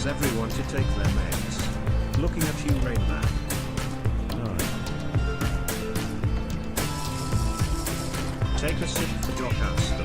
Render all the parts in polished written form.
tells everyone to take their meds. Looking at you, Rainman. Take a sip for Jocasta.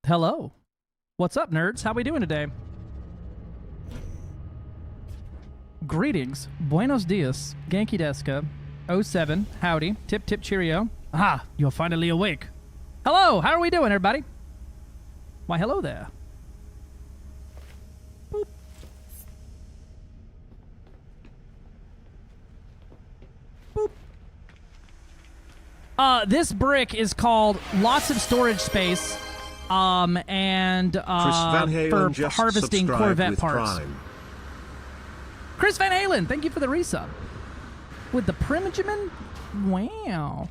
Hello. What's up, nerds? How we doing today? Greetings. Buenos dias. Genki deska. 07. Howdy. Tip tip cheerio. Ah, you're finally awake. Hello. How are we doing, everybody? Why, hello there. Boop. Boop. This brick is called Lots of Storage Space. And Chris Van Halen for just harvesting subscribed Corvette with parts. Prime. Chris Van Halen, thank you for the resub. With the Primogemin? Wow.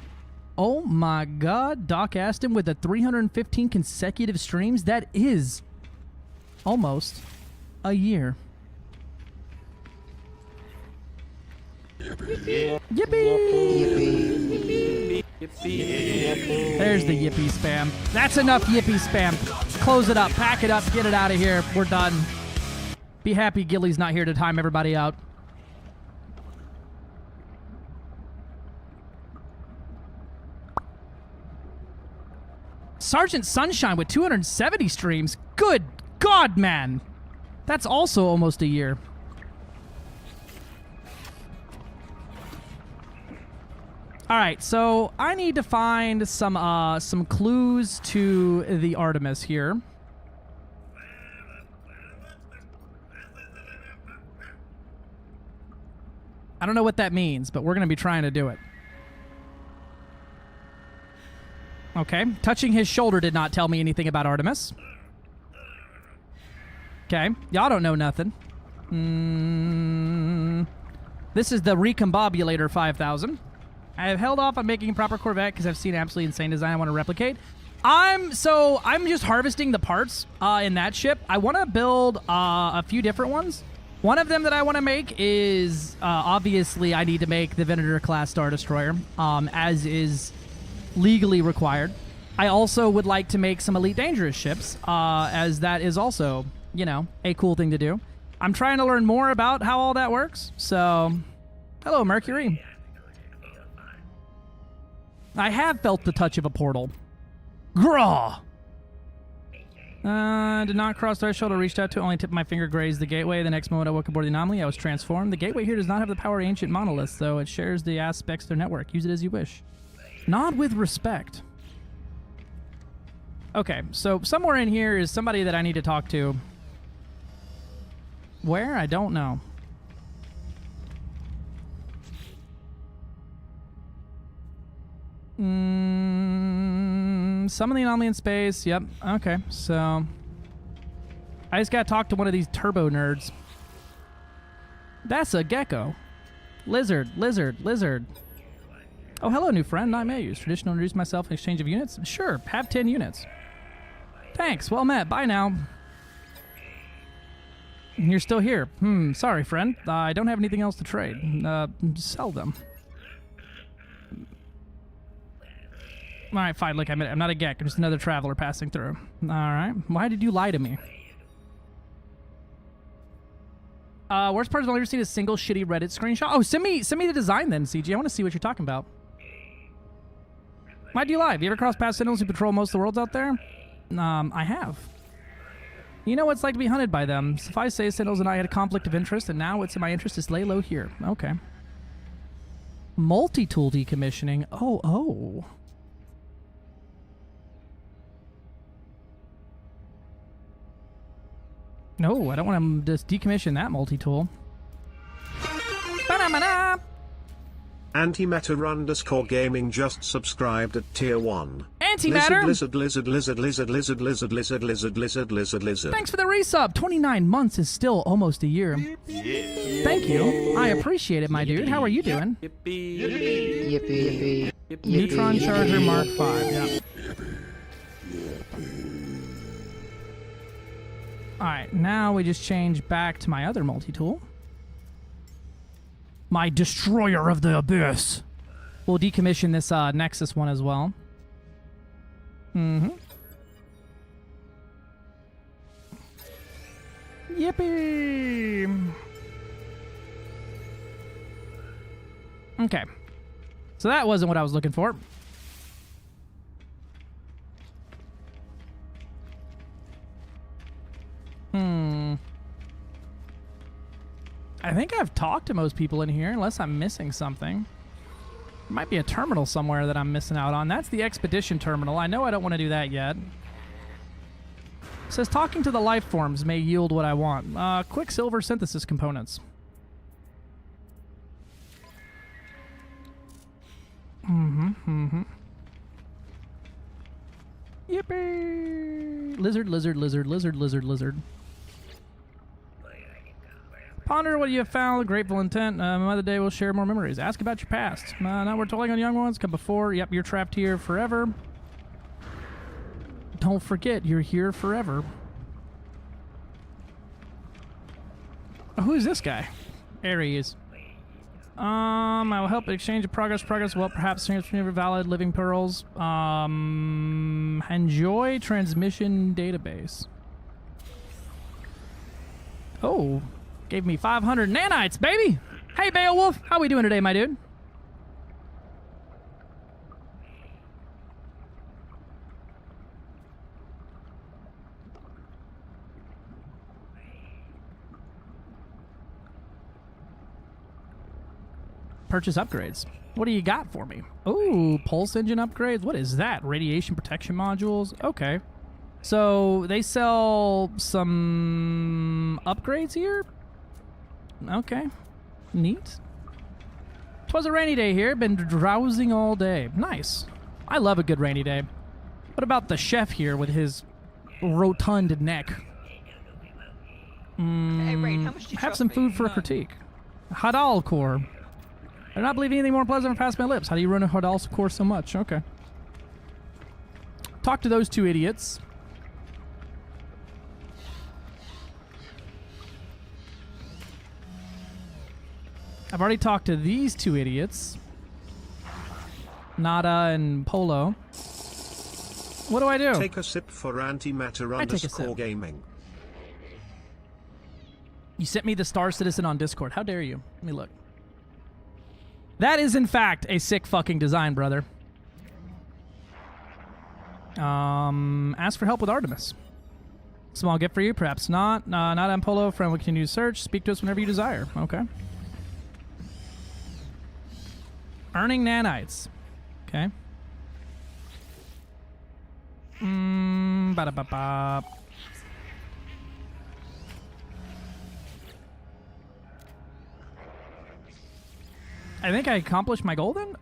Oh my god, Doc Aston with the 315 consecutive streams? That is almost a year. Yippee! There's the yippee spam. That's enough yippee spam. Close it up, pack it up, get it out of here. We're done. Be happy Gilly's not here to time everybody out. Sergeant Sunshine with 270 streams. Good God, man. That's also almost a year. All right, so I need to find some clues to the Artemis here. I don't know what that means, but we're going to be trying to do it. Okay, touching his shoulder did not tell me anything about Artemis. Okay, y'all don't know nothing. This is the Recombobulator 5000. I have held off on making a proper Corvette because I've seen absolutely insane design I want to replicate. I'm just harvesting the parts in that ship. I want to build a few different ones. One of them that I want to make is obviously I need to make the Venator class Star Destroyer, as is legally required. I also would like to make some Elite Dangerous ships, as that is also, you know, a cool thing to do. I'm trying to learn more about how all that works. So, hello, Mercury. I have felt the touch of a portal. Graw! Did not cross threshold. I reached out to, only tipped my finger, grazed the gateway. The next moment I woke aboard the anomaly, I was transformed. The gateway here does not have the power of ancient monoliths, though it shares the aspects of their network. Use it as you wish. Nod with respect. Okay, so somewhere in here is somebody that I need to talk to. Where? I don't know. Some of the anomaly in space. Yep. Okay, so I just gotta talk to one of these turbo nerds. That's a gecko. Lizard, lizard, lizard. Oh, hello, new friend. I'm Mayus. Traditional introduce myself in exchange of units? Sure, have 10 units. Thanks, well met. Bye now. You're still here. Sorry, friend. I don't have anything else to trade. Sell them. Alright, fine. Look, I'm not a Gek. I'm just another traveler passing through. Alright. Why did you lie to me? Worst part is I've only ever seen a single shitty Reddit screenshot. Oh, send me the design then, CG. I want to see what you're talking about. Why do you lie? Have you ever crossed past Sentinels who patrol most of the worlds out there? I have. You know what it's like to be hunted by them. Suffice to say, Sentinels and I had a conflict of interest, and now what's in my interest is to lay low here. Okay. Multi-tool decommissioning. Oh. No, I don't want to just decommission that multi-tool. Ba-da-ba-da! Antimatter_gaming just subscribed at tier 1. Antimatter! Lizard. Thanks for the resub. 29 months is still almost a year. Thank you. I appreciate it, my dude. How are you doing? Yippee. Neutron Charger Mark 5. Yeah. Alright, now we just change back to my other multi-tool. My Destroyer of the Abyss. We'll decommission this Nexus one as well. Yippee! Okay. So that wasn't what I was looking for. I think I've talked to most people in here, unless I'm missing something. There might be a terminal somewhere that I'm missing out on. That's the Expedition Terminal. I know I don't want to do that yet. It says talking to the life forms may yield what I want. Quicksilver synthesis components. Yippee! Lizard. Ponder what you have found, grateful intent. Another day we'll share more memories. Ask about your past. Now we're toiling on young ones. Come before. Yep, you're trapped here forever. Don't forget, you're here forever. Oh, who is this guy? There he is. I will help exchange of progress. Well, perhaps transfer valid living pearls. Enjoy transmission database. Oh, gave me 500 nanites, baby. Hey, Beowulf, how we doing today, my dude? Purchase upgrades. What do you got for me? Ooh, pulse engine upgrades. What is that? Radiation protection modules. Okay. So they sell some upgrades here? Okay. Neat. 'Twas a rainy day here. Been drowsing all day. Nice. I love a good rainy day. What about the chef here with his rotund neck? Hey, Raid, how much do you Have trust some me? food for a critique. Hadal core. I do not believe anything more pleasant than past my lips. How do you run a Hadal core so much? Okay. Talk to those two idiots. I've already talked to these two idiots. Nada and Polo. What do I do? Take a sip for antimatter I take a underscore sip. gaming. You sent me the Star Citizen on Discord. How dare you? Let me look. That is, in fact, a sick fucking design, brother. Ask for help with Artemis. Small gift for you, perhaps not. Not on Polo. Friend, we continue to search. Speak to us whenever you desire. Okay. Earning nanites. Okay. Ba-da-ba-ba. I think I accomplished my goal then.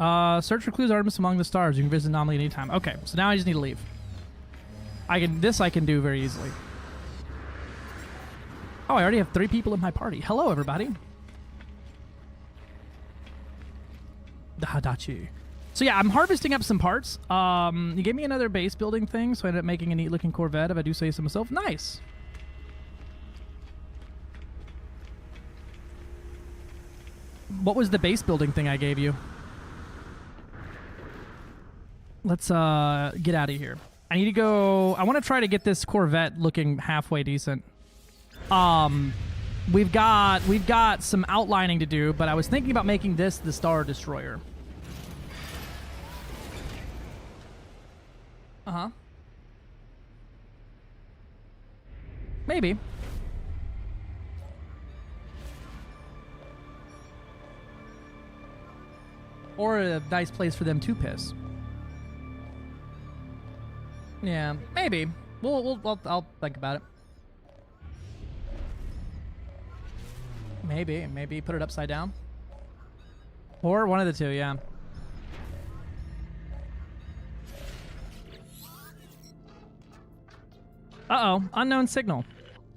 Search for clues Artemis among the stars. You can visit anomaly anytime. Okay, so now I just need to leave. I can do very easily. Oh, I already have 3 people in my party. Hello, everybody. The Hadachi. So yeah, I'm harvesting up some parts. You gave me another base building thing, so I ended up making a neat looking Corvette, if I do say so myself. Nice. What was the base building thing I gave you? Let's get out of here. I need to go. I want to try to get this Corvette looking halfway decent. We've got some outlining to do, but I was thinking about making this the Star Destroyer. Uh-huh. Maybe. Or a nice place for them to piss. Yeah, maybe. I'll think about it. Maybe put it upside down. Or one of the two, yeah. Uh-oh, unknown signal.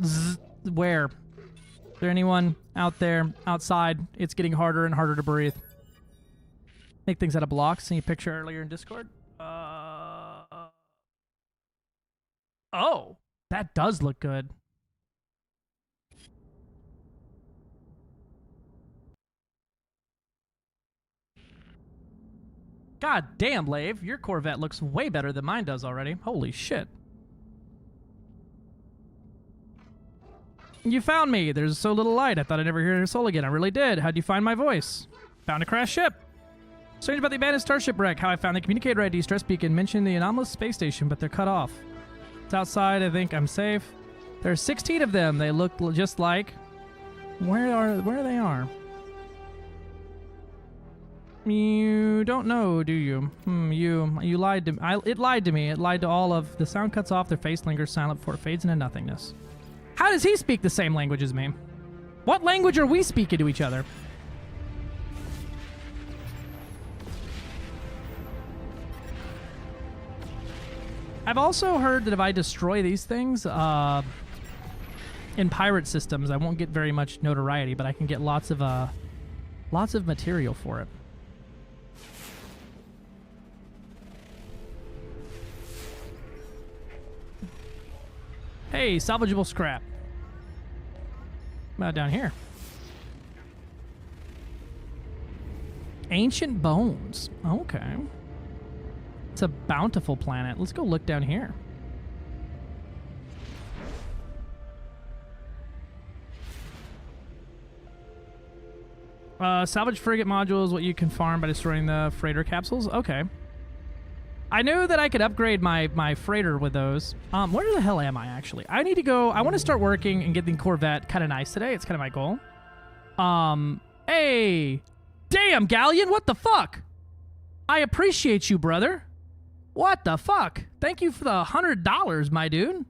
Zzz, where? Is there anyone out there, outside? It's getting harder and harder to breathe. Make things out of blocks. Seen a picture earlier in Discord. Oh, that does look good. God damn, Lave, your Corvette looks way better than mine does already. Holy shit. You found me. There's so little light. I thought I'd never hear your soul again. I really did. How'd you find my voice? Found a crashed ship. Strange about the abandoned starship wreck. How I found the communicator ID stress beacon. Mentioned the anomalous space station, but they're cut off. It's outside. I think I'm safe. There are 16 of them. They look just like... Where they are? You don't know, do you? You lied to me. It lied to me. It lied to all of... The sound cuts off. Their face lingers silent before it fades into nothingness. How does he speak the same language as me? What language are we speaking to each other? I've also heard that if I destroy these things, in pirate systems, I won't get very much notoriety, but I can get lots of material for it. Hey, salvageable scrap. About down here. Ancient Bones. Okay. It's a bountiful planet. Let's go look down here. Salvage frigate module is what you can farm by destroying the freighter capsules. Okay. I knew that I could upgrade my freighter with those. Where the hell am I, actually? I need to go... I want to start working and get the Corvette kind of nice today. It's kind of my goal. Hey! Damn, Galleon, what the fuck? I appreciate you, brother. What the fuck? Thank you for the $100, my dude.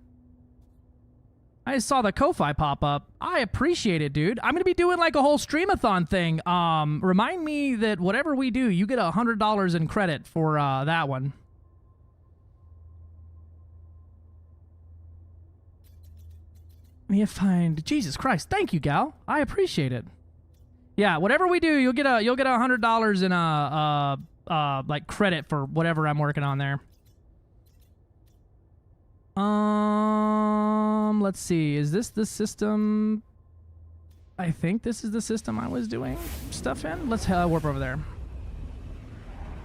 I just saw the Ko-Fi pop up. I appreciate it, dude. I'm going to be doing like a whole streamathon thing. Remind me that whatever we do, you get $100 in credit for that one. Let me find... Jesus Christ. Thank you, Gal. I appreciate it. Yeah, whatever we do, you'll get $100 in like credit for whatever I'm working on there. Let's see. Is this the system? I think this is the system I was doing stuff in. Let's warp over there.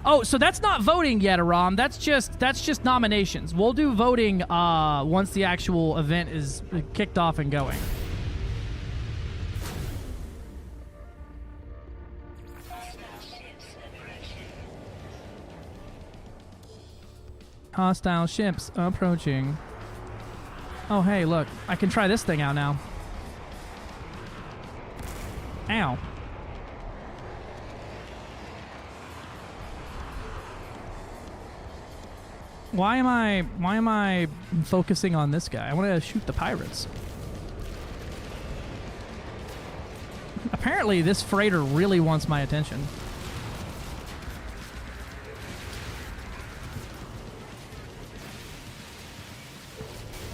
Oh, so that's not voting yet, Aram. That's just nominations. We'll do voting once the actual event is kicked off and going. Hostile ships approaching. Oh, hey, look. I can try this thing out now. Ow. Why am I focusing on this guy? I want to shoot the pirates. Apparently, this freighter really wants my attention.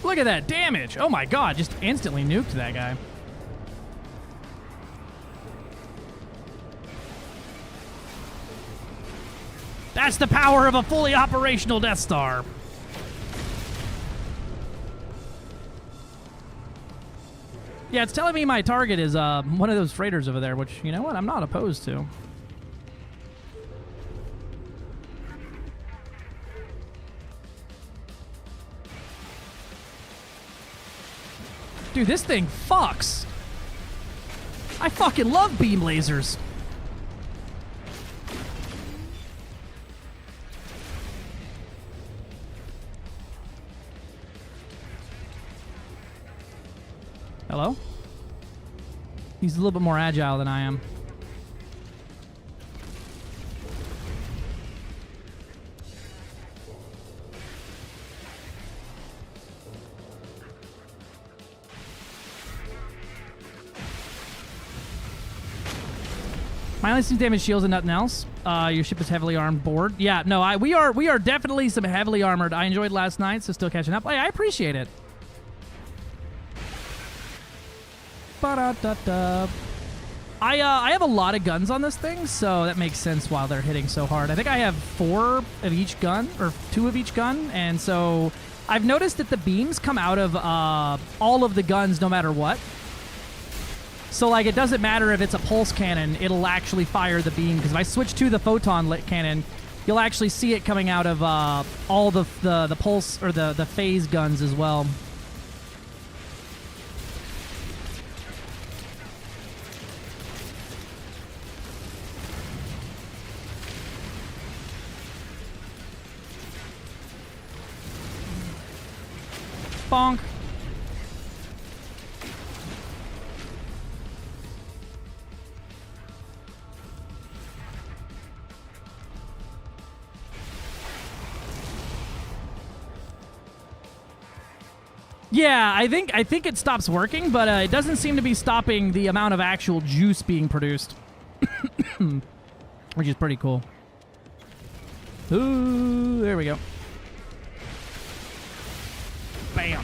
Look at that damage! Oh my god, just instantly nuked that guy. That's the power of a fully operational Death Star. Yeah, it's telling me my target is one of those freighters over there, which, you know what, I'm not opposed to. Dude, this thing fucks. I fucking love beam lasers. Hello? He's a little bit more agile than I am. My only seems damage shields and nothing else. Your ship is heavily armed board. Yeah, no, we are definitely some heavily armored. I enjoyed last night, so still catching up. Hey, I appreciate it. Ba-da-da-da. I have a lot of guns on this thing, so that makes sense why they're hitting so hard. I think I have 4 of each gun, or 2 of each gun, and so I've noticed that the beams come out of all of the guns no matter what. So, like, it doesn't matter if it's a pulse cannon, it'll actually fire the beam, because if I switch to the photon lit cannon, you'll actually see it coming out of all the pulse, or the phase guns as well. Bonk. Yeah, I think it stops working, but it doesn't seem to be stopping the amount of actual juice being produced, which is pretty cool. Ooh, there we go. Bam.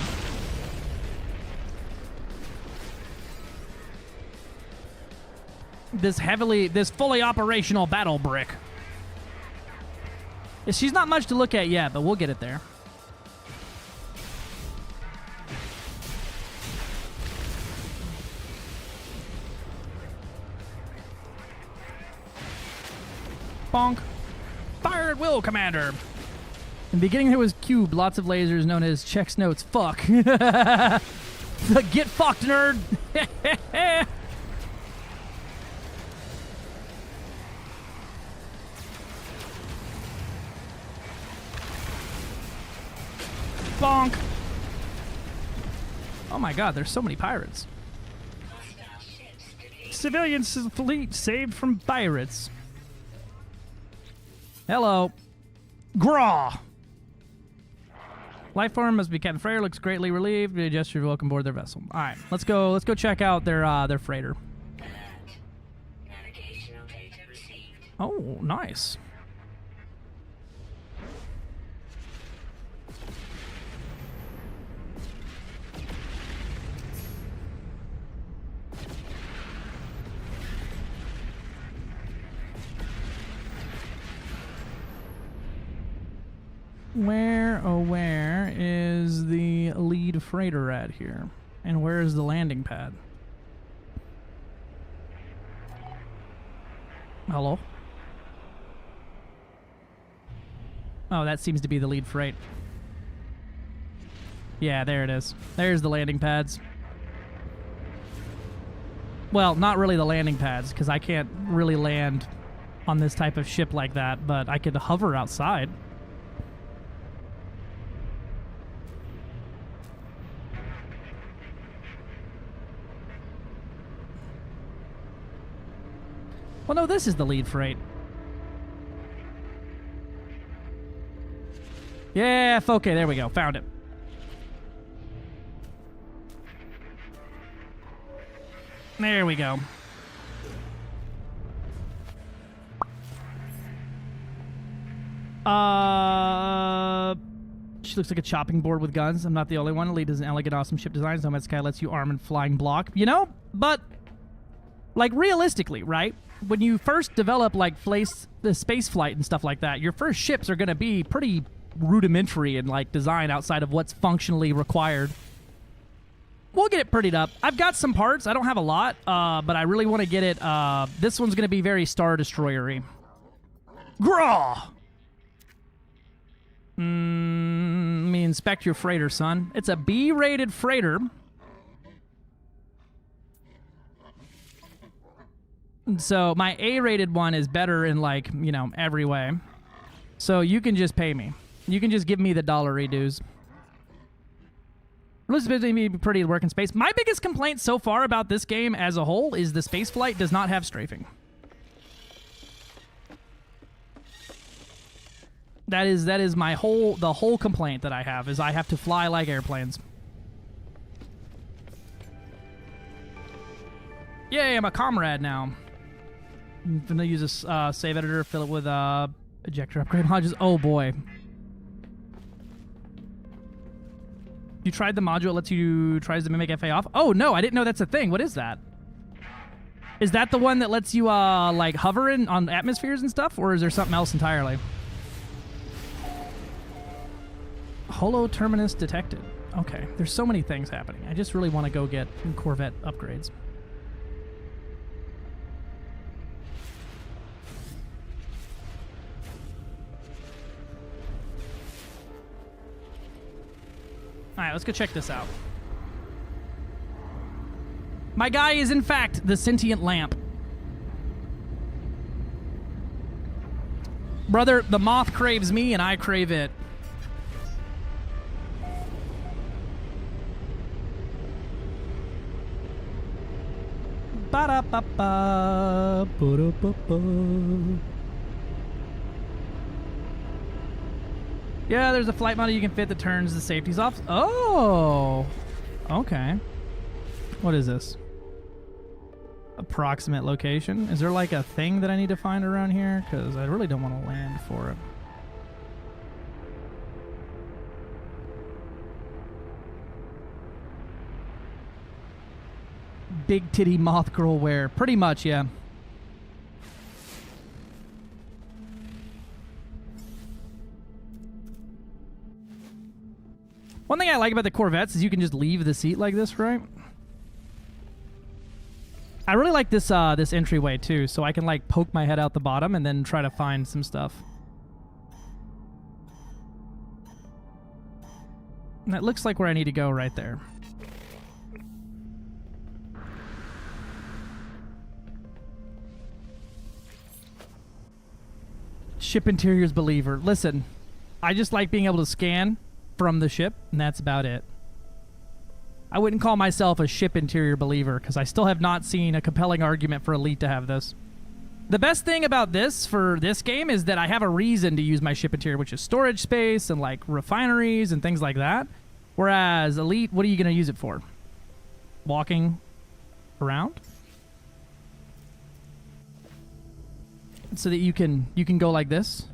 This fully operational battle brick. She's not much to look at yet, but we'll get it there. Bonk. Fire at will, Commander. In the beginning, there was cube, lots of lasers known as checks notes. Fuck. The get fucked, nerd. Bonk. Oh my god, there's so many pirates. Civilians fleet saved from pirates. Hello. Graw. Lifeform must be Captain Freyr. Looks greatly relieved. We adjust your welcome aboard their vessel. All right, let's go. Let's go check out their freighter. Navigational data received. Oh, nice. Where is the lead freighter at here? And where is the landing pad? Hello? Oh, that seems to be the lead freight. Yeah, there it is. There's the landing pads. Well, not really the landing pads, because I can't really land on this type of ship like that, but I could hover outside. Well, no, this is the lead freight. Yeah, okay, there we go. Found it. There we go. She looks like a chopping board with guns. I'm not the only one. Elite is an elegant, awesome ship design. Nomad Sky lets you arm and flying block. You know, but like realistically, right? When you first develop like the space flight and stuff like that, your first ships are going to be pretty rudimentary in like design outside of what's functionally required. We'll get it prettied up. I've got some parts. I don't have a lot, but I really want to get it. This one's going to be very Star Destroyer-y. Graw! Let me inspect your freighter, son. It's a B-rated freighter. So my A-rated one is better in, like, you know, every way. So you can just pay me. You can just give me the dollar dues. Looks to be pretty to work in space. My biggest complaint so far about this game as a whole is the space flight does not have strafing. That is the whole complaint that I have is I have to fly like airplanes. Yay, I'm a comrade now. I'm gonna use a save editor, fill it with ejector upgrade modules. Oh boy. You tried the module, it tries to mimic FA off. Oh no, I didn't know that's a thing. What is that? Is that the one that lets you like hover on atmospheres and stuff, or is there something else entirely? Holo terminus detected. Okay, there's so many things happening. I just really want to go get Corvette upgrades. Alright, let's go check this out. My guy is, in fact, the sentient lamp. Brother, the moth craves me and I crave it. Ba-da-ba-ba, ba-da-ba-ba. Yeah, there's a flight model you can fit that turns the safeties off. Oh! Okay. What is this? Approximate location. Is there like a thing that I need to find around here? Because I really don't want to land for it. Big titty moth girl wear. Pretty much, yeah. One thing I like about the Corvettes is you can just leave the seat like this, right? I really like this this entryway too, so I can like poke my head out the bottom and then try to find some stuff. And that looks like where I need to go right there. Ship interiors believer. Listen, I just like being able to scan from the ship, and that's about it. I wouldn't call myself a ship interior believer because I still have not seen a compelling argument for Elite to have this. The best thing about this for this game is that I have a reason to use my ship interior, which is storage space and like refineries and things like that. Whereas Elite, what are you going to use it for? Walking around? So that you can go like this?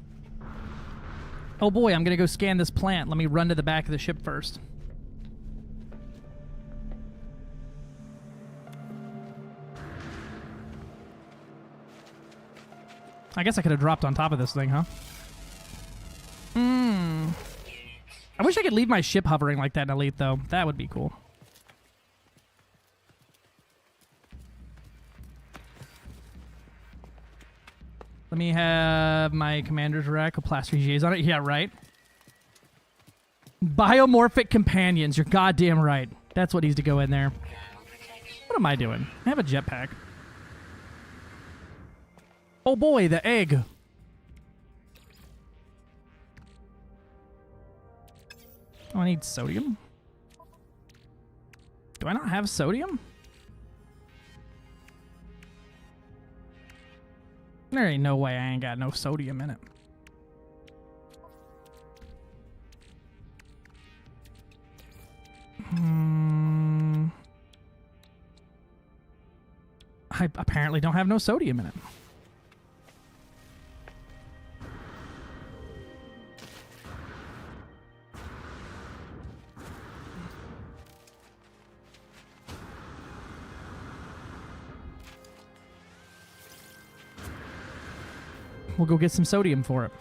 Oh boy, I'm going to go scan this plant. Let me run to the back of the ship first. I guess I could have dropped on top of this thing, huh? I wish I could leave my ship hovering like that in Elite, though. That would be cool. Let me have my commander's rack with plaster GAs on it. Yeah, right. Biomorphic companions. You're goddamn right. That's what needs to go in there. What am I doing? I have a jetpack. Oh boy, the egg. Oh, I need sodium. Do I not have sodium? There ain't no way I ain't got no sodium in it. I apparently don't have no sodium in it. We'll go get some sodium for it.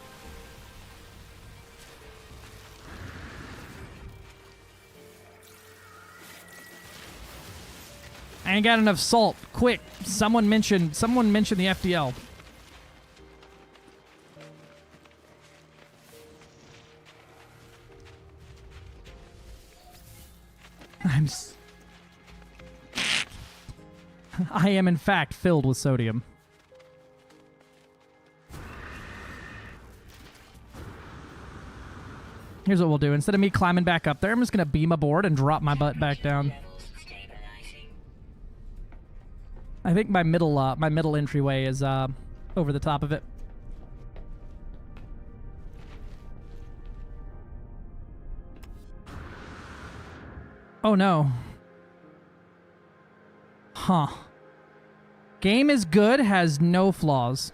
I ain't got enough salt. Quick, someone mentioned the FDL. I am in fact filled with sodium. Here's what we'll do. Instead of me climbing back up there, I'm just going to beam aboard and drop my butt back down. I think my middle entryway is over the top of it. Oh no. Huh. Game is good, has no flaws.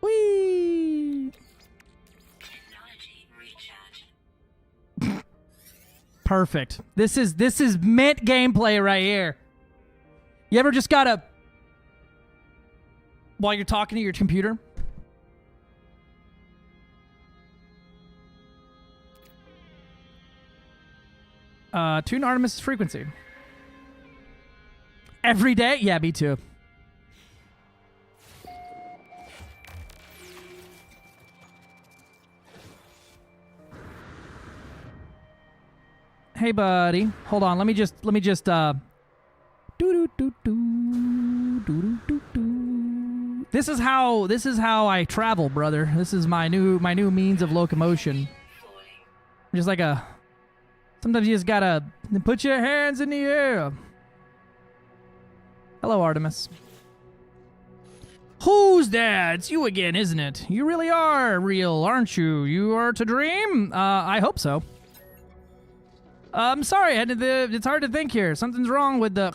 Whee! Technology recharge. Perfect. This is mint gameplay right here. You ever just gotta, while you're talking to your computer, tune Artemis' frequency. Every day? Yeah, me too. Hey, buddy. Hold on. Let me just do. This is how I travel, brother. This is my new means of locomotion. Just like sometimes you just gotta put your hands in the air. Hello, Artemis. Who's that? It's you again, isn't it? You really are real, aren't you? You are to dream? I hope so. I'm sorry, it's hard to think here. Something's wrong with the...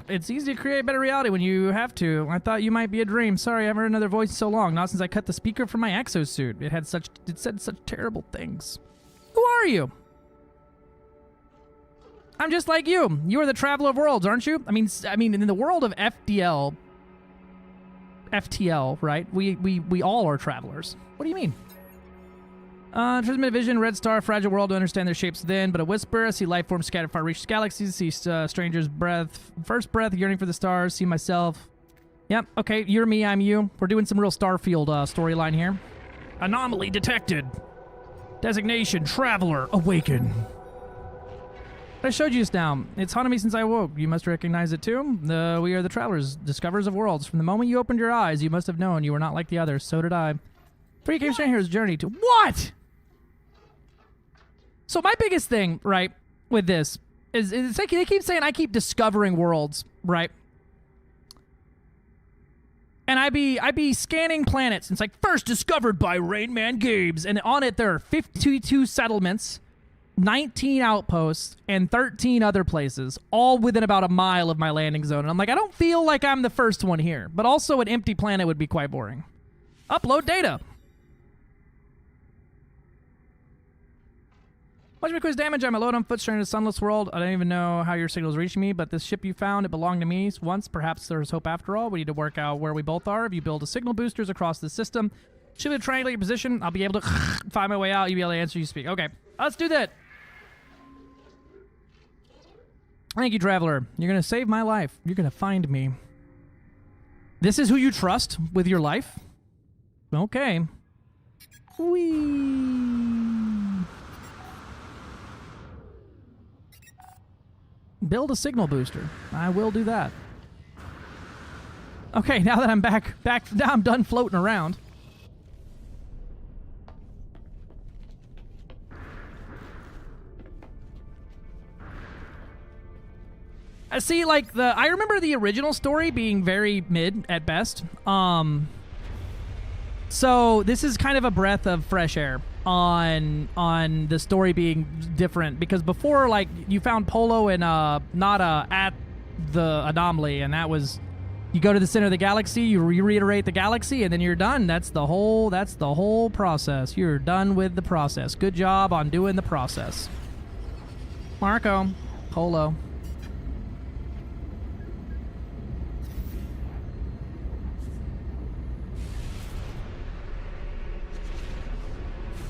It's easy to create better reality when you have to. I thought you might be a dream. Sorry, I haven't heard another voice in so long. Not since I cut the speaker from my exosuit. It said such terrible things. Who are you? I'm just like you. You are the traveler of worlds, aren't you? I mean, in the world of FTL, right? We all are travelers. What do you mean? Transmitted vision, red star, fragile world to understand their shapes within, but a whisper. I see life forms scattered far reaches galaxies. See stranger's breath, first breath, yearning for the stars. See myself. Yep, okay, you're me, I'm you. We're doing some real Starfield storyline here. Anomaly detected. Designation, Traveler, awaken. I showed you just now. It's haunted me since I woke. You must recognize it too. We are the Travelers, discoverers of worlds. From the moment you opened your eyes, you must have known you were not like the others. So did I. Three came straight here's journey to what? So my biggest thing, right, with this is it's like they keep saying I keep discovering worlds, right? And I be scanning planets. And it's like first discovered by Rain Man Games, and on it there are 52 settlements, 19 outposts, and 13 other places, all within about a mile of my landing zone. And I'm like, I don't feel like I'm the first one here, but also an empty planet would be quite boring. Upload data. Watch me quiz damage. I'm a load on foot stranded in a sunless world. I don't even know how your signal's reaching me, but this ship you found, it belonged to me once. Perhaps there's hope after all. We need to work out where we both are. If you build a signal boosters across the system, should we triangulate your position? I'll be able to find my way out. You'll be able to answer you speak. Okay, let's do that. Thank you, Traveler. You're going to save my life. You're going to find me. This is who you trust with your life? Okay. Whee. Build a signal booster. I will do that. Okay, now that I'm back, now I'm done floating around. I see, like, I remember the original story being very mid at best. So this is kind of a breath of fresh air on the story being different, because before, like, you found Polo and Nada at the anomaly, and that was you go to the center of the galaxy, you reiterate the galaxy, and then you're done. That's the whole process. You're done with the process. Good job on doing the process. Marco, Polo.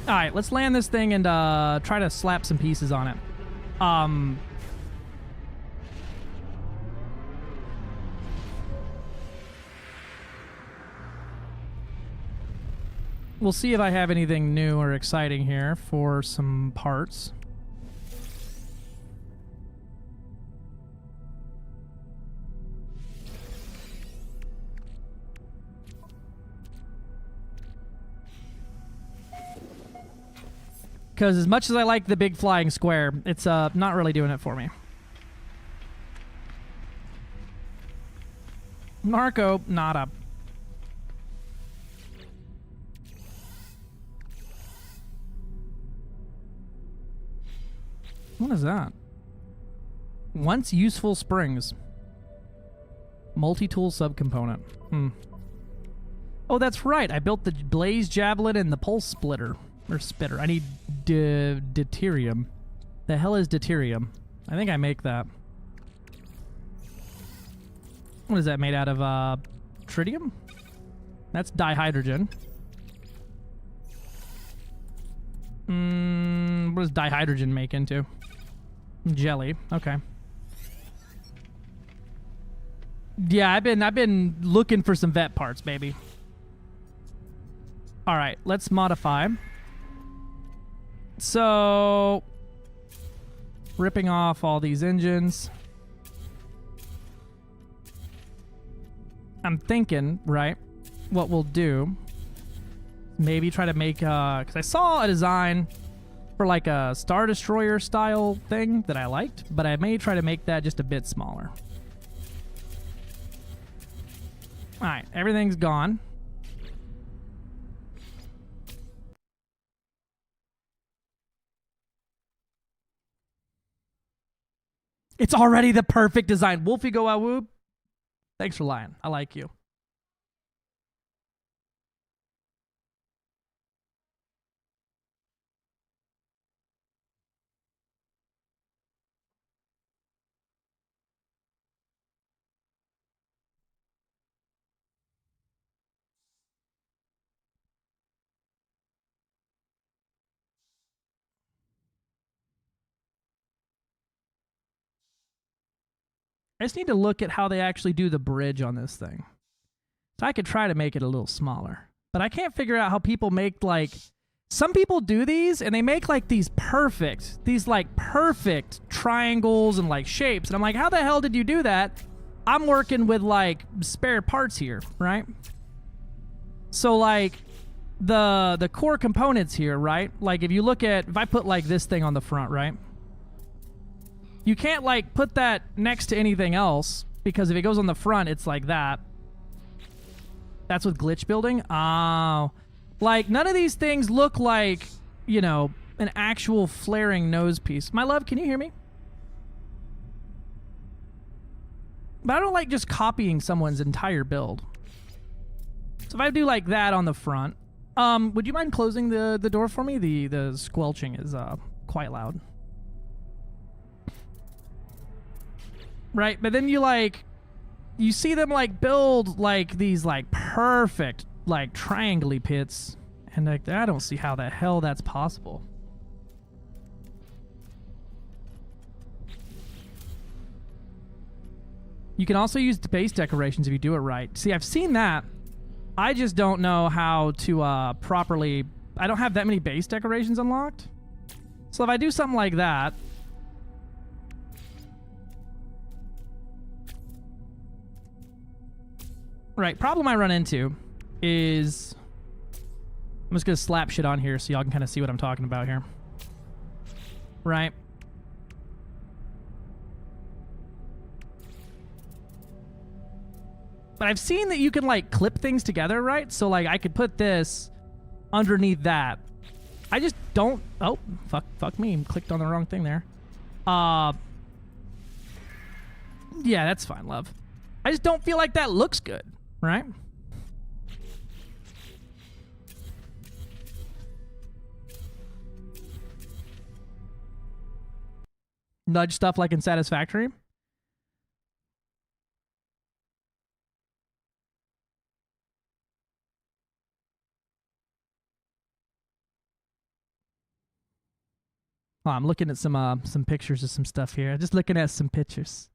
All right, let's land this thing and try to slap some pieces on it. We'll see if I have anything new or exciting here for some parts. Because as much as I like the big flying square, it's not really doing it for me. Marco, Nada. What is that? Once useful springs. Multi-tool subcomponent. Oh, that's right. I built the blaze javelin and the pulse splitter. Or spitter. I need deuterium. The hell is deuterium? I think I make that. What is that made out of? Tritium? That's dihydrogen. What does dihydrogen make into? Jelly. Okay. Yeah, I've been looking for some vet parts, baby. All right, let's modify. So, ripping off all these engines. I'm thinking, right, what we'll do, maybe try to make, because I saw a design for like a Star Destroyer style thing that I liked, but I may try to make that just a bit smaller. All right, everything's gone. It's already the perfect design. Wolfie go awoo. Thanks for lying. I like you. I just need to look at how they actually do the bridge on this thing. So I could try to make it a little smaller. But I can't figure out how people make, like... Some people do these, and they make, like, these perfect triangles and, like, shapes. And I'm like, how the hell did you do that? I'm working with, like, spare parts here, right? So, like, the core components here, right? Like, if you look at... If I put, like, this thing on the front, right? You can't, like, put that next to anything else, because if it goes on the front, it's like that. That's with glitch building? Oh... Like, none of these things look like, you know, an actual flaring nose piece. My love, can you hear me? But I don't like just copying someone's entire build. So if I do like that on the front, would you mind closing the door for me? The squelching is quite loud. Right, but then you see them like build like these like perfect like triangle-y pits, and like I don't see how the hell that's possible. You can also use base decorations if you do it right. See, I've seen that. I just don't know how to properly... I don't have that many base decorations unlocked. So if I do something like that... Right, problem I run into is... I'm just going to slap shit on here so y'all can kind of see what I'm talking about here. Right. But I've seen that you can, like, clip things together, right? So, like, I could put this underneath that. I just don't... Oh, fuck me. Clicked on the wrong thing there. Yeah, that's fine, love. I just don't feel like that looks good, right? Nudge stuff like in Satisfactory. Oh, I'm looking at some pictures of some stuff here. Just looking at some pictures.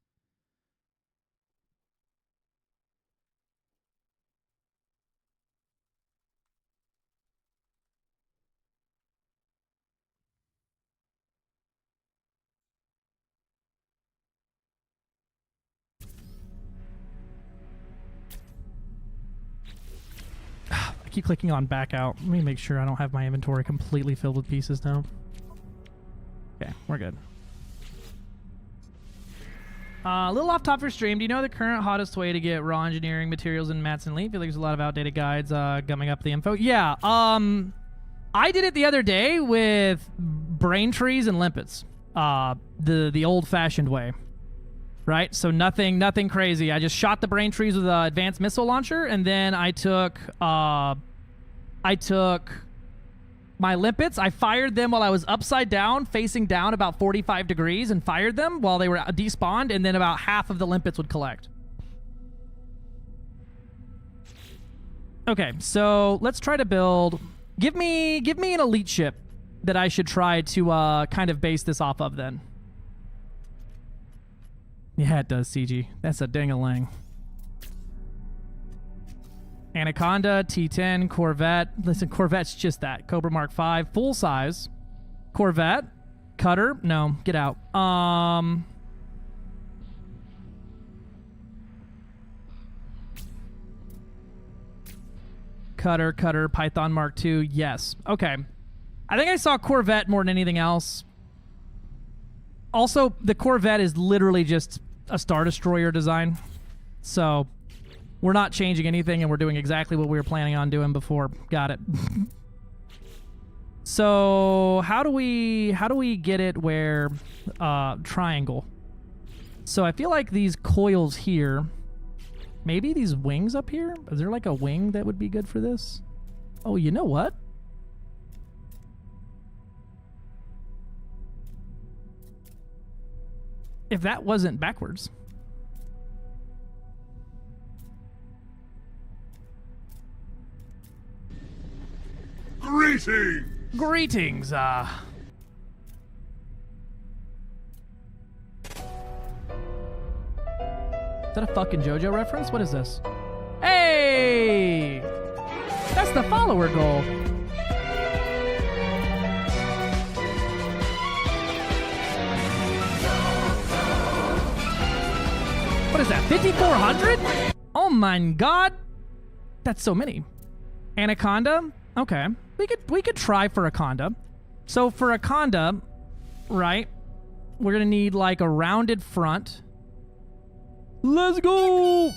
I keep clicking on back out. Let me make sure I don't have my inventory completely filled with pieces now. Okay, we're good. A little off top for stream. Do you know the current hottest way to get raw engineering materials in Matson Leap? I feel like there's a lot of outdated guides gumming up the info. Yeah, I did it the other day with brain trees and limpets. The old-fashioned way. Right? So nothing crazy. I just shot the brain trees with an advanced missile launcher, and then I took my limpets. I fired them while I was upside down, facing down about 45 degrees, and fired them while they were despawned, and then about half of the limpets would collect. Okay, so let's try to build... Give me an elite ship that I should try to kind of base this off of then. Yeah, it does, CG. That's a ding-a-ling. Anaconda, T-10, Corvette. Listen, Corvette's just that. Cobra Mark 5, full size. Corvette. Cutter. No, get out. Cutter, Python Mark II. Yes. Okay. I think I saw Corvette more than anything else. Also, the Corvette is literally just a Star Destroyer design. So, we're not changing anything, and we're doing exactly what we were planning on doing before. Got it. So, how do we get it where... triangle. So, I feel like these coils here... Maybe these wings up here? Is there like a wing that would be good for this? Oh, you know what? If that wasn't backwards. Greetings! Greetings, Is that a fucking JoJo reference? What is this? Hey! That's the follower goal. What is that, 5,400? Oh my god. That's so many. Anaconda? Okay. We could try for a Conda. So for a Conda, right, we're gonna need like a rounded front. Let's go!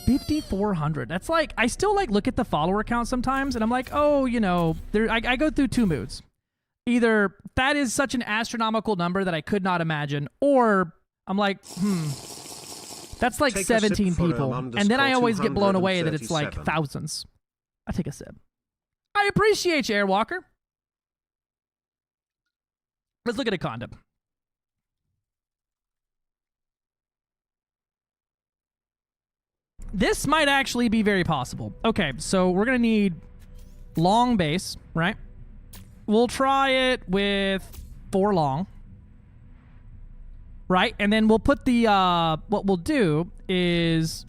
5,400. That's like, I still like look at the follower count sometimes and I'm like, oh, you know, I go through two moods. Either that is such an astronomical number that I could not imagine, or I'm like, that's like Take a sip 17 for people. And then I always get blown away that it's like 237. thousands. I take a sip. I appreciate you, Airwalker. Let's look at a condom. This might actually be very possible. Okay, so we're going to need long base, right? We'll try it with 4 long. Right? And then we'll put the, what we'll do is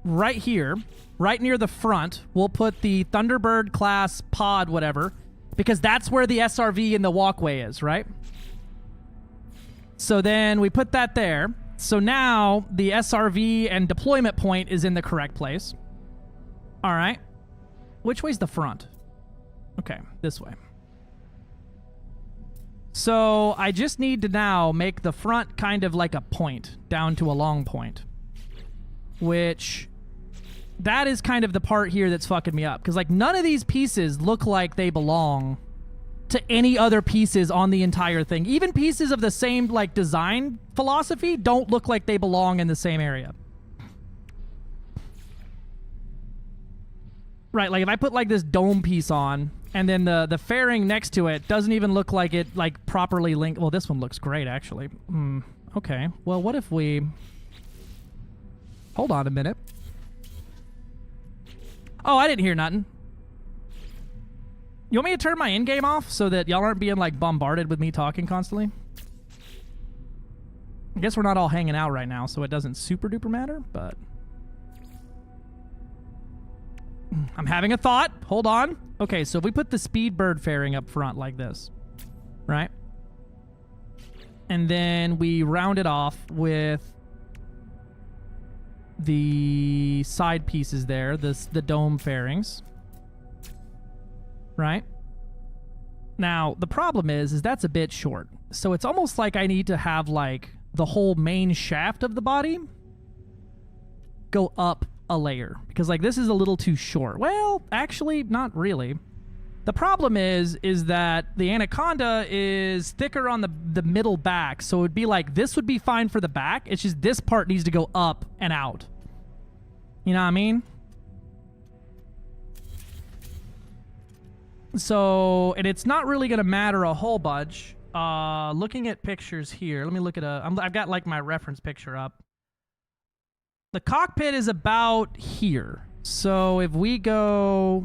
right here, right near the front, we'll put the Thunderbird class pod, whatever, because that's where the SRV and the walkway is, right? So then we put that there. So now the SRV and deployment point is in the correct place. All right. Which way's the front? Okay, this way. So I just need to now make the front kind of like a point down to a long point, which that is kind of the part here that's fucking me up, because like none of these pieces look like they belong to any other pieces on the entire thing. Even pieces of the same like design philosophy don't look like they belong in the same area. Right, like if I put like this dome piece on and then the fairing next to it doesn't even look like it like properly linked. Well, this one looks great actually. Okay. Well, what if we hold on a minute. Oh, I didn't hear nothing. You want me to turn my in-game off so that y'all aren't being like bombarded with me talking constantly? I guess we're not all hanging out right now, so it doesn't super duper matter, but I'm having a thought. Hold on. Okay, so if we put the Speedbird fairing up front like this, right? And then we round it off with the side pieces there, the dome fairings. Right? Now, the problem is that's a bit short. So it's almost like I need to have like the whole main shaft of the body go up a layer, because like this is a little too short. Well, actually, not really. The problem is that the Anaconda is thicker on the middle back, so it would be like this would be fine for the back. It's just this part needs to go up and out. You know what I mean? So, and it's not really going to matter a whole bunch. Looking at pictures here, let me look at I've got like my reference picture up. The cockpit is about here. So if we go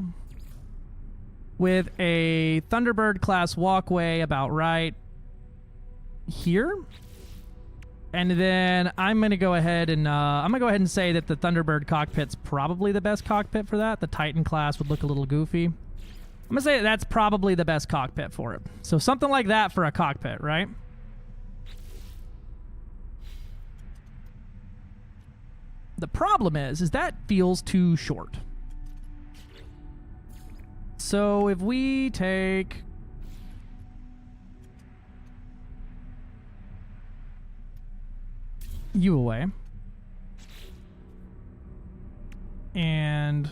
with a Thunderbird class walkway about right here, and then I'm going to go ahead and say that the Thunderbird cockpit's probably the best cockpit for that. The Titan class would look a little goofy. I'm going to say that's probably the best cockpit for it. So something like that for a cockpit, right? The problem is that feels too short. So if we take you away, and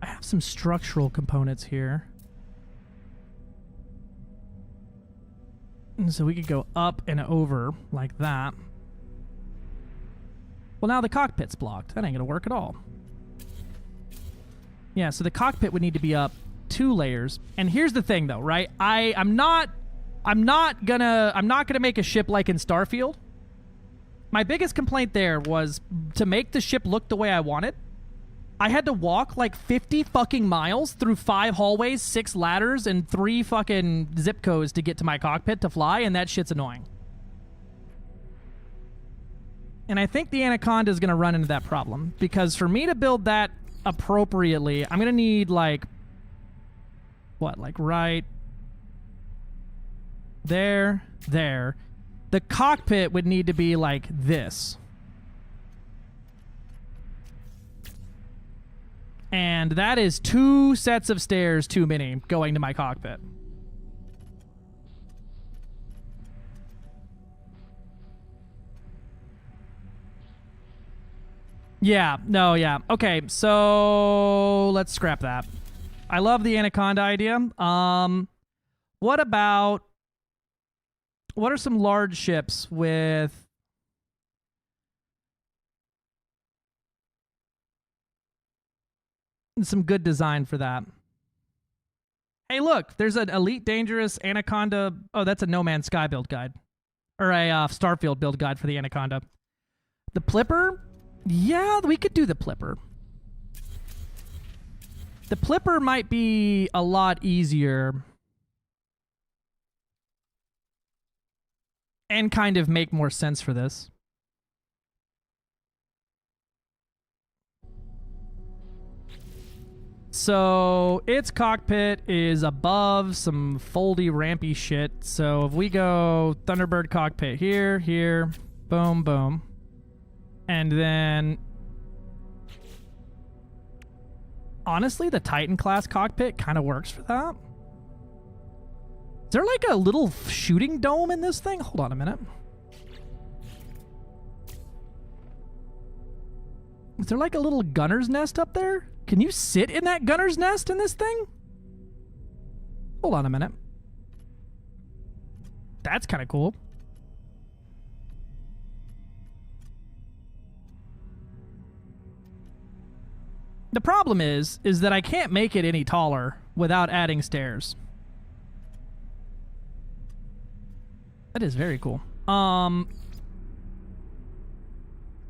I have some structural components here. And so we could go up and over like that. Well, now the cockpit's blocked. That ain't gonna work at all. Yeah, so the cockpit would need to be up 2 layers. And here's the thing, though, right? I'm not gonna make a ship like in Starfield. My biggest complaint there was to make the ship look the way I want it, I had to walk like 50 fucking miles through 5 hallways, 6 ladders, and 3 fucking zip codes to get to my cockpit to fly, and that shit's annoying. And I think the Anaconda is going to run into that problem. Because for me to build that appropriately, I'm going to need, like... What? Like, right... There. There. The cockpit would need to be like this. And that is 2 sets of stairs too many going to my cockpit. Yeah, no, yeah. Okay, so let's scrap that. I love the Anaconda idea. What about... What are some large ships with... some good design for that? Hey, look, there's an Elite Dangerous Anaconda. Oh, that's a No Man's Sky build guide. Or a Starfield build guide for the Anaconda. The Plipper? Yeah, we could do the Plipper. The Plipper might be a lot easier. And kind of make more sense for this. So its cockpit is above some foldy, rampy shit. So if we go Thunderbird cockpit here, here, boom, boom. And then... Honestly, the Titan class cockpit kind of works for that. Is there like a little shooting dome in this thing? Hold on a minute. Is there like a little gunner's nest up there? Can you sit in that gunner's nest in this thing? Hold on a minute. That's kind of cool. The problem is that I can't make it any taller without adding stairs. That is very cool.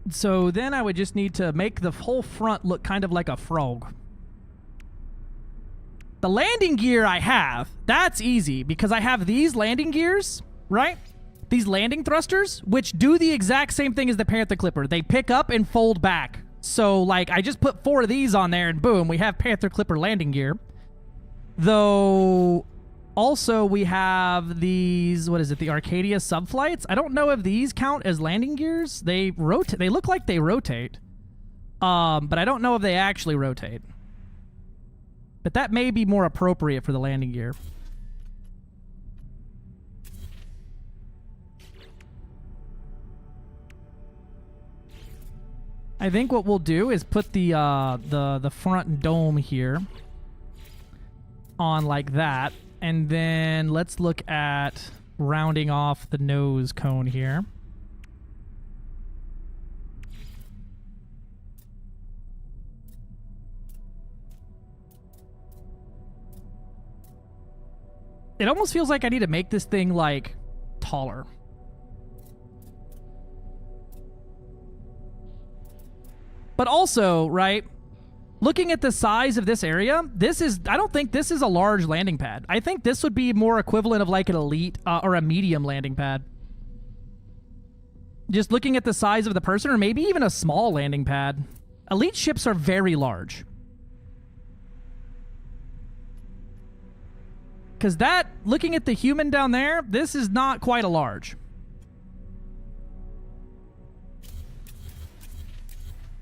So then I would just need to make the whole front look kind of like a frog. The landing gear I have, that's easy because I have these landing gears, right? These landing thrusters, which do the exact same thing as the Panther Clipper. They pick up and fold back. So, like, I just put 4 of these on there and boom, we have Panther Clipper landing gear. Though... Also, we have these, what is it, the Arcadia subflights? I don't know if these count as landing gears. They rotate. They look like they rotate. But I don't know if they actually rotate. But that may be more appropriate for the landing gear. I think what we'll do is put the front dome here on like that. And then let's look at rounding off the nose cone here. It almost feels like I need to make this thing, like, taller. But also, right... Looking at the size of this area, I don't think this is a large landing pad. I think this would be more equivalent of like an elite or a medium landing pad. Just looking at the size of the person, or maybe even a small landing pad. Elite ships are very large. Because that, looking at the human down there, this is not quite a large.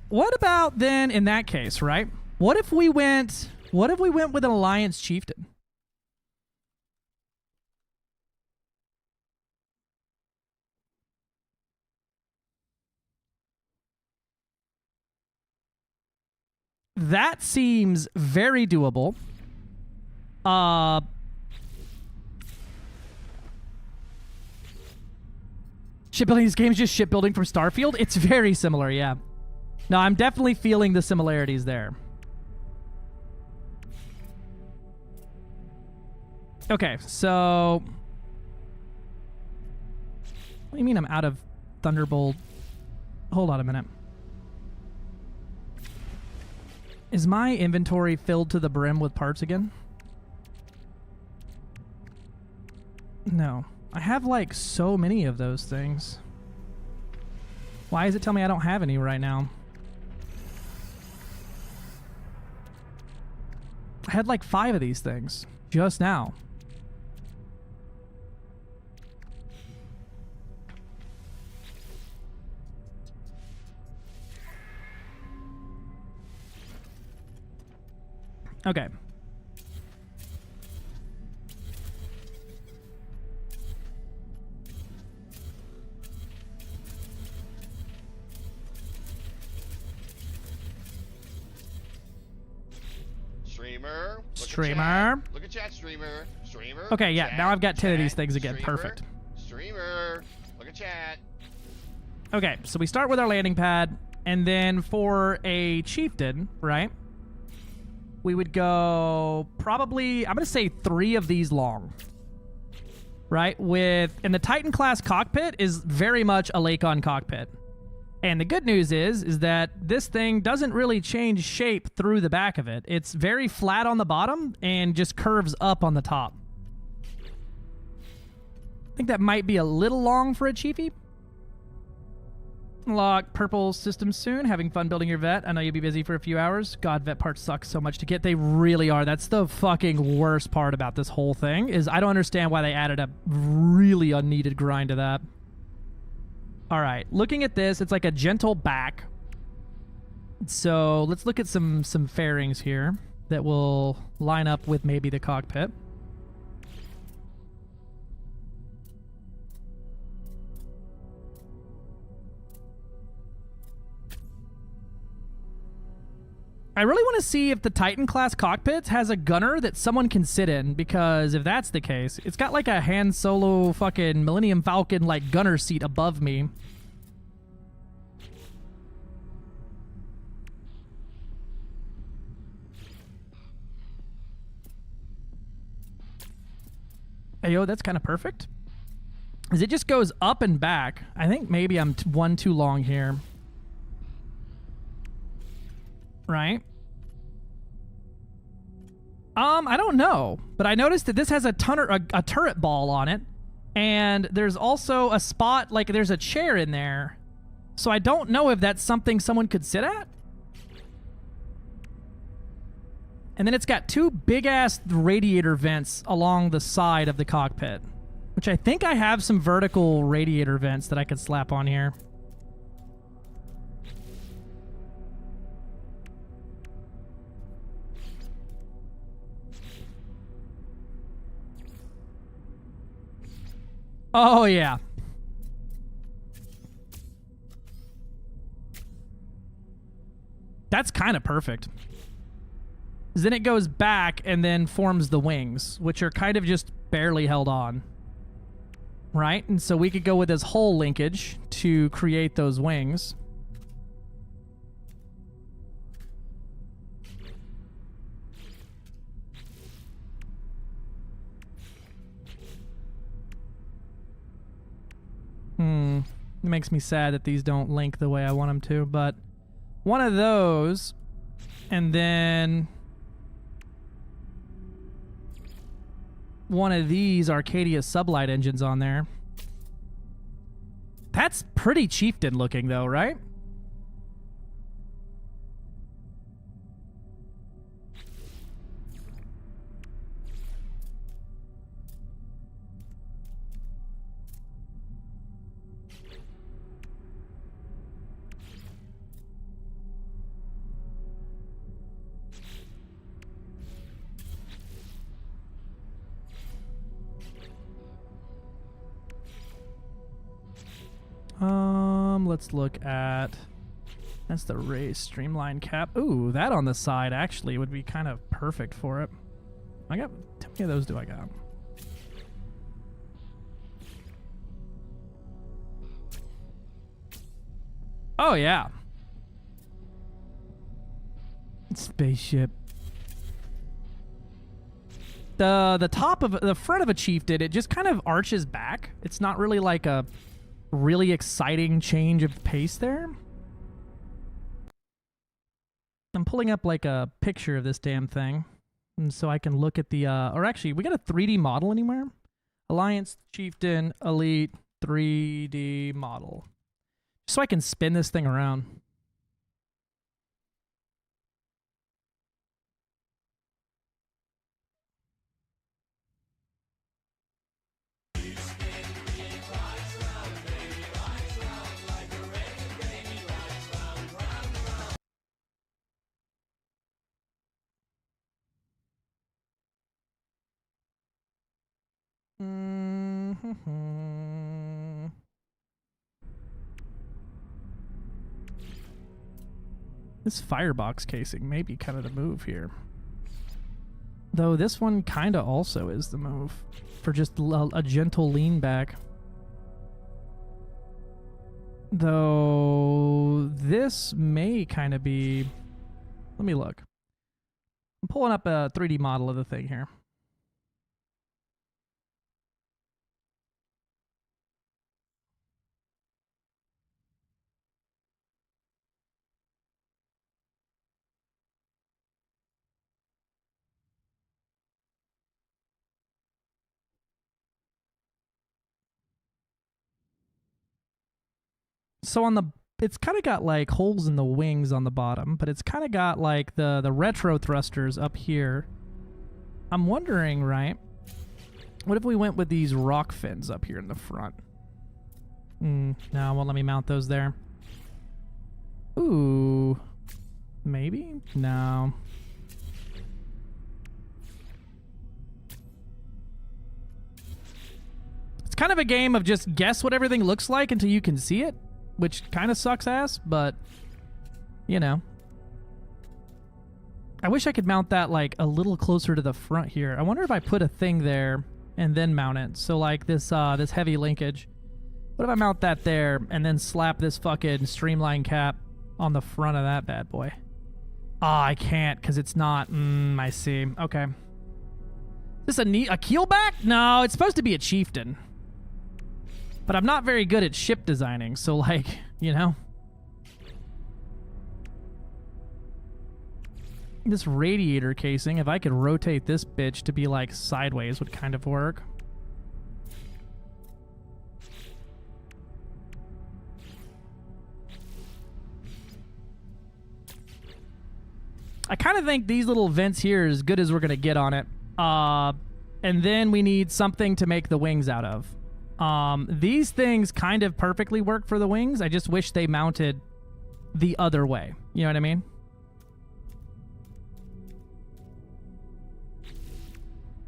What about then in that case, right? What if we went with an Alliance Chieftain? That seems very doable. Shipbuilding, this game is just shipbuilding from Starfield? It's very similar, yeah. No, I'm definitely feeling the similarities there. Okay, so... What do you mean I'm out of Thunderbolt? Hold on a minute. Is my inventory filled to the brim with parts again? No. I have, like, so many of those things. Why does it tell me I don't have any right now? I had like 5 of these things just now. Okay. Streamer. Streamer. Look at chat, streamer. Streamer. Okay, yeah, Chat, now I've got 10 of these chat, things again. streamer, Perfect. Streamer. Look at chat. Okay, so we start with our landing pad, and then for a chieftain, right? We would go probably, I'm going to say 3 of these long. Right? And the Titan class cockpit is very much a Lakon cockpit. And the good news is that this thing doesn't really change shape through the back of it. It's very flat on the bottom and just curves up on the top. I think that might be a little long for a Chiefy. Unlock purple systems soon. Having fun building your vet. I know you'll be busy for a few hours. God, vet parts suck so much to get. They really are. That's the fucking worst part about this whole thing, is I don't understand why they added a really unneeded grind to that. All right, looking at this, it's like a gentle back. So let's look at some fairings here that will line up with maybe the cockpit. I really want to see if the Titan class cockpit has a gunner that someone can sit in, because if that's the case, it's got like a Han Solo fucking Millennium Falcon like gunner seat above me. Hey, yo, that's kind of perfect. As it just goes up and back. I think maybe I'm one too long here. Right? I don't know, but I noticed that this has a turret ball on it, and there's also a spot, like there's a chair in there, so I don't know if that's something someone could sit at. And then it's got 2 big-ass radiator vents along the side of the cockpit, which I think I have some vertical radiator vents that I could slap on here. Oh, yeah. That's kind of perfect. Then it goes back and then forms the wings, which are kind of just barely held on. Right? And so we could go with this whole linkage to create those wings. It makes me sad that these don't link the way I want them to, but one of those, and then one of these Arcadia sublight engines on there. That's pretty chieftain looking though, right? Let's look at, that's the race streamline cap. Ooh, that on the side actually would be kind of perfect for it. I got, how many of those do I got? Oh yeah. Spaceship. The top of the front of a chieftain, it just kind of arches back. It's not really like a really exciting change of pace there. I'm pulling up like a picture of this damn thing, and so I can look at the or actually, we got a 3D model anywhere? Alliance Chieftain Elite 3D model. so I can spin this thing around. This firebox casing may be kind of the move here. Though this one kind of also is the move for just a gentle lean back. Though this may kind of be... Let me look. I'm pulling up a 3D model of the thing here. So on the, it's kind of got like holes in the wings on the bottom, but it's kind of got like the retro thrusters up here. I'm wondering, right? What if we went with these rock fins up here in the front? No, it won't let me mount those there. Ooh, maybe? No. It's kind of a game of just guess what everything looks like until you can see it, which kind of sucks ass, but, you know. I wish I could mount that, like, a little closer to the front here. I wonder if I put a thing there and then mount it. So, like, this this heavy linkage. What if I mount that there and then slap this fucking streamline cap on the front of that bad boy? Ah, I can't because it's not... I see. Okay. Is this a keelback? No, it's supposed to be a chieftain. But I'm not very good at ship designing, so, like, you know. This radiator casing, if I could rotate this bitch to be, like, sideways would kind of work. I kind of think these little vents here are as good as we're going to get on it. And then we need something to make the wings out of. These things kind of perfectly work for the wings. I just wish they mounted the other way. You know what I mean?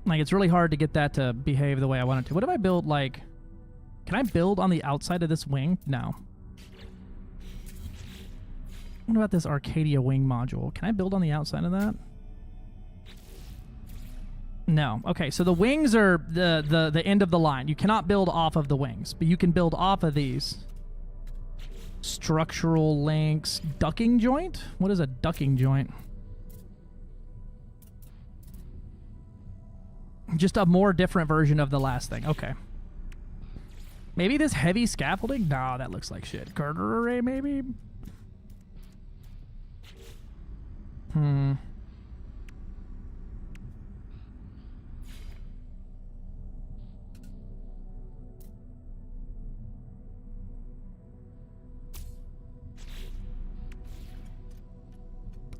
Like, it's really hard to get that to behave the way I want it to. What if I build, like... Can I build on the outside of this wing? No. What about this Arcadia wing module? Can I build on the outside of that? No. Okay, so the wings are the end of the line. You cannot build off of the wings, but you can build off of these. Structural links. Ducking joint? What is a ducking joint? Just a more different version of the last thing. Okay. Maybe this heavy scaffolding? No, that looks like shit. Girder array, maybe?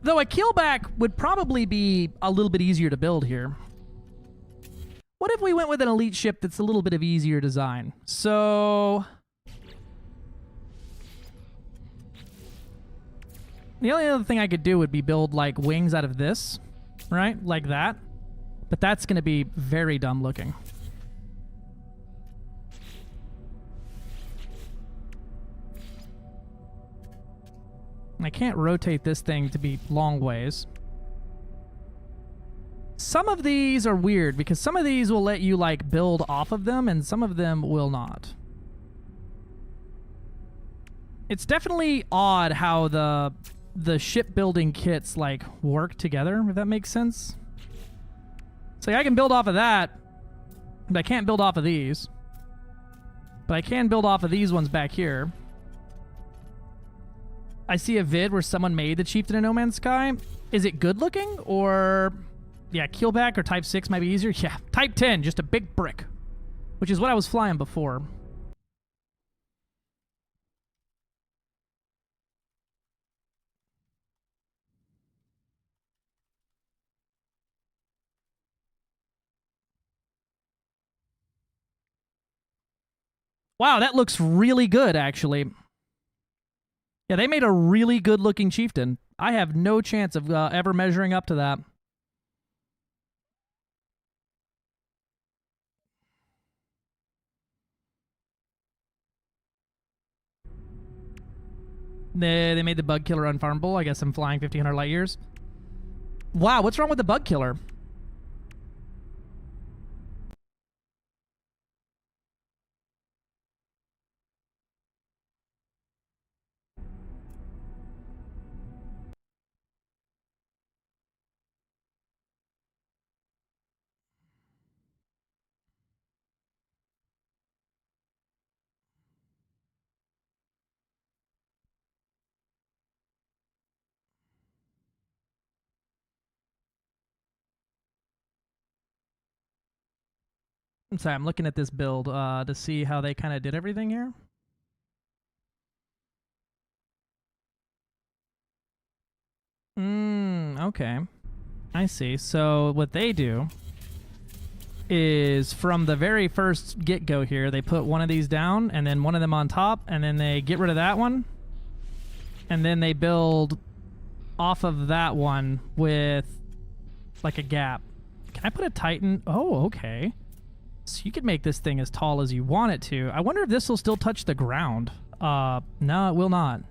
Though a keelback would probably be a little bit easier to build here. What if we went with an elite ship that's a little bit of easier design? So... the only other thing I could do would be build, like, wings out of this, right? Like that. But that's going to be very dumb looking. I can't rotate this thing to be long ways. Some of these are weird, because some of these will let you, like, build off of them, and some of them will not. It's definitely odd how the shipbuilding kits, like, work together, if that makes sense. So I can build off of that, but I can't build off of these. But I can build off of these ones back here. I see a vid where someone made the Chieftain of No Man's Sky. Is it good looking, or... yeah, keelback or Type 6 might be easier? Yeah, Type 10, just a big brick. Which is what I was flying before. Wow, that looks really good, actually. Yeah, they made a really good-looking chieftain. I have no chance of ever measuring up to that. They made the bug killer unfarmable. I guess I'm flying 1,500 light years. Wow, what's wrong with the bug killer? I'm sorry, I'm looking at this build to see how they kind of did everything here. Okay. I see. So what they do is from the very first get-go here, they put one of these down and then one of them on top, and then they get rid of that one. And then they build off of that one with like a gap. Can I put a Titan? Oh, okay. So you could make this thing as tall as you want it to. I wonder if this will still touch the ground. No, it will not.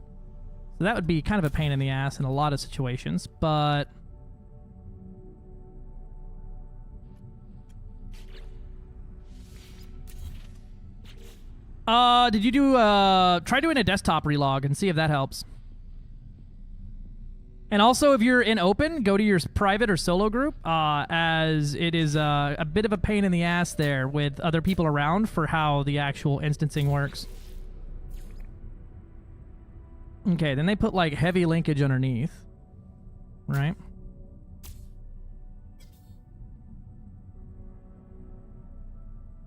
So that would be kind of a pain in the ass in a lot of situations, but... did you do, try doing a desktop relog and see if that helps. And also, if you're in open, go to your private or solo group, as it is a bit of a pain in the ass there with other people around for how the actual instancing works. Okay, then they put, like, heavy linkage underneath, right?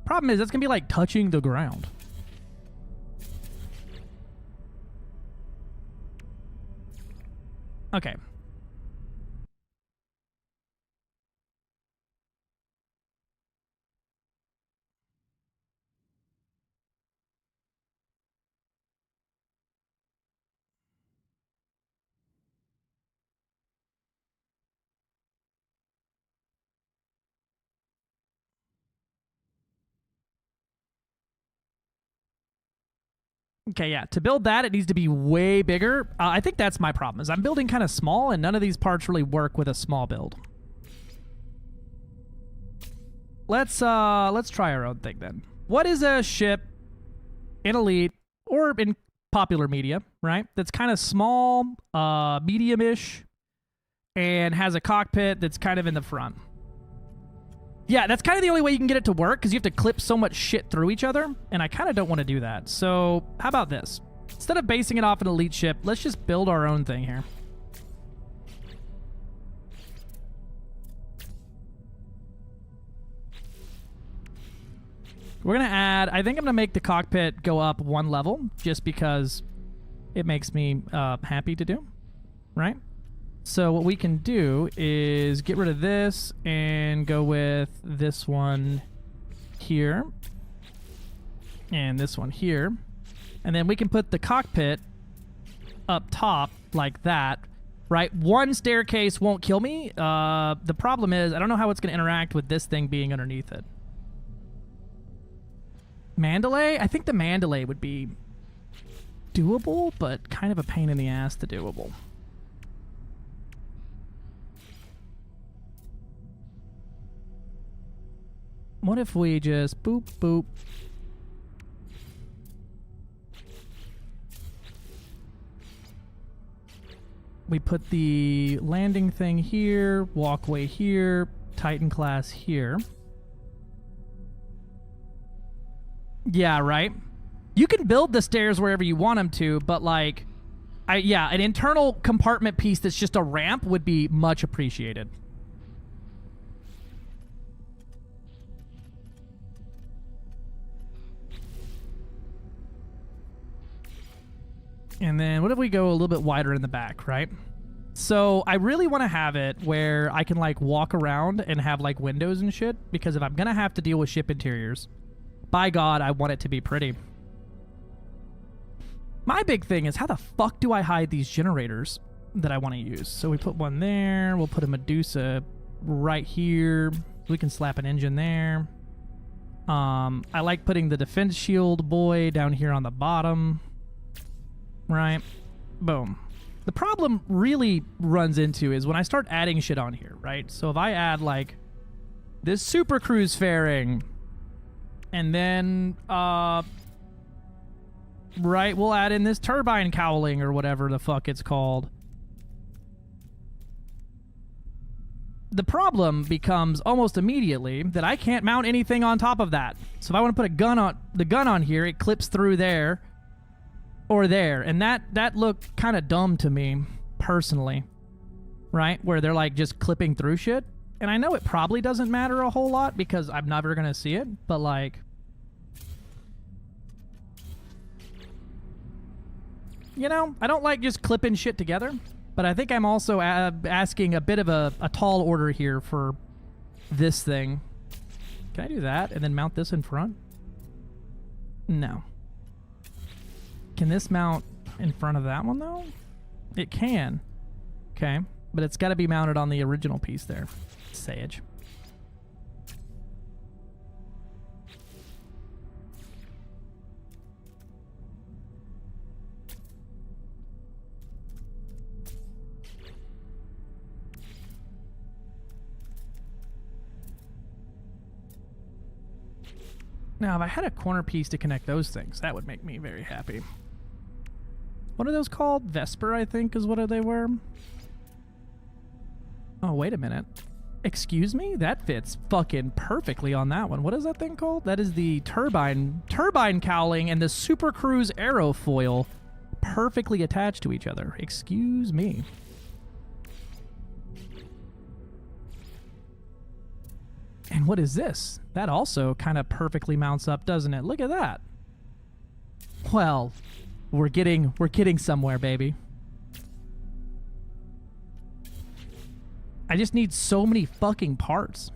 Problem is, that's going to be, like, touching the ground. Okay. Okay, yeah. To build that, it needs to be way bigger. I think that's my problem, is I'm building kind of small, and none of these parts really work with a small build. Let's try our own thing then. What is a ship in Elite or in popular media, right? That's kind of small, medium-ish, and has a cockpit that's kind of in the front. Yeah, that's kind of the only way you can get it to work, because you have to clip so much shit through each other, and I kind of don't want to do that. So how about this? Instead of basing it off an Elite ship, let's just build our own thing here. We're going to add... I think I'm going to make the cockpit go up one level, just because it makes me happy to do, right? So what we can do is get rid of this and go with this one here and this one here. And then we can put the cockpit up top like that, right? One staircase won't kill me. The problem is I don't know how it's going to interact with this thing being underneath it. Mandalay? I think the Mandalay would be doable, but kind of a pain in the ass to doable. What if we just boop, boop. We put the landing thing here, walkway here, Titan class here. Yeah, right? You can build the stairs wherever you want them to, but like, yeah, an internal compartment piece that's just a ramp would be much appreciated. And then what if we go a little bit wider in the back, right? So I really want to have it where I can like walk around and have like windows and shit, because if I'm going to have to deal with ship interiors, by God, I want it to be pretty. My big thing is how the fuck do I hide these generators that I want to use? So we put one there. We'll put a Medusa right here. We can slap an engine there. I like putting the defense shield boy down here on the bottom. Right? Boom. The problem really runs into is when I start adding shit on here, right? So if I add like this Super Cruise fairing and then right, we'll add in this turbine cowling or whatever the fuck it's called. The problem becomes almost immediately that I can't mount anything on top of that. So if I want to put the gun on here, it clips through there or there, and that looked kind of dumb to me personally, right? Where they're like just clipping through shit. And I know it probably doesn't matter a whole lot because I'm never gonna see it, but like, you know, I don't like just clipping shit together. But I think I'm also asking a bit of a tall order here for this thing. Can I do that and then mount this in front? No. Can this mount in front of that one, though? It can. Okay. But it's got to be mounted on the original piece there. Sage. Now, if I had a corner piece to connect those things, that would make me very happy. What are those called? Vesper, I think, is what they were. Oh, wait a minute. Excuse me? That fits fucking perfectly on that one. What is that thing called? That is the turbine cowling and the Super Cruise aerofoil perfectly attached to each other. Excuse me. And what is this? That also kind of perfectly mounts up, doesn't it? Look at that. Well, we're getting somewhere, baby. I just need so many fucking parts.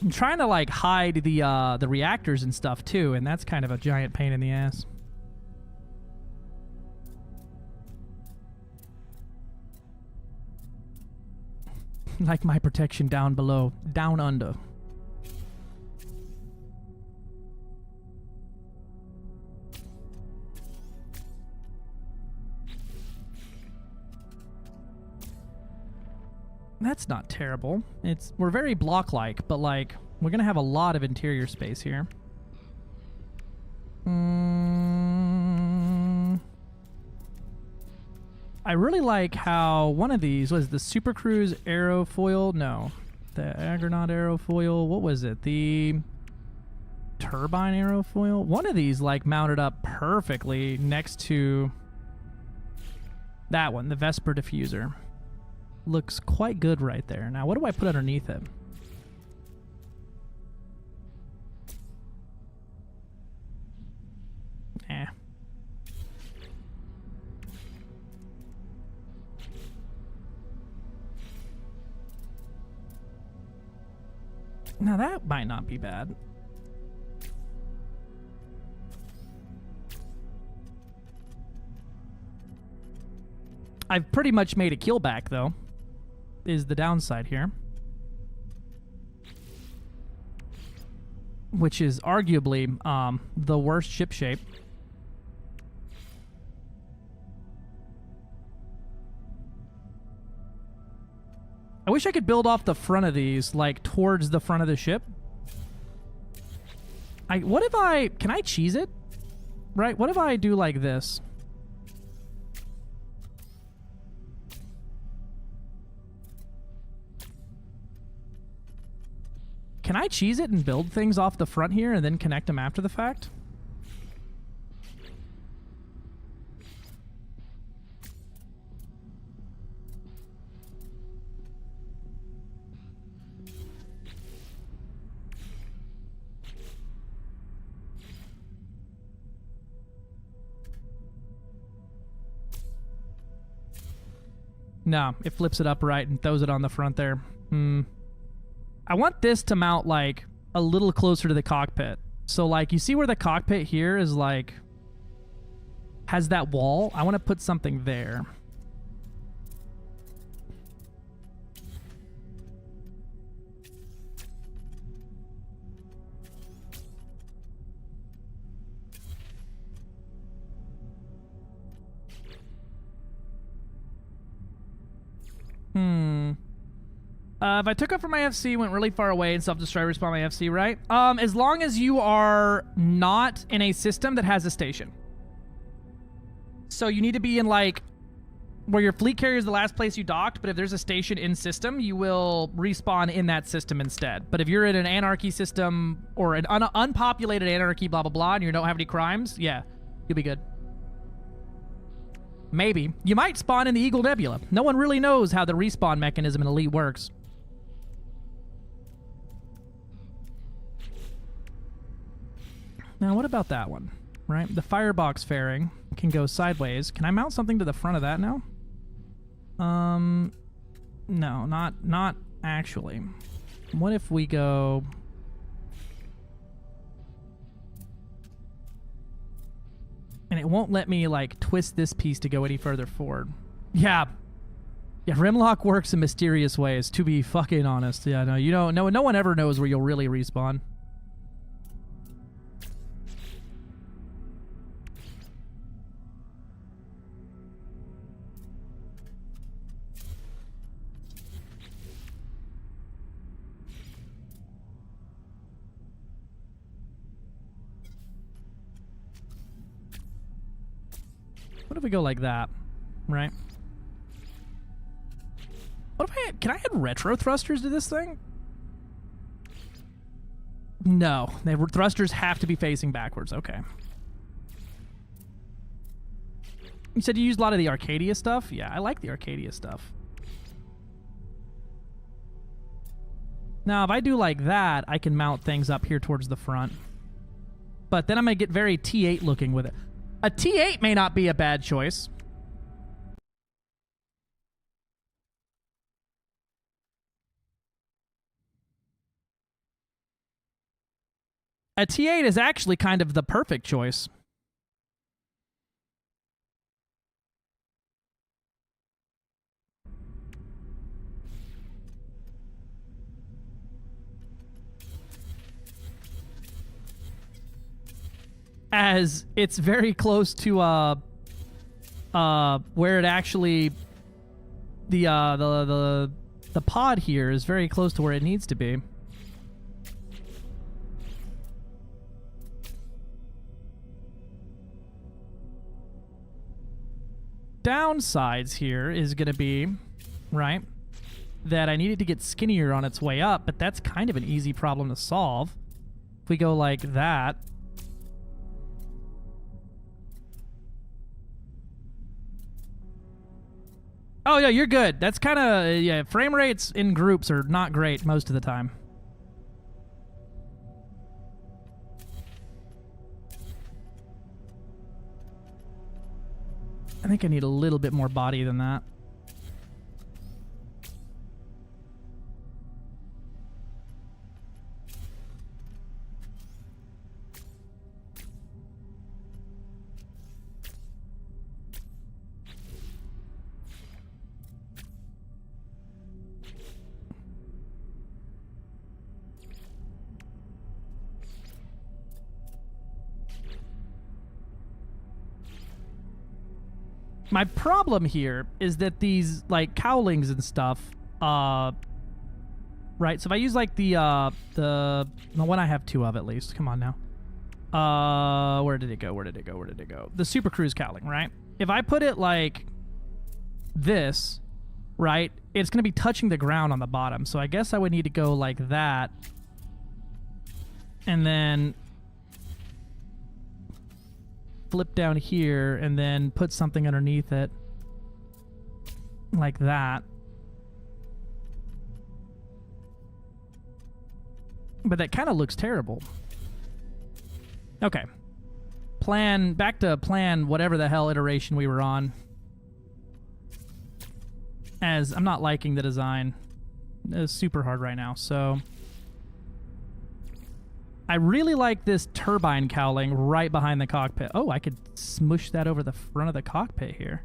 I'm trying to like hide the reactors and stuff too, and that's kind of a giant pain in the ass. Like my protection down below, down under. That's not terrible. We're very block-like, but like we're gonna have a lot of interior space here. I really like how one of these was the Super Cruise aerofoil. No, the Agronaut aerofoil. What was it? The turbine aerofoil. One of these like mounted up perfectly next to that one, the Vesper diffuser. Looks quite good right there. Now, what do I put underneath it? Eh. Now, that might not be bad. I've pretty much made a keelback, though, is the downside here. Which is arguably the worst ship shape. I wish I could build off the front of these, like, towards the front of the ship. What if I... Can I cheese it? Right? What if I do like this? Can I cheese it and build things off the front here and then connect them after the fact? No, it flips it upright and throws it on the front there. I want this to mount, like, a little closer to the cockpit. So, like, you see where the cockpit here is, like, has that wall? I want to put something there. If I took up from my FC, went really far away, and self-destroy, respawn my FC, right? As long as you are not in a system that has a station. So you need to be in, like, where your fleet carrier is the last place you docked, but if there's a station in system, you will respawn in that system instead. But if you're in an anarchy system or an unpopulated anarchy, blah, blah, blah, and you don't have any crimes, yeah, you'll be good. Maybe. You might spawn in the Eagle Nebula. No one really knows how the respawn mechanism in Elite works. Now, what about that one? Right? The firebox fairing can go sideways. Can I mount something to the front of that now? No, not actually. What if we go... And it won't let me, like, twist this piece to go any further forward. Yeah. Yeah, Rimlock works in mysterious ways, to be fucking honest. Yeah, no, you don't... No one ever knows where you'll really respawn. What if we go like that, right? What if can I add retro thrusters to this thing? No, thrusters have to be facing backwards. Okay. You said you used a lot of the Arcadia stuff? Yeah, I like the Arcadia stuff. Now, if I do like that, I can mount things up here towards the front. But then I'm going to get very T8 looking with it. A T8 may not be a bad choice. A T8 is actually kind of the perfect choice. As it's very close to where it actually the pod here is very close to where it needs to be. Downsides here is going to be, right, that I needed to get skinnier on its way up, but that's kind of an easy problem to solve. If we go like that. Oh, yeah, you're good. That's kind of, yeah, frame rates in groups are not great most of the time. I think I need a little bit more body than that. My problem here is that these, like, cowlings and stuff, right? So if I use, like, the one I have two of at least. Come on now. Where did it go? Where did it go? Where did it go? The Super Cruise cowling, right? If I put it like this, right, it's going to be touching the ground on the bottom. So I guess I would need to go like that. And then flip down here and then put something underneath it like that. But that kind of looks terrible. Okay. Back to plan whatever the hell iteration we were on. as I'm not liking the design. It's super hard right now, so I really like this turbine cowling right behind the cockpit. Oh, I could smush that over the front of the cockpit here.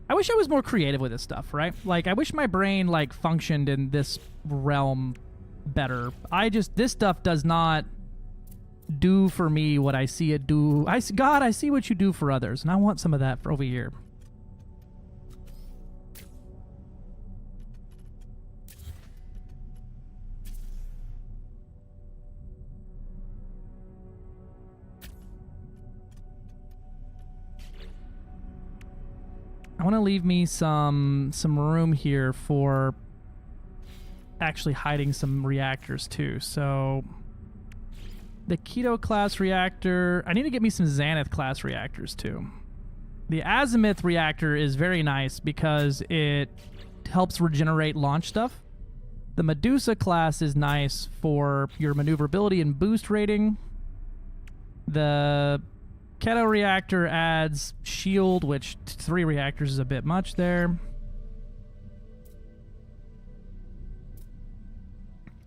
I wish I was more creative with this stuff, right? Like, I wish my brain, like, functioned in this realm better. This stuff does not do for me what I see it do. God, I see what you do for others, and I want some of that for over here. I want to leave me some room here for actually hiding some reactors too. So the Keto class reactor, I need to get me some Xanath class reactors too. The Azimuth reactor is very nice because it helps regenerate launch stuff. The Medusa class is nice for your maneuverability and boost rating. The Keto reactor adds shield, which 3 reactors is a bit much there.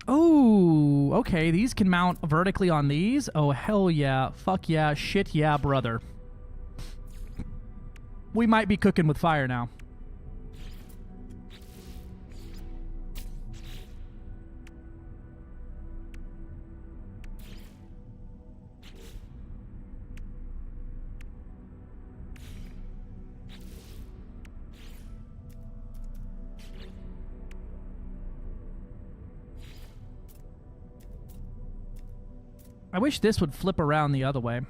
Oh, okay. These can mount vertically on these. Oh, hell yeah. Fuck yeah. Shit yeah, brother. We might be cooking with fire now. I wish this would flip around the other way.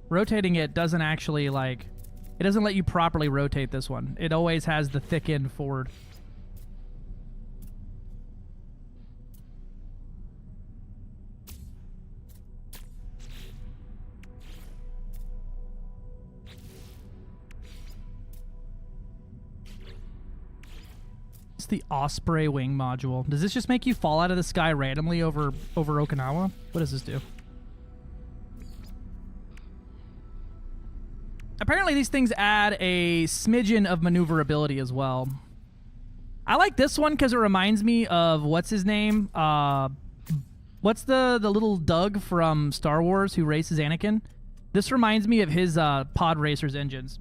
Rotating it doesn't actually, like... It doesn't let you properly rotate this one. It always has the thick end forward. It's the Osprey wing module. Does this just make you fall out of the sky randomly over Okinawa? What does this do? Apparently these things add a smidgen of maneuverability as well. I like this one because it reminds me of, what's his name? What's the little Doug from Star Wars who races Anakin? This reminds me of his pod racers engines.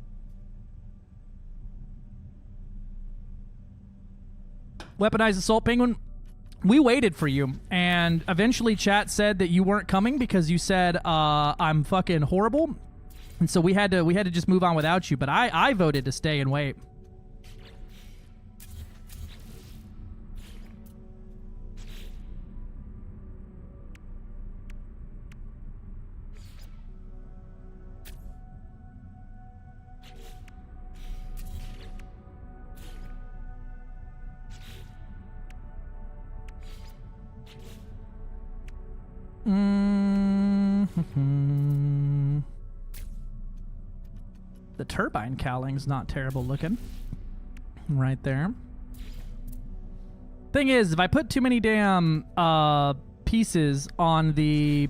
Weaponized Assault Penguin, we waited for you, and eventually chat said that you weren't coming because you said, I'm fucking horrible. And so we had to just move on without you, but I voted to stay and wait. The turbine cowling's not terrible looking. Right there. Thing is, if I put too many damn pieces on the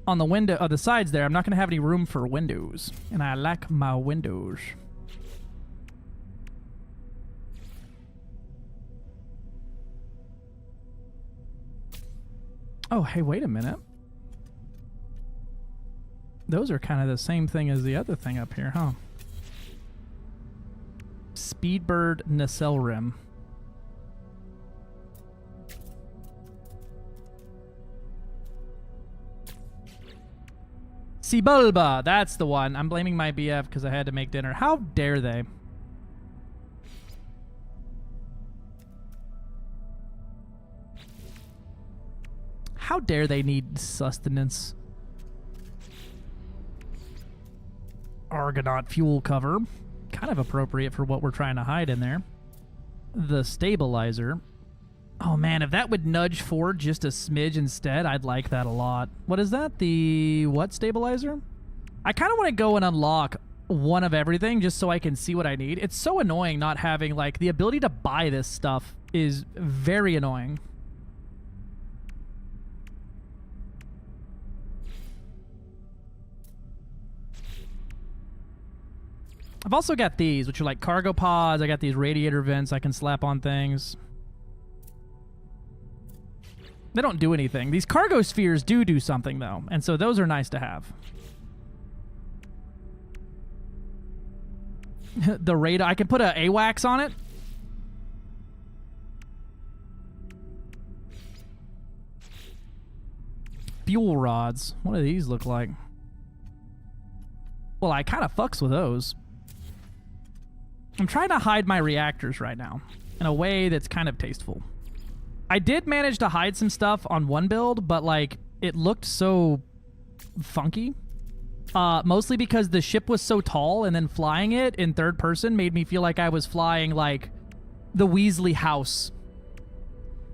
window of the sides there, I'm not going to have any room for windows. And I like my windows. Oh, hey, wait a minute. Those are kind of the same thing as the other thing up here, huh? Speedbird nacelle rim. Sebulba, that's the one. I'm blaming my BF because I had to make dinner. How dare they? How dare they need sustenance? Argonaut fuel cover. Kind of appropriate for what we're trying to hide in there. the stabilizer. Oh man, if that would nudge forward just a smidge instead, I'd like that a lot. What is that? The what stabilizer? I kind of want to go and unlock one of everything just so I can see what I need. It's so annoying not having, like, the ability to buy this stuff is very annoying. I've also got these, which are like cargo pods. I got these radiator vents I can slap on things. They don't do anything. These cargo spheres do something, though, and so those are nice to have. The radar, I can put a AWACS on it. Fuel rods. What do these look like? Well, I kind of fucks with those. I'm trying to hide my reactors right now in a way that's kind of tasteful. I did manage to hide some stuff on one build, but, like, it looked so funky. Mostly because the ship was so tall, and then flying it in third person made me feel like I was flying, like, the Weasley house.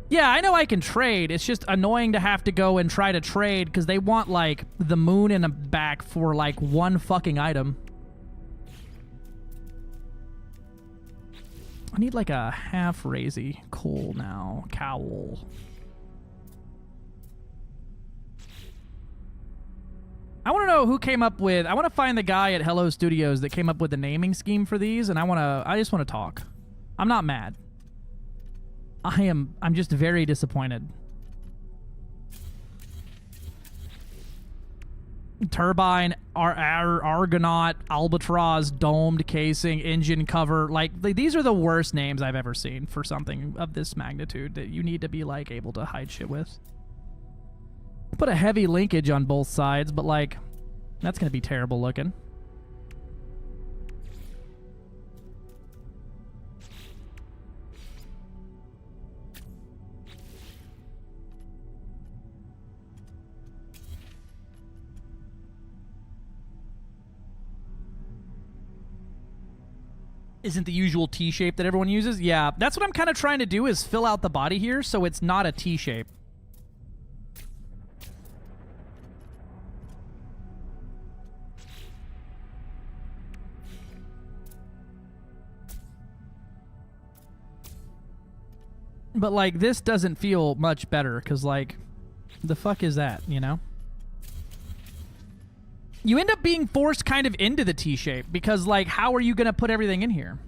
Yeah, I know I can trade. It's just annoying to have to go and try to trade because they want, like, the moon and a back for, like, one fucking item. I need, like, a half razy coal now. Cowl. I want to know who came up with... I want to find the guy at Hello Studios that came up with the naming scheme for these, and I just want to talk. I'm not mad. I'm just very disappointed. Turbine, Argonaut, Albatross, domed casing, engine cover. Like, these are the worst names I've ever seen for something of this magnitude that you need to be, like, able to hide shit with. Put a heavy linkage on both sides, but, like, that's gonna be terrible looking. Isn't the usual T-shape that everyone uses? Yeah, that's what I'm kind of trying to do, is fill out the body here so it's not a T-shape. But, like, this doesn't feel much better, because, like, the fuck is that, you know? You end up being forced kind of into the T-shape, because, like, how are you going to put everything in here?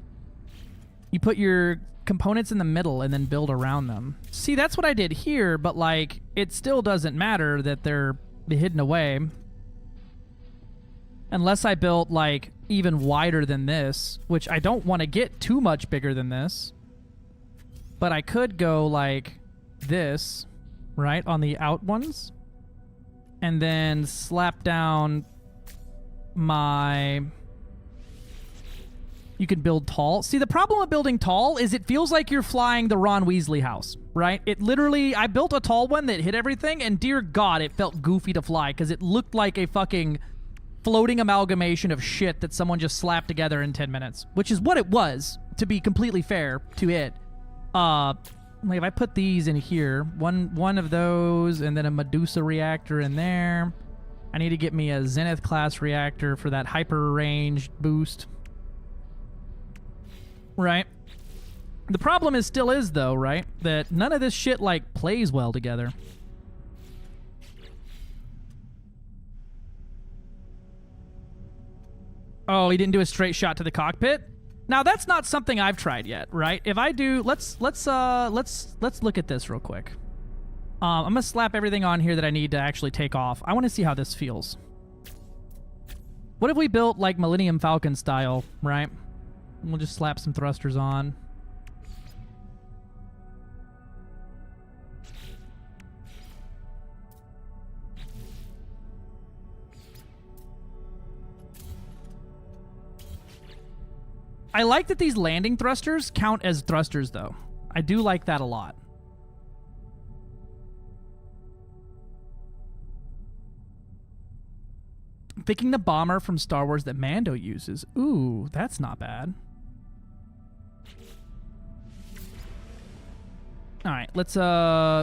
You put your components in the middle and then build around them. See, that's what I did here, but, like, it still doesn't matter that they're hidden away. Unless I built, like, even wider than this, which I don't want to get too much bigger than this. But I could go like this, right, on the out ones. And then slap down my... You could build tall. See, the problem with building tall is it feels like you're flying the Ron Weasley house, right? It literally... I built a tall one that hit everything, and dear God, it felt goofy to fly because it looked like a fucking floating amalgamation of shit that someone just slapped together in 10 minutes. Which is what it was, to be completely fair to it. Like if I put these in here, one of those, and then a Medusa reactor in there. I need to get me a Zenith class reactor for that hyper range boost. Right? The problem still is though, right, that none of this shit like plays well together. Oh, he didn't do a straight shot to the cockpit? Now that's not something I've tried yet, right? If I do, let's look at this real quick. I'm gonna slap everything on here that I need to actually take off. I want to see how this feels. What if we built like Millennium Falcon style, right? We'll just slap some thrusters on. I like that these landing thrusters count as thrusters, though. I do like that a lot. I'm thinking the bomber from Star Wars that Mando uses. Ooh, that's not bad. All right, let's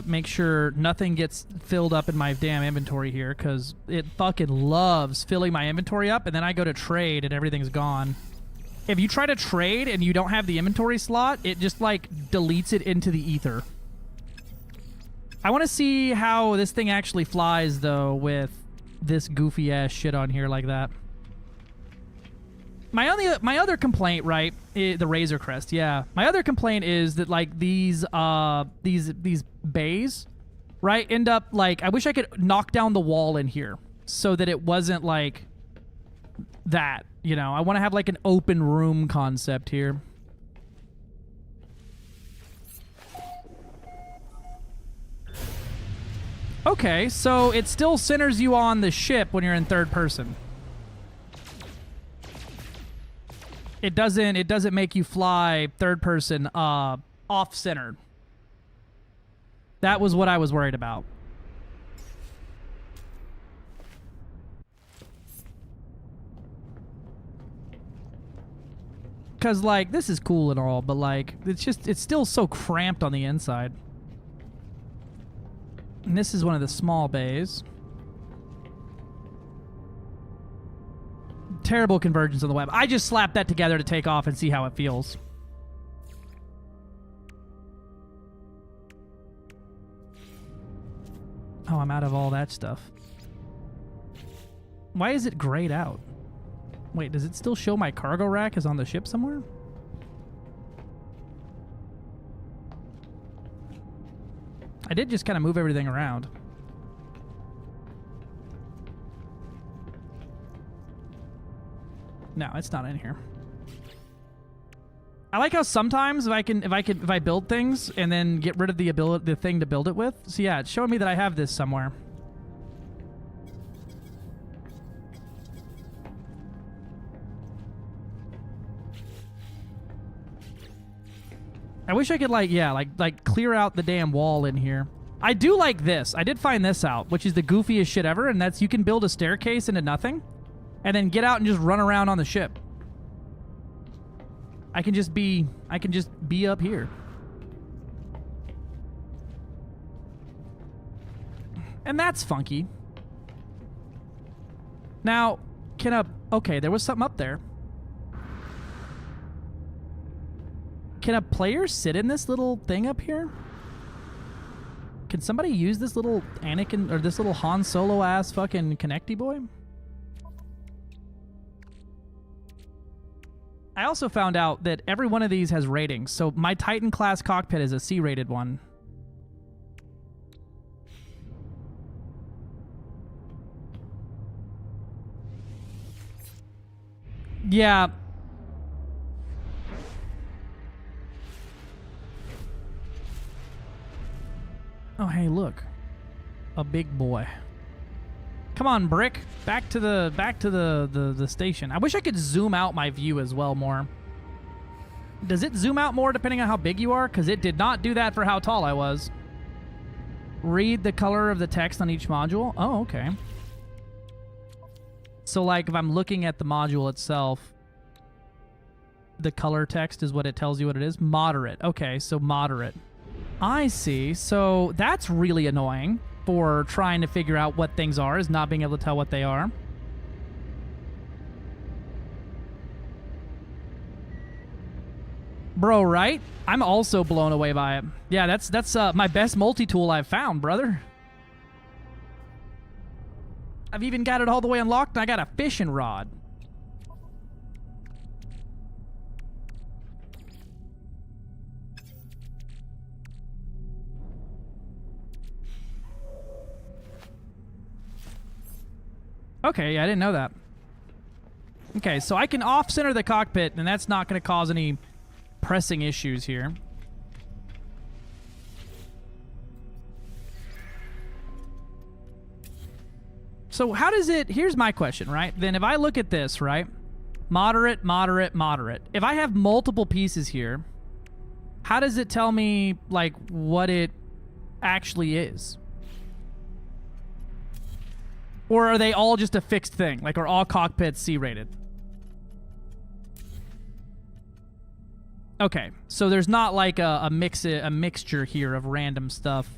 make sure nothing gets filled up in my damn inventory here, because it fucking loves filling my inventory up, and then I go to trade and everything's gone. If you try to trade and you don't have the inventory slot, it just, like, deletes it into the ether. I want to see how this thing actually flies, though, with this goofy-ass shit on here like that. My other complaint, right, the Razor Crest, yeah. My other complaint is that, like, these bays, right, end up, like, I wish I could knock down the wall in here so that it wasn't, like, that, you know. I want to have, like, an open room concept here. Okay, so it still centers you on the ship when you're in third person. It doesn't make you fly third person off center. That was what I was worried about. Cause like this is cool and all, but like it's still so cramped on the inside. And this is one of the small bays. Terrible convergence on the web. I just slapped that together to take off and see how it feels. Oh, I'm out of all that stuff. Why is it grayed out? Wait, does it still show my cargo rack is on the ship somewhere? I did just kind of move everything around. No, it's not in here. I like how sometimes if I build things and then get rid of the thing to build it with. So yeah, it's showing me that I have this somewhere. I wish I could like clear out the damn wall in here. I do like this. I did find this out, which is the goofiest shit ever, and that's you can build a staircase into nothing and then get out and just run around on the ship. I can just be up here. And that's funky. Now, okay, there was something up there. Can a player sit in this little thing up here? Can somebody use this little Anakin or this little Han Solo ass fucking connecty boy? I also found out that every one of these has ratings. So my Titan class cockpit is a C-rated one. Yeah. Oh, hey, look. A big boy. Come on, Brick. Back to the station. I wish I could zoom out my view as well more. Does it zoom out more depending on how big you are? Because it did not do that for how tall I was. Read the color of the text on each module. Oh, okay. So, like, if I'm looking at the module itself, the color text is what it tells you what it is? Moderate. Okay, so moderate. I see. So that's really annoying for trying to figure out what things are, is not being able to tell what they are. Bro, right? I'm also blown away by it. Yeah, that's my best multi-tool I've found, brother. I've even got it all the way unlocked, and I got a fishing rod. Okay, yeah, I didn't know that. Okay, so I can off-center the cockpit, and that's not going to cause any pressing issues here. So how does it... Here's my question, right? Then if I look at this, right? Moderate, moderate, moderate. If I have multiple pieces here, how does it tell me, like, what it actually is? Or are they all just a fixed thing? Like, are all cockpits C-rated? Okay, so there's not like a mixture here of random stuff.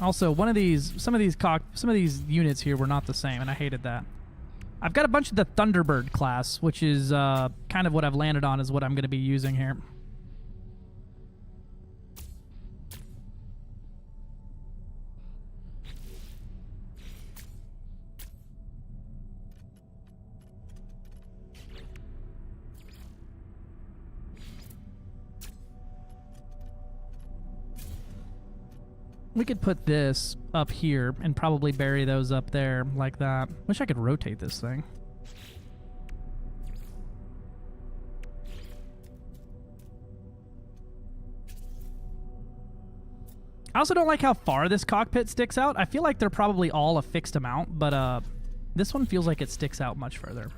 Also, some of these units here were not the same, and I hated that. I've got a bunch of the Thunderbird class, which is kind of what I've landed on is what I'm going to be using here. We could put this up here and probably bury those up there like that. Wish I could rotate this thing. I also don't like how far this cockpit sticks out. I feel like they're probably all a fixed amount, but this one feels like it sticks out much further.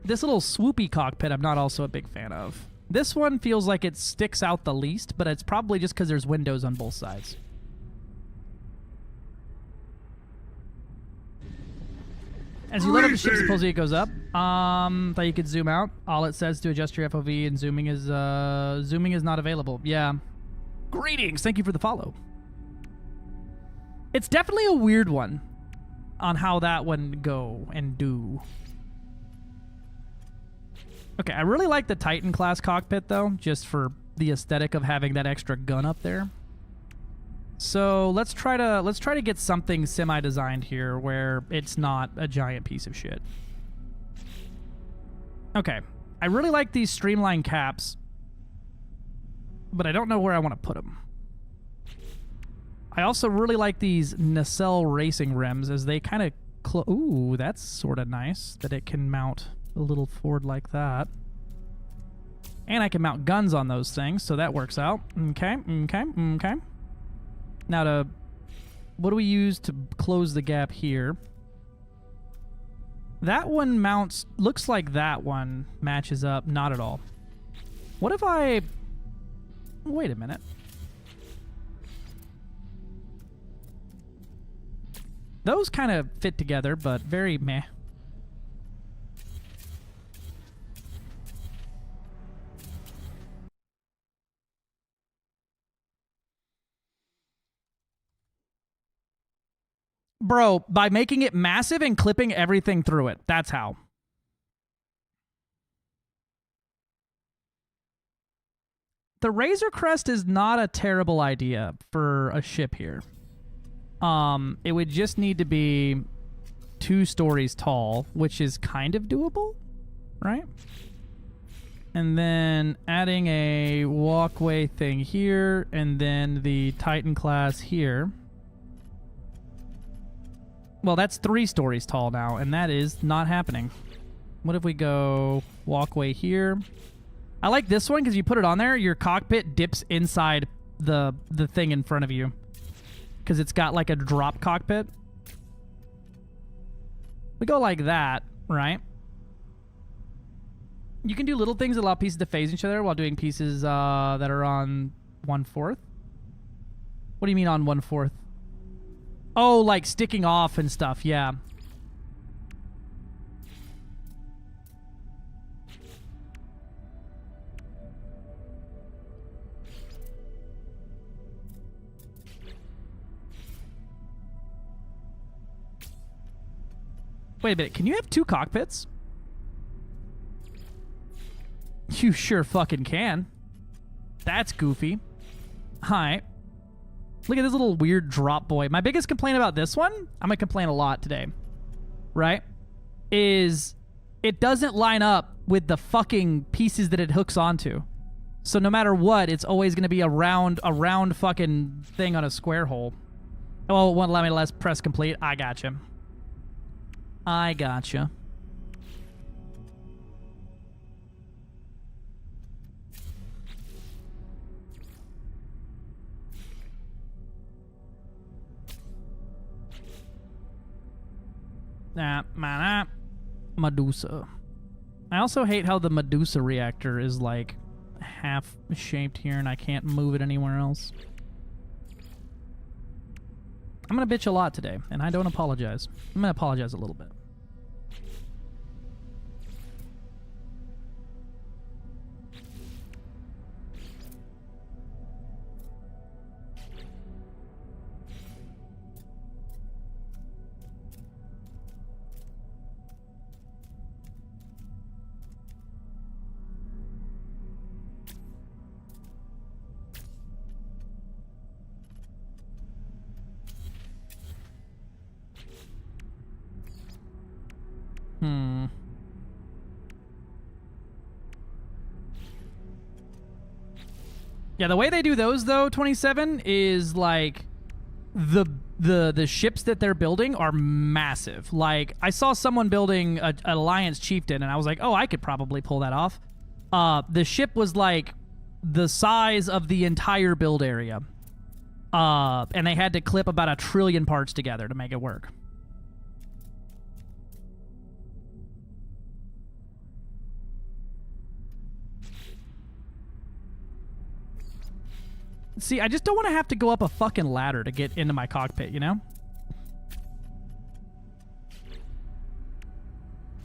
This little swoopy cockpit I'm not also a big fan of. This one feels like it sticks out the least, but it's probably just because there's windows on both sides. As you load up the ship, supposedly it goes up. Thought you could zoom out. All it says to adjust your FOV and zooming is not available. Yeah. Greetings. Thank you for the follow. It's definitely a weird one on how that one go and do. Okay, I really like the Titan class cockpit though, just for the aesthetic of having that extra gun up there. So let's try to get something semi-designed here where it's not a giant piece of shit. Okay, I really like these streamlined caps, but I don't know where I want to put them. I also really like these nacelle racing rims as they kind of ooh, that's sort of nice that it can mount a little forward like that. And I can mount guns on those things, so that works out. Okay. Now what do we use to close the gap here? That one mounts, looks like that one matches up. Not at all. What if I, wait a minute. Those kind of fit together, but very meh. Bro, by making it massive and clipping everything through it. That's how. The Razor Crest is not a terrible idea for a ship here. It would just need to be 2 stories tall, which is kind of doable, right? And then adding a walkway thing here, and then the Titan class here. Well, that's 3 stories tall now, and that is not happening. What if we go walkway here? I like this one because you put it on there, your cockpit dips inside the thing in front of you. Because it's got like a drop cockpit. We go like that, right? You can do little things that allow pieces to phase each other while doing pieces that are on 1/4. What do you mean on 1/4? Oh, like sticking off and stuff, yeah. Wait a minute, can you have 2 cockpits? You sure fucking can. That's goofy. Hi. Look at this little weird drop boy. My biggest complaint about this one, I'm gonna complain a lot today, right? Is it doesn't line up with the fucking pieces that it hooks onto. So no matter what, it's always gonna be a round fucking thing on a square hole. Oh, it won't allow me to press complete. I gotcha. I gotcha. Medusa. I also hate how the Medusa reactor is like half shaped here and I can't move it anywhere else. I'm gonna bitch a lot today, and I don't apologize. I'm gonna apologize a little bit. Yeah, the way they do those though, 27, is like the ships that they're building are massive. Like I saw someone building a Alliance Chieftain, and I was like, oh, I could probably pull that off. The ship was like the size of the entire build area, and they had to clip about 1 trillion parts together to make it work. See, I just don't want to have to go up a fucking ladder to get into my cockpit, you know?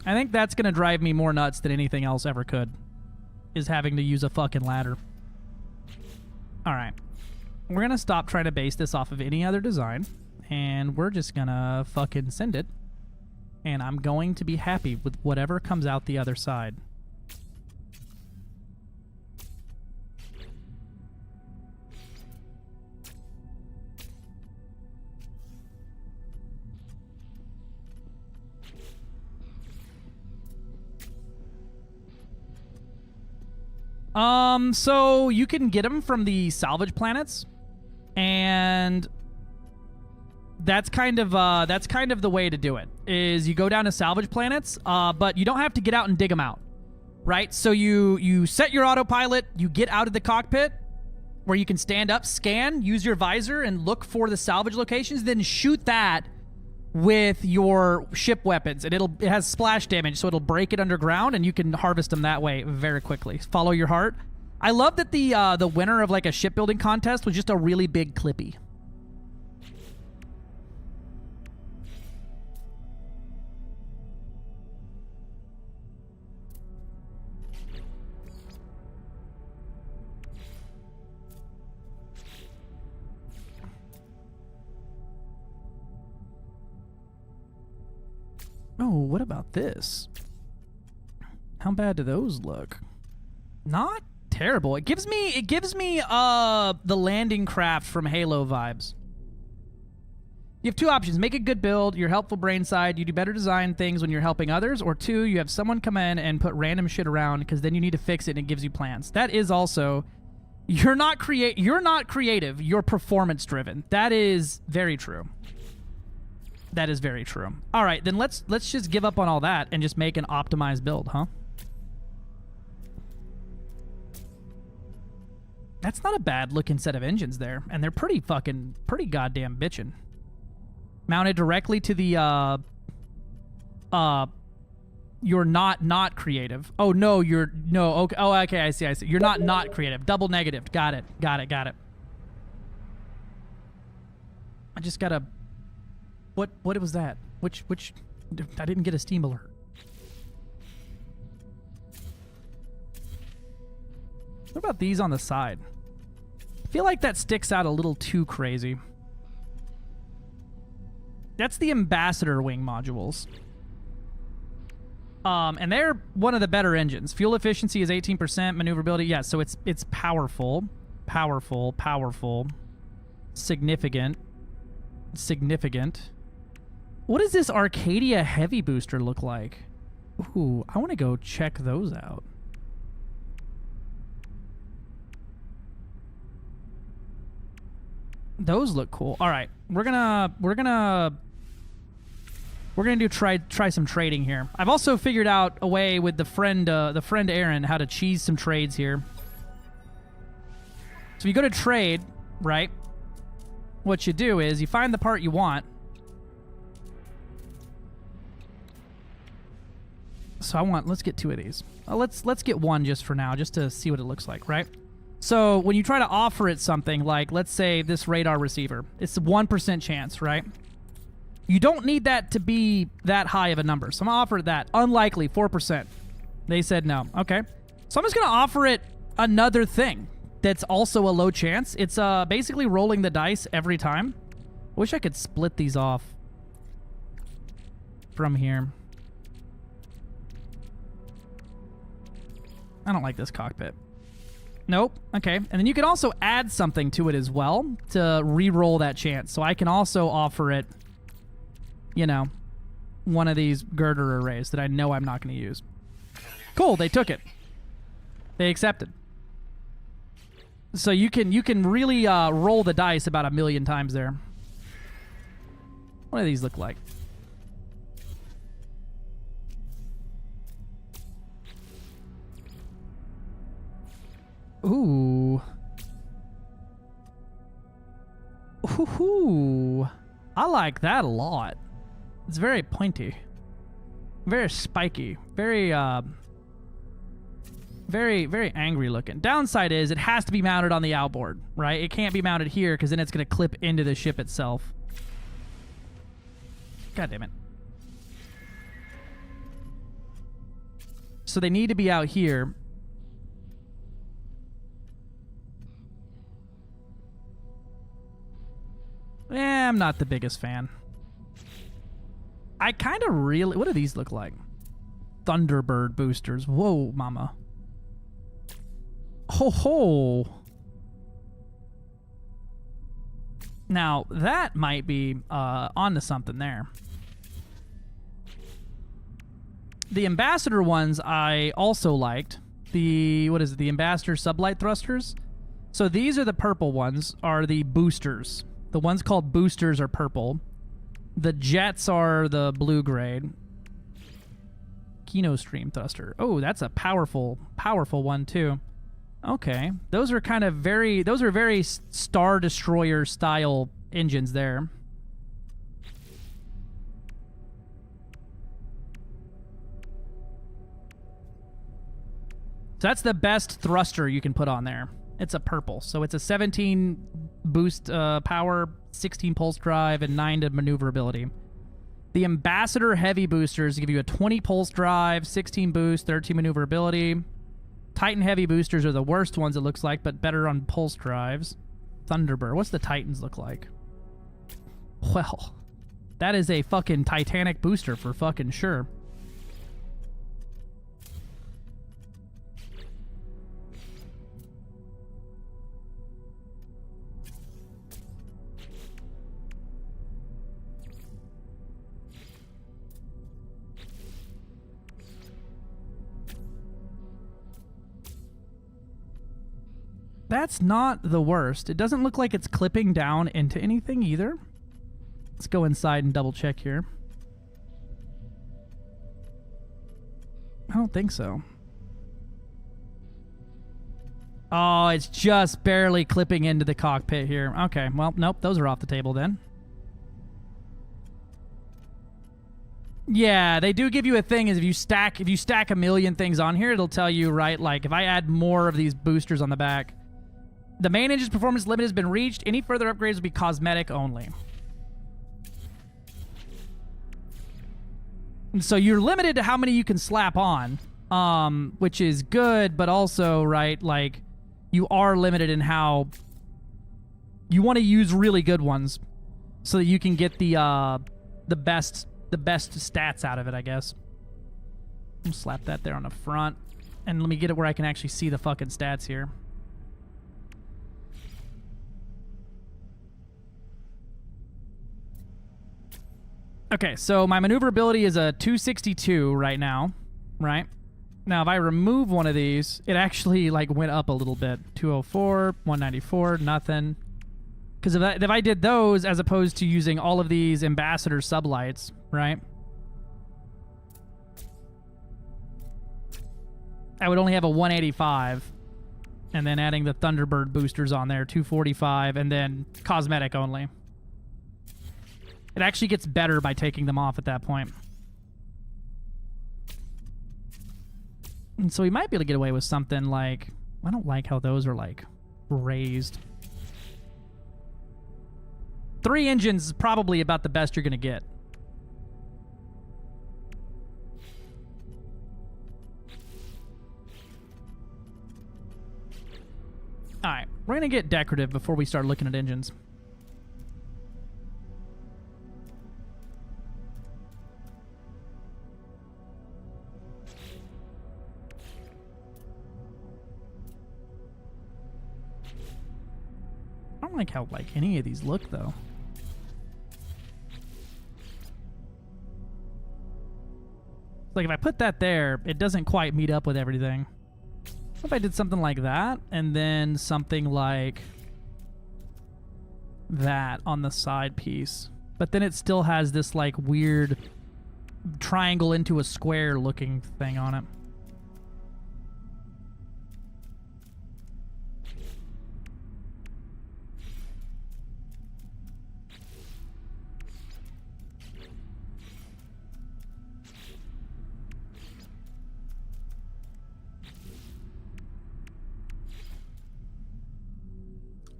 I think that's going to drive me more nuts than anything else ever could, is having to use a fucking ladder. All right. We're going to stop trying to base this off of any other design, and we're just going to fucking send it, and I'm going to be happy with whatever comes out the other side. So you can get them from the salvage planets, and that's kind of the way to do it. Is you go down to salvage planets, but you don't have to get out and dig them out, right? So you set your autopilot, you get out of the cockpit, where you can stand up, scan, use your visor, and look for the salvage locations, then shoot that with your ship weapons, and it has splash damage, so it'll break it underground, and you can harvest them that way very quickly. Follow your heart. I love that the winner of like a shipbuilding contest was just a really big Clippy. Oh, what about this? How bad do those look? Not terrible. It gives me the landing craft from Halo vibes. You have two options. Make a good build, your helpful brain side, you do better design things when you're helping others, or two, you have someone come in and put random shit around because then you need to fix it and it gives you plans. That is also, you're not creative, you're performance driven. That is very true. That is very true. All right, then let's just give up on all that and just make an optimized build, huh? That's not a bad looking set of engines there, and they're pretty goddamn bitchin'. Mounted directly to the you're not creative. Oh no, okay. Oh, okay, I see. You're not creative. Double negative. Got it. I just gotta. What was that? Which I didn't get a Steam alert. What about these on the side? I feel like that sticks out a little too crazy. That's the Ambassador wing modules. And they're one of the better engines. Fuel efficiency is 18%, maneuverability, yeah, so it's powerful. Significant. What does this Arcadia Heavy Booster look like? Ooh, I want to go check those out. Those look cool. All right, we're gonna try some trading here. I've also figured out a way with the friend Aaron how to cheese some trades here. So you go to trade, right? What you do is you find the part you want. So let's get 2 of these. Let's get one just for now, just to see what it looks like, right? So when you try to offer it something like, let's say this radar receiver, it's a 1% chance, right? You don't need that to be that high of a number. So I'm gonna offer it that. Unlikely, 4%. They said no. Okay. So I'm just gonna offer it another thing that's also a low chance. It's basically rolling the dice every time. I wish I could split these off from here. I don't like this cockpit. Nope. Okay. And then you can also add something to it as well to re-roll that chance. So I can also offer it, you know, one of these girder arrays that I know I'm not going to use. Cool, they took it. They accepted. So you can really roll the dice about 1,000,000 times there. What do these look like? Ooh. Ooh. I like that a lot. It's very pointy. Very spiky. Very very angry looking. Downside is it has to be mounted on the outboard, right? It can't be mounted here because then it's going to clip into the ship itself. God damn it. So they need to be out here. I'm not the biggest fan. I kind of really... What do these look like? Thunderbird boosters. Whoa, mama. Ho ho. Now, that might be onto something there. The Ambassador ones I also liked. The... What is it? The Ambassador sublight thrusters? So these are the purple ones, are the boosters. The ones called boosters are purple. The jets are the blue grade. Kino Stream thruster. Oh, that's a powerful one too. Okay. Those are kind of very Star Destroyer style engines there. So that's the best thruster you can put on there. It's a purple. So it's a 17 boost power, 16 pulse drive, and 9 to maneuverability. The Ambassador heavy boosters give you a 20 pulse drive, 16 boost, 13 maneuverability. Titan heavy boosters are the worst ones, it looks like, but better on pulse drives. Thunderbird. What's the Titans look like? Well, that is a fucking Titanic booster for fucking sure. That's not the worst. It doesn't look like it's clipping down into anything either. Let's go inside and double check here. I don't think so. Oh, it's just barely clipping into the cockpit here. Okay, well, nope, those are off the table then. Yeah, they do give you a thing is if you stack 1,000,000 things on here, it'll tell you, right, like if I add more of these boosters on the back, the main engine's performance limit has been reached. Any further upgrades will be cosmetic only. And so you're limited to how many you can slap on, which is good, but also, right, like, you are limited in how you want to use really good ones so that you can get the best stats out of it, I guess. I'll slap that there on the front. And let me get it where I can actually see the fucking stats here. Okay, so my maneuverability is a 262 right now, right? Now, if I remove one of these, it actually, like, went up a little bit. 204, 194, nothing. Because if I did those as opposed to using all of these Ambassador sublights, right? I would only have a 185. And then adding the Thunderbird boosters on there, 245, and then cosmetic only. It actually gets better by taking them off at that point. And so we might be able to get away with something like... I don't like how those are, like, raised. 3 engines is probably about the best you're going to get. Alright, we're going to get decorative before we start looking at engines. I don't like how, like, any of these look, though. Like if I put that there, it doesn't quite meet up with everything. What if I did something like that and then something like that on the side piece? But then it still has this like weird triangle into a square looking thing on it.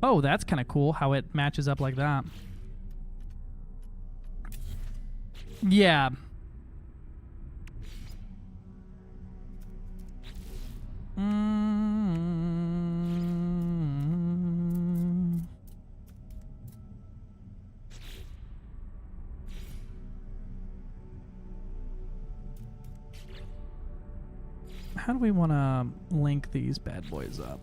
Oh, that's kind of cool how it matches up like that. Yeah. How do we want to link these bad boys up?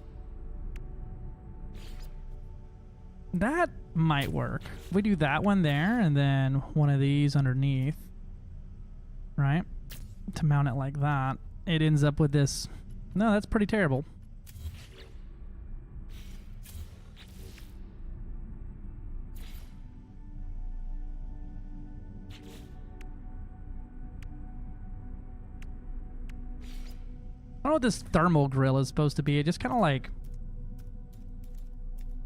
That might work. If we do that one there and then one of these underneath, right? To mount it like that, it ends up with this. No, that's pretty terrible. I don't know what this thermal grill is supposed to be. It just kind of like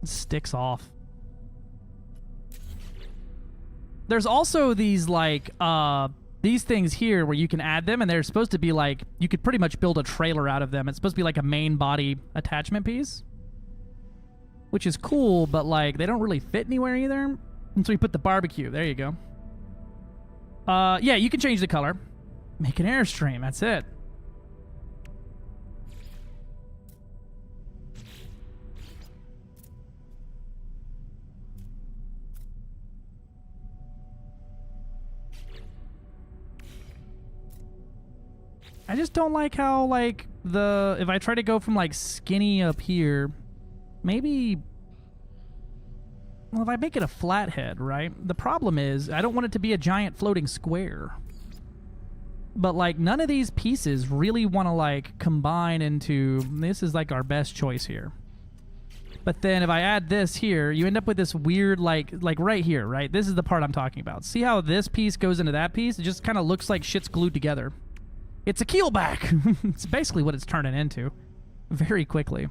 sticks off. There's also these like these things here where you can add them, and they're supposed to be like, you could pretty much build a trailer out of them. It's supposed to be like a main body attachment piece, which is cool, but like they don't really fit anywhere either. And so we put the barbecue. There you go. Yeah, you can change the color. Make an Airstream. That's it. I just don't like how, like, if I try to go from, like, skinny up here, maybe, well, if I make it a flathead, right? The problem is, I don't want it to be a giant floating square. But, like, none of these pieces really want to, like, combine into, this is, like, our best choice here. But then if I add this here, you end up with this weird, like right here, right? This is the part I'm talking about. See how this piece goes into that piece? It just kind of looks like shit's glued together. It's a keelback. It's basically what it's turning into very quickly.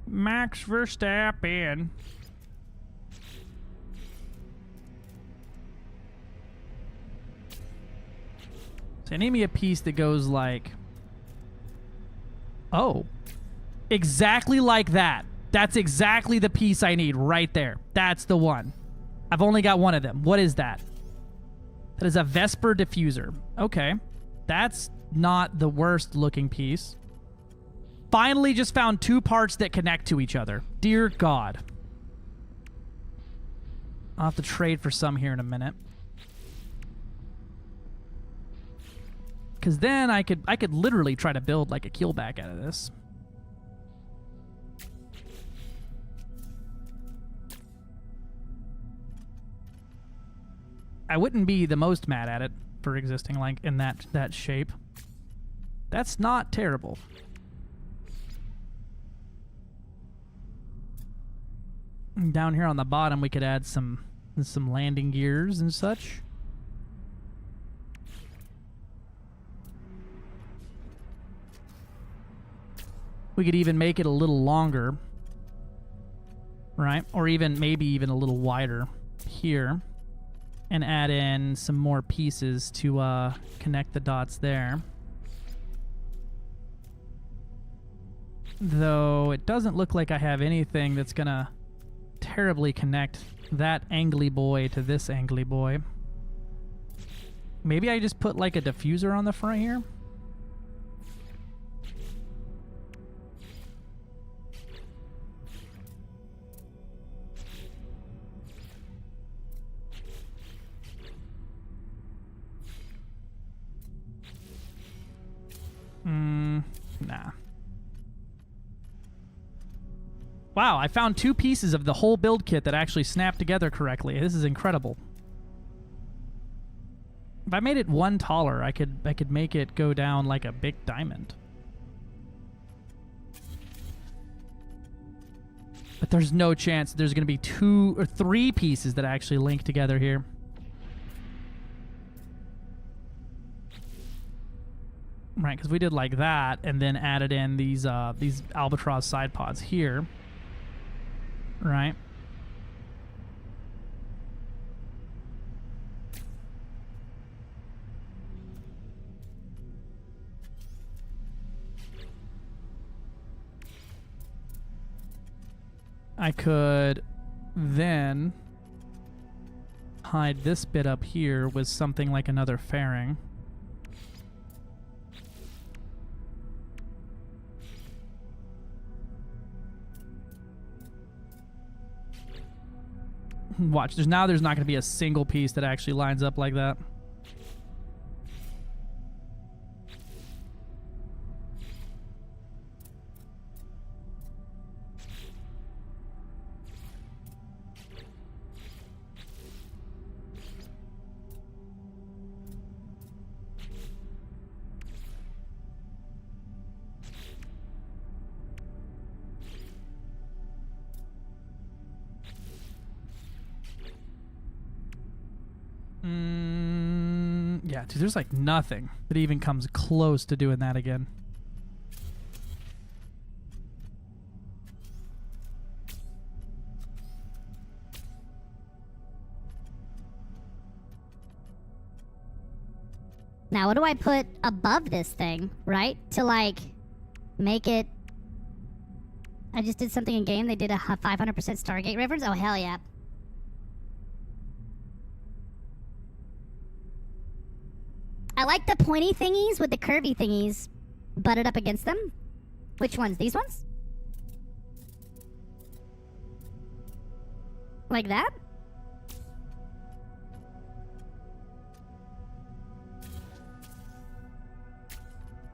Max Verstappen. So name me a piece that goes like, oh, exactly like that. That's exactly the piece I need right there. That's the one. I've only got one of them. What is that? That is a Vesper diffuser. Okay. That's not the worst looking piece. Finally just found two parts that connect to each other. Dear God. I'll have to trade for some here in a minute. Because then I could literally try to build like a keelback out of this. I wouldn't be the most mad at it for existing like in that shape. That's not terrible. And down here on the bottom, we could add some landing gears and such. We could even make it a little longer, right? Or even maybe even a little wider here, and add in some more pieces to connect the dots there. Though it doesn't look like I have anything that's gonna terribly connect that angly boy to this angly boy. Maybe I just put like a diffuser on the front here. Nah. Wow, I found 2 pieces of the whole build kit that actually snap together correctly. This is incredible. If I made it 1 taller, I could make it go down like a big diamond. But there's no chance there's going to be 2 or 3 pieces that actually link together here. Right, because we did like that and then added in these albatross side pods here. Right. I could then hide this bit up here with something like another fairing. Watch, there's not going to be a single piece that actually lines up like that. Yeah, dude, there's like nothing that even comes close to doing that again. Now, what do I put above this thing, right? To, like, make it... I just did something in game. They did a 500% Stargate reference. Oh, hell yeah. I like the pointy thingies with the curvy thingies butted up against them. Which ones? These ones? Like that?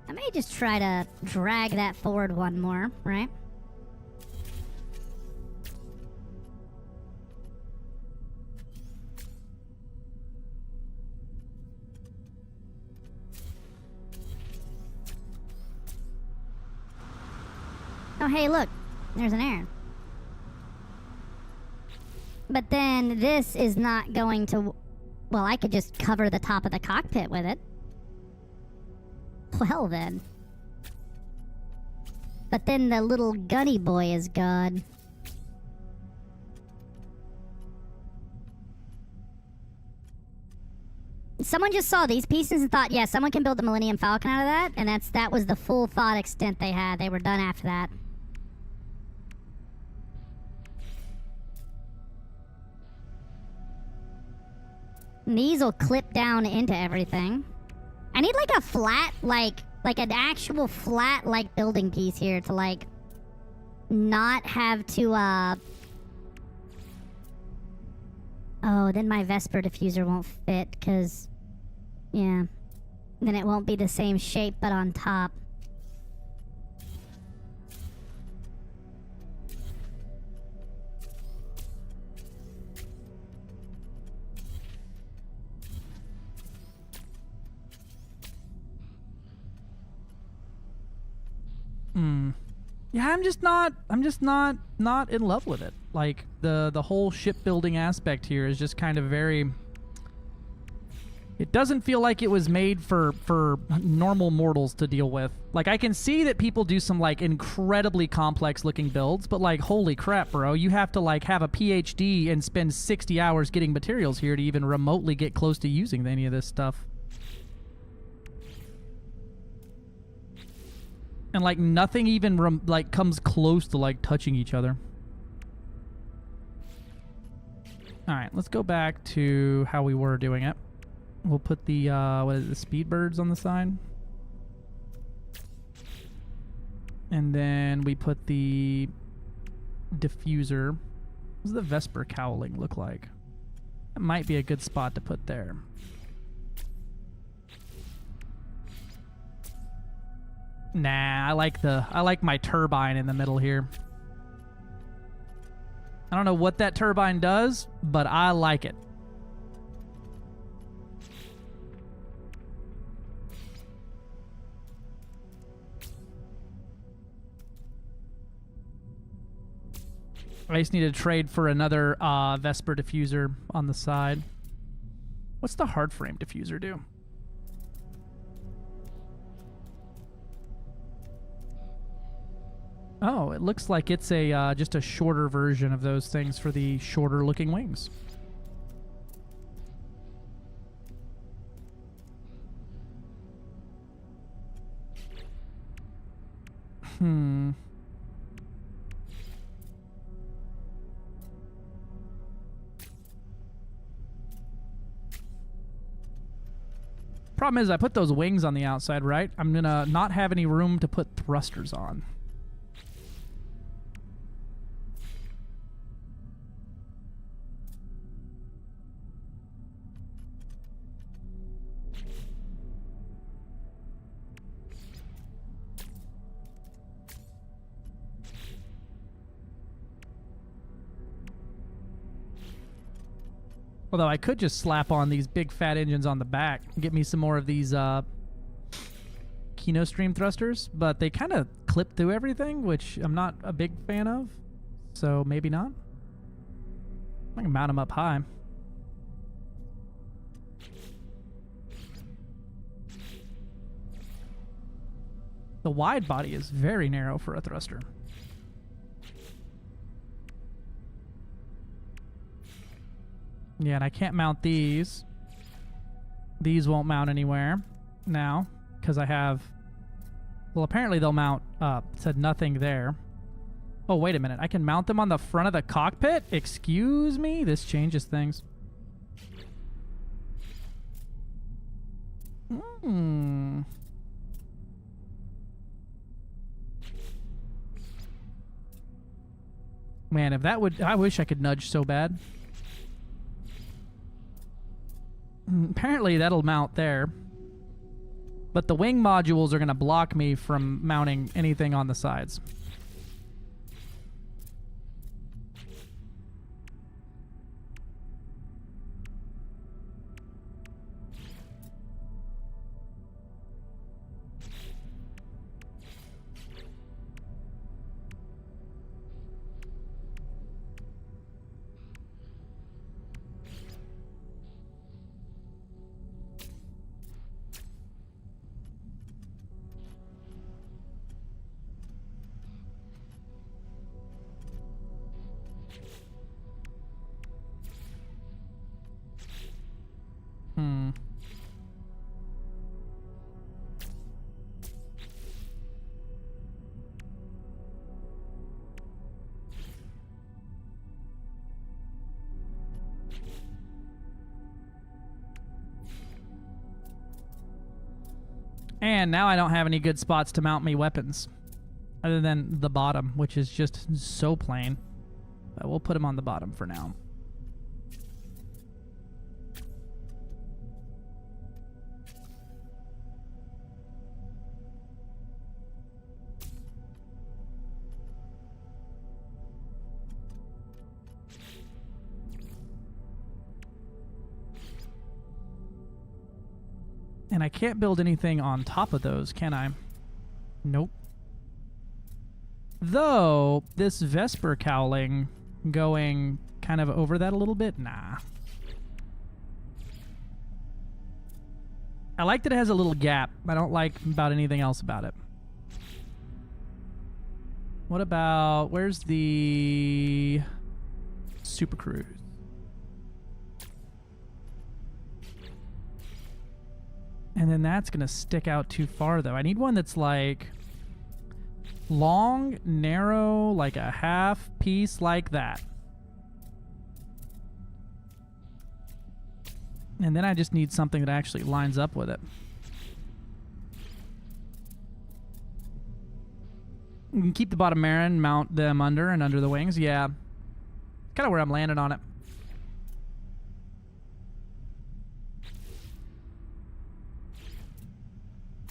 I may just try to drag that forward 1 more, right? Oh, hey, look. There's an error. But then this is not going to... Well, I could just cover the top of the cockpit with it. Well, then. But then the little gunny boy is gone. Someone just saw these pieces and thought, yeah, someone can build the Millennium Falcon out of that, and that was the full thought extent they had. They were done after that. And these will clip down into everything. I need like a flat, like an actual flat, like building piece here to like not have to, oh, then my Vesper diffuser won't fit, because, yeah. Then it won't be the same shape, but on top. Yeah, I'm just not in love with it. Like the whole shipbuilding aspect here is just kind of very... It doesn't feel like it was made for normal mortals to deal with. Like, I can see that people do some like incredibly complex looking builds, but like, holy crap, bro, you have to like have a PhD and spend 60 hours getting materials here to even remotely get close to using any of this stuff. And like nothing even like comes close to like touching each other. All right, let's go back to how we were doing it. We'll put the, what is it, the speed birds on the side. And then we put the diffuser. What does the Vesper cowling look like? That might be a good spot to put there. Nah, I like my turbine in the middle here. I don't know what that turbine does, but I like it. I just need to trade for another Vesper diffuser on the side. What's the hard frame diffuser do? Oh, it looks like it's a just a shorter version of those things for the shorter looking wings. Problem is, I put those wings on the outside, right? I'm gonna not have any room to put thrusters on. Although I could just slap on these big fat engines on the back and get me some more of these Kino Stream thrusters, but they kind of clip through everything, which I'm not a big fan of, so maybe not. I can mount them up high. The wide body is very narrow for a thruster. Yeah, and I can't mount these. These won't mount anywhere now because I have... Well, apparently they'll mount up. It said nothing there. Oh, wait a minute. I can mount them on the front of the cockpit? Excuse me? This changes things. Hmm. Man, if that would... I wish I could nudge so bad. Apparently that'll mount there. But the wing modules are going to block me from mounting anything on the sides. And now I don't have any good spots to mount me weapons. Other than the bottom, which is just so plain. But we'll put them on the bottom for now. And I can't build anything on top of those, can I? Nope. Though, this Vesper cowling going kind of over that a little bit? Nah. I like that it has a little gap. I don't like about anything else about it. What about... Where's the... Super Cruise? And then that's going to stick out too far, though. I need one that's like long, narrow, like a half piece like that. And then I just need something that actually lines up with it. You can keep the bottom Marin, mount them under and under the wings. Yeah. Kind of where I'm landing on it.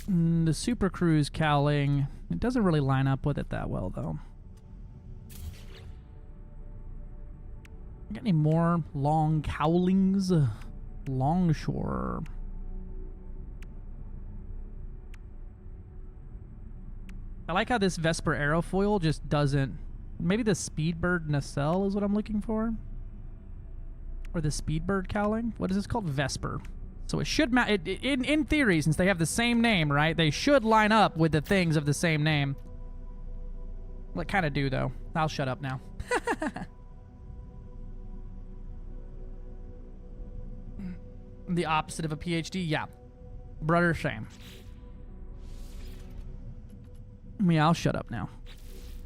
The Super Cruise cowling, it doesn't really line up with it that well, though. Got any more long cowlings? Longshore. I like how this Vesper aerofoil just doesn't... Maybe the Speedbird nacelle is what I'm looking for? Or the Speedbird cowling? What is this called? Vesper. So it should... in theory, since they have the same name, right? They should line up with the things of the same name. Well, it kind of do, though. I'll shut up now. The opposite of a PhD? Yeah. Brother shame. Yeah, I'll shut up now.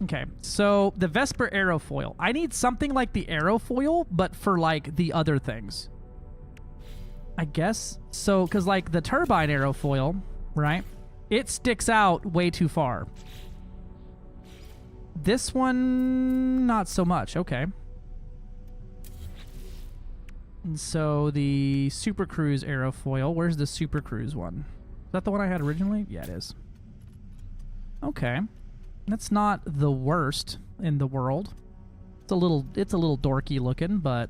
Okay, so the Vesper aerofoil. I need something like the aerofoil, but for, like, the other things. I guess. So, because, like, the turbine aerofoil, right? It sticks out way too far. This one, not so much. Okay. And so the Super Cruise aerofoil. Where's the Super Cruise one? Is that the one I had originally? Yeah, it is. Okay. That's not the worst in the world. It's a little dorky looking, but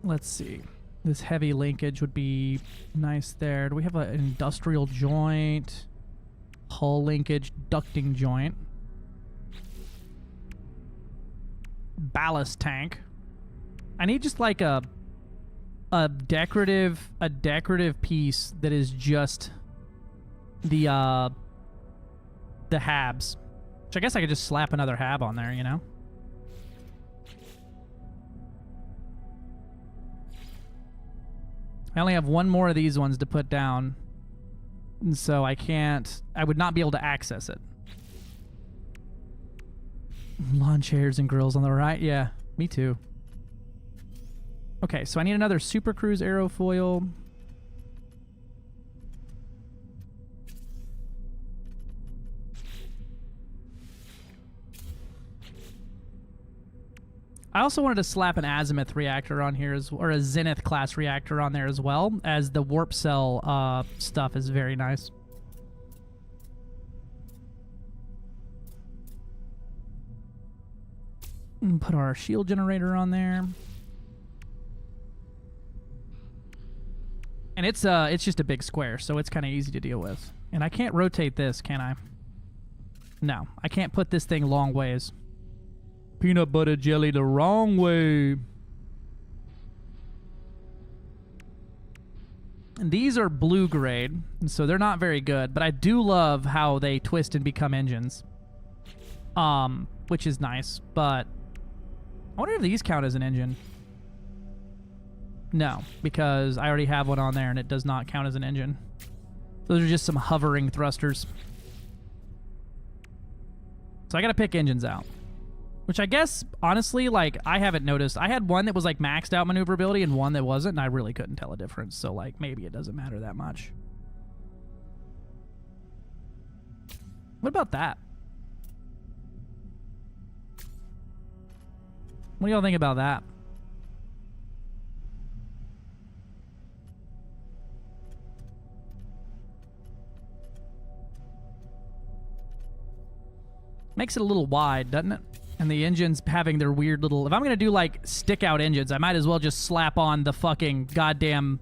let's see. This heavy linkage would be nice there. Do we have an industrial joint? Hull linkage, ducting joint. Ballast tank. I need just like a decorative piece that is just the habs. Which I guess I could just slap another hab on there, you know? I only have one more of these ones to put down, and so I would not be able to access it. Lawn chairs and grills on the right? Yeah, me too. Okay, so I need another Super Cruise aerofoil. I also wanted to slap an azimuth reactor on here, or a zenith class reactor on there as well, as the warp cell stuff is very nice. And put our shield generator on there. And it's just a big square, so it's kind of easy to deal with. And I can't rotate this, can I? No, I can't put this thing long ways. Peanut butter jelly the wrong way. And these are blue grade, so they're not very good, but I do love how they twist and become engines. Which is nice, but I wonder if these count as an engine. No, because I already have one on there and it does not count as an engine. Those are just some hovering thrusters. So I gotta pick engines out. Which I guess, honestly, like, I haven't noticed. I had one that was, like, maxed out maneuverability and one that wasn't, and I really couldn't tell a difference. So, like, maybe it doesn't matter that much. What about that? What do y'all think about that? Makes it a little wide, doesn't it? And the engines having their weird little... If I'm going to do, like, stick-out engines, I might as well just slap on the fucking goddamn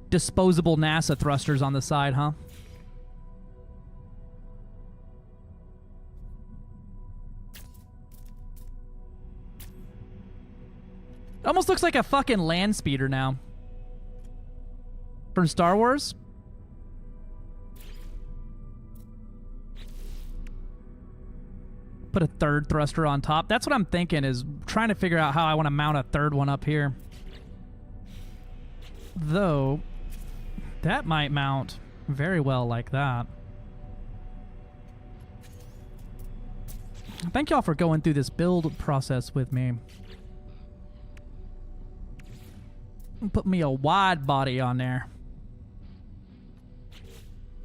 disposable NASA thrusters on the side, huh? It almost looks like a fucking land speeder now. from Star Wars. Put a third thruster on top. That's what I'm thinking, is trying to figure out how I want to mount a third one up here. Though, that might mount very well like that. Thank y'all for going through this build process with me. Put me a wide body on there.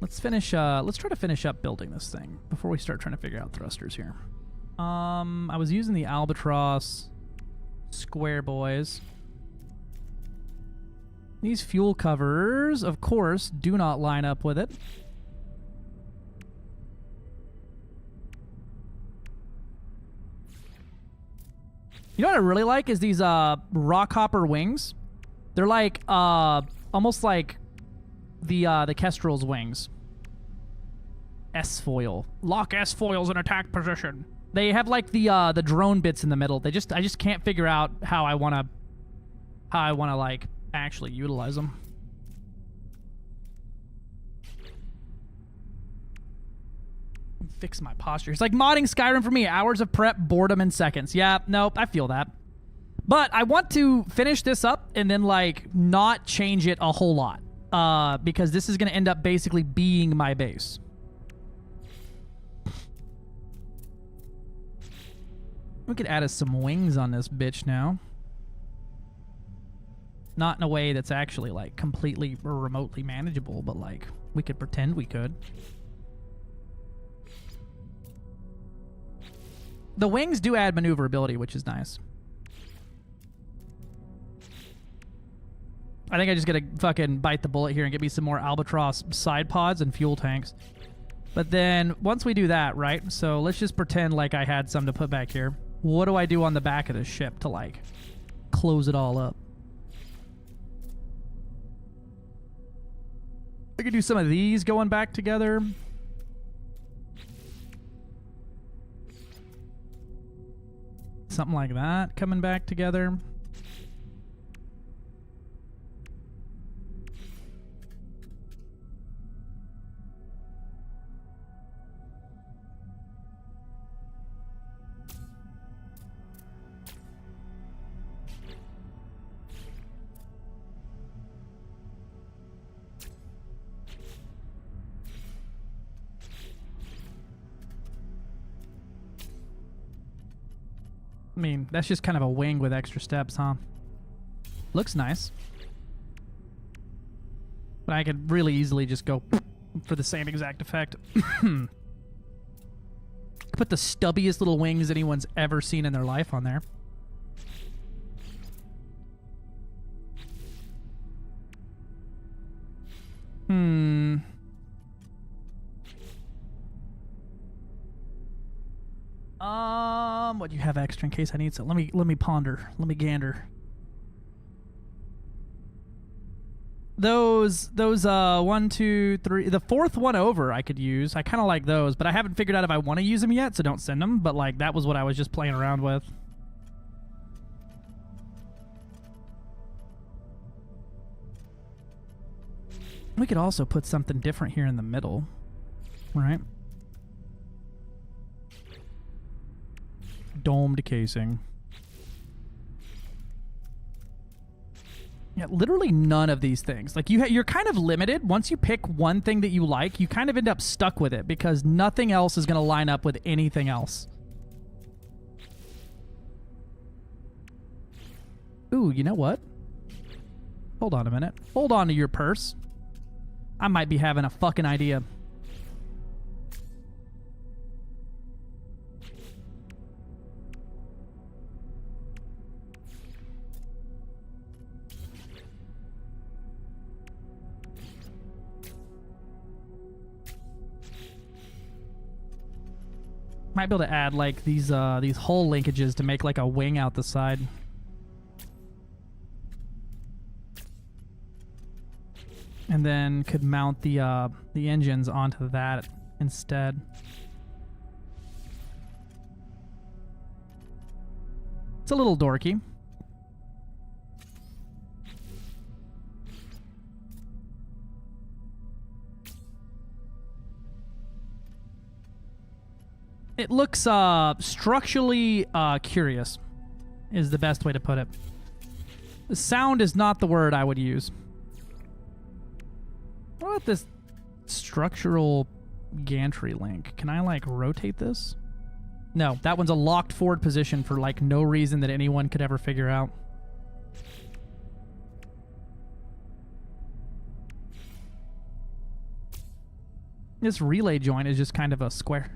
Let's finish, let's try to finish up building this thing before we start trying to figure out thrusters here. I was using the Albatross square boys. These fuel covers, of course, do not line up with it. You know what I really like is these Rockhopper wings. They're like almost like the Kestrel's wings. S-foil. Lock S-foils in attack position. They have like the drone bits in the middle. I just can't figure out how I wanna like actually utilize them. Fix my posture. It's like modding Skyrim for me. Hours of prep, boredom in seconds. Yeah, nope, I feel that. But I want to finish this up and then like not change it a whole lot. Because this is gonna end up basically being my base. We could add us some wings on this bitch now. Not in a way that's actually like completely or remotely manageable, but like we could pretend we could. The wings do add maneuverability, which is nice. I think I just gotta fucking bite the bullet here and get me some more Albatross side pods and fuel tanks. But then once we do that, right? So let's just pretend like I had some to put back here. What do I do on the back of the ship to like close it all up? I could do some of these going back together. Something like that coming back together. I mean, that's just kind of a wing with extra steps, huh? Looks nice. But I could really easily just go for the same exact effect. Put the stubbiest little wings anyone's ever seen in their life on there. What do you have extra in case I need some? Let me ponder. Let me gander. Those 1, 2, 3, the fourth one over I could use. I kind of like those, but I haven't figured out if I want to use them yet, so don't send them. But like that was what I was just playing around with. We could also put something different here in the middle, right? Domed casing. Yeah, literally none of these things. Like you're kind of limited. Once you pick one thing that you like, you kind of end up stuck with it because nothing else is going to line up with anything else. Ooh, you know what? Hold on a minute. Hold on to your purse. I might be having a fucking idea. Might be able to add like these hull linkages to make like a wing out the side. And then could mount the engines onto that instead. It's a little dorky. It looks structurally curious is the best way to put it. The sound is not the word I would use. What about this structural gantry link? Can I like rotate this? No, that one's a locked forward position for like no reason that anyone could ever figure out. This relay joint is just kind of a square.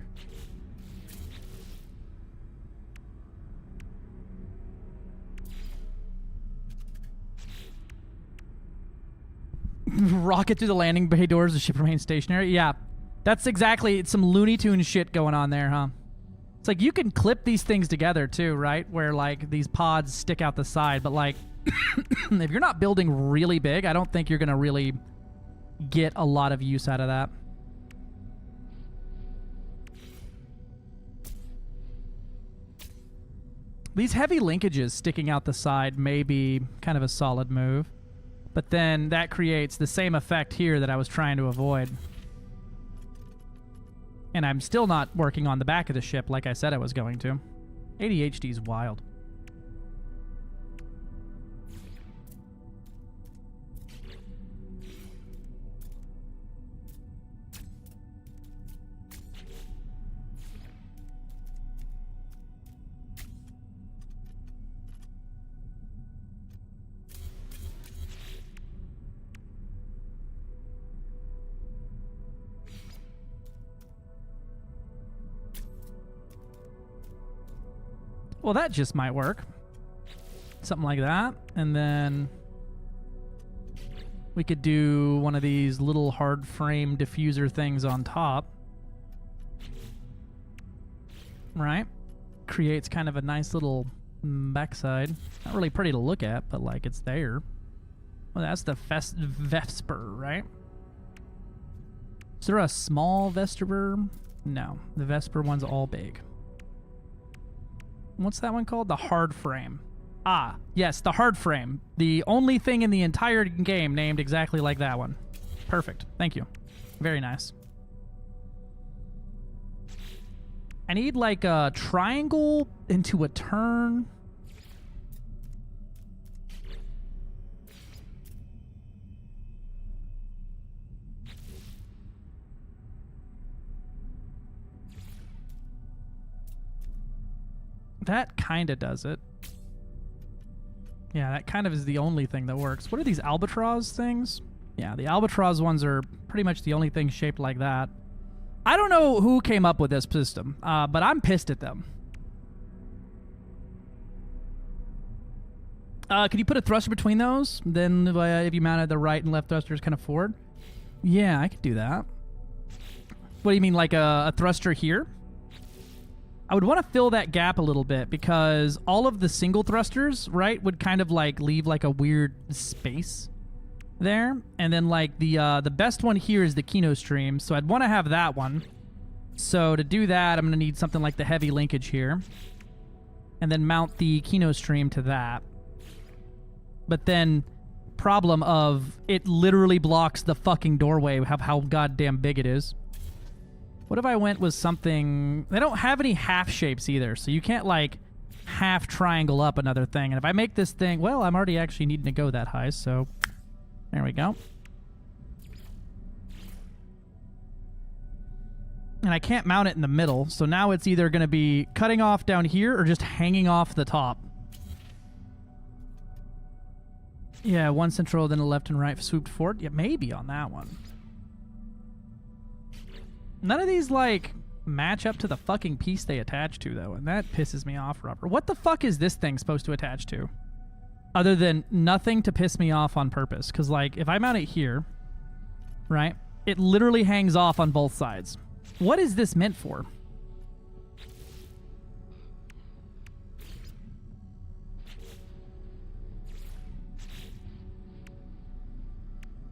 Rocket through the landing bay doors, the ship remains stationary. Yeah, that's exactly, it's some Looney Tunes shit going on there, huh? It's like you can clip these things together too, right? Where like these pods stick out the side, but like if you're not building really big, I don't think you're gonna really get a lot of use out of that. These heavy linkages sticking out the side may be kind of a solid move. But then that creates the same effect here that I was trying to avoid. And I'm still not working on the back of the ship like I said I was going to. ADHD's wild. Well, that just might work. Something like that. And then we could do one of these little hard frame diffuser things on top. Right? Creates kind of a nice little backside. Not really pretty to look at, but like it's there. Well, that's the Vesper, right? Is there a small Vesper? No. The Vesper one's all big. What's that one called? The hard frame. Ah, yes, the hard frame. The only thing in the entire game named exactly like that one. Perfect. Thank you. Very nice. I need like a triangle into a turn. That kind of does it. Yeah, that kind of is the only thing that works. What are these albatross things? Yeah, the albatross ones are pretty much the only thing shaped like that. I don't know who came up with this system, but I'm pissed at them. Could you put a thruster between those? Then if you mounted the right and left thrusters kind of forward? Yeah, I could do that. What do you mean, like a thruster here? I would want to fill that gap a little bit because all of the single thrusters, right, would kind of like leave like a weird space there. And then like the best one here is the Kino Stream, so I'd want to have that one. So to do that, I'm going to need something like the heavy linkage here. And then mount the Kino Stream to that. But then problem of it literally blocks the fucking doorway of how goddamn big it is. What if I went with something... They don't have any half shapes either, so you can't, like, half triangle up another thing. And if I make this thing... Well, I'm already actually needing to go that high, so... There we go. And I can't mount it in the middle, so now it's either going to be cutting off down here or just hanging off the top. Yeah, one central, then a left and right swooped forward. Yeah, maybe on that one. None of these, like, match up to the fucking piece they attach to, though, and that pisses me off, Robert. What the fuck is this thing supposed to attach to? Other than nothing to piss me off on purpose. Because, like, if I mount it here, right, it literally hangs off on both sides. What is this meant for?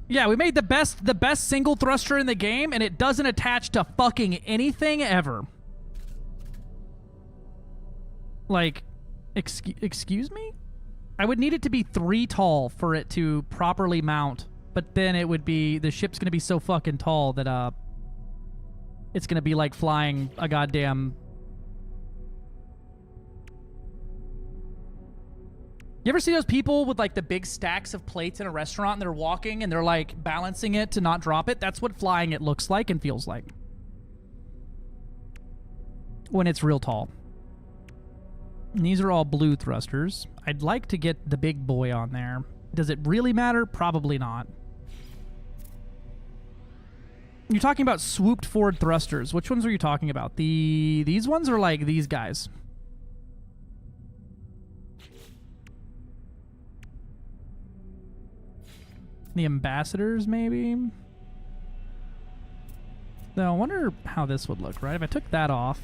Yeah, we made the best single thruster in the game, and it doesn't attach to fucking anything ever. Like, excuse me? I would need it to be 3 tall for it to properly mount, but then it would be, the ship's gonna be so fucking tall that, it's gonna be like flying a goddamn You ever see those people with like the big stacks of plates in a restaurant and they're walking and they're like balancing it to not drop it? That's what flying it looks like and feels like. When it's real tall. And these are all blue thrusters. I'd like to get the big boy on there. Does it really matter? Probably not. You're talking about swooped forward thrusters. Which ones are you talking about? These ones are like these guys. The ambassadors, maybe? Now, I wonder how this would look, right? If I took that off,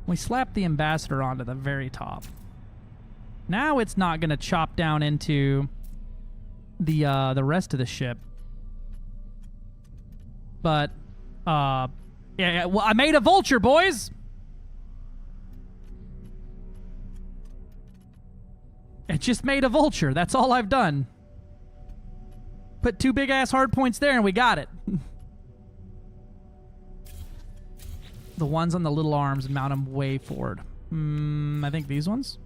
we slap the ambassador onto the very top. Now it's not going to chop down into the rest of the ship. But, yeah, well, I made a vulture, boys! It just made a vulture. That's all I've done. Put 2 big-ass hard points there and we got it. The ones on the little arms, mount them way forward. I think these ones.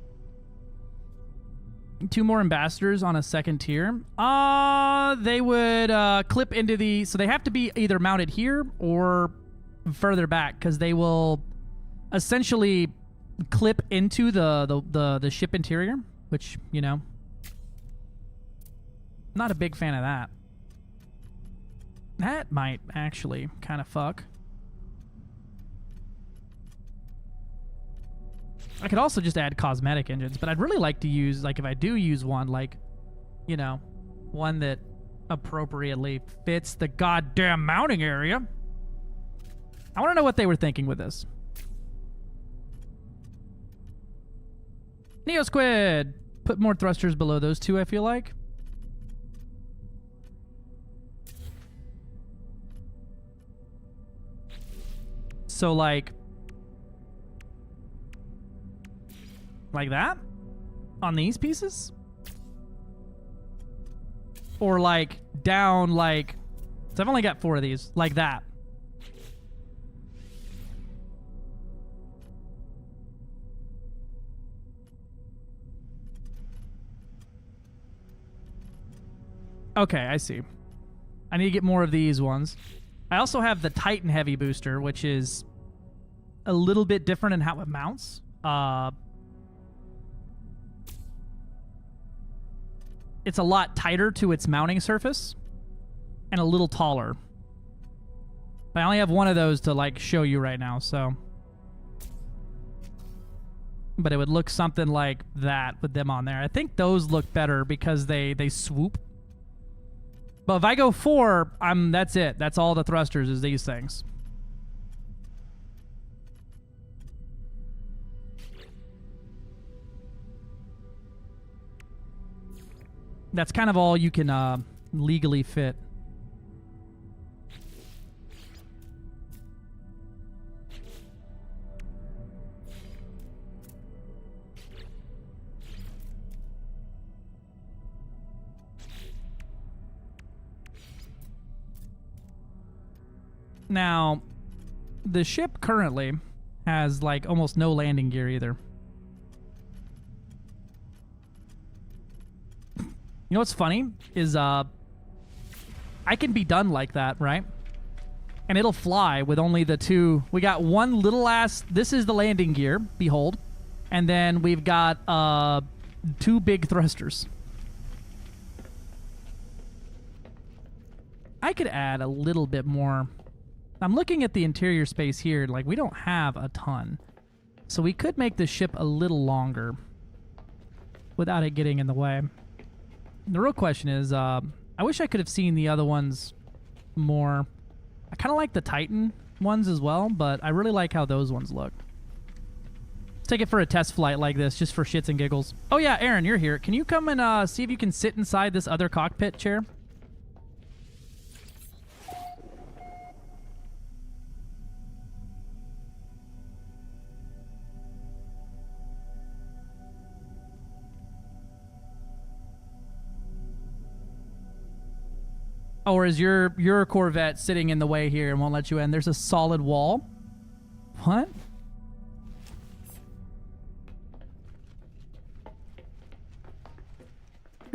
2 more ambassadors on a second tier. They would clip into the... So they have to be either mounted here or further back because they will essentially clip into the ship interior, which, you know... Not a big fan of that. That might actually kind of fuck. I could also just add cosmetic engines, but I'd really like to use, like, if I do use one, like, you know, one that appropriately fits the goddamn mounting area. I want to know what they were thinking with this. Neosquid! Put more thrusters below those 2, I feel like. So, like that? On these pieces? Or, like, down, like... So I've only got 4 of these. Like that. Okay, I see. I need to get more of these ones. I also have the Titan Heavy booster, which is a little bit different in how it mounts. It's a lot tighter to its mounting surface and a little taller. But I only have one of those to, like, show you right now, so... But it would look something like that with them on there. I think those look better because they swoop. But if I go 4, that's it. That's all the thrusters is these things. That's kind of all you can legally fit. Now, the ship currently has, like, almost no landing gear either. You know what's funny is I can be done like that, right? And it'll fly with only the 2. We got one little ass... This is the landing gear, behold. And then we've got 2 big thrusters. I could add a little bit more... I'm looking at the interior space here. Like, we don't have a ton. So we could make the ship a little longer without it getting in the way. The real question is, I wish I could have seen the other ones more. I kind of like the Titan ones as well, but I really like how those ones look. Let's take it for a test flight like this, just for shits and giggles. Oh yeah, Aaron, you're here. Can you come and see if you can sit inside this other cockpit chair? Or is your Corvette sitting in the way here and won't let you in? There's a solid wall. What?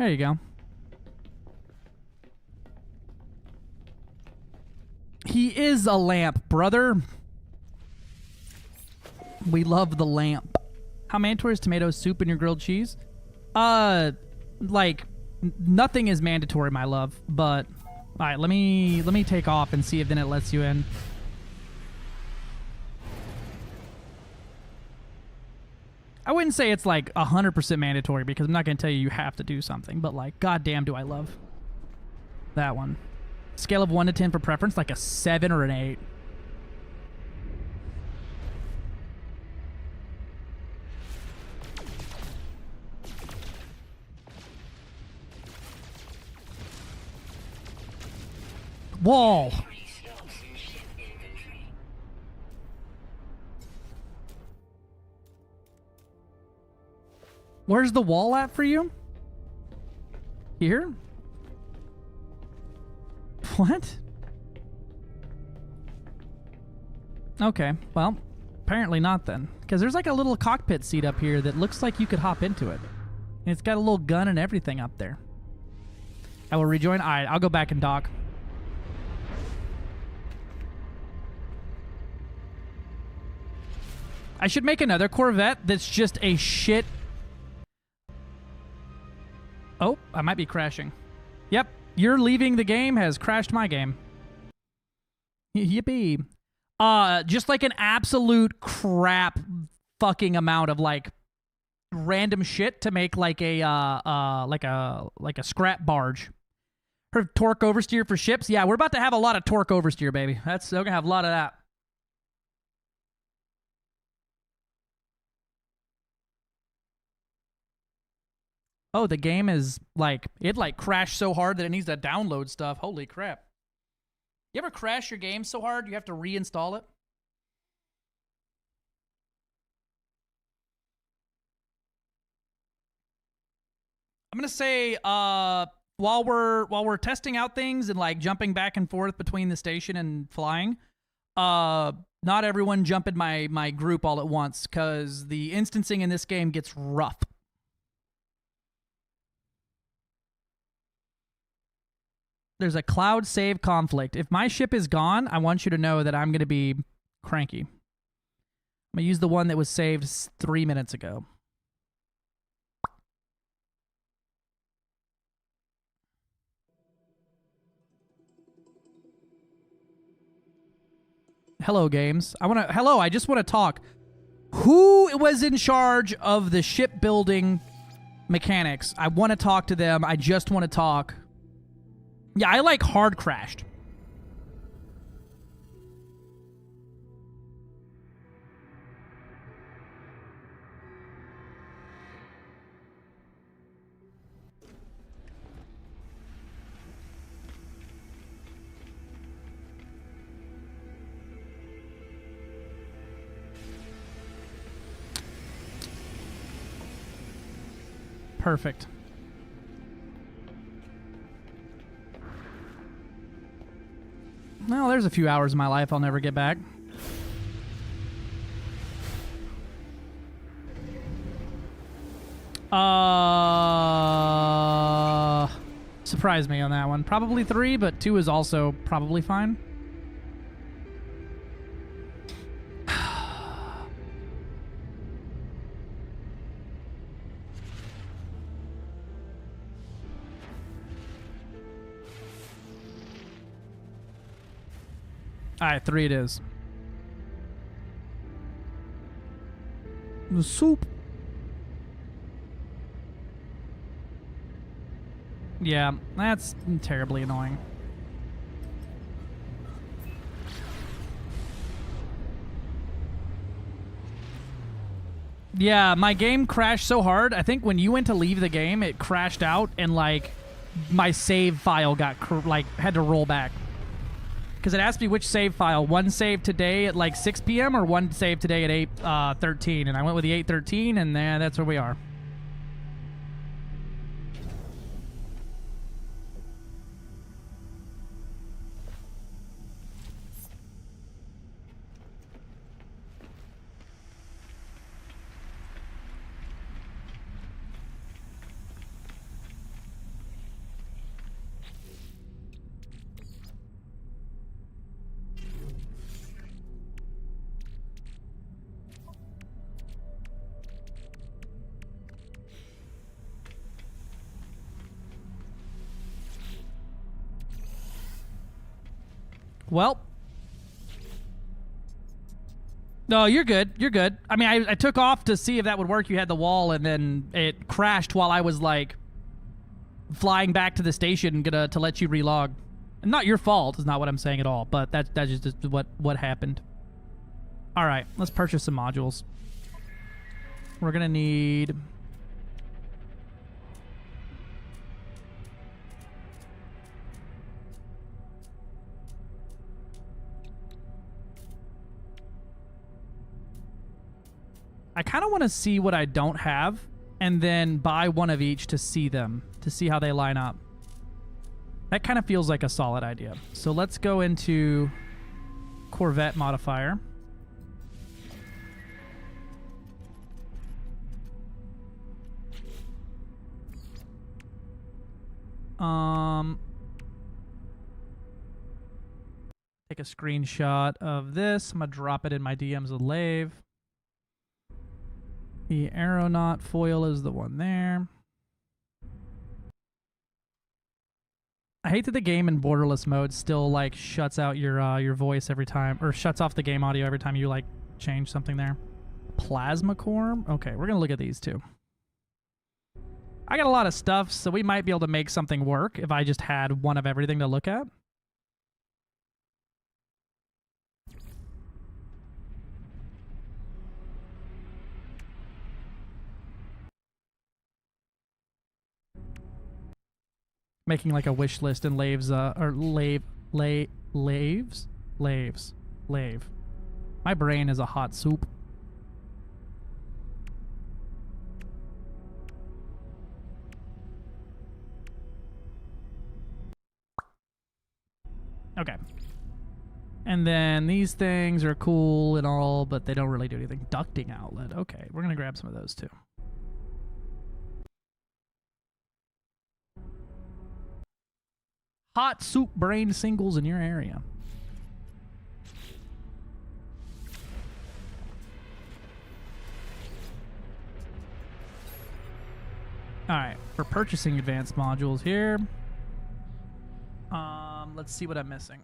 There you go. He is a lamp, brother. We love the lamp. How mandatory is tomato soup in your grilled cheese? Like, nothing is mandatory, my love. But, all right, let me take off and see if then it lets you in. I wouldn't say it's like 100% mandatory because I'm not going to tell you have to do something. But like, goddamn, do I love that one. Scale of 1 to 10 for preference, like a 7 or an 8. Wall. Restocks in ship inventory. Where's the wall at for you? Here? What? Okay, well, apparently not then. Because there's like a little cockpit seat up here that looks like you could hop into it. And it's got a little gun and everything up there. I will rejoin. All right, I'll go back and dock. I should make another Corvette that's just a shit... Oh, I might be crashing. Yep, your leaving the game has crashed my game. Yippee. Just like an absolute crap fucking amount of like random shit to make like a scrap barge. Her torque oversteer for ships. Yeah, we're about to have a lot of torque oversteer, baby. We're gonna have a lot of that. Oh, the game is like, it like crashed so hard that it needs to download stuff. Holy crap. You ever crash your game so hard you have to reinstall it? I'm gonna say, while we're testing out things and like jumping back and forth between the station and flying, not everyone jump in my group all at once, because the instancing in this game gets rough. There's a cloud save conflict. If my ship is gone, I want you to know that I'm going to be cranky. I'm going to use the one that was saved 3 minutes ago. Hello, games. I just want to talk. Who was in charge of the shipbuilding mechanics? I want to talk to them. I just want to talk. Yeah, I like hard crashed. Perfect. Well, there's a few hours of my life I'll never get back. Surprise me on that one. Probably 3, but 2 is also probably fine. Alright, 3 it is. The soup. Yeah, that's terribly annoying. Yeah, my game crashed so hard. I think when you went to leave the game, it crashed out and like my save file got had to roll back. Because it asked me which save file. One saved today at like 6 p.m. or one saved today at 8:13. And I went with the 8:13, and that's where we are. Well. No, you're good. You're good. I mean, I took off to see if that would work. You had the wall, and then it crashed while I was, like, flying back to the station to let you relog. Not your fault is not what I'm saying at all, but that's just what happened. All right, let's purchase some modules. We're going to need... I kind of want to see what I don't have and then buy one of each to see them, to see how they line up. That kind of feels like a solid idea. So let's go into Corvette modifier. Take a screenshot of this. I'm going to drop it in my DMs with Lave. The aeronaut foil is the one there. I hate that the game in borderless mode still like shuts out your voice every time, or shuts off the game audio every time you like change something there. Plasma core. Okay, we're gonna look at these two. I got a lot of stuff, so we might be able to make something work if I just had one of everything to look at. Making like a wish list in Lave's, or Lave's? Lave. My brain is a hot soup. Okay. And then these things are cool and all, but they don't really do anything. Ducting outlet. Okay, we're gonna grab some of those too. Hot soup brain singles in your area. Alright, for purchasing advanced modules here. Let's see what I'm missing.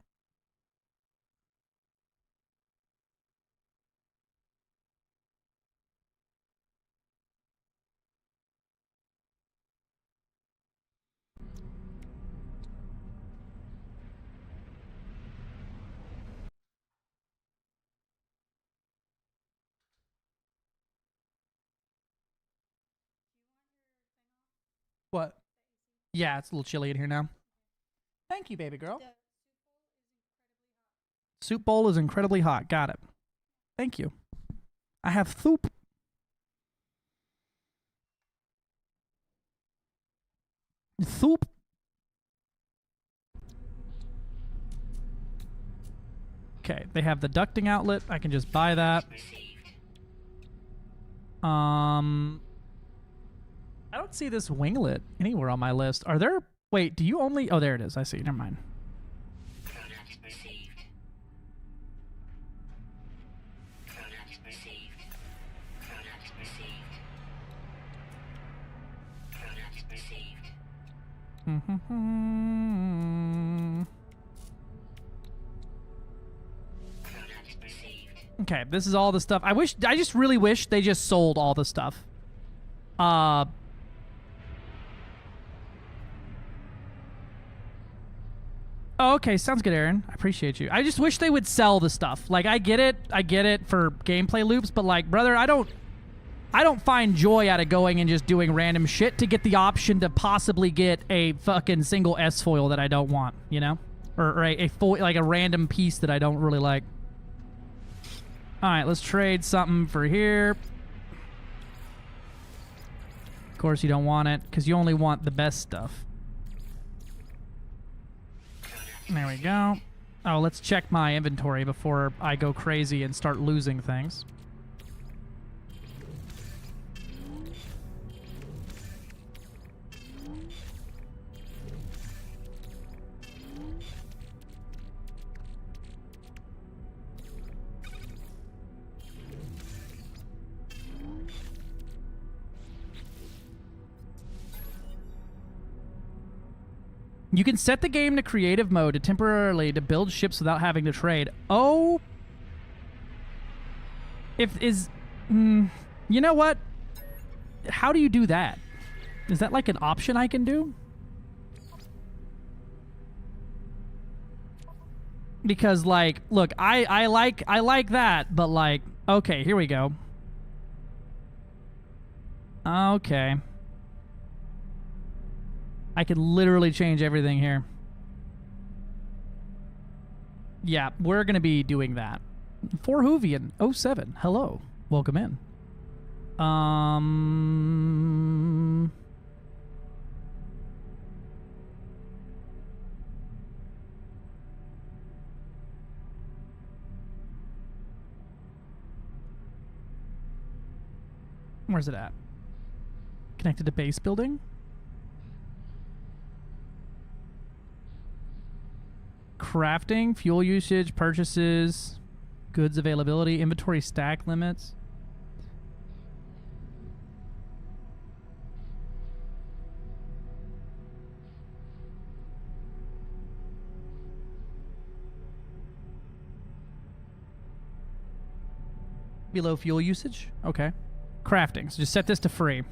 What? Yeah, it's a little chilly in here now. Thank you, baby girl. Soup bowl is incredibly hot. Got it. Thank you. I have soup. Soup. Okay, they have the ducting outlet. I can just buy that. I don't see this winglet anywhere on my list. Are there... Wait, do you only... Oh, there it is. I see. Never mind. Okay, this is all the stuff. I just really wish they just sold all the stuff. Oh, okay, sounds good, Aaron. I appreciate you. I just wish they would sell the stuff. Like, I get it for gameplay loops, but like, brother, I don't find joy out of going and just doing random shit to get the option to possibly get a fucking single S foil that I don't want, you know? Or a foil, like a random piece that I don't really like. Alright, let's trade something for here. Of course you don't want it, because you only want the best stuff. There we go. Oh, let's check my inventory before I go crazy and start losing things. You can set the game to creative mode to temporarily to build ships without having to trade. Oh. You know what? How do you do that? Is that like an option I can do? Because like, look, I like that, but like, okay, here we go. Okay. I can literally change everything here. Yeah, we're going to be doing that. For Hoovian 07, hello. Welcome in. Where's it at? Connected to base building? Crafting, fuel usage, purchases, goods availability, inventory stack limits. Below fuel usage? Okay. Crafting. So just set this to free.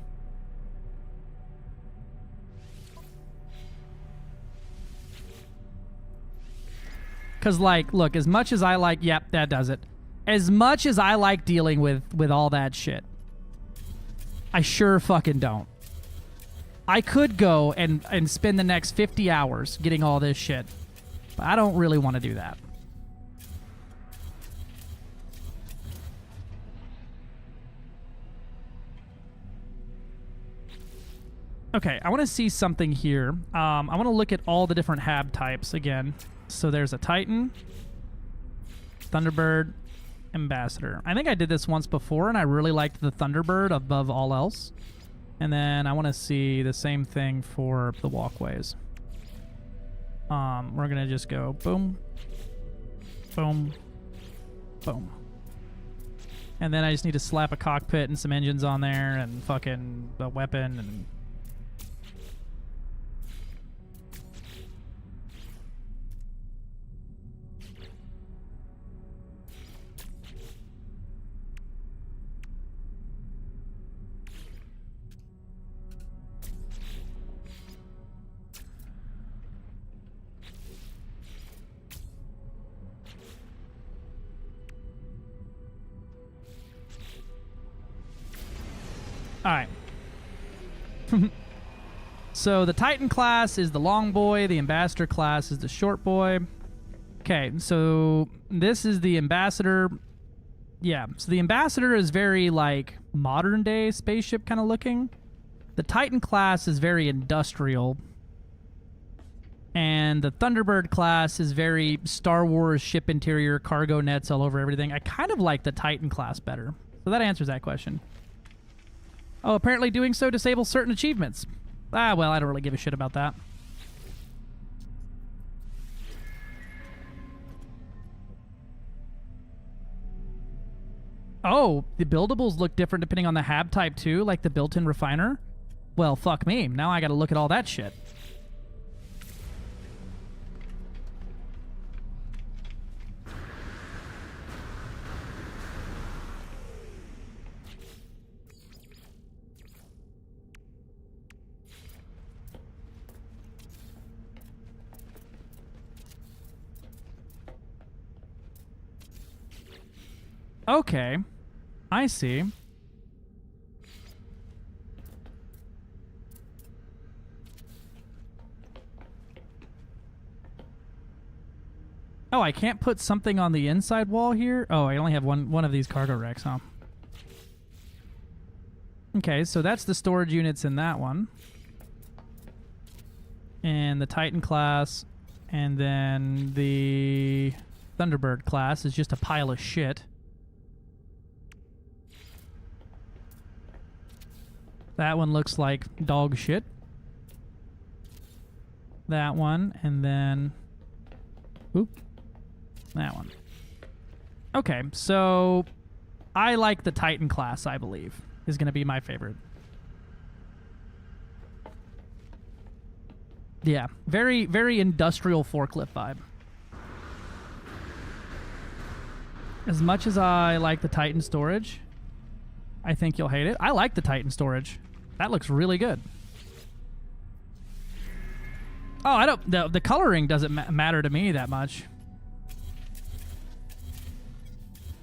Because, like, look, as much as I like... Yep, that does it. As much as I like dealing with all that shit, I sure fucking don't. I could go and spend the next 50 hours getting all this shit, but I don't really want to do that. Okay, I want to see something here. I want to look at all the different HAB types again. So there's a Titan, Thunderbird, Ambassador. I think I did this once before, and I really liked the Thunderbird above all else. And then I want to see the same thing for the walkways. We're going to just go boom, boom, boom. And then I just need to slap a cockpit and some engines on there and fucking a weapon and... All right. So the Titan class is the long boy. The Ambassador class is the short boy. Okay, so this is the Ambassador. Yeah, so the Ambassador is very, like, modern-day spaceship kind of looking. The Titan class is very industrial. And the Thunderbird class is very Star Wars ship interior, cargo nets all over everything. I kind of like the Titan class better. So that answers that question. Oh, apparently doing so disables certain achievements. Ah, well, I don't really give a shit about that. Oh, the buildables look different depending on the HAB type too, like the built-in refiner? Well, fuck me. Now I gotta look at all that shit. Okay, I see. Oh, I can't put something on the inside wall here? Oh, I only have one of these cargo racks, huh? Okay, so that's the storage units in that one. And the Titan class, and then the Thunderbird class is just a pile of shit. That one looks like dog shit. That one, and then... Oop. That one. Okay, so... I like the Titan class, I believe, is going to be my favorite. Yeah, very, very industrial forklift vibe. As much as I like the Titan storage, I think you'll hate it. I like the Titan storage. That looks really good. Oh, I don't. The coloring doesn't matter to me that much.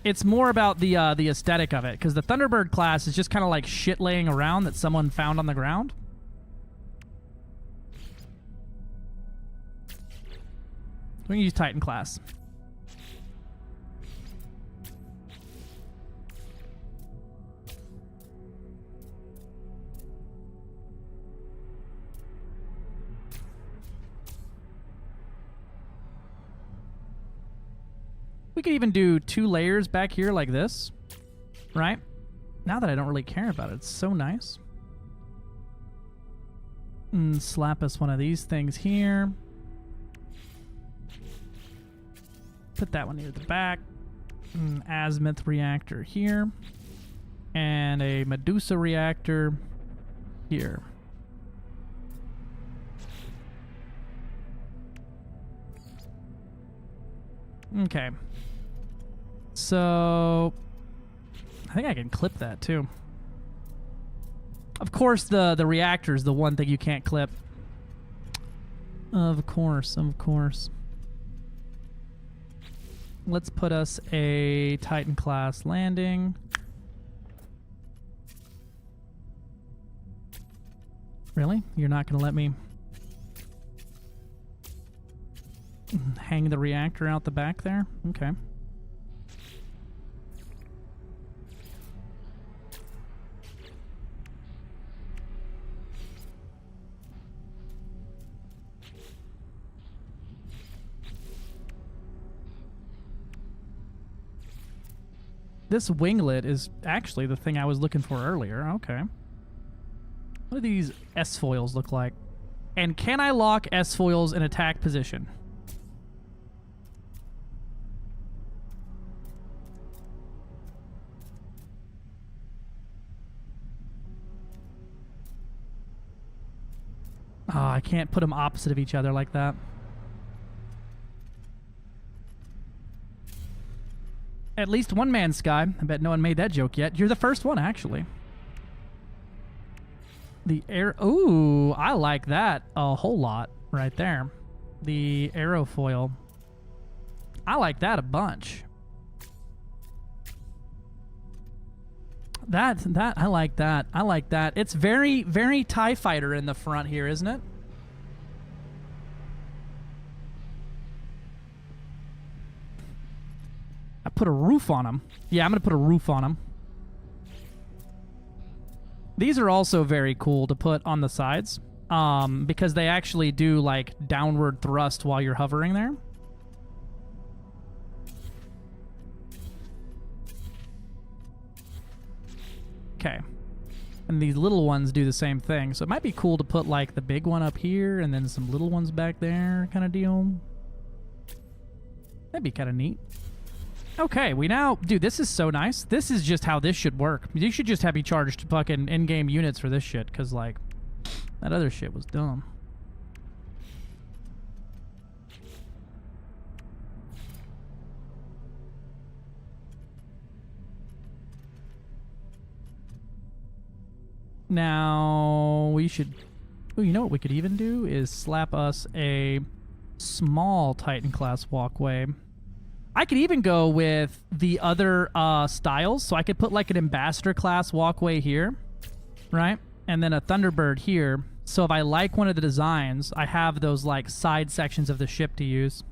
It's more about the aesthetic of it, because the Thunderbird class is just kind of like shit laying around that someone found on the ground. We can use Titan class. We could even do 2 layers back here like this, right? Now that I don't really care about it, it's so nice. And slap us one of these things here. Put that one near the back. An azimuth reactor here. And a Medusa reactor here. Okay. So, I think I can clip that too. Of course, the reactor is the one thing you can't clip. Of course, of course. Let's put us a Titan class landing. Really? You're not going to let me hang the reactor out the back there? Okay. This winglet is actually the thing I was looking for earlier. Okay. What do these S-foils look like? And can I lock S-foils in attack position? Oh, I can't put them opposite of each other like that. At least one man, Sky. I bet no one made that joke yet. You're the first one, actually. The air... Ooh, I like that a whole lot right there. The aerofoil. I like that a bunch. That, I like that. I like that. It's very, very TIE Fighter in the front here, isn't it? I put a roof on them. Yeah, I'm going to put a roof on them. These are also very cool to put on the sides because they actually do like downward thrust while you're hovering there. Okay. And these little ones do the same thing. So it might be cool to put like the big one up here and then some little ones back there kind of deal. That'd be kind of neat. Okay, we now... Dude, this is so nice. This is just how this should work. You should just have me charged fucking in-game units for this shit, because, like, that other shit was dumb. Now, we should... Oh, you know what we could even do is slap us a small Titan-class walkway. I could even go with the other styles. So I could put like an Ambassador class walkway here, right? And then a Thunderbird here. So if I like one of the designs, I have those like side sections of the ship to use.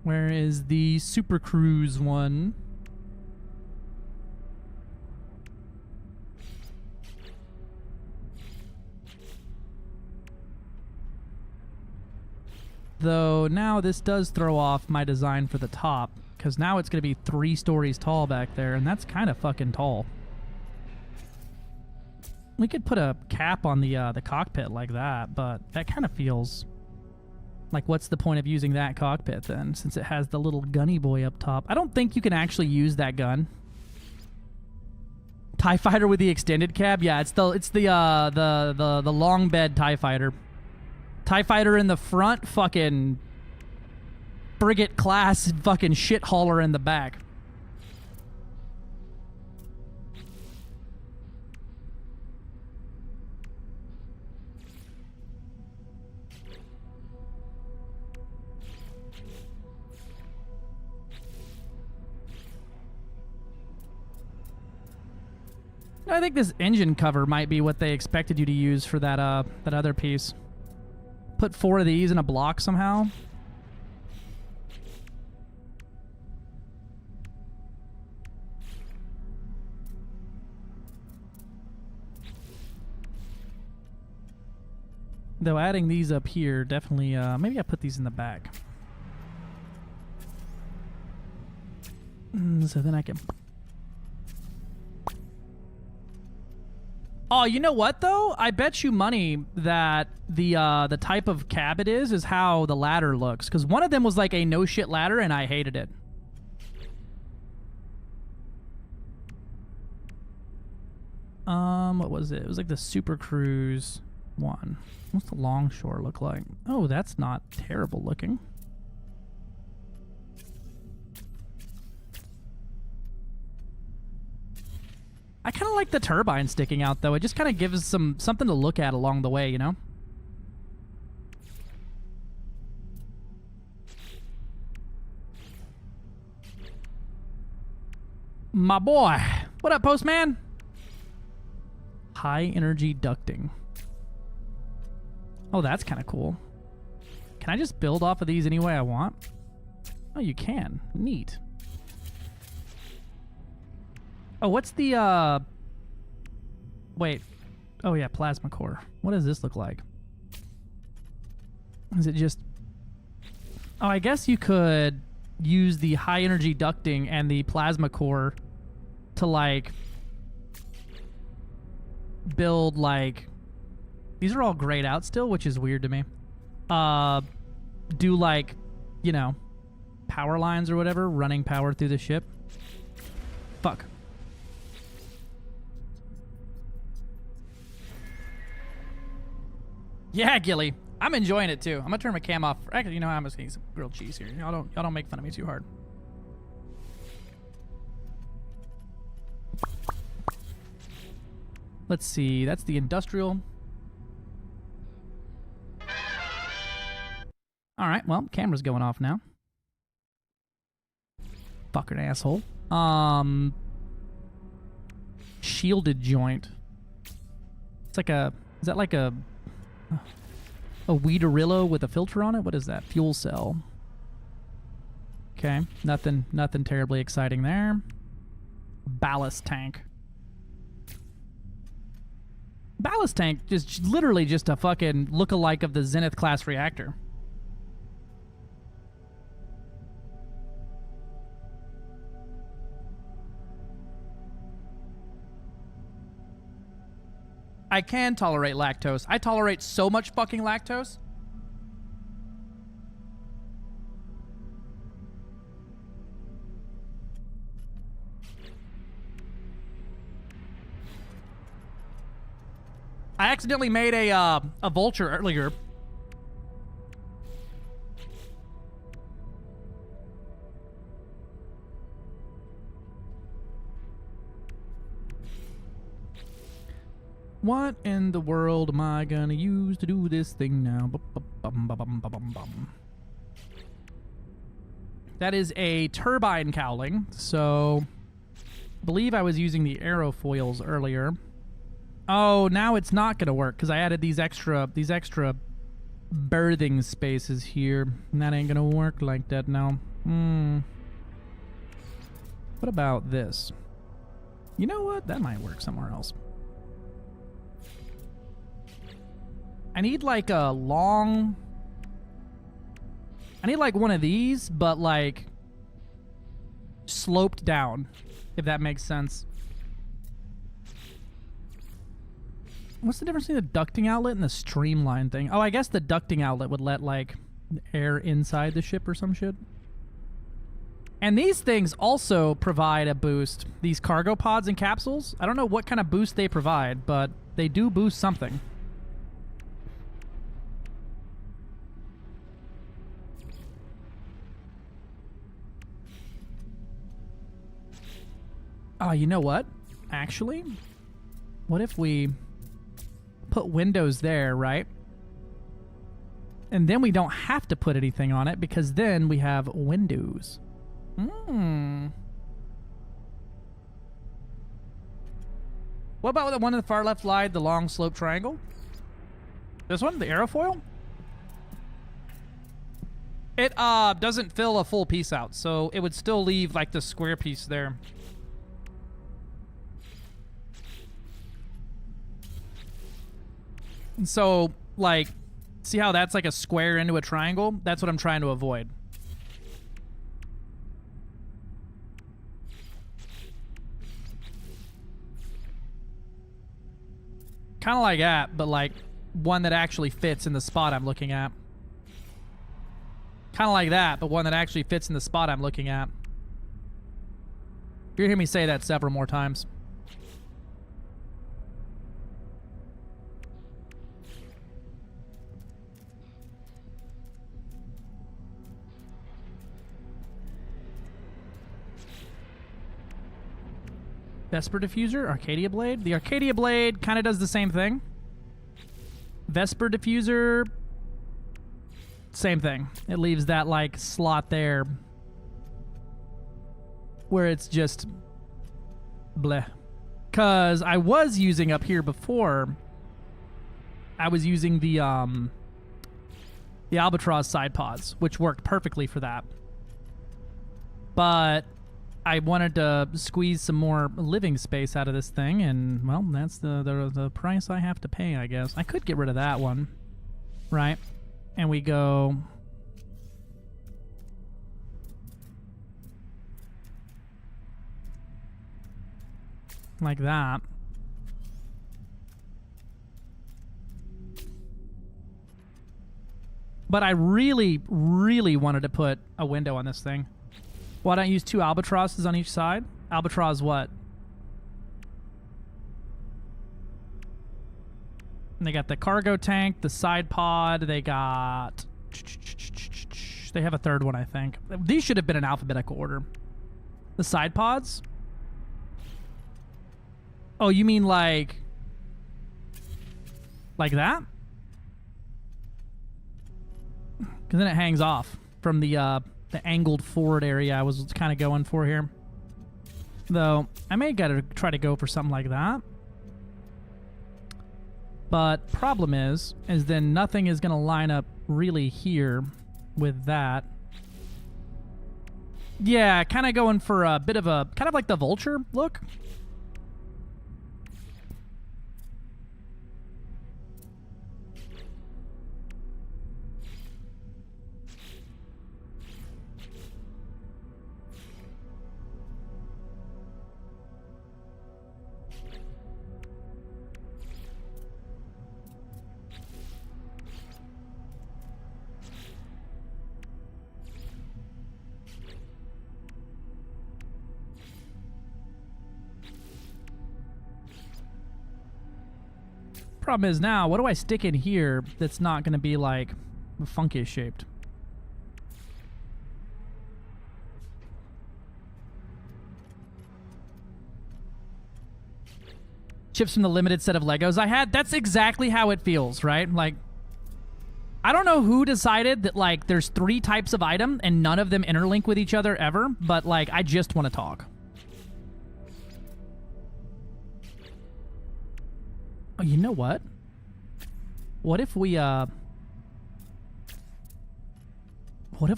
Where is the Super Cruise one? Though now this does throw off my design for the top, because now it's going to be 3 stories tall back there, and that's kind of fucking tall. We could put a cap on the cockpit like that, but that kind of feels like, what's the point of using that cockpit then, since it has the little gunny boy up top? I don't think you can actually use that gun. TIE fighter with the extended cab? Yeah, it's the long bed TIE fighter. TIE fighter in the front, fucking frigate class fucking shit hauler in the back. I think this engine cover might be what they expected you to use for that that other piece. Put 4 of these in a block somehow. Though adding these up here definitely, maybe I put these in the back. So then I can... Oh, you know what though? I bet you money that the type of cab it is how the ladder looks. Because one of them was like a no shit ladder and I hated it. What was it? It was like the Super Cruise one. What's the Longshore look like? Oh, that's not terrible looking. I kind of like the turbine sticking out, though. It just kind of gives something to look at along the way, you know? My boy. What up, Postman? High energy ducting. Oh, that's kind of cool. Can I just build off of these any way I want? Oh, you can. Neat. Oh, what's the, wait. Oh, yeah, plasma core. What does this look like? Is it just... Oh, I guess you could use the high energy ducting and the plasma core to, like, build, like... These are all grayed out still, which is weird to me. Do, like, you know, power lines or whatever, running power through the ship. Fuck. Yeah, Gilly. I'm enjoying it too. I'm gonna turn my cam off. Actually, you know, I'm just getting some grilled cheese here. Y'all don't make fun of me too hard. Let's see. That's the industrial. All right. Well, camera's going off now. Fucking asshole. Shielded joint. It's like a... Is that like a Weederillo with a filter on it? What is that? Fuel cell. Okay. Nothing terribly exciting there. Ballast tank. Ballast tank just literally just a fucking look-alike of the Zenith class reactor. I can tolerate lactose. I tolerate so much fucking lactose. I accidentally made a vulture earlier. What in the world am I gonna use to do this thing now? That is a turbine cowling, so I believe I was using the aerofoils earlier. Oh, now it's not gonna work because I added these extra berthing spaces here, and that ain't gonna work like that now. What about this? You know what? That might work somewhere else. I need like a long... I need like one of these, but like sloped down, if that makes sense. What's the difference between the ducting outlet and the streamline thing? Oh, I guess the ducting outlet would let, like, air inside the ship or some shit. And these things also provide a boost. These cargo pods and capsules. I don't know what kind of boost they provide, but they do boost something. Oh, you know what? Actually, what if we put windows there, right? And then we don't have to put anything on it because then we have windows. What about the one on the far left side, the long slope triangle? This one, the aerofoil? It doesn't fill a full piece out, so it would still leave like the square piece there. And so, like, see how that's like a square into a triangle? That's what I'm trying to avoid. Kind of like that, but like one that actually fits in the spot I'm looking at. Kind of like that, but one that actually fits in the spot I'm looking at. You'll hear me say that several more times. Vesper Diffuser, Arcadia Blade. The Arcadia Blade kind of does the same thing. Vesper Diffuser, same thing. It leaves that, like, slot there where it's just bleh. Because I was using up here before, I was using the Albatross side pods, which worked perfectly for that. But I wanted to squeeze some more living space out of this thing, and, well, that's the price I have to pay, I guess. I could get rid of that one, right? And we go... like that. But I really, really wanted to put a window on this thing. Why don't I use 2 albatrosses on each side? Albatross what? And they got the cargo tank, the side pod, they got... they have a third one, I think. These should have been in alphabetical order. The side pods? Oh, you mean like... like that? Because then it hangs off from the angled forward area I was kind of going for here. Though, I may gotta try to go for something like that. But problem is then nothing is gonna line up really here with that. Yeah, kind of going for a bit of a, kind of like the Vulture look. Problem is now, what do I stick in here that's not going to be like funky shaped? Chips from the limited set of Legos I had. That's exactly how it feels, right? Like, I don't know who decided that, like, there's 3 types of item and none of them interlink with each other ever, but, like, I just want to talk. Oh, you know what? What if we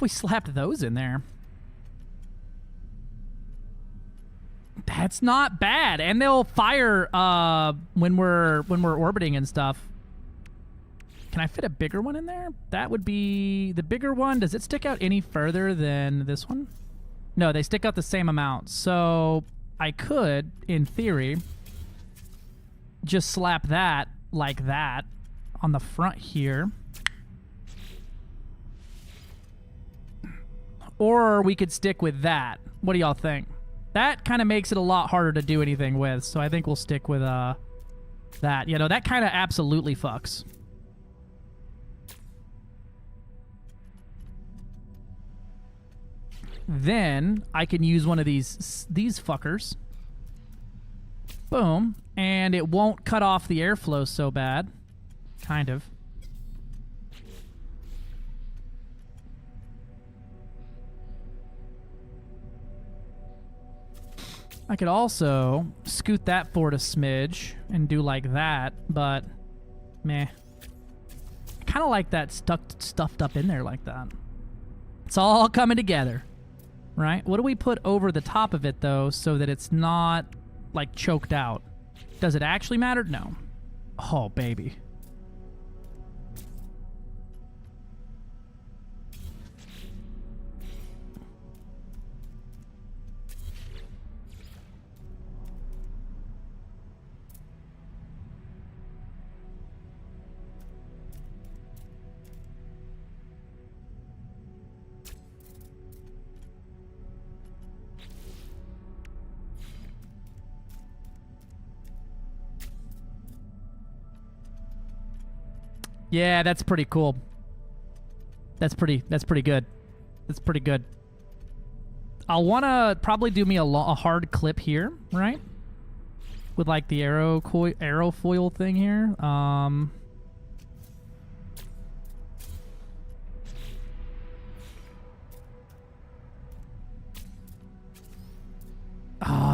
slapped those in there? That's not bad, and they'll fire when we're orbiting and stuff. Can I fit a bigger one in there? That would be the bigger one. Does it stick out any further than this one? No, they stick out the same amount. So I could, in theory, just slap that like that on the front here. Or we could stick with that. What do y'all think? That kind of makes it a lot harder to do anything with, so I think we'll stick with that. You know, that kind of absolutely fucks. Then I can use one of these fuckers. Boom. And it won't cut off the airflow so bad. Kind of. I could also scoot that forward a smidge and do like that, but meh. I kind of like that stuffed up in there like that. It's all coming together, right? What do we put over the top of it, though, so that it's not, like, choked out? Does it actually matter? No. Oh, baby. Yeah, that's pretty cool. That's pretty good. That's pretty good. I'll want to probably do me a hard clip here, right? With like the aerofoil thing here. Oh,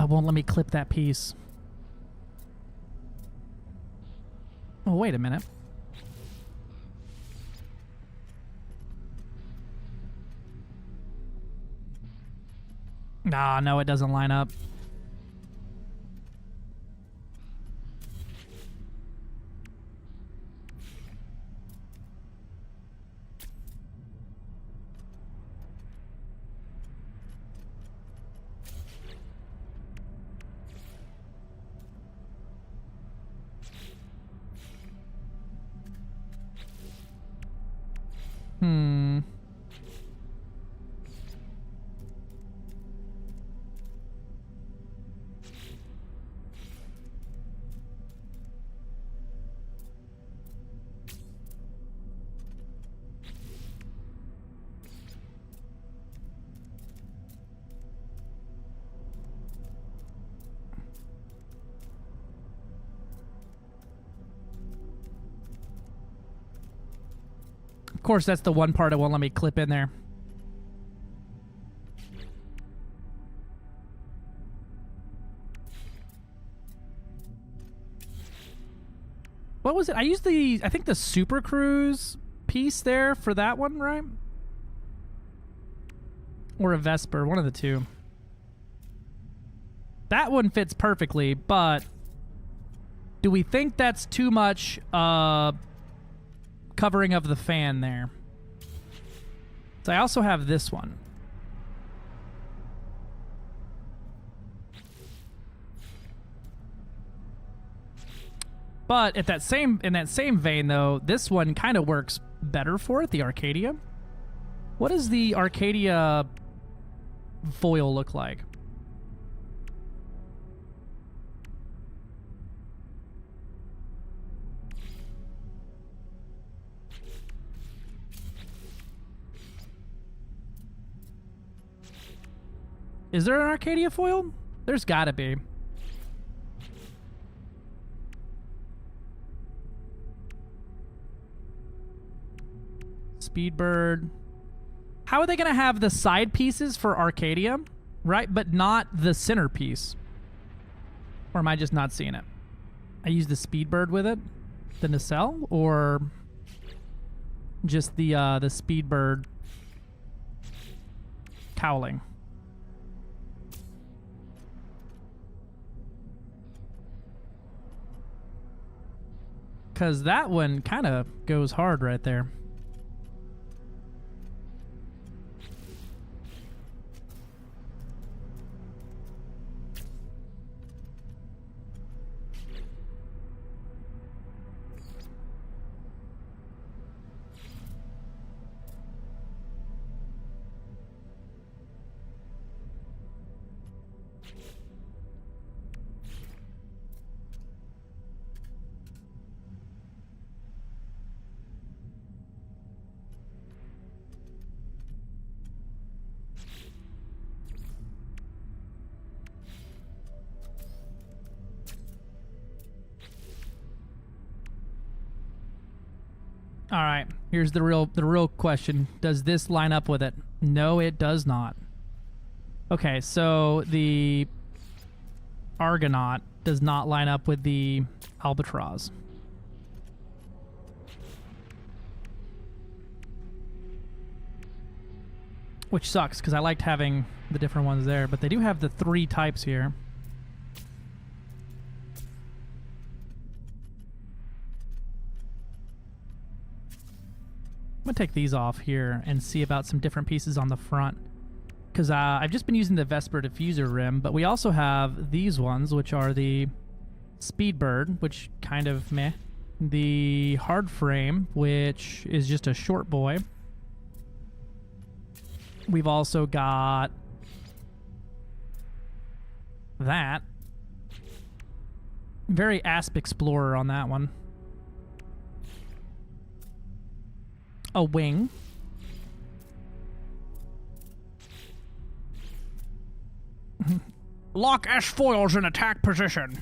it won't let me clip that piece. Oh, wait a minute. Ah, no, it doesn't line up. Of course, that's the one part it won't let me clip in there. What was it? I used I think the Super Cruise piece there for that one, right? Or a Vesper, one of the two. That one fits perfectly, but do we think that's too much covering of the fan there? So I also have this one. But in that same vein, though, this one kind of works better for it, the Arcadia. What does the Arcadia foil look like? Is there an Arcadia foil? There's gotta be. Speedbird. How are they going to have the side pieces for Arcadia, right? But not the centerpiece? Or am I just not seeing it? I use the Speedbird with it? The nacelle? Or just the Speedbird cowling? Because that one kind of goes hard right there. All right, here's the real question. Does this line up with it? No, it does not. Okay, so the Argonaut does not line up with the Albatross. Which sucks, because I liked having the different ones there, but they do have the 3 types here. I'm going to take these off here and see about some different pieces on the front. Because I've just been using the Vesper diffuser rim, but we also have these ones, which are the Speedbird, which kind of meh. The Hard Frame, which is just a short boy. We've also got that. Very Asp Explorer on that one. A wing. Lock S foils in attack position.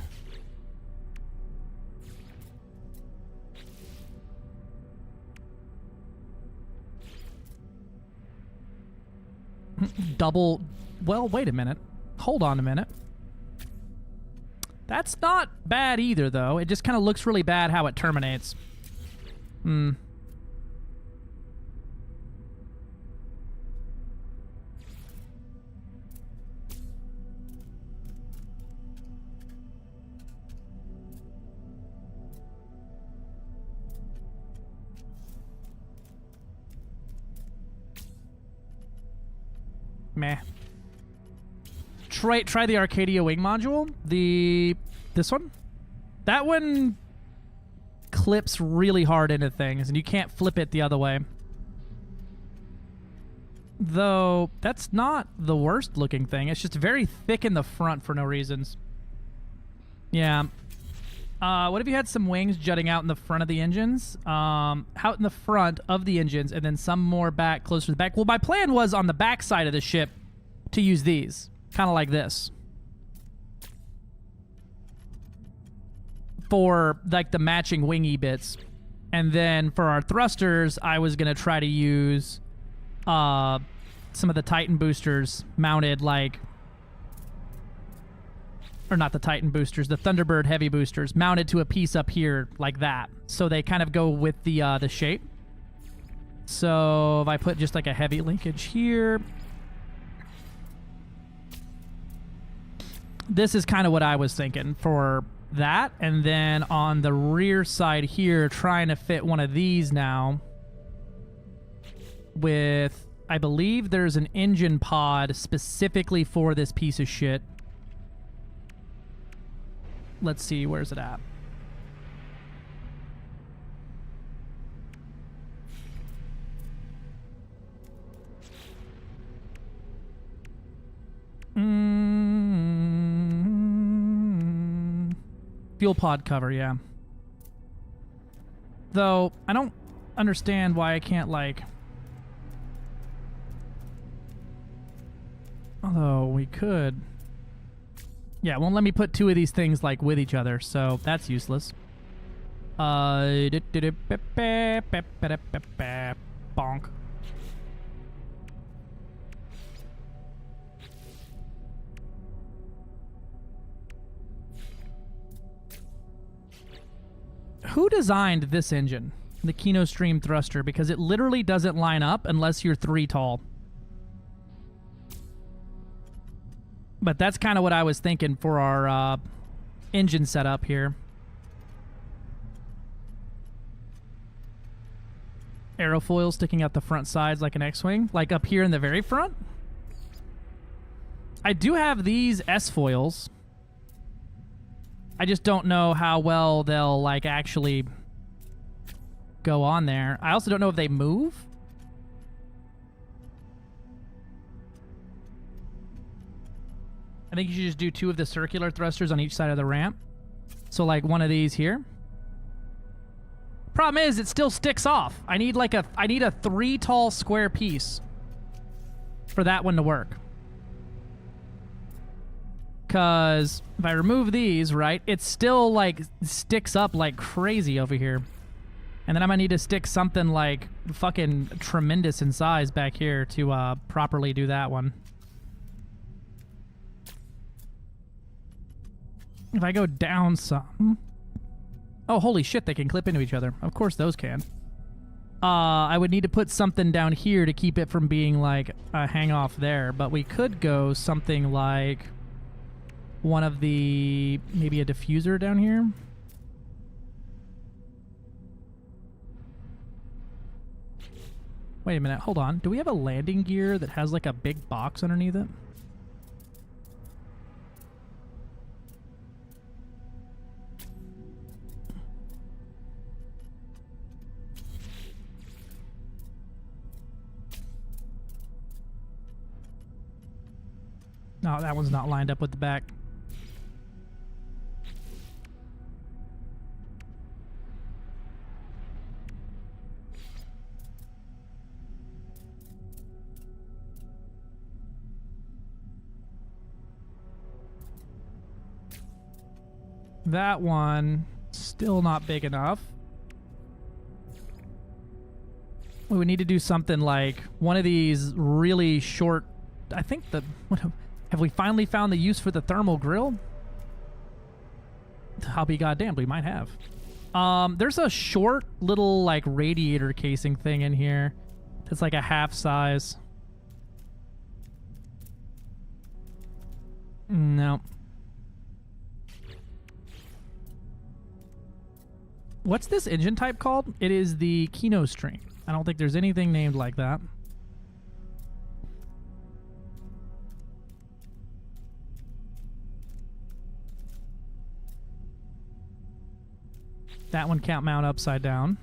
Double. Well, wait a minute. Hold on a minute. That's not bad either, though. It just kind of looks really bad how it terminates. Meh. Try the Arcadia wing module. This one? That one clips really hard into things, and you can't flip it the other way. Though, that's not the worst looking thing. It's just very thick in the front for no reasons. Yeah. What if you had some wings jutting out in the front of the engines? Out in the front of the engines, and then some more back, closer to the back. Well, my plan was on the back side of the ship to use these. Kind of like this. For, like, the matching wingy bits. And then for our thrusters, I was going to try to use some of the Titan boosters mounted, like... Or not the Titan boosters, the Thunderbird heavy boosters mounted to a piece up here like that. So they kind of go with the shape. So if I put just like a heavy linkage here. This is kind of what I was thinking for that. And then on the rear side here, trying to fit one of these now with, I believe there's an engine pod specifically for this piece of shit. Let's see, where's it at? Fuel pod cover, yeah. Though, I don't understand why I can't, like... Although, we could... Yeah, it won't let me put 2 of these things, like, with each other, so that's useless. Bonk. Who designed this engine? The Kino Stream thruster, because it literally doesn't line up unless you're 3 tall. But that's kind of what I was thinking for our engine setup here. Aerofoil sticking out the front sides like an X-Wing, like up here in the very front. I do have these S-foils. I just don't know how well they'll, like, actually go on there. I also don't know if they move. I think you should just do 2 of the circular thrusters on each side of the ramp. So, like, one of these here. Problem is, it still sticks off. I need a 3 tall square piece for that one to work. Because if I remove these, right, it still, like, sticks up like crazy over here. And then I'm gonna need to stick something like fucking tremendous in size back here to properly do that one. If I go down some... Oh, holy shit, they can clip into each other. Of course those can. I would need to put something down here to keep it from being like a hang off there, but we could go something like one of the... maybe a diffuser down here? Wait a minute, hold on. Do we have a landing gear that has like a big box underneath it? No, that one's not lined up with the back. That one, still not big enough. We would need to do something like one of these really short... I think the... Have we finally found the use for the thermal grill? I'll be goddamned, we might have. There's a short little like radiator casing thing in here. That's like a half size. No. What's this engine type called? It is the Kino Stream. I don't think there's anything named like that. That one can't mount upside down.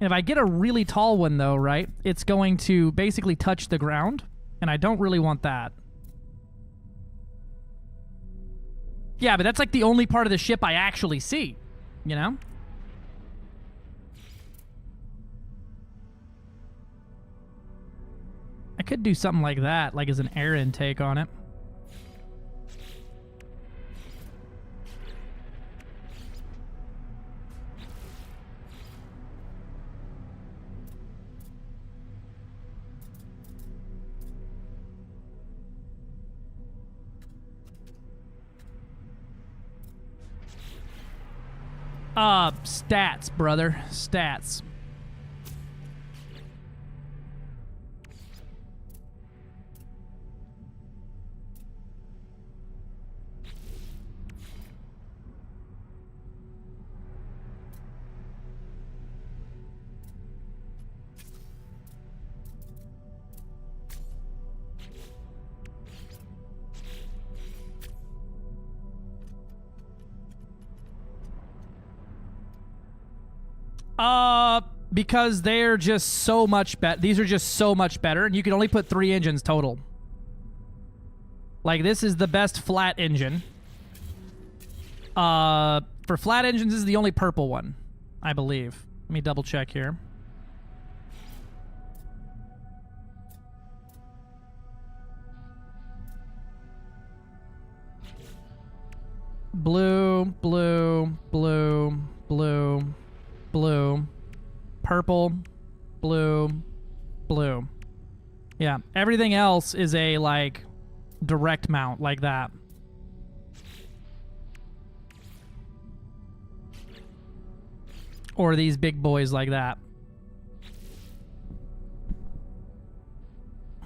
And if I get a really tall one though, right, it's going to basically touch the ground, and I don't really want that. Yeah, but that's like the only part of the ship I actually see, you know? I could do something like that, like as an air intake on it. Stats, brother. Stats. Because they're just so much better. These are just so much better, and you can only put 3 engines total. Like, this is the best flat engine. For flat engines, this is the only purple one, I believe. Let me double check here. Blue, blue, blue, blue, blue, purple, blue, blue. Yeah, everything else is a, like, direct mount like that. Or these big boys like that.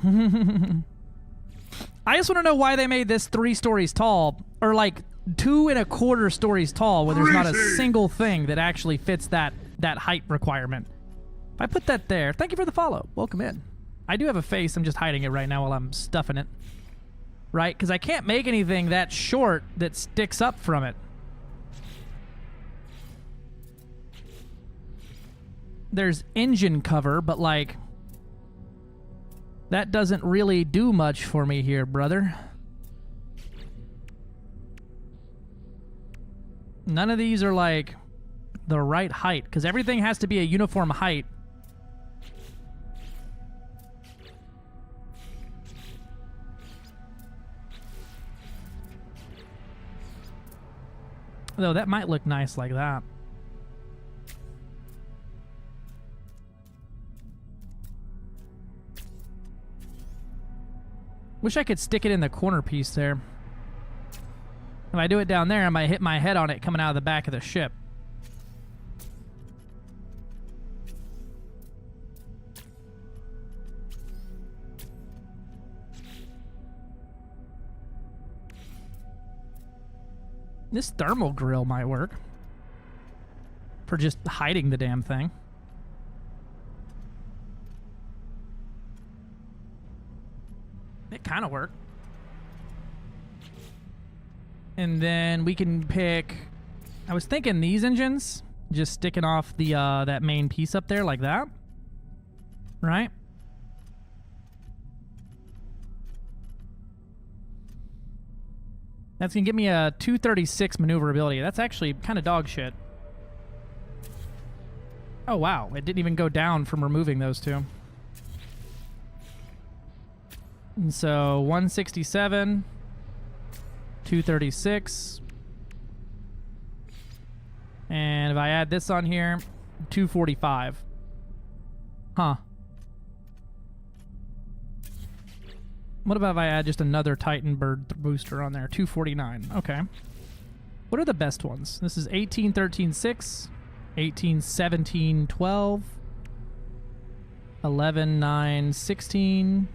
I just want to know why they made this 3 stories tall, or like 2 1/4 stories tall, when there's not a single thing that actually fits that height requirement. If I put that there, thank you for the follow. Welcome in. I do have a face. I'm just hiding it right now while I'm stuffing it. Right? Because I can't make anything that short that sticks up from it. There's engine cover, but like, that doesn't really do much for me here, brother. None of these are like the right height, because everything has to be a uniform height. Though that might look nice like that. Wish I could stick it in the corner piece there. If I do it down there, I might hit my head on it coming out of the back of the ship. This thermal grill might work. For just hiding the damn thing. It kind of worked. And then we can pick... I was thinking these engines. Just sticking off the that main piece up there like that. Right? That's going to give me a 236 maneuverability. That's actually kind of dog shit. Oh, wow. It didn't even go down from removing those two. And so 167, 236. And if I add this on here, 245. Huh. What about if I add just another Titan Bird booster on there? 249. Okay. What are the best ones? This is 18, 13, 6, 18, 17, 12, 11, 9, 16.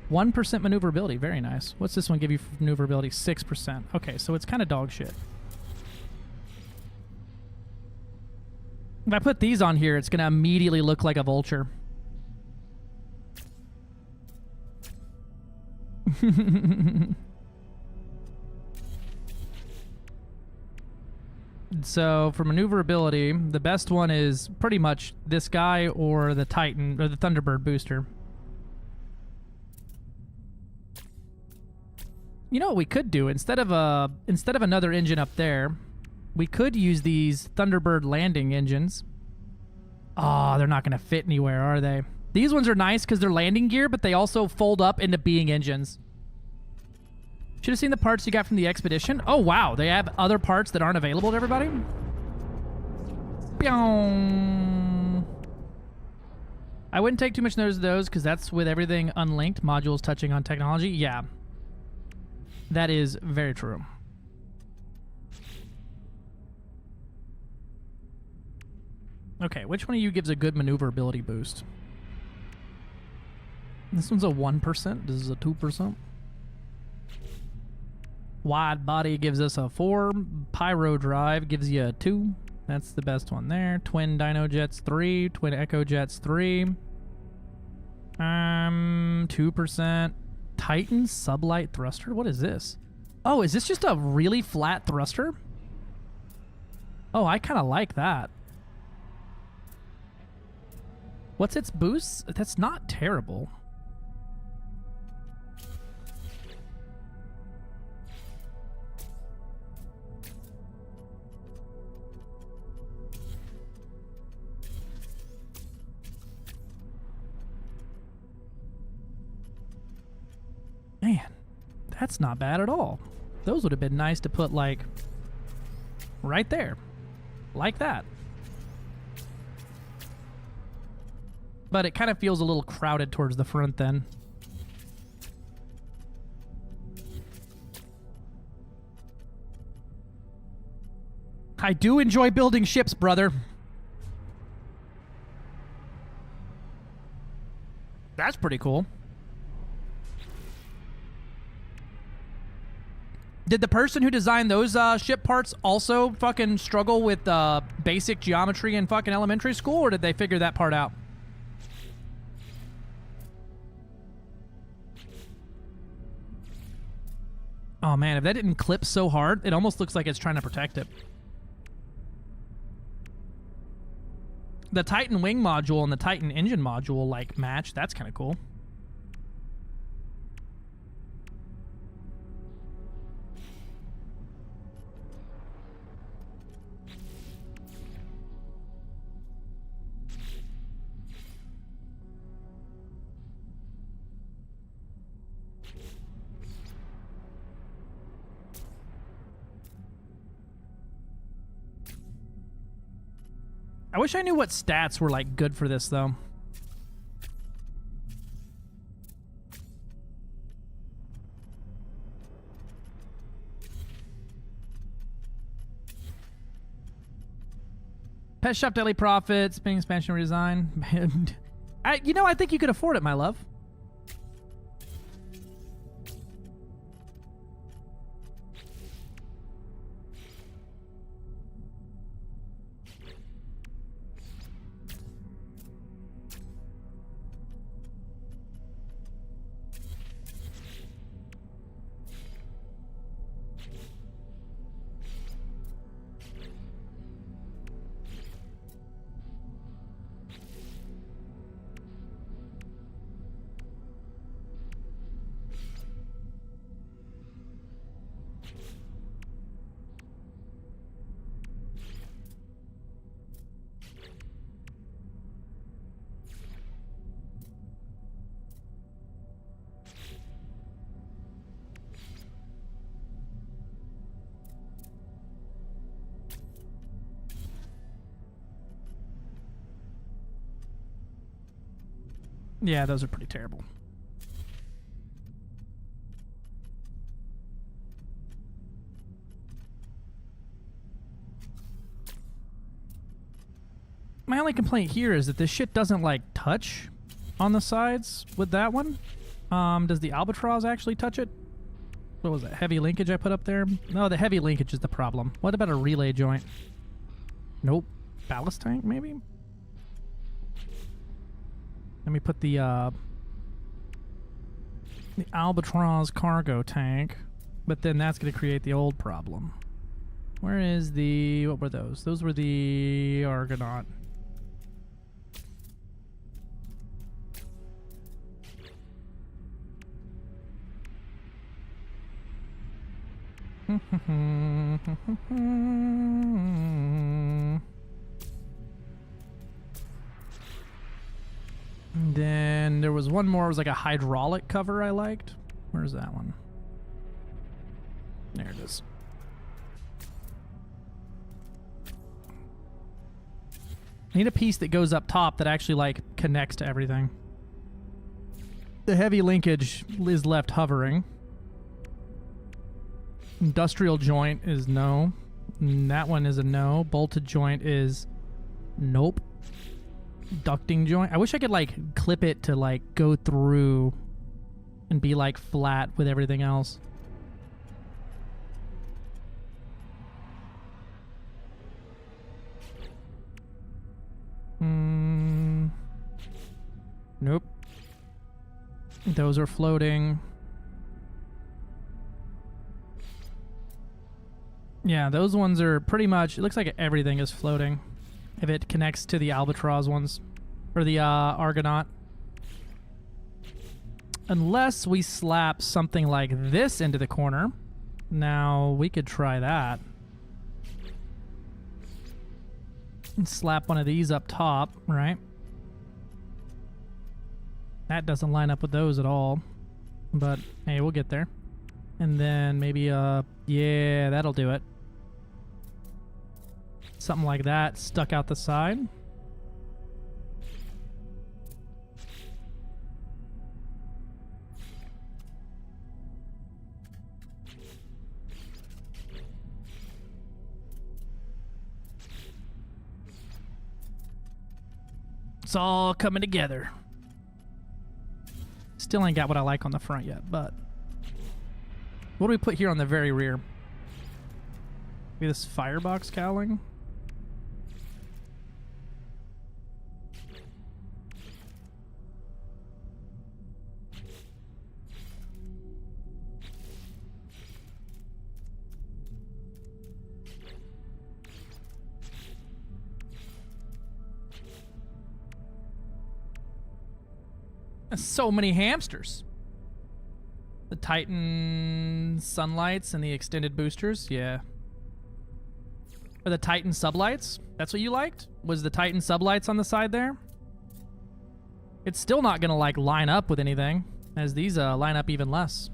1% maneuverability. Very nice. What's this one give you for maneuverability? 6%. Okay, so it's kind of dog shit. If I put these on here, it's going to immediately look like a vulture. So for maneuverability, the best one is pretty much this guy or the Titan or the Thunderbird booster. You know what we could do instead of another engine up there, we could use these Thunderbird landing engines. Oh, they're not going to fit anywhere, are they? These ones are nice because they're landing gear, but they also fold up into being engines. Should have seen the parts you got from the expedition. Oh, wow. They have other parts that aren't available to everybody? Pyong. I wouldn't take too much notice of those because that's with everything unlinked. Modules touching on technology. Yeah. That is very true. Okay, which one of you gives a good maneuverability boost? This one's a 1%. This is a 2%. Wide body gives us a 4. Pyro drive gives you a 2. That's the best one there. Twin Dino Jets 3. Twin Echo Jets 3. 2%. Titan Sublight Thruster? What is this? Oh, is this just a really flat thruster? Oh, I kind of like that. What's its boost? That's not terrible. Man, that's not bad at all. Those would have been nice to put, like, right there. Like that. But it kind of feels a little crowded towards the front then. I do enjoy building ships, brother. That's pretty cool. Did the person who designed those ship parts also fucking struggle with basic geometry in fucking elementary school, or did they figure that part out? Oh man, if that didn't clip so hard, it almost looks like it's trying to protect it. The Titan wing module and the Titan engine module like match. That's kind of cool. I wish I knew what stats were like good for this though. Pet Shop Daily Profits, being expansion redesign. I think you could afford it, my love. Yeah, those are pretty terrible. My only complaint here is that this shit doesn't, like, touch on the sides with that one. Does the Albatross actually touch it? What was that, heavy linkage I put up there? No, the heavy linkage is the problem. What about a relay joint? Nope. Ballast tank, maybe? Let me put the Albatross cargo tank, but then that's going to create the old problem. Where is the... what were those? Those were the Argonaut. Then there was one more. It was like a hydraulic cover I liked. Where's that one? There it is. I need a piece that goes up top that actually, like, connects to everything. The heavy linkage is left hovering. Industrial joint is no. That one is a no. Bolted joint is nope. Ducting joint. I wish I could, like, clip it to, like, go through and be, like, flat with everything else. Nope. Those are floating. Yeah, those ones are pretty much... it looks like everything is floating if it connects to the Albatross ones. Or the Argonaut. Unless we slap something like this into the corner. Now, we could try that. And slap one of these up top, right? That doesn't line up with those at all. But, hey, we'll get there. And then maybe, yeah, that'll do it. Something like that stuck out the side. It's all coming together. Still ain't got what I like on the front yet, but... what do we put here on the very rear? Maybe this firebox cowling? So many hamsters. The Titan sunlights and the extended boosters, yeah. Or the Titan sublights? That's what you liked? Was the Titan sublights on the side there? It's still not gonna, like, line up with anything, as these line up even less.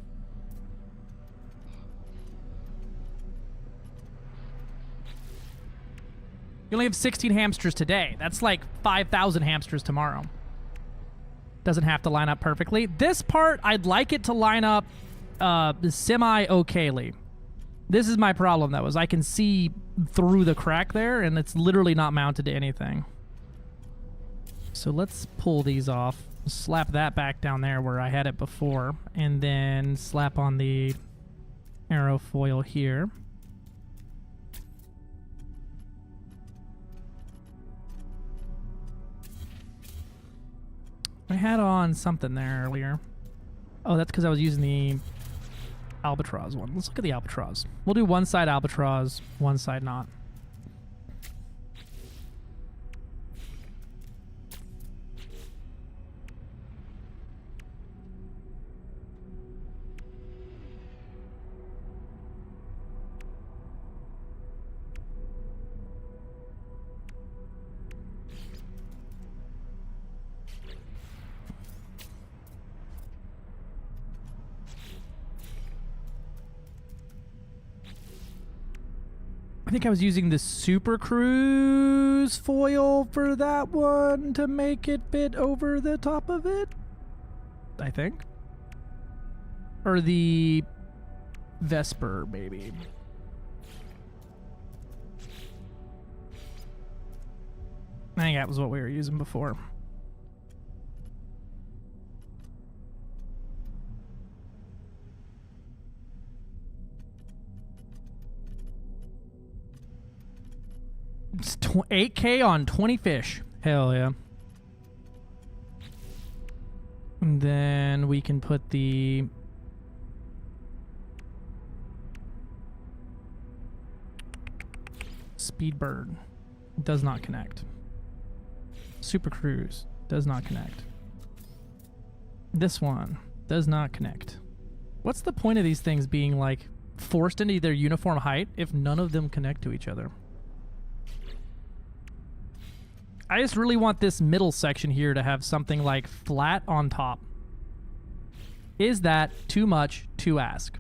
You only have 16 hamsters today. That's like 5,000 hamsters tomorrow. Doesn't have to line up perfectly. This part, I'd like it to line up semi-okayly. This is my problem, though, is I can see through the crack there, and it's literally not mounted to anything. So let's pull these off. Slap that back down there where I had it before, and then slap on the aerofoil here. I had on something there earlier. Oh, that's because I was using the Albatross one. Let's look at the Albatross. We'll do one side Albatross, one side not. I think I was using the Super Cruise foil for that one to make it fit over the top of it. I think. Or the Vesper, maybe. I think that was what we were using before. It's 8K on 20 fish. Hell yeah. And then we can put the Speedbird. Does not connect. Super Cruise does not connect. This one does not connect. What's the point of these things being like forced into their uniform height if none of them connect to each other? I just really want this middle section here to have something like flat on top. Is that too much to ask?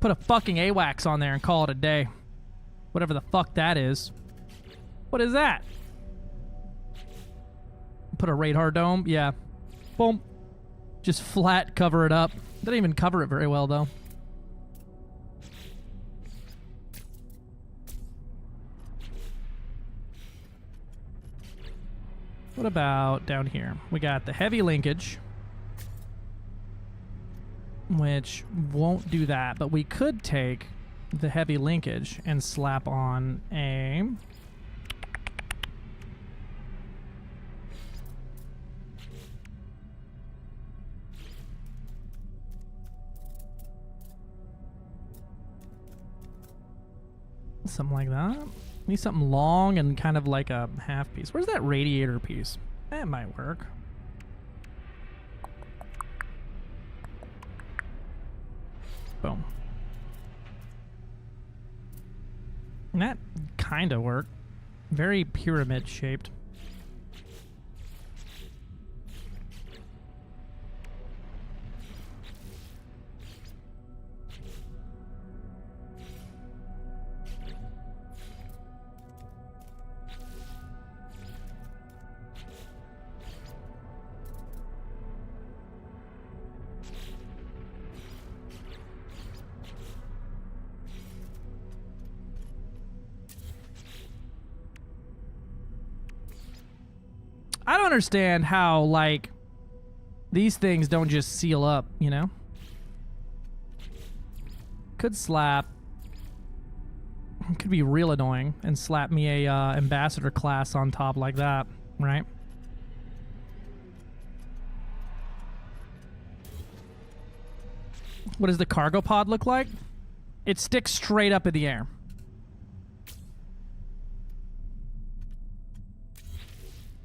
Put a fucking AWACS on there and call it a day. Whatever the fuck that is. What is that? Put a radar dome? Yeah. Boom. Just flat cover it up. Doesn't even cover it very well though. What about down here? We got the heavy linkage, which won't do that, but we could take the heavy linkage and slap on a something like that. Need something long and kind of like a half piece. Where's that radiator piece? That might work. Boom. And that kind of worked. Very pyramid shaped. I don't understand how, like, these things don't just seal up, you know? Could slap. Could be real annoying and slap me a ambassador class on top like that, right? What does the cargo pod look like? It sticks straight up in the air.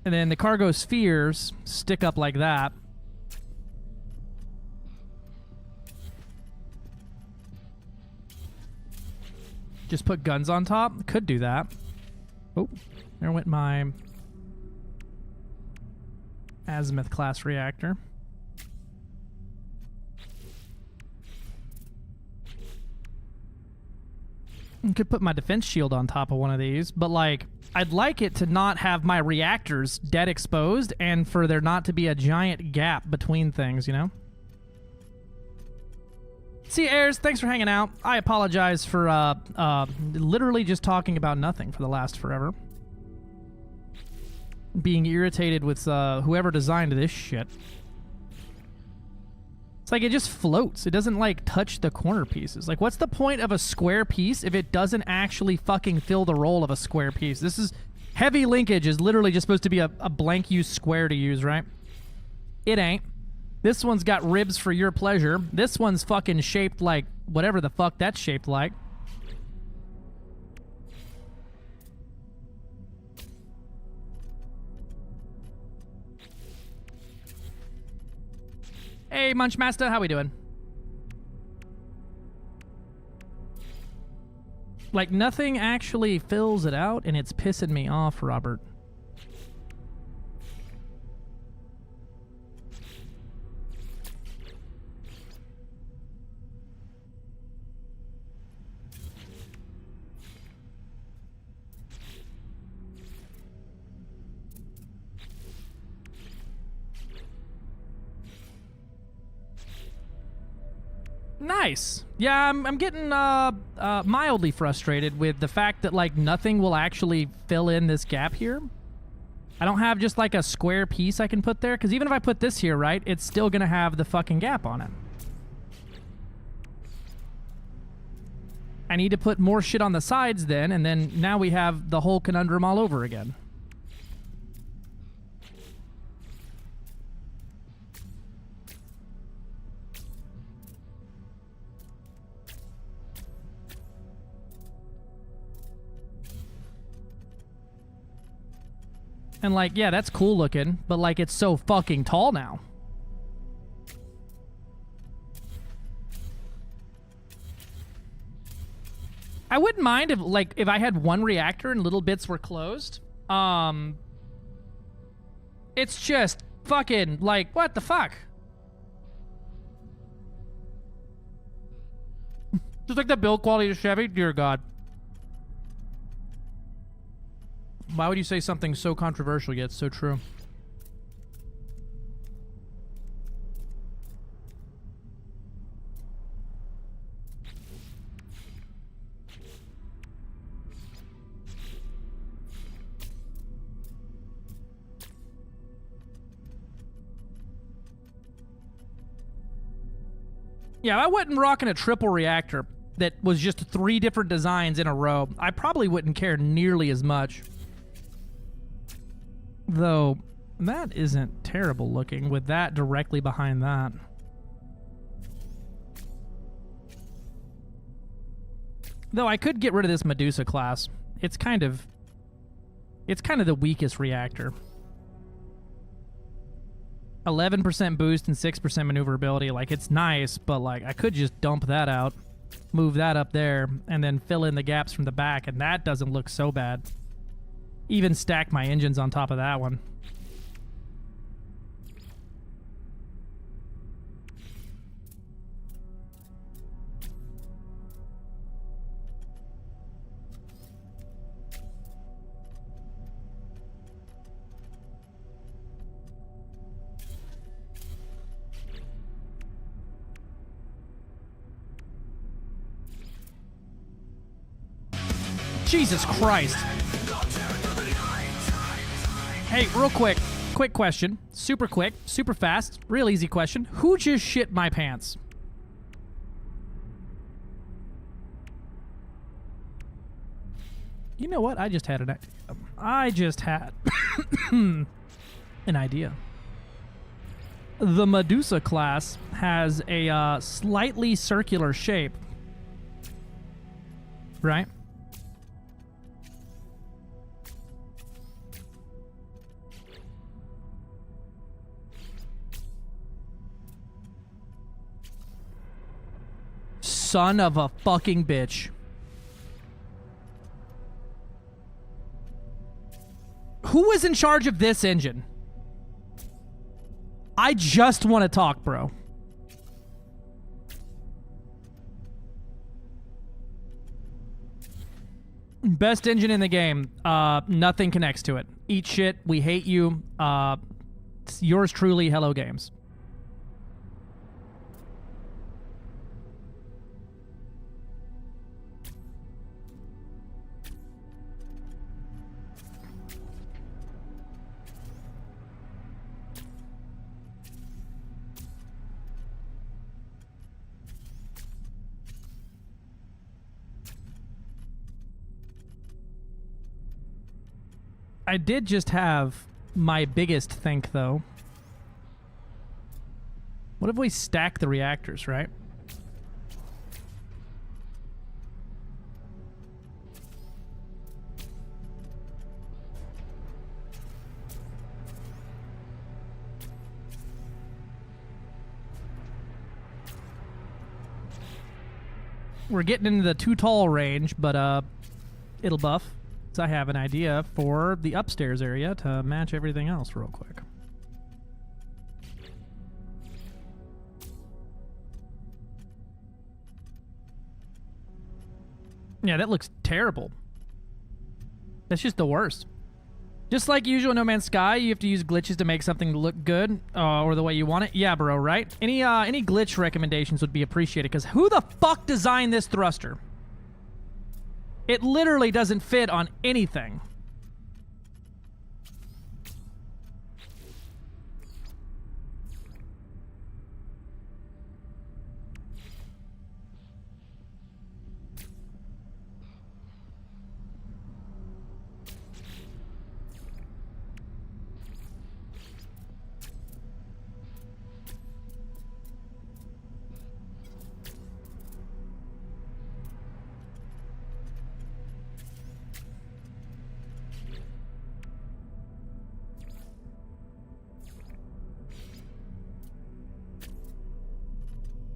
And then the cargo spheres stick up like that. Just put guns on top. Could do that. Oh, there went my Azimuth class reactor. Could put my defense shield on top of one of these, but like I'd like it to not have my reactors dead exposed and for there not to be a giant gap between things, you know? See, Airs, thanks for hanging out. I apologize for literally just talking about nothing for the last forever. Being irritated with whoever designed this shit. It's like it just floats. It doesn't, like, touch the corner pieces. Like, what's the point of a square piece if it doesn't actually fucking fill the role of a square piece? This is... Heavy linkage is literally just supposed to be a blank use square to use, right? It ain't. This one's got ribs for your pleasure. This one's fucking shaped like whatever the fuck that's shaped like. Hey, Munchmaster, how we doing? Like, nothing actually fills it out, and it's pissing me off, Robert. Nice. Yeah, I'm getting mildly frustrated with the fact that, like, nothing will actually fill in this gap here. I don't have just, like, a square piece I can put there, because even if I put this here, right, it's still going to have the fucking gap on it. I need to put more shit on the sides then, and then now we have the whole conundrum all over again. And, like, yeah, that's cool looking, but, like, it's so fucking tall now. I wouldn't mind if, like, if I had one reactor and little bits were closed. It's just fucking, like, what the fuck? Just like the build quality of Chevy? Dear God. Why would you say something so controversial yet so true? Yeah, I wasn't rocking a triple reactor that was just 3 different designs in a row. I probably wouldn't care nearly as much. Though, that isn't terrible looking with that directly behind that. Though I could get rid of this Medusa class. It's kind of the weakest reactor. 11% boost and 6% maneuverability. Like, it's nice, but, like, I could just dump that out, move that up there, and then fill in the gaps from the back, and that doesn't look so bad. Even stack my engines on top of that one. Jesus Christ. Hey, real quick question. Super quick, super fast, real easy question. Who just shit my pants? You know what? I just had an idea. The Medusa class has a slightly circular shape, right? Son of a fucking bitch. Who was in charge of this engine? I just want to talk, bro. Best engine in the game. Nothing connects to it. Eat shit. We hate you. It's yours truly, Hello Games. I did just have my biggest think, though. What if we stack the reactors, right? We're getting into the too tall range, but it'll buff. So I have an idea for the upstairs area to match everything else real quick. Yeah, that looks terrible. That's just the worst. Just like usual No Man's Sky, you have to use glitches to make something look good, or the way you want it. Yeah, bro, right? Any glitch recommendations would be appreciated, because who the fuck designed this thruster? It literally doesn't fit on anything.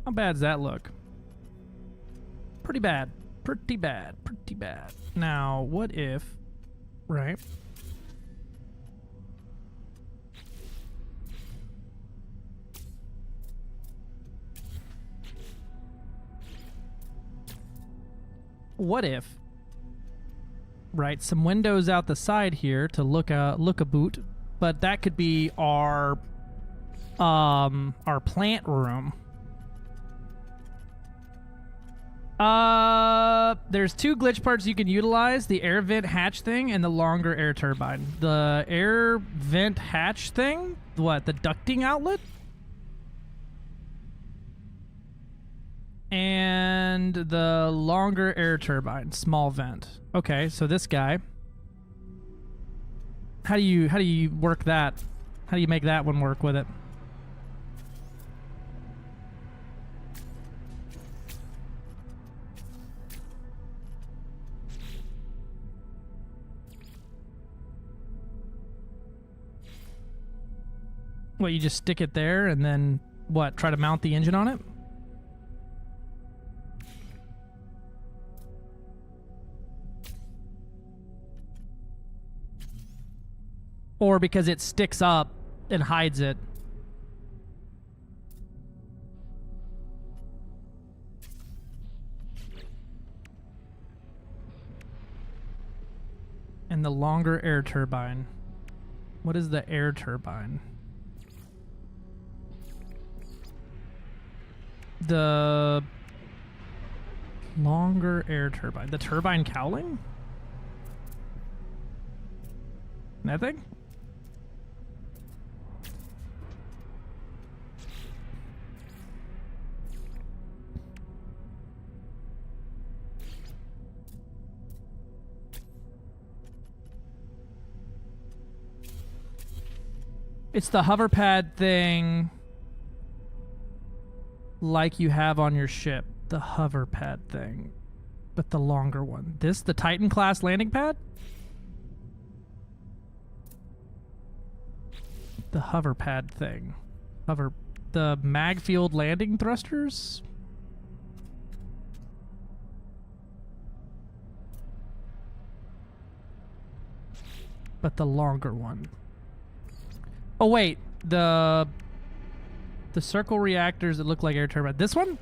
How bad does that look? Pretty bad. Pretty bad. Pretty bad. Now, what if... Right. What if... Right, some windows out the side here to look a boot, but that could be our plant room. There's two glitch parts you can utilize, the air vent hatch thing and the longer air turbine. The air vent hatch thing? What, the ducting outlet? And the longer air turbine, small vent. Okay, so this guy. How do you work that? How do you make that one work with it? What, you just stick it there and then, what, try to mount the engine on it? Or because it sticks up and hides it. And the longer air turbine. What is the air turbine? The longer air turbine. The turbine cowling? That thing? It's the hover pad thing like you have on your ship. The hover pad thing. But the longer one. This, the Titan class landing pad? The hover pad thing. The Magfield landing thrusters? But the longer one. Oh wait, the circle reactors that look like air turbine. This one?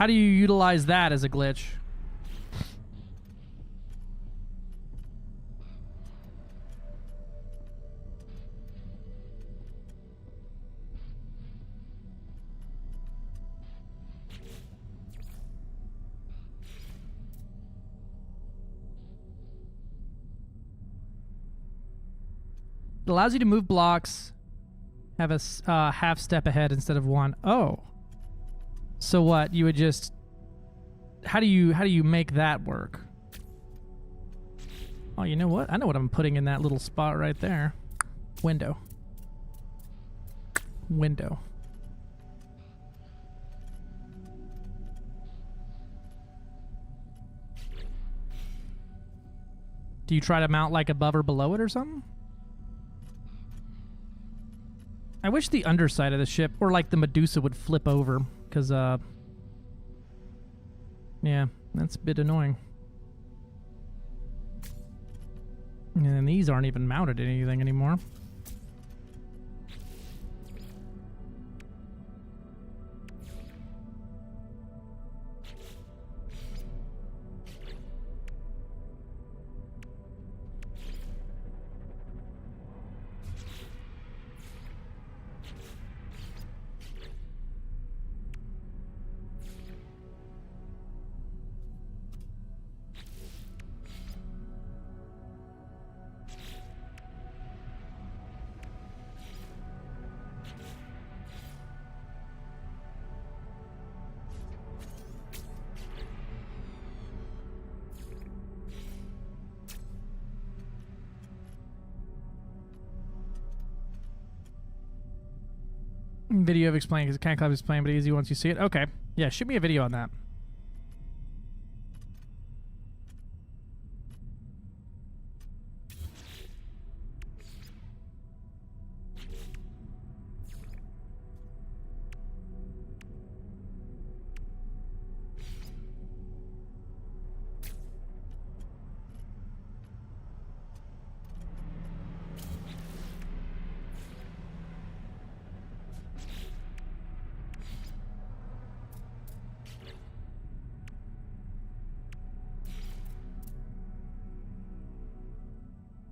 How do you utilize that as a glitch? It allows you to move blocks, have a half step ahead instead of one. Oh. So what? You would just... How do you make that work? Oh, you know what? I know what I'm putting in that little spot right there. Window. Window. Do you try to mount like above or below it or something? I wish the underside of the ship, or like the Medusa, would flip over, because, yeah, that's a bit annoying. And then these aren't even mounted to anything anymore. Video of explaining, because it kind of explain, but easy once you see it. Okay. Yeah, shoot me a video on that.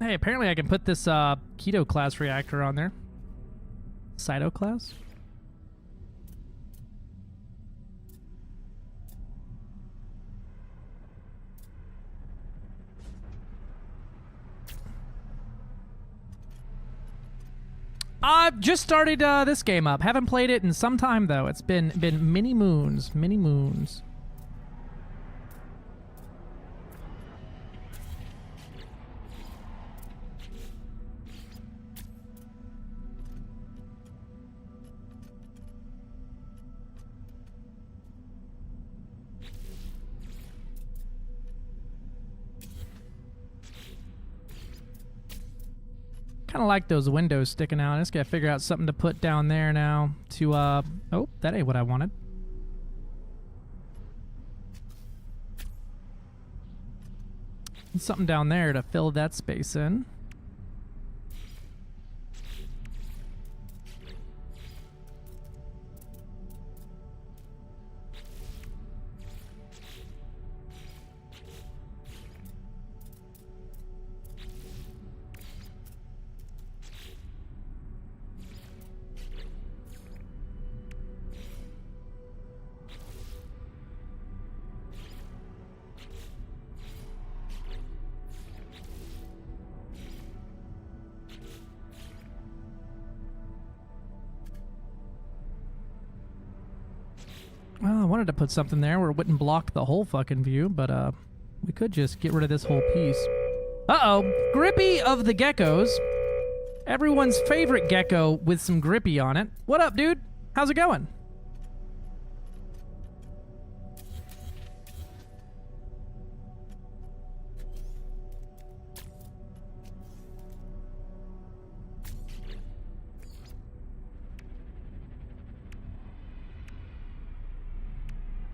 Hey, apparently I can put this Keto class reactor on there. Cyto class? I've just started this game up. Haven't played it in some time though. It's been many moons, many moons. Kind of like those windows sticking out. I just gotta figure out something to put down there now to, oh, that ain't what I wanted. Something down there to fill that space in. Well, I wanted to put something there where it wouldn't block the whole fucking view, but we could just get rid of this whole piece. Uh-oh, Grippy of the Geckos. Everyone's favorite gecko with some Grippy on it. What up, dude? How's it going?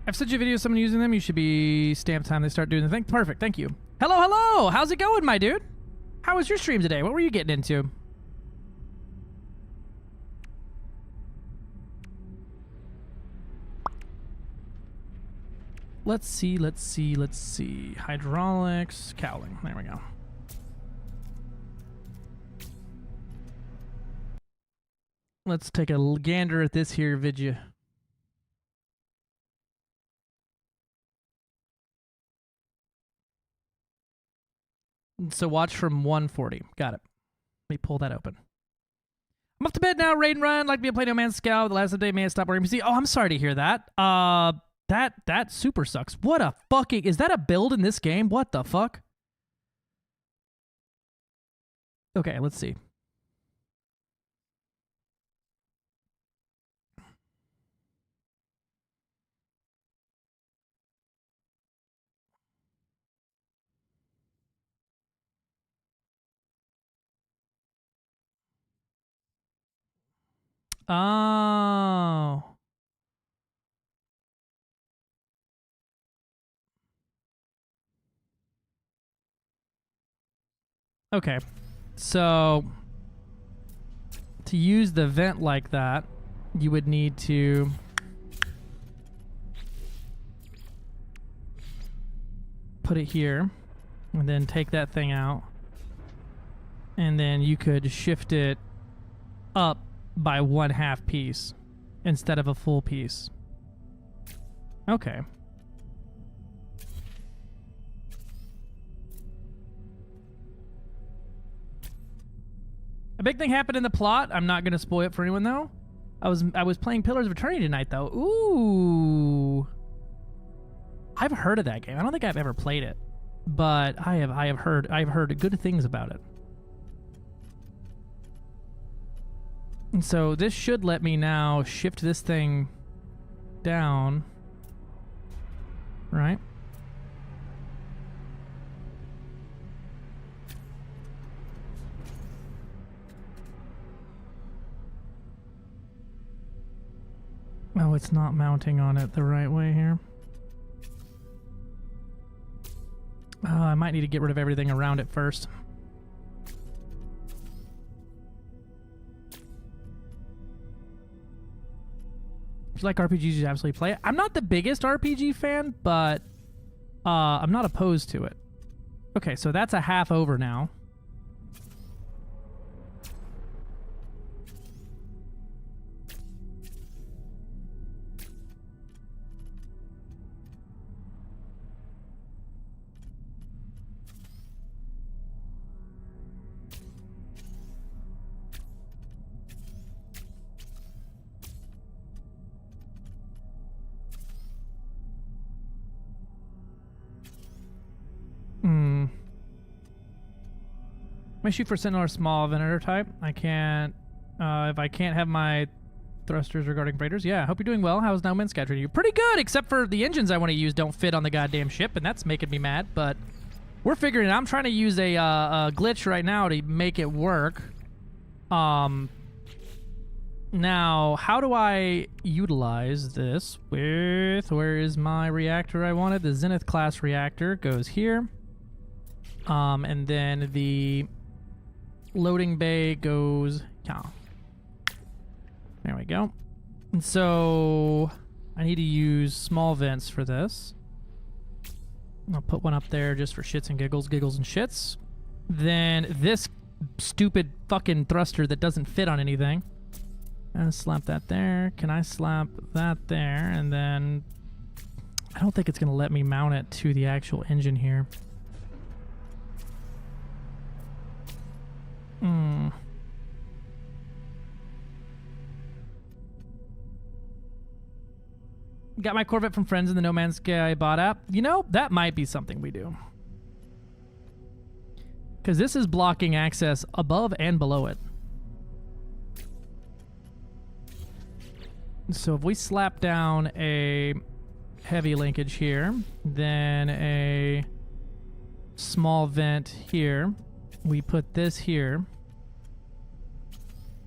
I've sent you a video of someone using them. You should be stamp time they start doing the thing. Perfect, thank you. Hello, hello! How's it going, my dude? How was your stream today? What were you getting into? let's see. Hydraulics, cowling. There we go. Let's take a gander at this here vidya. So watch from 140. Got it. Let me pull that open. I'm off to bed now. Raid and run. Like to be a play No Man's Sky. The last update may have stopped working PC. Oh, I'm sorry to hear that. That super sucks. What a fucking... Is that a build in this game? What the fuck? Okay, let's see. Oh. Okay. So to use the vent like that, you would need to put it here and then take that thing out. And then you could shift it up by 1/2 piece instead of a full piece. Okay. A big thing happened in the plot. I'm not going to spoil it for anyone though. I was playing Pillars of Eternity tonight though. Ooh. I've heard of that game. I don't think I've ever played it, but I've heard good things about it. And so this should let me now shift this thing down, right? Oh, it's not mounting on it the right way here. I might need to get rid of everything around it first. If you like RPGs, you should absolutely play it. I'm not the biggest RPG fan, but I'm not opposed to it. Okay, so that's a half over now. I shoot for Sentinel or small Venator type. I can't, if I can't have my thrusters regarding freighters. Yeah, I hope you're doing well. How's No Man's Sky treating you? Pretty good, except for the engines I want to use don't fit on the goddamn ship, and that's making me mad, but we're figuring it out. I'm trying to use a glitch right now to make it work. Now, how do I utilize this with, where is my reactor I wanted? The Zenith class reactor goes here. And then the loading bay goes, yeah. There we go. And so I need to use small vents for this. I'll put one up there just for shits and giggles and shits. Then this stupid fucking thruster that doesn't fit on anything. And slap that there. Can I slap that there? And then I don't think it's going to let me mount it to the actual engine here. Got my Corvette from friends in the No Man's Sky bot app. You know, that might be something we do. Because this is blocking access above and below it. So if we slap down a heavy linkage here, then a small vent here, we put this here,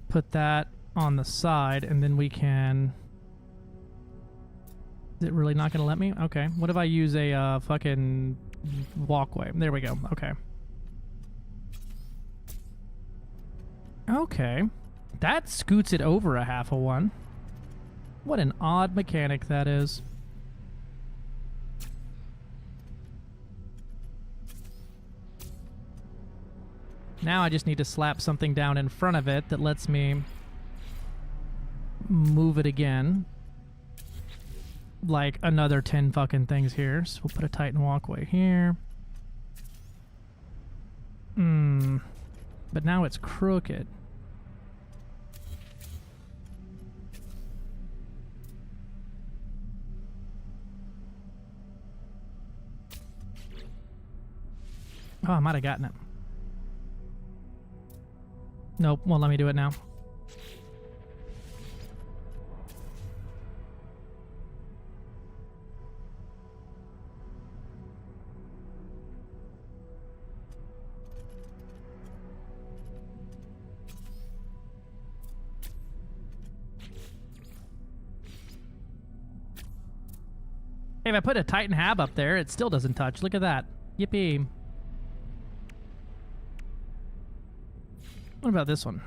put that on the side, and then we can... Is it really not going to let me? Okay. What if I use a fucking walkway? There we go. Okay. Okay. That scoots it over a half a one. What an odd mechanic that is. Now I just need to slap something down in front of it that lets me move it again. Like another 10 fucking things here. So we'll put a Titan walkway here. But now it's crooked. Oh, I might have gotten it. Nope, won't let me do it now. Hey, if I put a Titan Hab up there, it still doesn't touch. Look at that. Yippee. What about this one?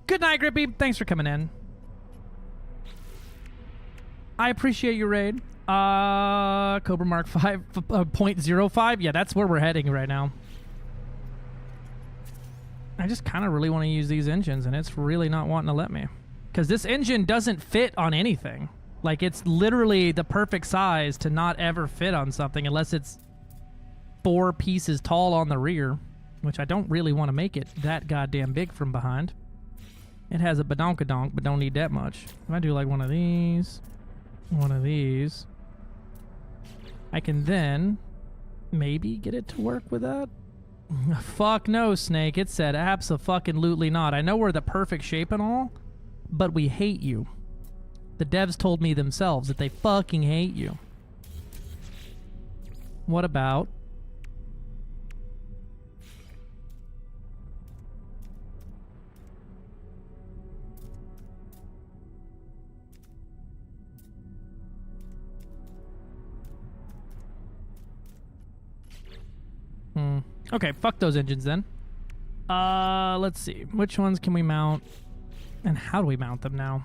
Good night, Grippy. Thanks for coming in. I appreciate your raid. Cobra Mark 5.05. Yeah, that's where we're heading right now. I just kind of really want to use these engines, and it's really not wanting to let me. Because this engine doesn't fit on anything. Like, it's literally the perfect size to not ever fit on something unless it's 4 pieces tall on the rear, which I don't really want to make it that goddamn big from behind. It has a badonkadonk, but don't need that much. If I do like one of these, I can then maybe get it to work with that. Fuck no, Snake. It said abso-fucking-lutely not. I know we're the perfect shape and all, but we hate you. The devs told me themselves that they fucking hate you. What about... Okay, fuck those engines then. Let's see. Which ones can we mount? And how do we mount them now?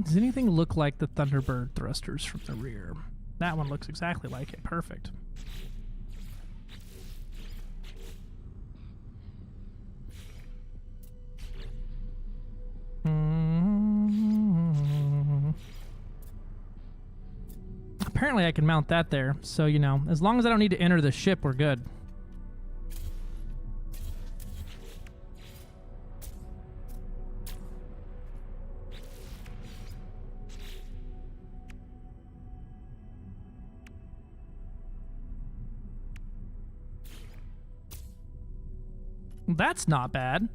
Does anything look like the Thunderbird thrusters from the rear? That one looks exactly like it. Perfect. Apparently I can mount that there, so, you know, as long as I don't need to enter the ship, we're good. That's not bad.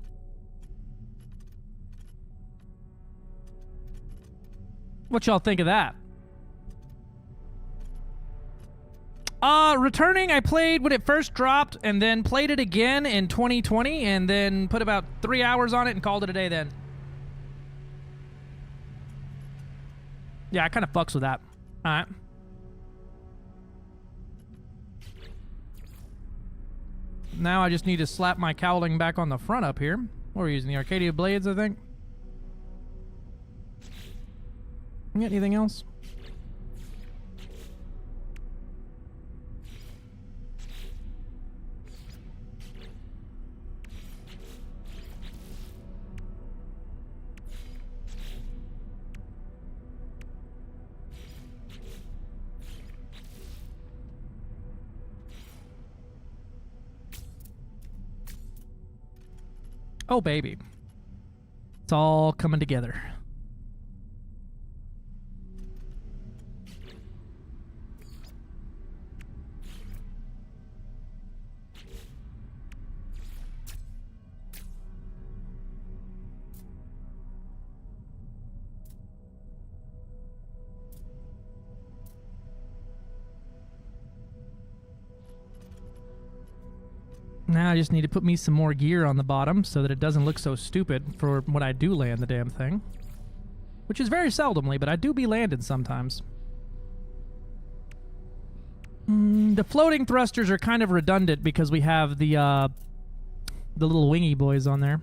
What y'all think of that? Returning, I played when it first dropped and then played it again in 2020 and then put about 3 hours on it and called it a day then. Yeah, I kind of fucks with that. All right. Now I just need to slap my cowling back on the front up here. We're using the Arcadia blades, I think. You got anything else? Oh, baby. It's all coming together. Now I just need to put me some more gear on the bottom so that it doesn't look so stupid for when I do land the damn thing. Which is very seldomly, but I do be landing sometimes. The floating thrusters are kind of redundant because we have the little wingy boys on there.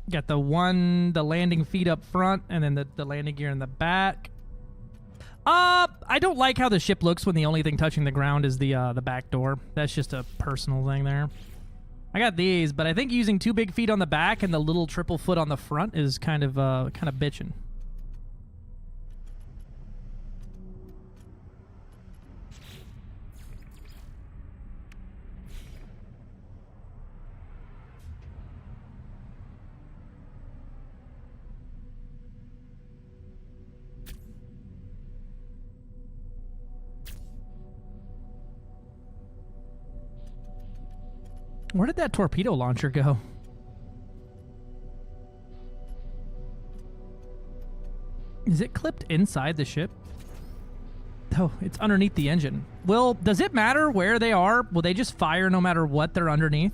Got the landing feet up front, and then the landing gear in the back. I don't like how the ship looks when the only thing touching the ground is the back door. That's just a personal thing there. I got these, but I think using 2 big feet on the back and the little triple foot on the front is kind of bitching. Where did that torpedo launcher go? Is it clipped inside the ship? Oh, it's underneath the engine. Well, does it matter where they are? Will they just fire no matter what they're underneath?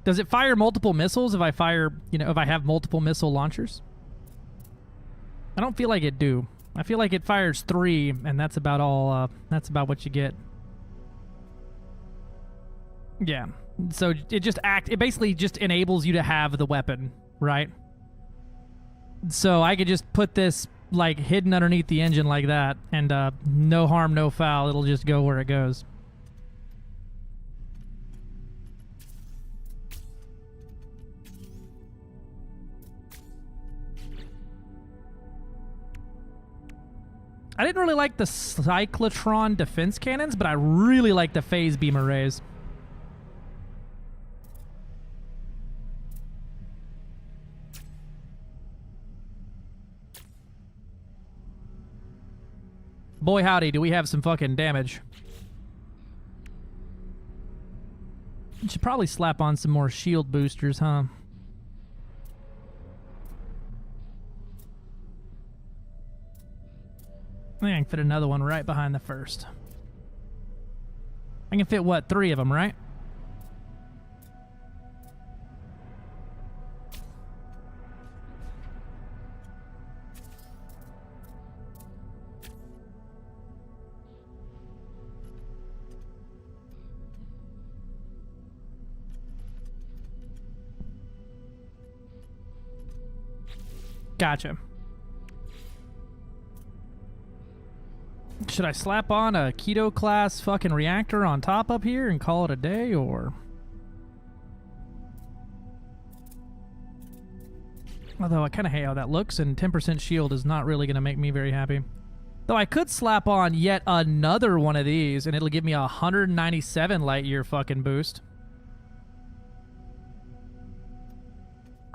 Does it fire multiple missiles if I fire, if I have multiple missile launchers? I don't feel like it do. I feel like it fires 3, and that's about all, that's about what you get. Yeah. So it basically just enables you to have the weapon, right? So I could just put this, like, hidden underneath the engine like that, and no harm, no foul. It'll just go where it goes. I didn't really like the cyclotron defense cannons, but I really like the phase beam arrays. Boy howdy, do we have some fucking damage. Should probably slap on some more shield boosters, huh? I think I can fit another one right behind the first. I can fit, what, 3 of them, right? Gotcha. Should I slap on a Keto class fucking reactor on top up here and call it a day, or? Although I kind of hate how that looks, and 10% shield is not really going to make me very happy. Though I could slap on yet another one of these, and it'll give me a 197 light year fucking boost.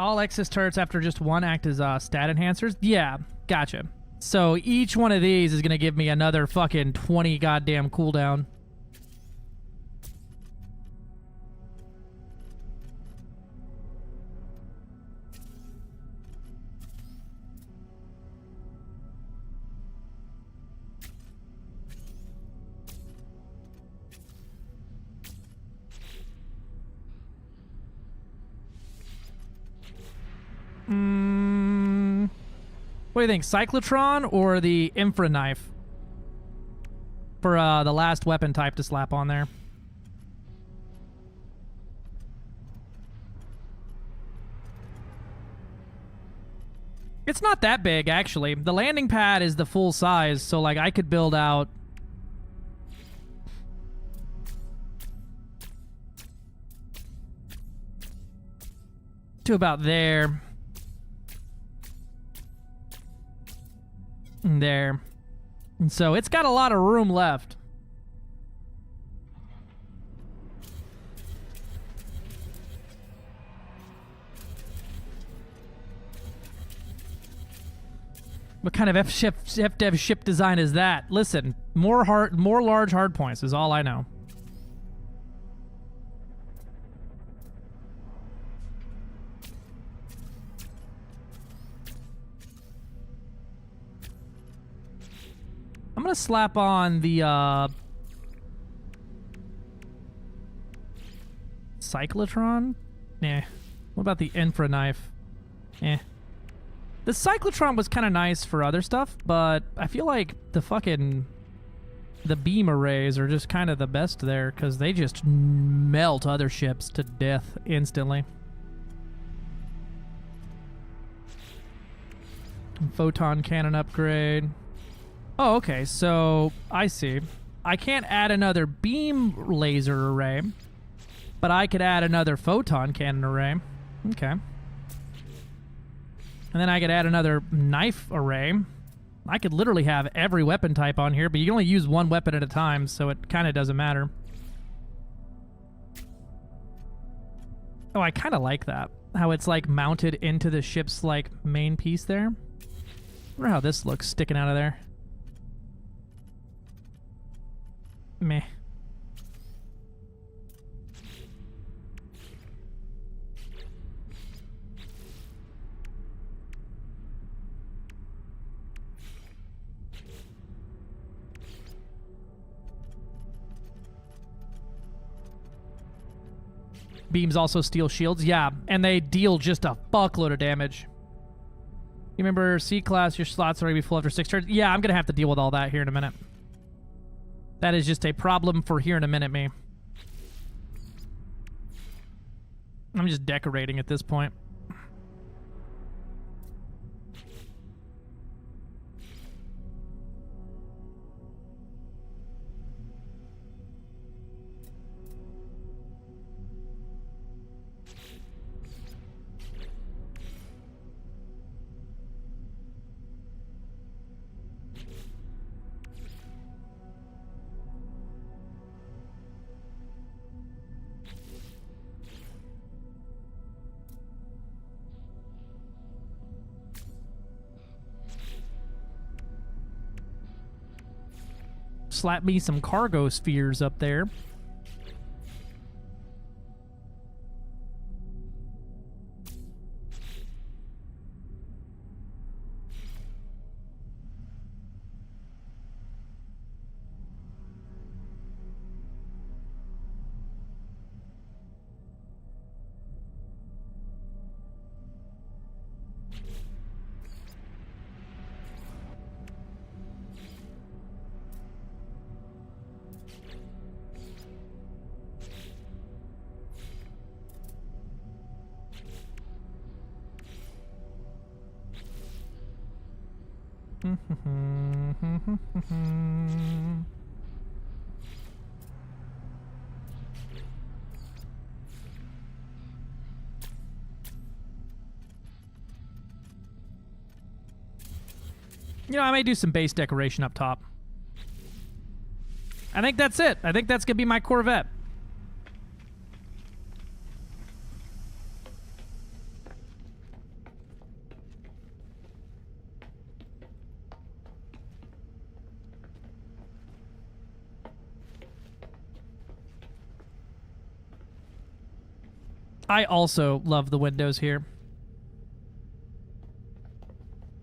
All excess turrets after just one act as stat enhancers? Yeah, gotcha. So each one of these is going to give me another fucking 20 goddamn cooldown. What do you think, Cyclotron or the Infra Knife? For the last weapon type to slap on there. It's not that big, actually. The landing pad is the full size, so like I could build out... to about there. There. And so it's got a lot of room left. What kind of FDev ship design is that? Listen, more large hard points is all I know. I'm gonna slap on the Cyclotron? Nah. What about the Infra Knife? Eh. The Cyclotron was kind of nice for other stuff, but I feel like the beam arrays are just kind of the best there because they just melt other ships to death instantly. Photon cannon upgrade. Oh, okay, so I see. I can't add another beam laser array, but I could add another photon cannon array. Okay. And then I could add another knife array. I could literally have every weapon type on here, but you can only use one weapon at a time, so it kind of doesn't matter. Oh, I kind of like that. How it's like mounted into the ship's like main piece there. I wonder how this looks sticking out of there. Meh. Beams also steal shields. Yeah, and they deal just a fuckload of damage. You remember C-Class, your slots are going to be full after 6 turns? Yeah, I'm going to have to deal with all that here in a minute. That is just a problem for here in a minute, me. I'm just decorating at this point. Slap me some cargo spheres up there. You know, I may do some base decoration up top. I think that's it. I think that's going to be my Corvette. I also love the windows here.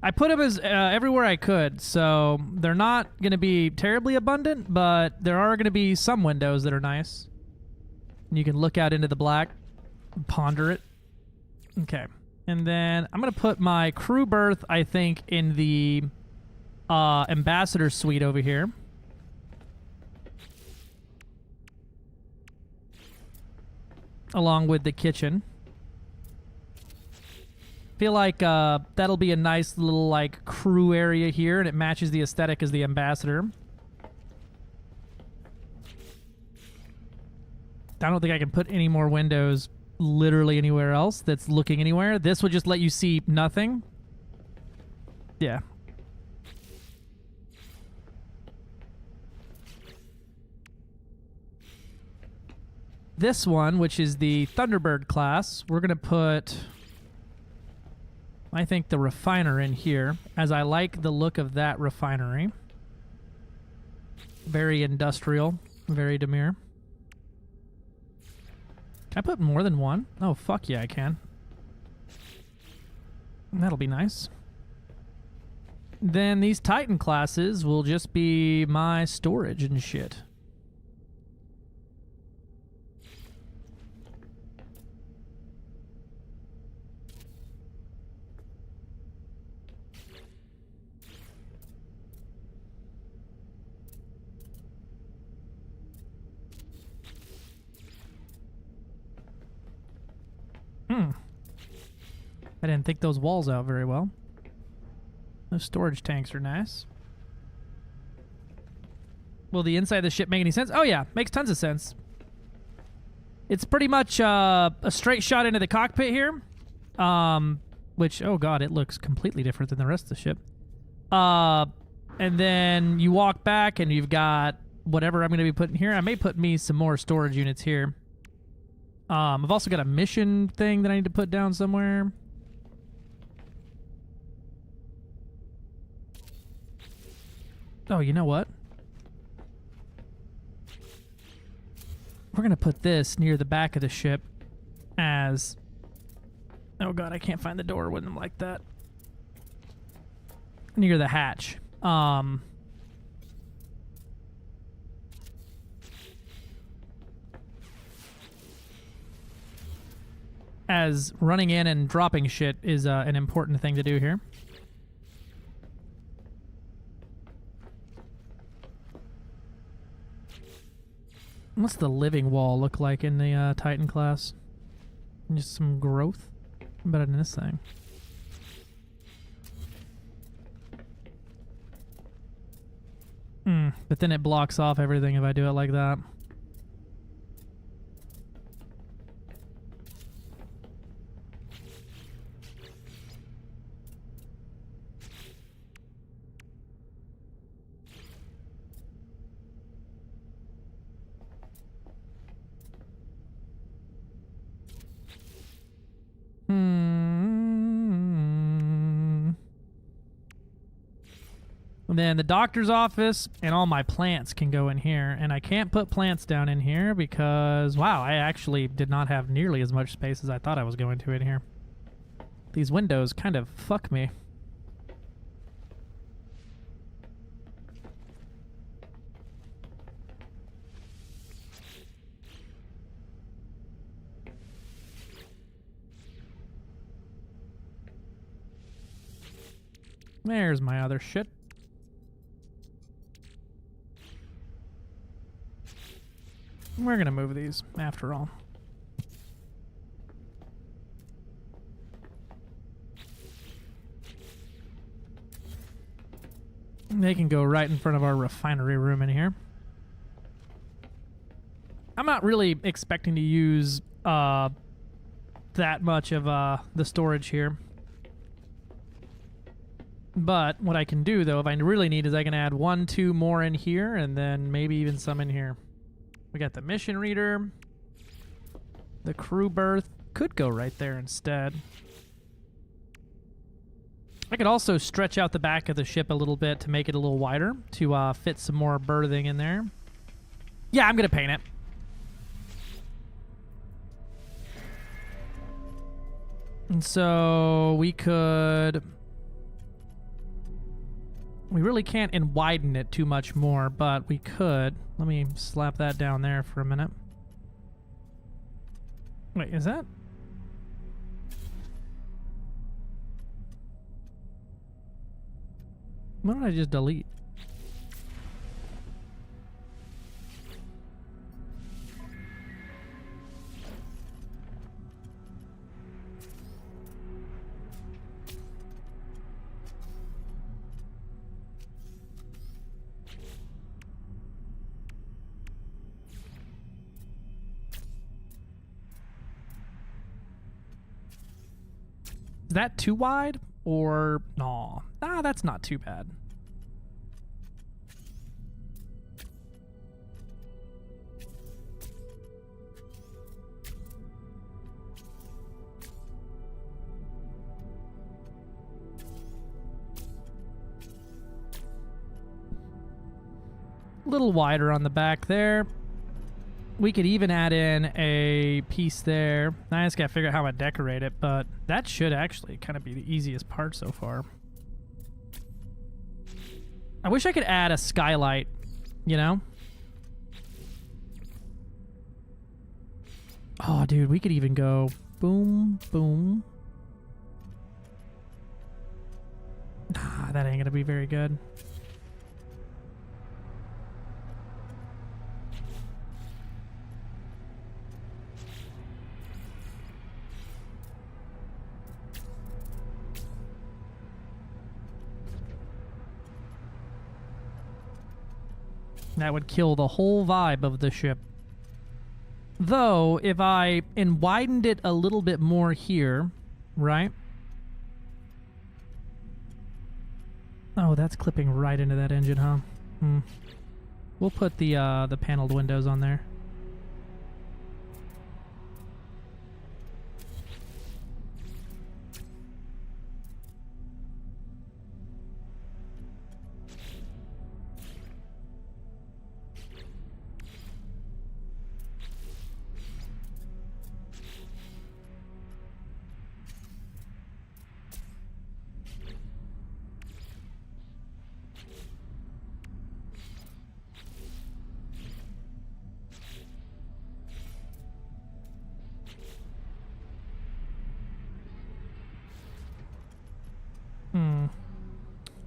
I put them as everywhere I could, so they're not going to be terribly abundant, but there are going to be some windows that are nice. And you can look out into the black and ponder it. Okay. And then I'm going to put my crew berth, I think, in the ambassador suite over here. Along with the kitchen. Feel like that'll be a nice little like crew area here, and it matches the aesthetic as the ambassador. I don't think I can put any more windows literally anywhere else that's looking anywhere. This would just let you see nothing. Yeah. This one, which is the Thunderbird class, we're going to put, I think, the refiner in here, as I like the look of that refinery. Very industrial, very demure. Can I put more than one? Oh, fuck yeah, I can. That'll be nice. Then these Titan classes will just be my storage and shit. I didn't think those walls out very well. Those storage tanks are nice. Will the inside of the ship make any sense? Oh yeah, makes tons of sense. It's pretty much a straight shot into the cockpit here. Which, oh god, it looks completely different than the rest of the ship. And then you walk back and you've got whatever I'm going to be putting here. I may put me some more storage units here. I've also got a mission thing that I need to put down somewhere. Oh, you know what? We're going to put this near the back of the ship as... Oh god, I can't find the door with them like that. Near the hatch. As running in and dropping shit is an important thing to do here. What's the living wall look like in the Titan class? Just some growth? Better than this thing. But then it blocks off everything if I do it like that. And then the doctor's office and all my plants can go in here. And I can't put plants down in here because, wow, I actually did not have nearly as much space as I thought I was going to in here. These windows kind of fuck me. There's my other shit. We're gonna move these, after all. They can go right in front of our refinery room in here. I'm not really expecting to use that much of the storage here. But what I can do, though, if I really need, is I can add 1, 2 more in here, and then maybe even some in here. We got the mission reader. The crew berth could go right there instead. I could also stretch out the back of the ship a little bit to make it a little wider to fit some more berthing in there. Yeah, I'm going to paint it. And so we could... We really can't widen it too much more, but we could. Let me slap that down there for a minute. Wait, is that... What did I just delete? Is that too wide? Or no? Nah, that's not too bad. A little wider on the back there. We could even add in a piece there. I just gotta figure out how to decorate it, but that should actually kind of be the easiest part so far. I wish I could add a skylight, you know? Oh, dude, we could even go boom, boom. Ah, that ain't gonna be very good. That would kill the whole vibe of the ship. Though, if I widened it a little bit more here, right? Oh, that's clipping right into that engine, huh? We'll put the paneled windows on there.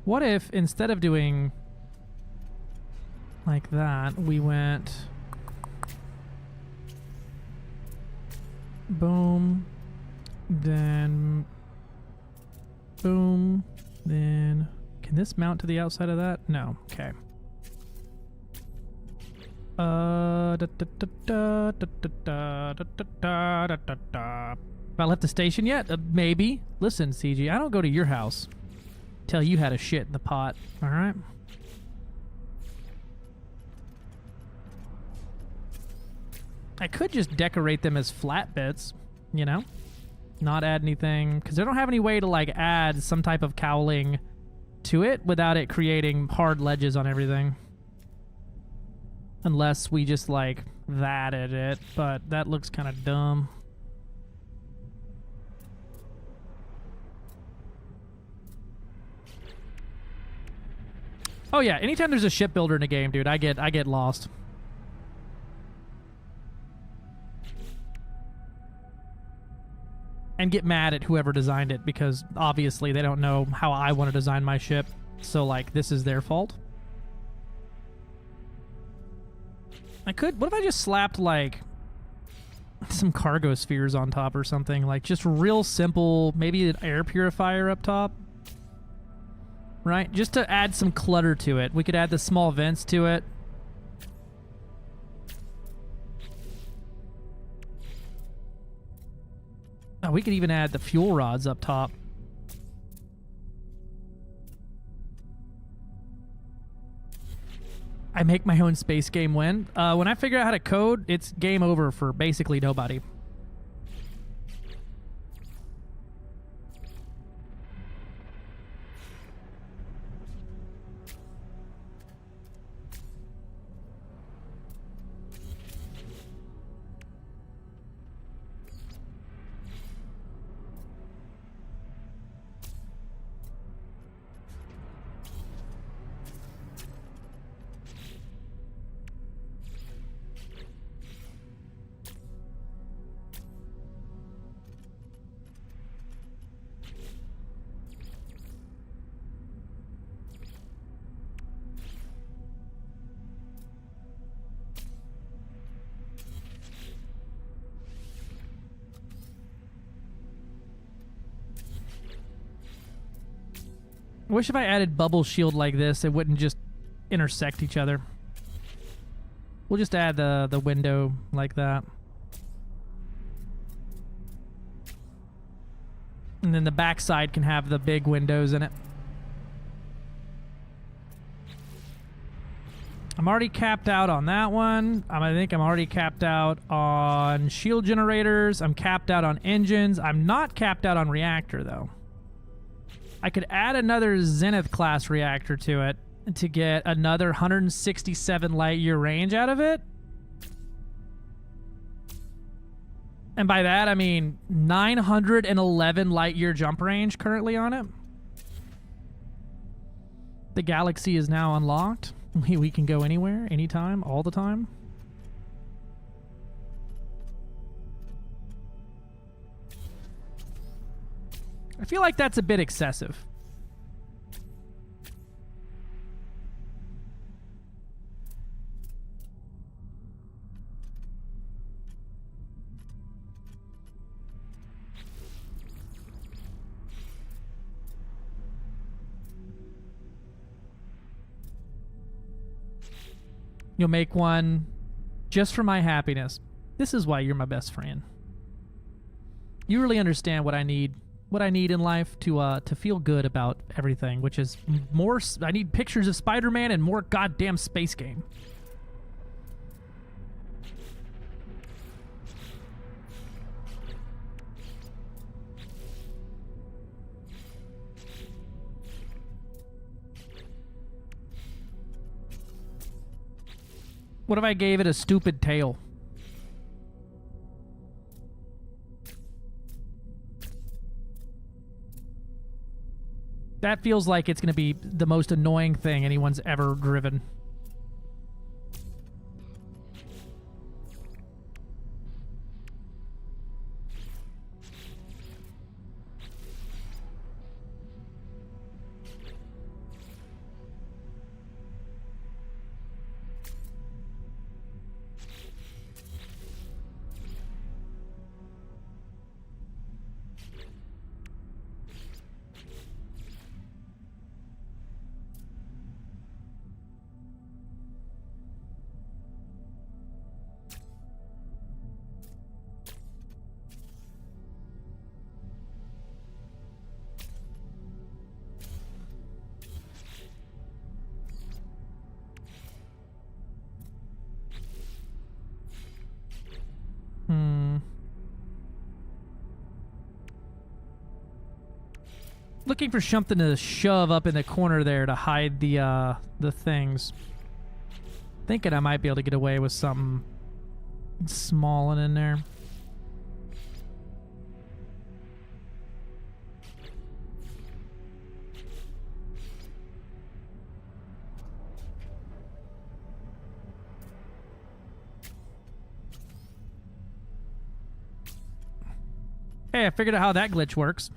What if instead of doing like that, we went boom, then boom, then can this mount to the outside of that? No. Okay. Have I left the station yet? Maybe. Listen, CG, I don't go to your house. Tell you how to shit in the pot, all right? I could just decorate them as flat bits, you know? Not add anything, because I don't have any way to, like, add some type of cowling to it without it creating hard ledges on everything. Unless we just, like, thatted it, but that looks kind of dumb. Oh yeah, anytime there's a shipbuilder in a game, dude, I get lost. And get mad at whoever designed it because obviously they don't know how I want to design my ship. So like this is their fault. What if I just slapped like some cargo spheres on top or something? Like just real simple, maybe an air purifier up top. Right? Just to add some clutter to it. We could add the small vents to it. Oh, we could even add the fuel rods up top. I make my own space game when I figure out how to code, it's game over for basically nobody. I wish if I added bubble shield like this, it wouldn't just intersect each other. We'll just add the window like that. And then the back side can have the big windows in it. I'm already capped out on that one. I think I'm already capped out on shield generators. I'm capped out on engines. I'm not capped out on reactor, though. I could add another Zenith class reactor to it to get another 167 light year range out of it. And by that, I mean 911 light year jump range currently on it. The galaxy is now unlocked. We can go anywhere, anytime, all the time. I feel like that's a bit excessive. You'll make one just for my happiness. This is why you're my best friend. You really understand what I need in life to feel good about everything, which is more. I need pictures of Spider-Man and more goddamn space game. What if I gave it a stupid tail? That feels like it's going to be the most annoying thing anyone's ever driven. Looking for something to shove up in the corner there to hide the things. Thinking I might be able to get away with something small and in there. Hey, I figured out how that glitch works.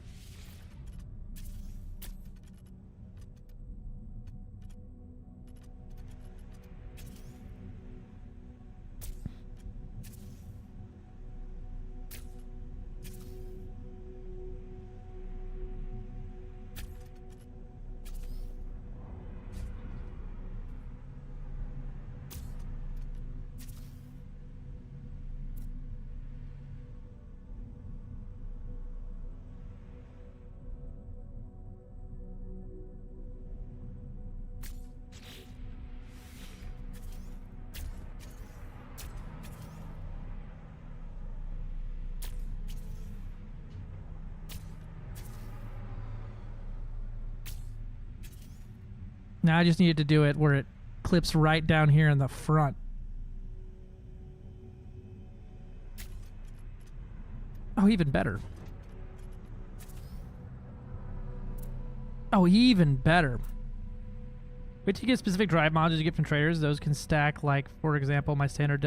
Now I just needed to do it where it clips right down here in the front. Oh, even better. Oh, even better. Wait till you get specific drive modules you get from traders. Those can stack, like, for example, my standard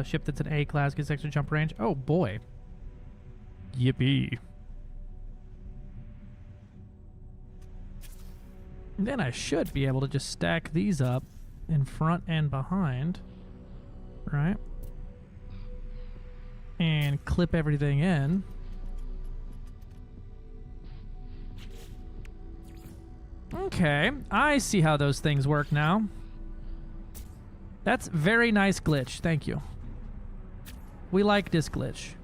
ship that's an A class gets extra jump range. Oh, boy. Yippee. Then I should be able to just stack these up in front and behind, right? And clip everything in. Okay, I see how those things work now. That's very nice glitch. Thank you. We like this glitch.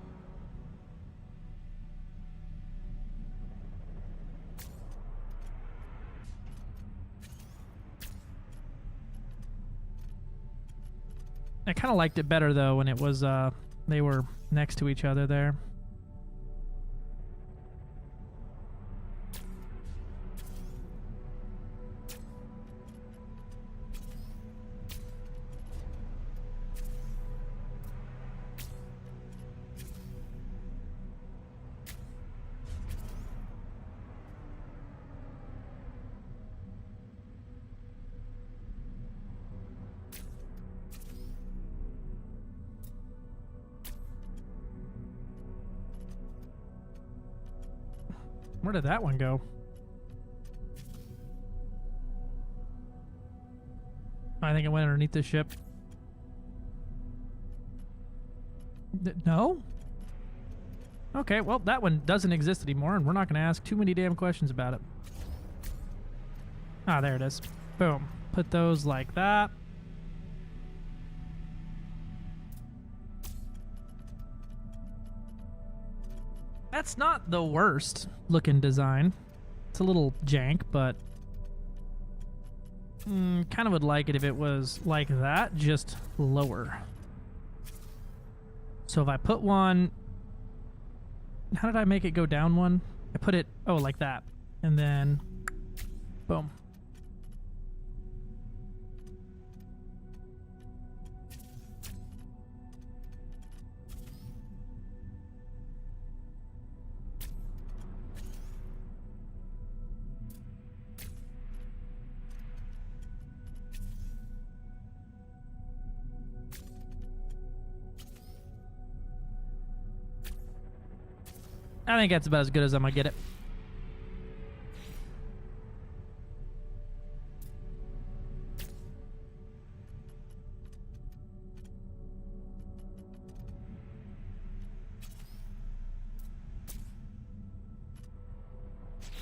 I kind of liked it better though when it was they were next to each other there. Where did that one go? I think it went underneath the ship. No? Okay, well, that one doesn't exist anymore, and we're not going to ask too many damn questions about it. Ah, there it is. Boom. Put those like that. That's not the worst looking design. It's a little jank, but kind of would like it if it was like that, just lower. So if I put one, how did I make it go down one? I put it, oh, like that. And then, boom. I think that's about as good as I'm gonna get it.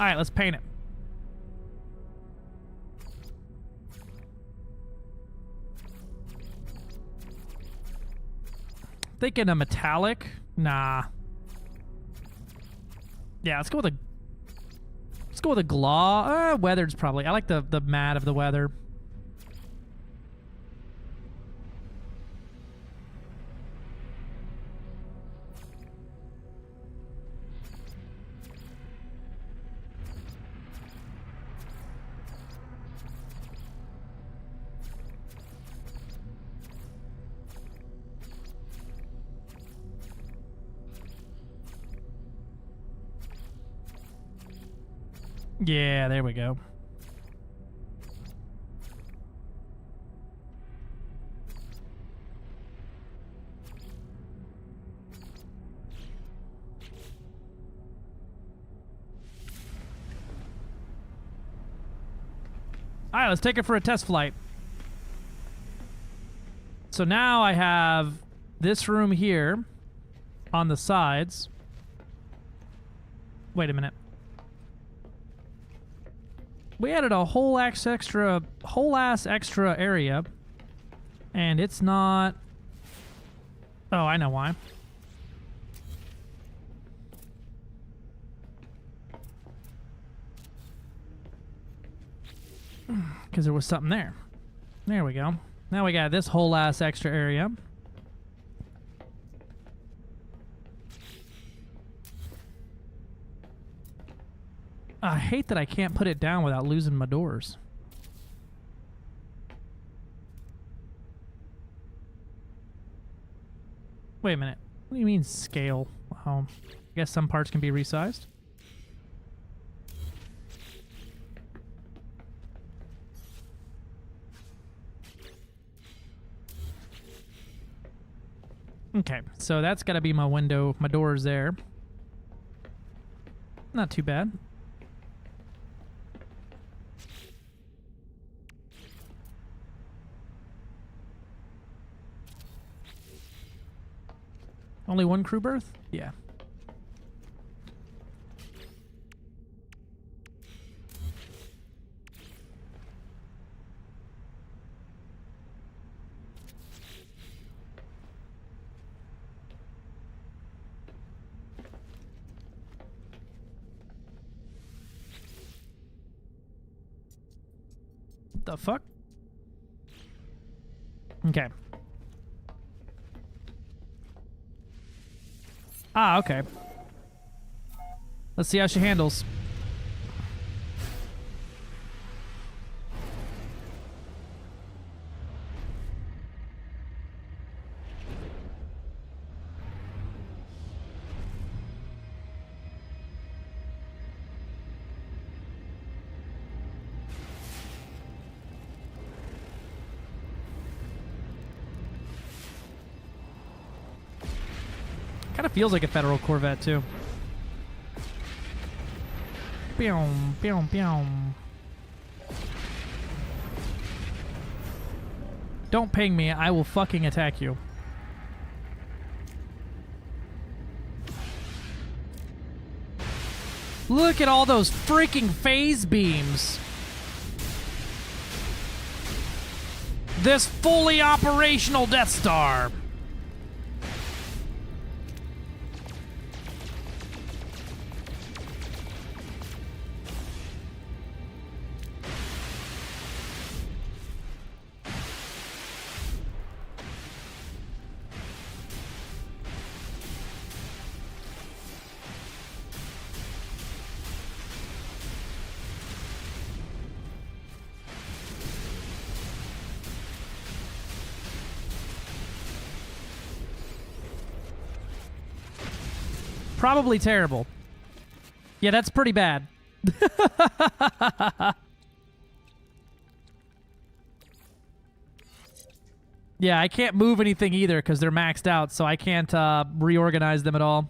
All right, let's paint it. Thinking a metallic? Nah. Yeah, let's go with a glaw. Weathered's probably. I like the matte of the weather. Yeah, there we go. All right, let's take it for a test flight. So now I have this room here on the sides. Wait a minute. We added a whole ass extra area, and it's not. Oh, I know why. Because there was something there. There we go. Now we got this whole ass extra area. I hate that I can't put it down without losing my doors. Wait a minute. What do you mean scale? I guess some parts can be resized. Okay, so that's got to be my window, my doors there. Not too bad. Only one crew berth? Yeah. The fuck? Okay. Ah, okay. Let's see how she handles. Kind of feels like a federal Corvette too. Pew, pew, pew. Don't ping me, I will fucking attack you. Look at all those freaking phase beams. This fully operational Death Star. Probably terrible. Yeah, that's pretty bad. Yeah, I can't move anything either because they're maxed out, so I can't reorganize them at all.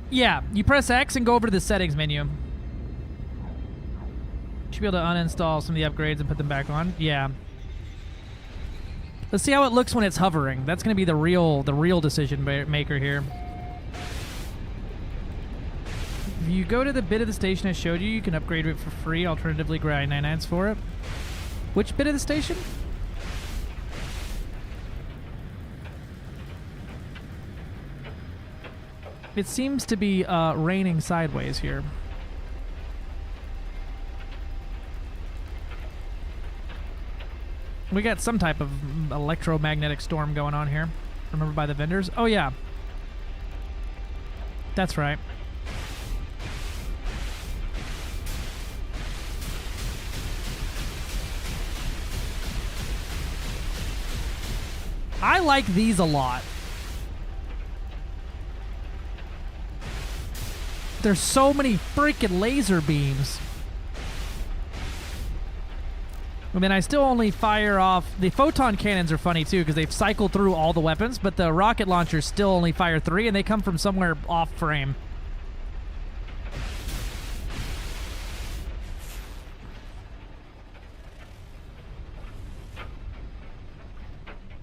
Yeah, you press X and go over to the settings menu. Should be able to uninstall some of the upgrades and put them back on. Yeah. Let's see how it looks when it's hovering. That's going to be the real decision maker here. If you go to the bit of the station I showed you, you can upgrade it for free. Alternatively, grind 99s for it. Which bit of the station? It seems to be raining sideways here. We got some type of electromagnetic storm going on here. Remember by the vendors? Oh, yeah. That's right. I like these a lot. There's so many freaking laser beams. I mean, I still only fire off... The photon cannons are funny, too, because they've cycled through all the weapons, but the rocket launchers still only fire 3, and they come from somewhere off frame.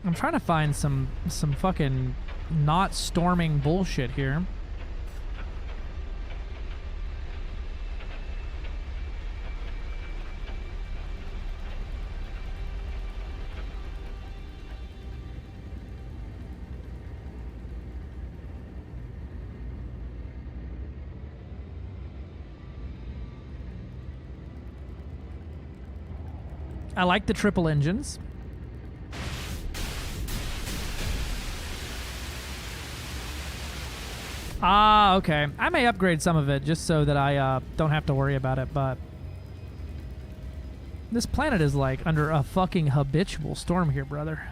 I'm trying to find some fucking not storming bullshit here. I like the triple engines. Ah, okay. I may upgrade some of it just so that I don't have to worry about it, but this planet is like under a fucking habitual storm here, brother.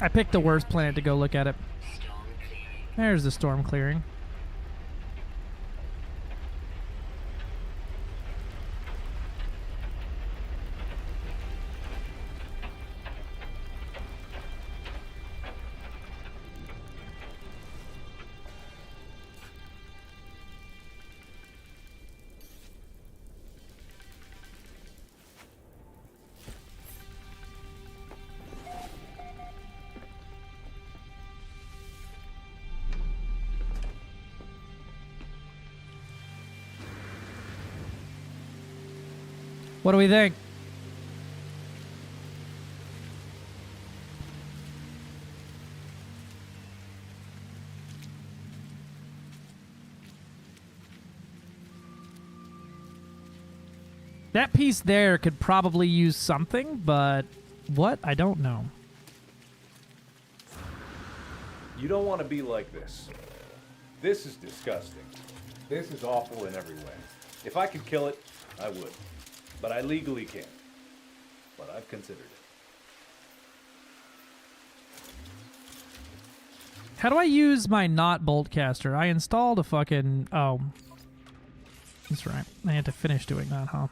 I picked the worst planet to go look at it. Storm clearing. There's the storm clearing. What do we think? That piece there could probably use something, but what? I don't know. You don't want to be like this. This is disgusting. This is awful in every way. If I could kill it, I would. But I legally can't. But I've considered it. How do I use my not boltcaster? I installed a fucking... Oh. That's right. I had to finish doing that, huh?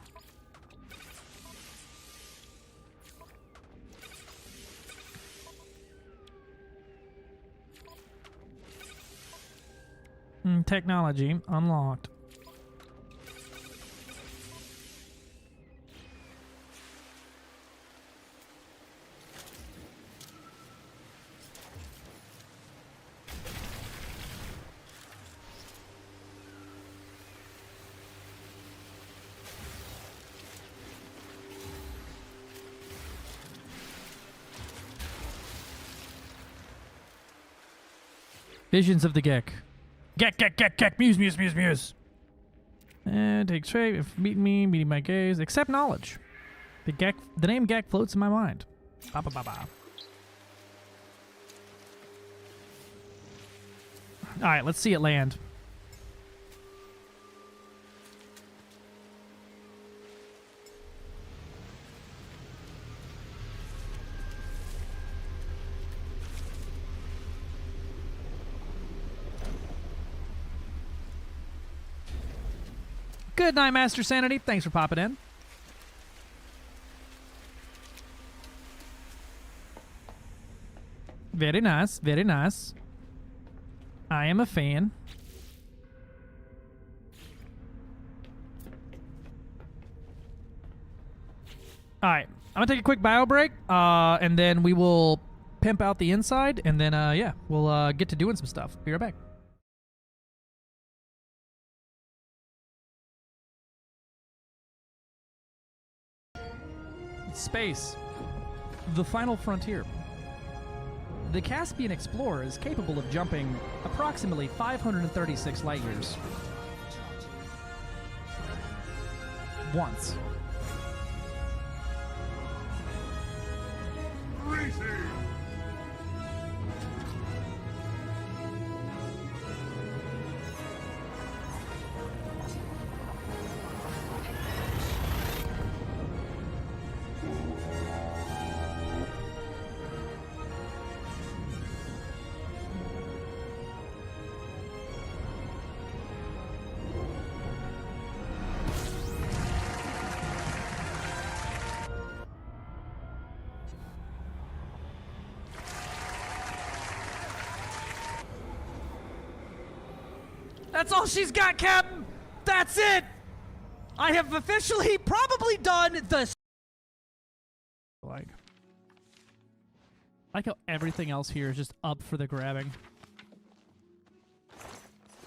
Technology unlocked. Visions of the Gek. Gek, muse. And take straight, if meeting my gaze, accept knowledge. The name Gek floats in my mind. Ba ba ba ba. Alright, let's see it land. Good night, Master Sanity. Thanks for popping in. Very nice, very nice. I am a fan. Alright, I'm gonna take a quick bio break, and then we will pimp out the inside, and then, yeah, we'll get to doing some stuff. Be right back. Space. The final frontier. The Caspian Explorer is capable of jumping approximately 536 light years. Once. That's all she's got, Captain! That's it! I have officially probably done the... Like how everything else here is just up for the grabbing.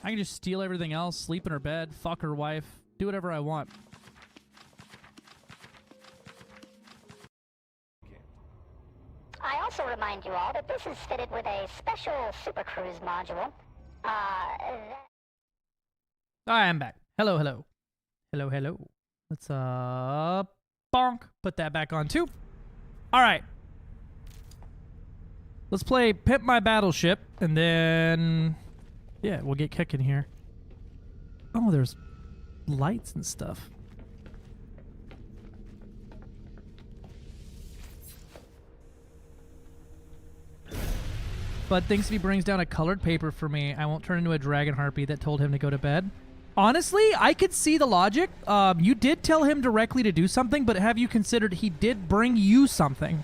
I can just steal everything else, sleep in her bed, fuck her wife, do whatever I want. I also remind you all that this is fitted with a special Super Cruise module. I am back. Hello. Let's, bonk. Put that back on, too. Alright. Let's play Pimp My Battleship, and then... Yeah, we'll get kicking here. Oh, there's lights and stuff. Bud thinks if he brings down a colored paper for me, I won't turn into a dragon harpy that told him to go to bed. Honestly, I could see the logic. You did tell him directly to do something, but have you considered he did bring you something?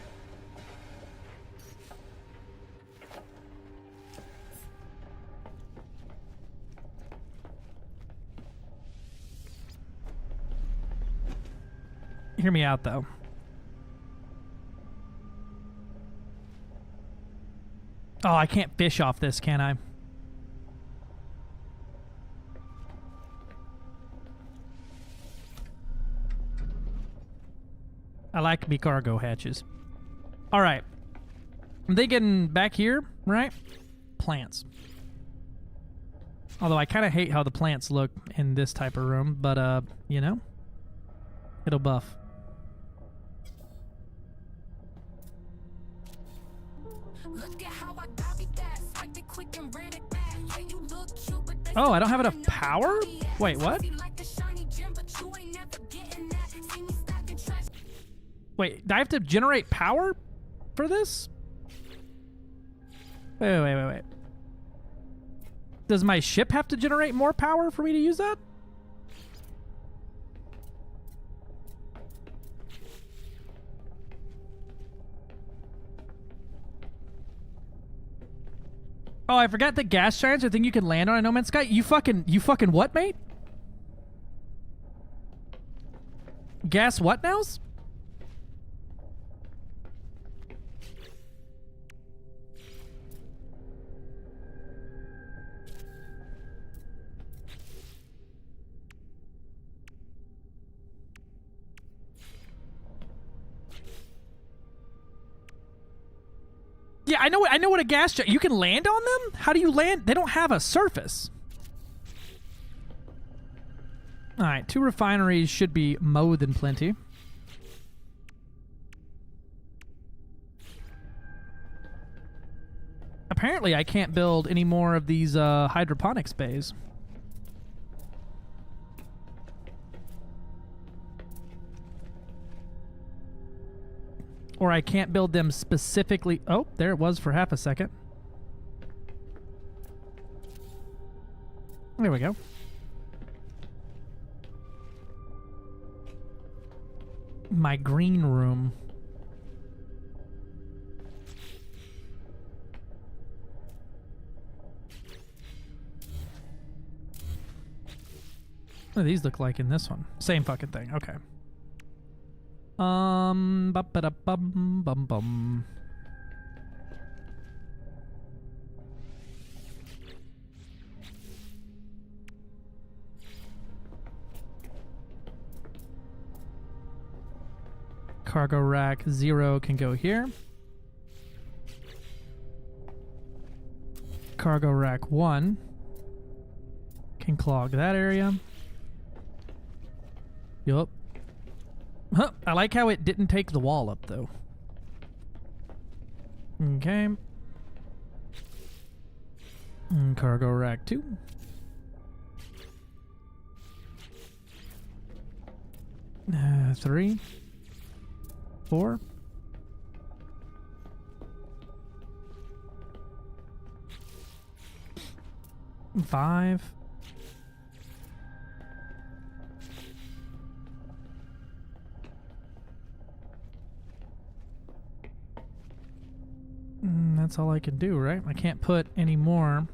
Hear me out, though. Oh, I can't fish off this, can I? I like me cargo hatches. All right. I'm thinking back here, right? Plants. Although I kind of hate how the plants look in this type of room, but, you know, it'll buff. Oh, I don't have enough power? Wait, what? Wait, do I have to generate power for this? Wait. Does my ship have to generate more power for me to use that? Oh, I forgot the gas giants are a thing you can land on in No Man's Sky. You fucking what, mate? Gas what nows? Yeah, I know what a gas giant. You can land on them? How do you land? They don't have a surface. All right, 2 refineries should be more than plenty. Apparently, I can't build any more of these hydroponics bays. Or I can't build them specifically. Oh, there it was for half a second. There we go. My green room. What do these look like in this one? Same fucking thing. Okay. Bum. Cargo rack 0 can go here. Cargo rack 1 can clog that area. Yup. Huh, I like how it didn't take the wall up, though. Okay. Cargo rack 2. Three. 4. 5. That's all I can do, right? I can't put any more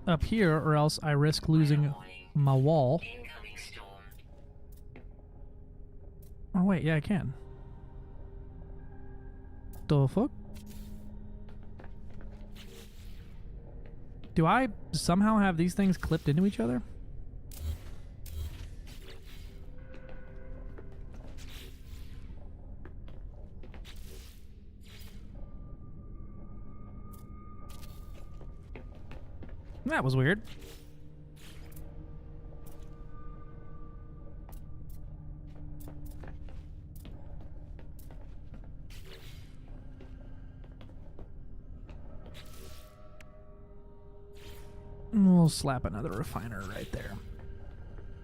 up here or else I risk losing my wall. Incoming storm. Oh wait, yeah I can. The fuck? Do I somehow have these things clipped into each other? That was weird. We'll slap another refiner right there.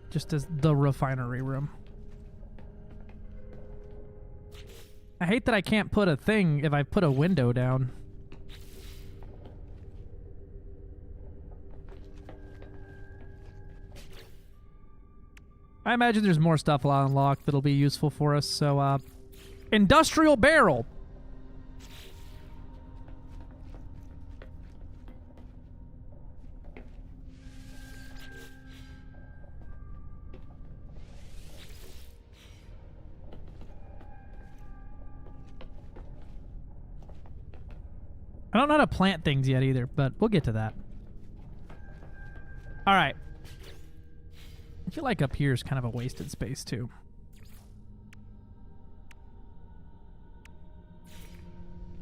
Just as the refinery room. I hate that I can't put a thing if I put a window down. I imagine there's more stuff I'll unlock that'll be useful for us. So, industrial barrel. I don't know how to plant things yet either, but we'll get to that. All right. I feel like up here is kind of a wasted space too.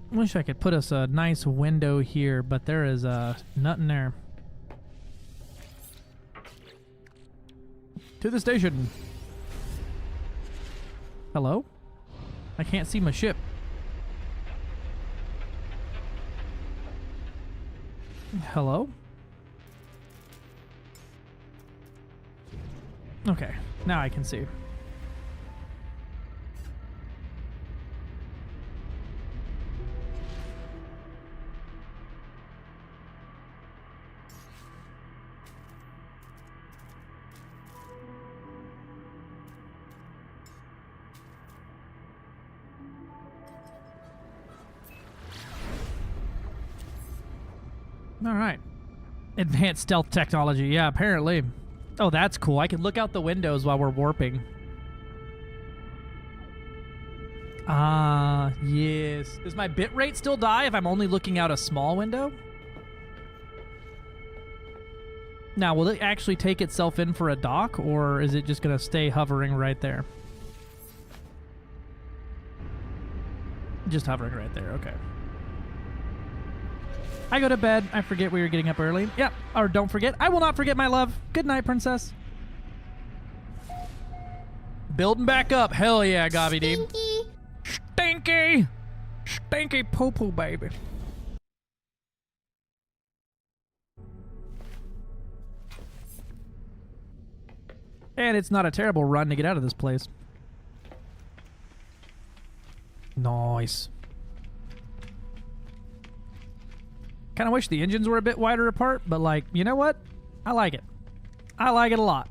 I wish I could put us a nice window here, but there is nothing there. To the station. Hello? I can't see my ship. Hello? Okay, now I can see. All right. Advanced stealth technology. Yeah, apparently. Oh, that's cool. I can look out the windows while we're warping. Ah, yes. Does my bitrate still die if I'm only looking out a small window? Now, will it actually take itself in for a dock, or is it just going to stay hovering right there? Just hovering right there, okay. I go to bed. I forget we were getting up early. Yep. Or don't forget. I will not forget, my love. Good night, princess. Building back up. Hell yeah, Gobby D. Stinky. Stinky poo-poo, baby. And it's not a terrible run to get out of this place. Nice. Kind of wish the engines were a bit wider apart, but like, you know what? I like it. I like it a lot.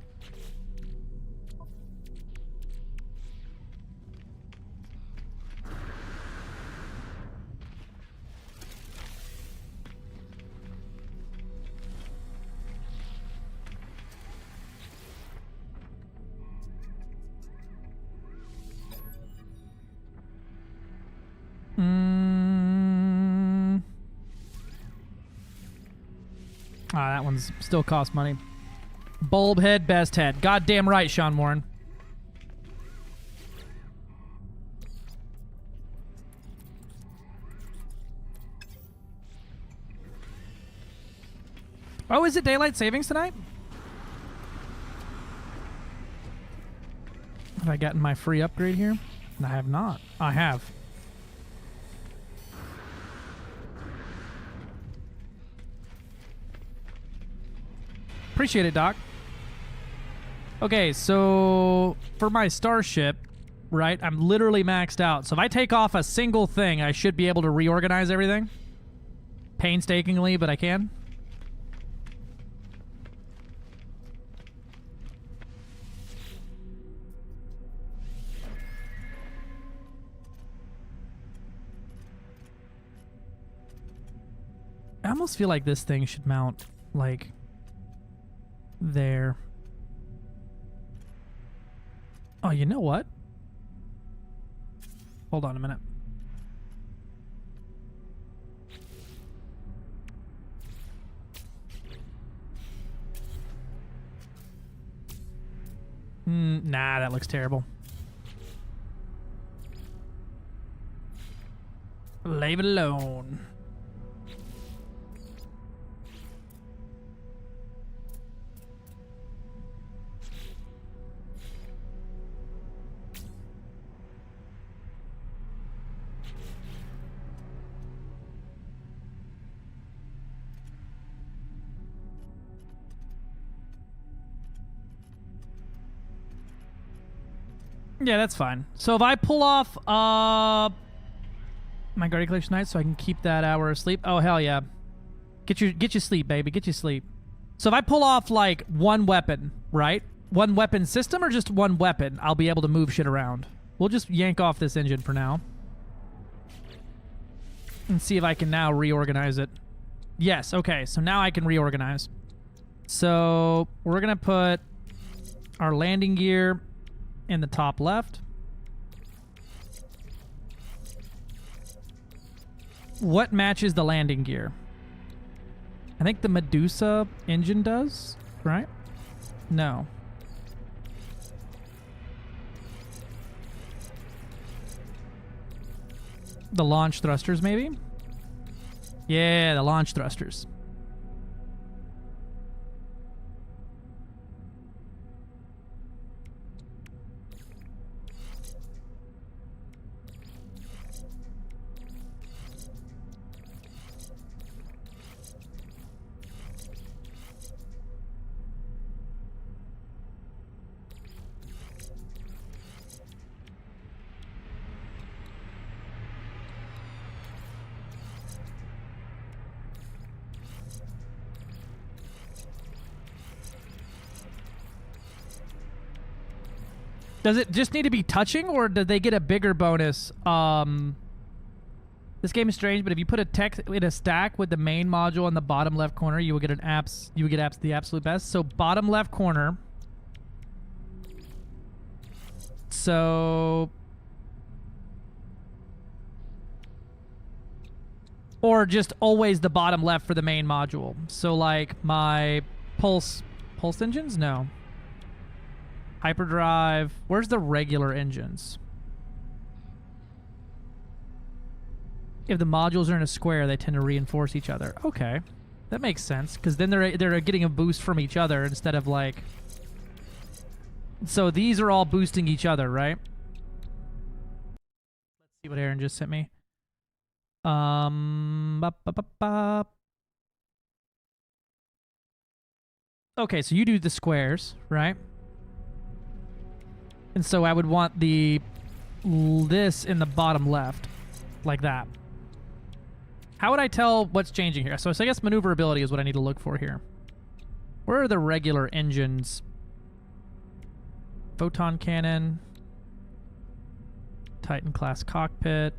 Ah, that one's still costs money. Bulb head, best head. Goddamn right, Sean Warren. Oh, is it daylight savings tonight? Have I gotten my free upgrade here? I have not. I have. Appreciate it, Doc. Okay, so for my starship, right, I'm literally maxed out. So if I take off a single thing, I should be able to reorganize everything. Painstakingly, but I can. I almost feel like this thing should mount, like, there. Oh, you know what? Hold on a minute. Nah, that looks terrible. Leave it alone. Yeah, that's fine. So if I pull off my Guardian Collection Knight so I can keep that hour of sleep. Oh, hell yeah. Get your sleep, baby. Get your sleep. So if I pull off like one weapon, right? one weapon system or just one weapon, I'll be able to move shit around. We'll just yank off this engine for now. And see if I can now reorganize it. Yes, okay, so now I can reorganize. So we're gonna put our landing gear in the top left. What matches the landing gear? I think the Medusa engine does, right? No. The launch thrusters, maybe? Yeah, the launch thrusters. Does it just need to be touching, or do they get a bigger bonus? This game is strange, but if you put a text in a stack with the main module in the bottom left corner, you will get the absolute best. So bottom left corner. So, or just always the bottom left for the main module. So like my pulse engines? No. Hyperdrive. Where's the regular engines? If the modules are in a square, they tend to reinforce each other. Okay, that makes sense, because then they're getting a boost from each other instead of like. So these are all boosting each other, right? Let's see what Aaron just sent me. Okay, so you do the squares, right? And so I would want this in the bottom left, like that. How would I tell what's changing here? So I guess maneuverability is what I need to look for here. Where are the regular engines? Photon cannon, Titan class cockpit,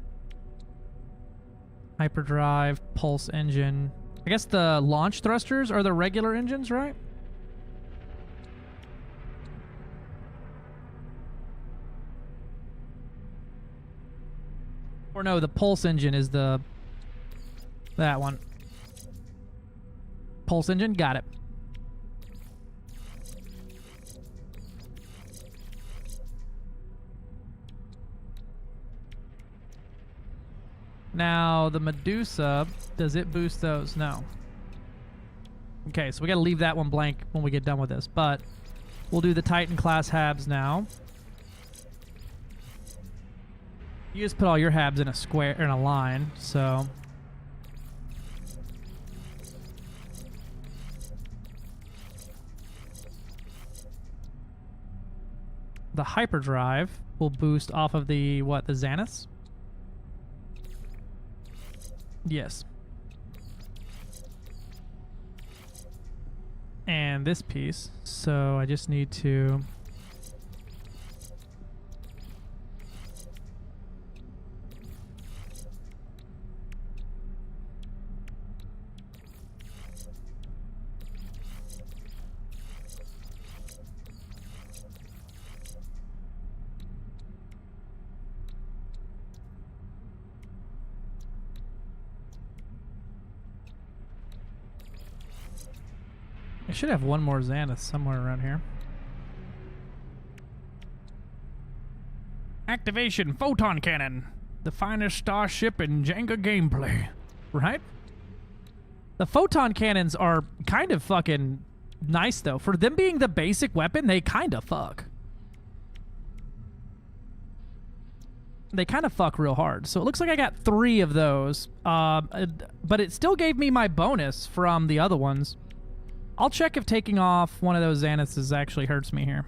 hyperdrive, pulse engine. I guess the launch thrusters are the regular engines, right? Or no, the pulse engine is that one. Pulse engine, got it. Now, the Medusa, does it boost those? No. Okay, so we gotta leave that one blank when we get done with this, but we'll do the Titan class Habs now. You just put all your Habs in a square, in a line, so. The hyperdrive will boost off of the, what, the Xanaths? Yes. And this piece, so I just need to I should have one more Xanath somewhere around here. Activation Photon Cannon. The finest starship in Jenga gameplay. Right? The Photon Cannons are kind of fucking nice, though. For them being the basic weapon, they kind of fuck. They kind of fuck real hard. So it looks like I got 3 of those. But it still gave me my bonus from the other ones. I'll check if taking off one of those Xanaths actually hurts me here.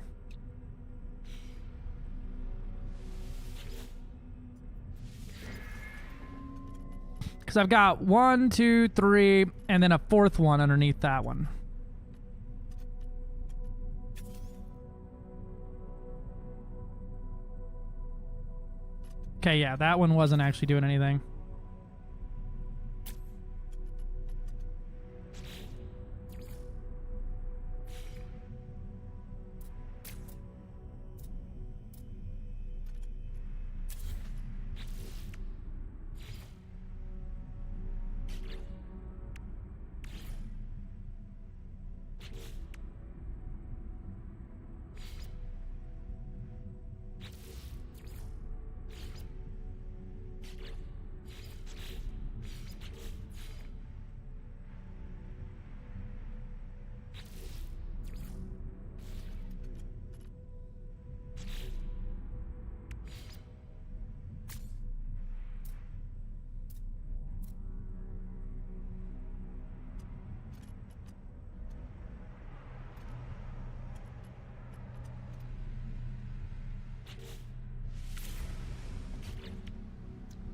Because I've got 1, 2, 3, and then a 4th one underneath that one. Okay, yeah, that one wasn't actually doing anything.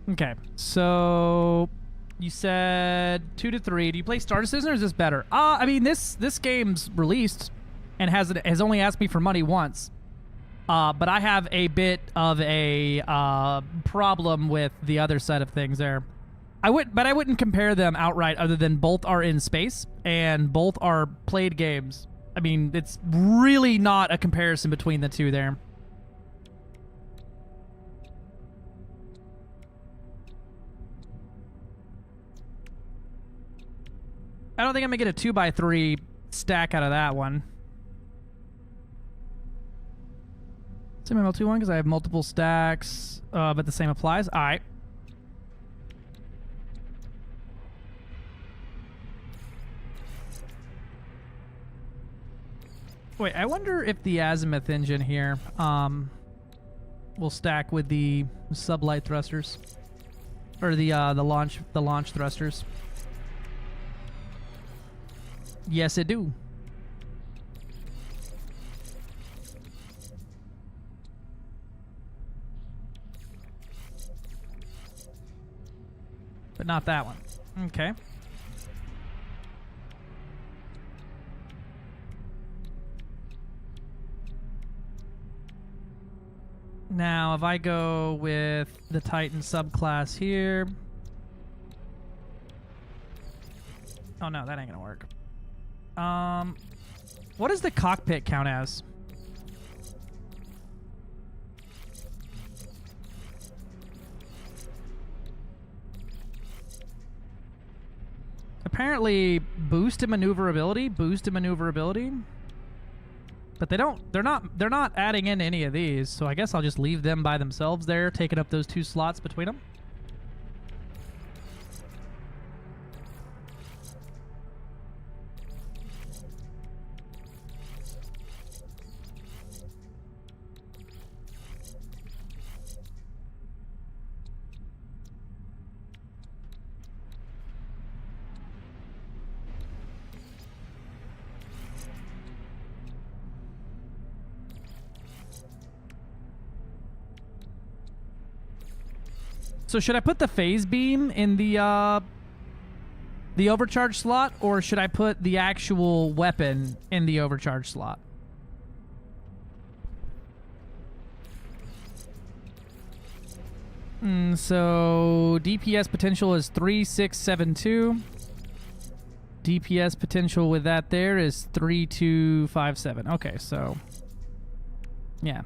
Okay, so you said 2 to 3. Do you play Star Citizen or is this better? I mean this game's released and has only asked me for money once. But I have a bit of a problem with the other side of things there. I wouldn't compare them outright other than both are in space and both are played games. I mean, it's really not a comparison between the two there. I don't think I'm going to get a 2x3 stack out of that one. Same ML2 one because I have multiple stacks, but the same applies. All right. Wait, I wonder if the azimuth engine here will stack with the sublight thrusters or the launch thrusters. Yes, it do. But not that one. Okay. Now, if I go with the Titan subclass here... Oh no, that ain't gonna work. What does the cockpit count as? Apparently, boost in maneuverability. But they're not adding in any of these, so I guess I'll just leave them by themselves there, taking up those 2 slots between them. So should I put the phase beam in the overcharge slot, or should I put the actual weapon in the overcharge slot? So DPS potential is 3672. DPS potential with that there is 3257. Okay, so yeah.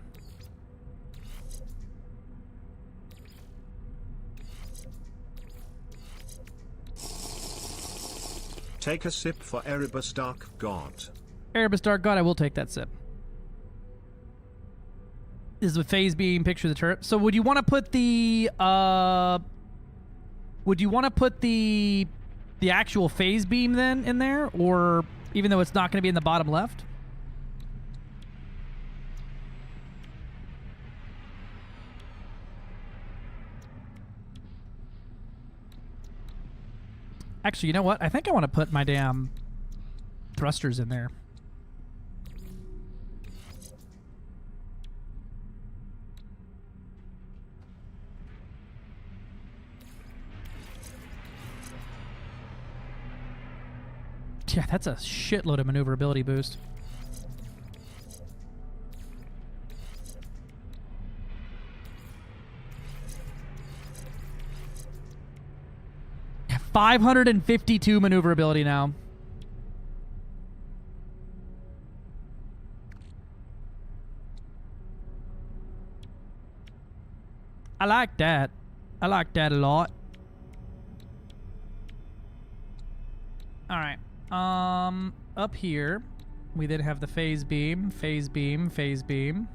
Take a sip for Erebus Dark God. Erebus Dark God, I will take that sip. This is a phase beam picture of the turret. So would you want to put the the actual phase beam then in there, or even though it's not going to be in the bottom left? Actually, you know what? I think I want to put my damn thrusters in there. Yeah, that's a shitload of maneuverability boost. 552 maneuverability now. I like that. I like that a lot. Alright. Up here, we then have the phase beam, phase beam, phase beam.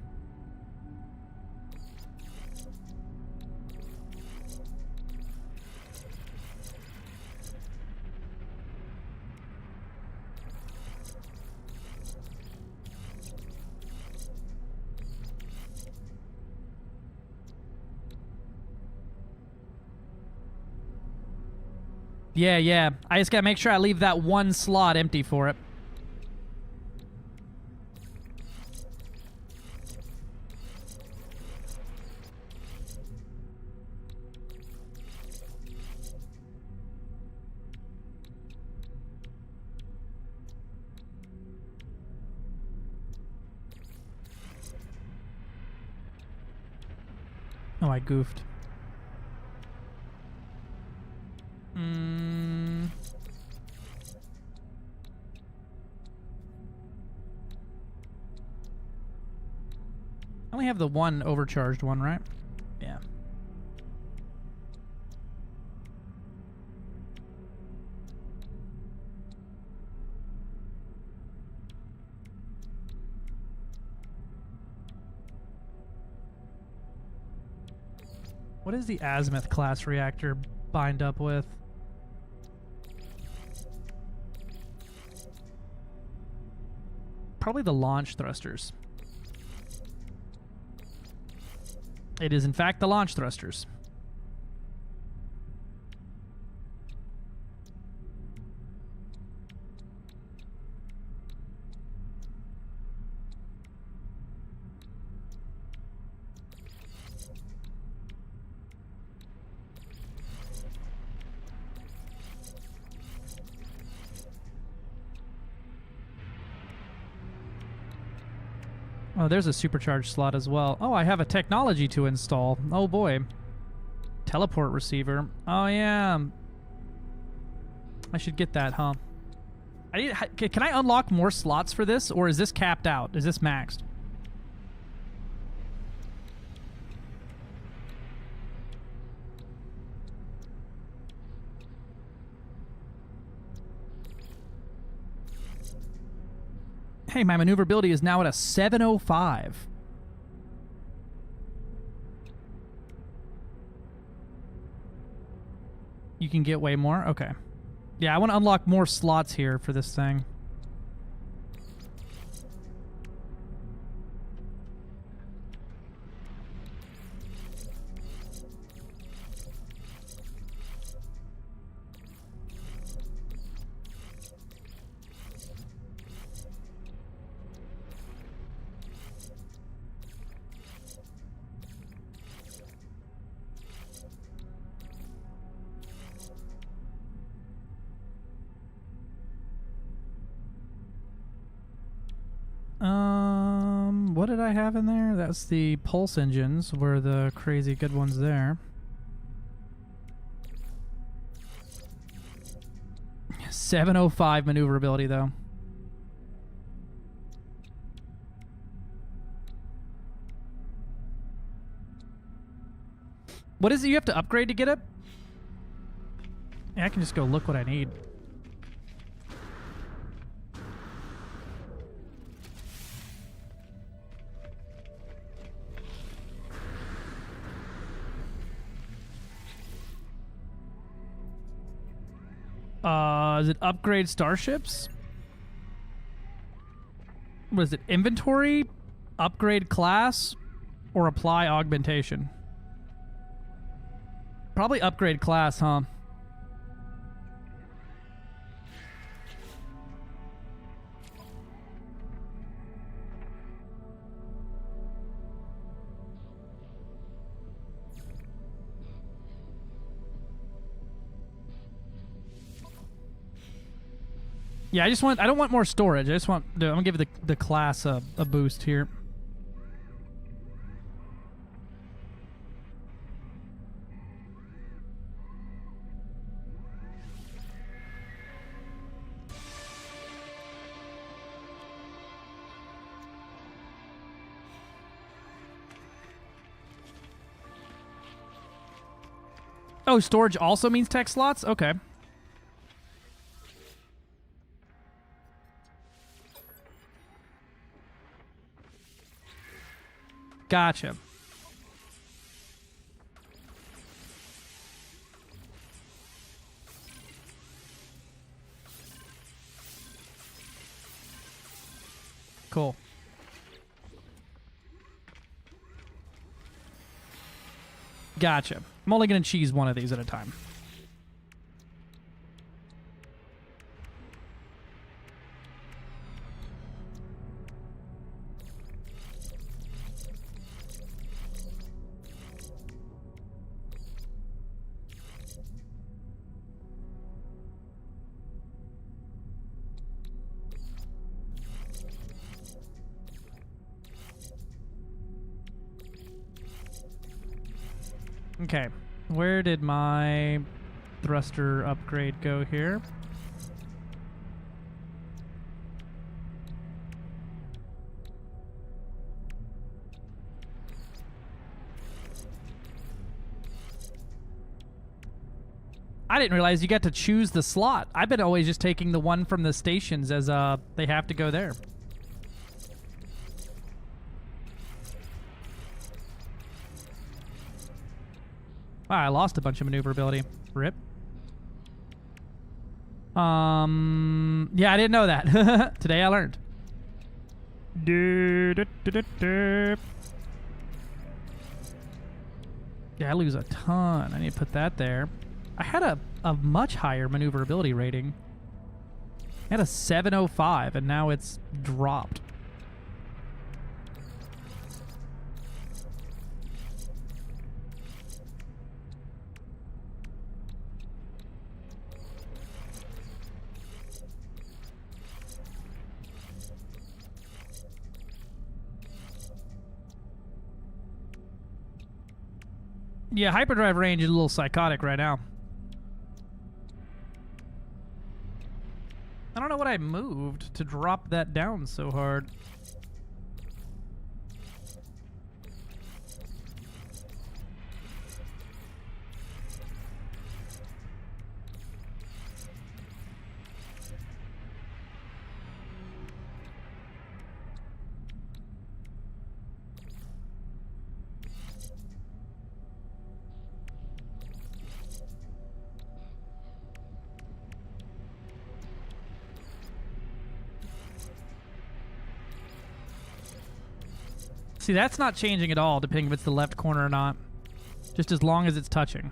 Yeah. I just gotta make sure I leave that one slot empty for it. Oh, I goofed. I only have the one overcharged one, right? Yeah. What is the azimuth class reactor bind up with? Probably the launch thrusters. It is, in fact, the launch thrusters. Oh, there's a supercharged slot as well. Oh, I have a technology to install. Oh boy. Teleport receiver. Oh yeah. I should get that, huh? Can I unlock more slots for this, or is this capped out? Is this maxed? Hey, my maneuverability is now at a 705. You can get way more? Okay. Yeah, I want to unlock more slots here for this thing. What did I have in there? That's the pulse engines were the crazy good ones there. 705 maneuverability though. What is it you have to upgrade to get it? Yeah, I can just go look what I need. Is it upgrade starships? What is it? Inventory? Upgrade class? Or apply augmentation? Probably upgrade class, huh? Yeah, I don't want more storage. I just want, I'm gonna give the class a boost here. Oh, storage also means tech slots? Okay. Gotcha. Cool. Gotcha. I'm only going to cheese one of these at a time. Okay, where did my thruster upgrade go here? I didn't realize you got to choose the slot. I've been always just taking the one from the stations as they have to go there. Wow, I lost a bunch of maneuverability. Rip. Yeah, I didn't know that. Today I learned. Yeah, I lose a ton. I need to put that there. I had a much higher maneuverability rating. I had a 705, and now it's dropped. Yeah, hyperdrive range is a little psychotic right now. I don't know what I moved to drop that down so hard. See, that's not changing at all, depending if it's the left corner or not. Just as long as it's touching.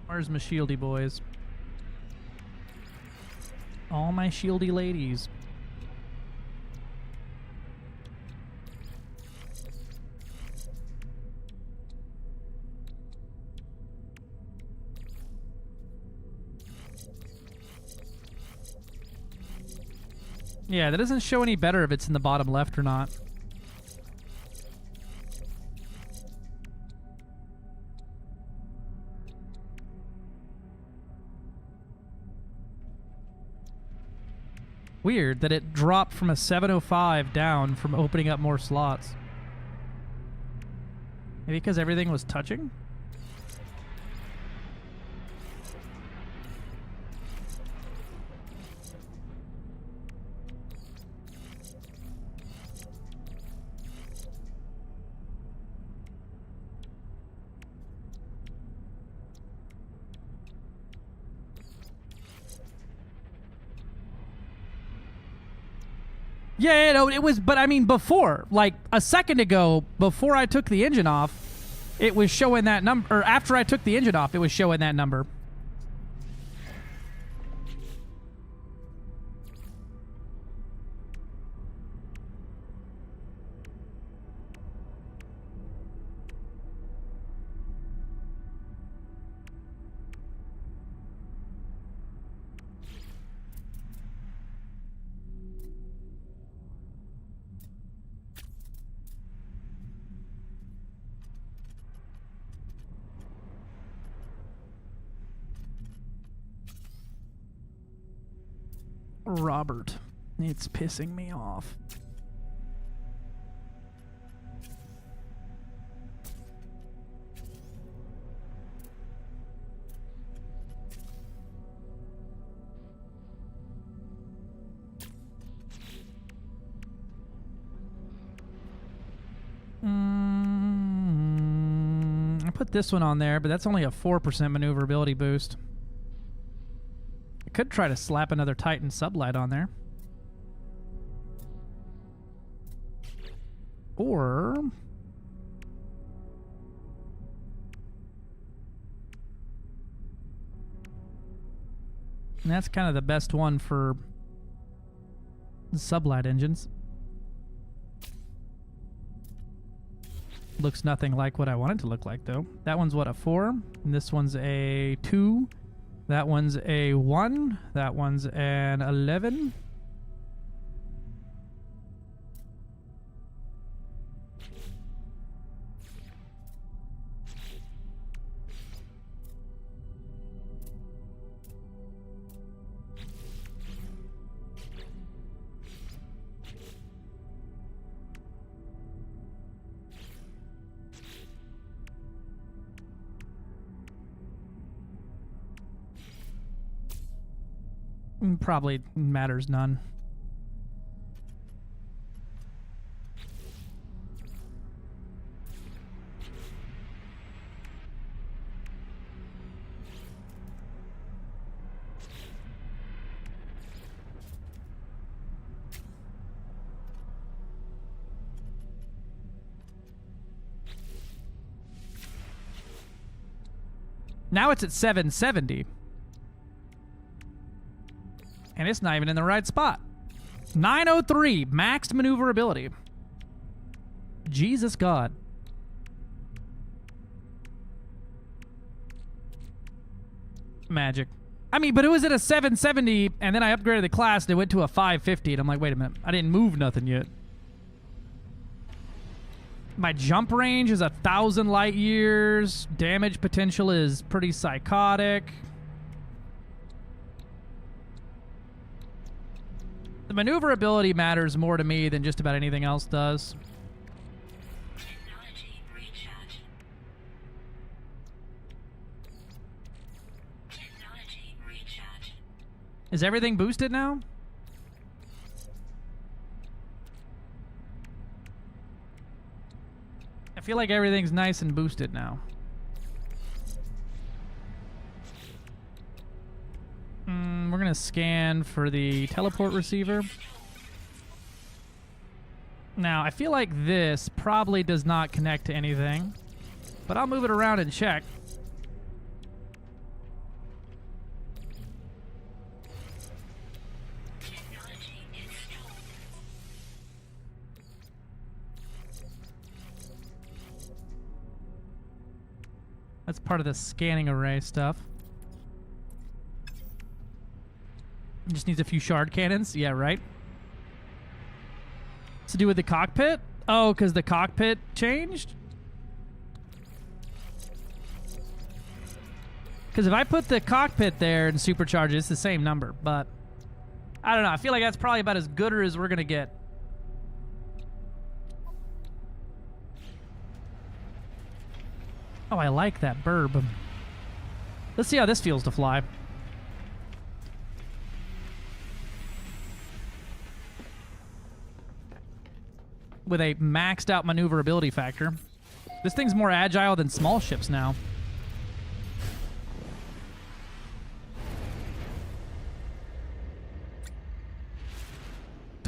Where's my shieldy boys? All my shieldy ladies. Yeah, that doesn't show any better if it's in the bottom left or not. Weird that it dropped from a 705 down from opening up more slots. Maybe because everything was touching? Yeah, no, it was, but I mean before, like a second ago, before I took the engine off, it was showing that number, or after I took the engine off, it was showing that number. Robert, it's pissing me off. I put this one on there, but that's only a 4% maneuverability boost. I could try to slap another Titan sublight on there. Or... and that's kind of the best one for the sublight engines. Looks nothing like what I want it to look like, though. That one's, what, a 4? And this one's a 2. That one's a 1. That one's an 11. Probably matters none. Now it's at 770. And it's not even in the right spot. 903, maxed maneuverability. Jesus God. Magic. I mean, but it was at a 770, and then I upgraded the class, and it went to a 550, and I'm like, wait a minute, I didn't move nothing yet. My jump range is 1,000 light years. Damage potential is pretty psychotic. The maneuverability matters more to me than just about anything else does. Technology recharge. Technology recharge. Is everything boosted now? I feel like everything's nice and boosted now. We're gonna scan for the teleport receiver. Now, I feel like this probably does not connect to anything, but I'll move it around and check. Technology installed. That's part of the scanning array stuff. Just needs a few shard cannons. Yeah, right. It's to do with the cockpit? Oh, because the cockpit changed? Because if I put the cockpit there and supercharge it, it's the same number. But I don't know. I feel like that's probably about as good as we're going to get. Oh, I like that burb. Let's see how this feels to fly. With a maxed out maneuverability factor. This thing's more agile than small ships now.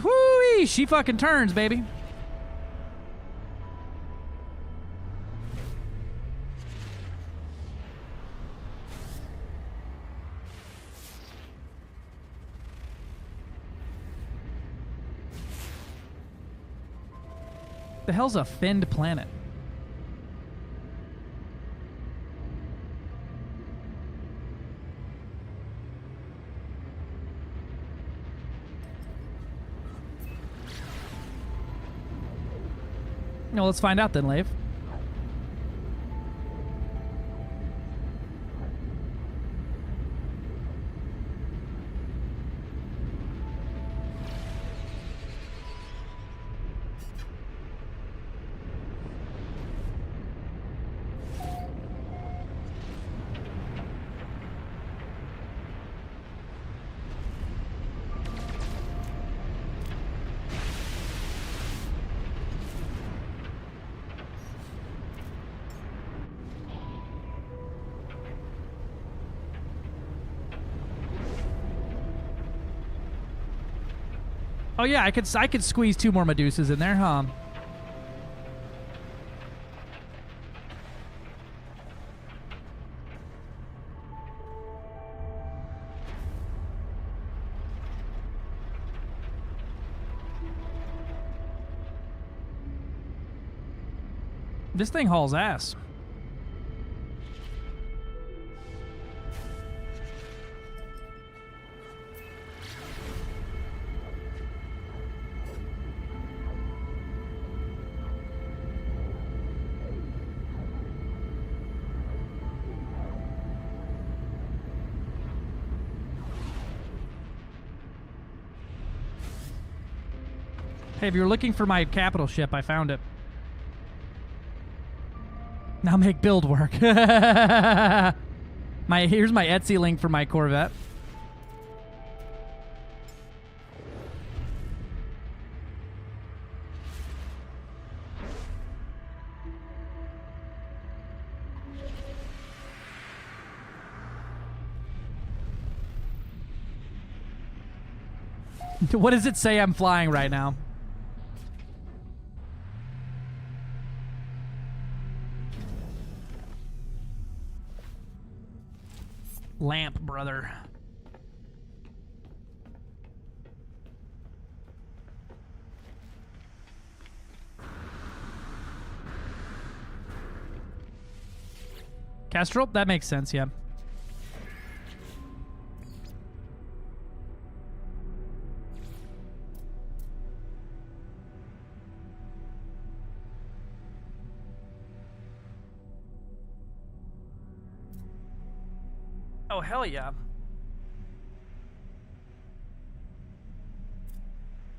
Whoo-wee! She fucking turns, baby. The hell's a finned planet? No, let's find out then, Lave. Oh yeah, I could squeeze 2 more Medusas in there, huh? This thing hauls ass. Hey, if you're looking for my capital ship, I found it. Now make build work. Here's my Etsy link for my Corvette. What does it say I'm flying right now? Lamp, brother. Castrol? That makes sense, yeah. Oh, hell yeah.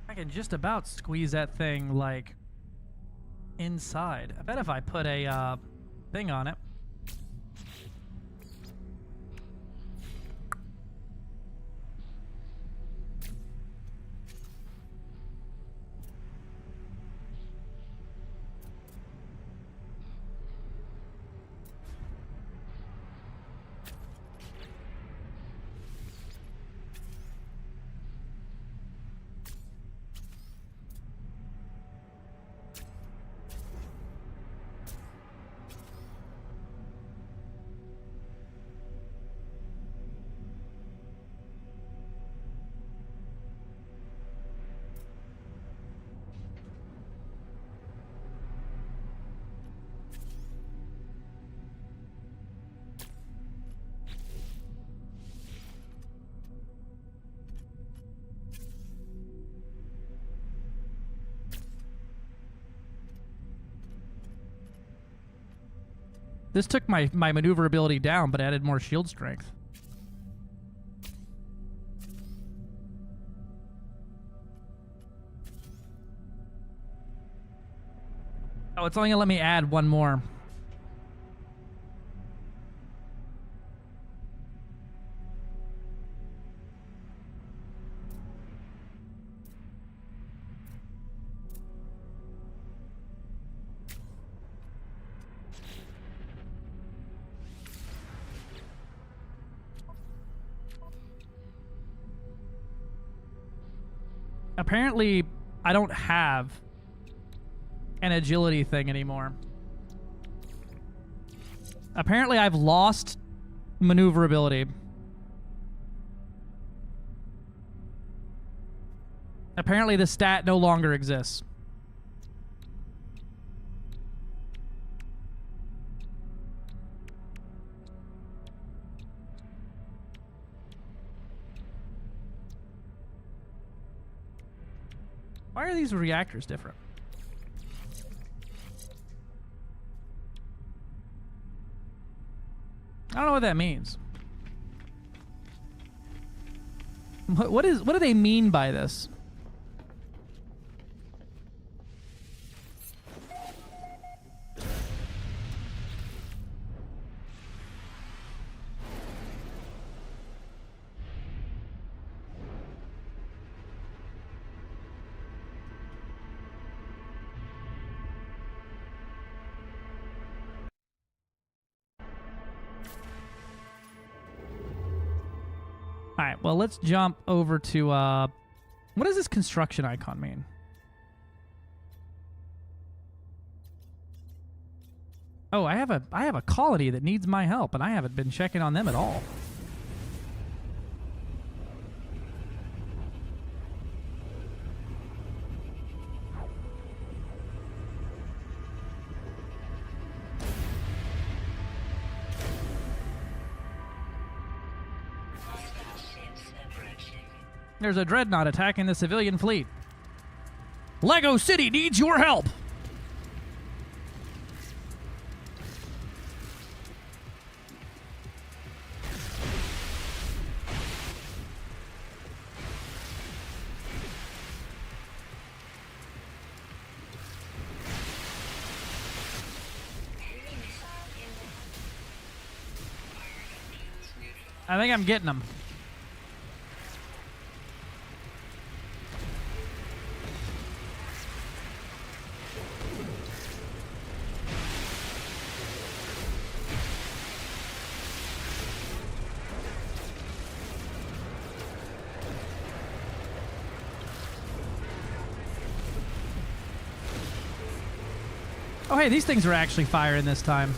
I can just about squeeze that thing, like, inside. I bet if I put a, thing on it. This took my maneuverability down, but added more shield strength. Oh, it's only gonna let me add 1 more. Apparently, I don't have an agility thing anymore. Apparently, I've lost maneuverability. Apparently, the stat no longer exists. Why are these reactors different? I don't know what that means. What do they mean by this? All right, well, let's jump over to, what does this construction icon mean? Oh, I have a colony that needs my help, and I haven't been checking on them at all. There's a dreadnought attacking the civilian fleet. Lego City needs your help! I think I'm getting them. Oh, hey, these things are actually firing this time.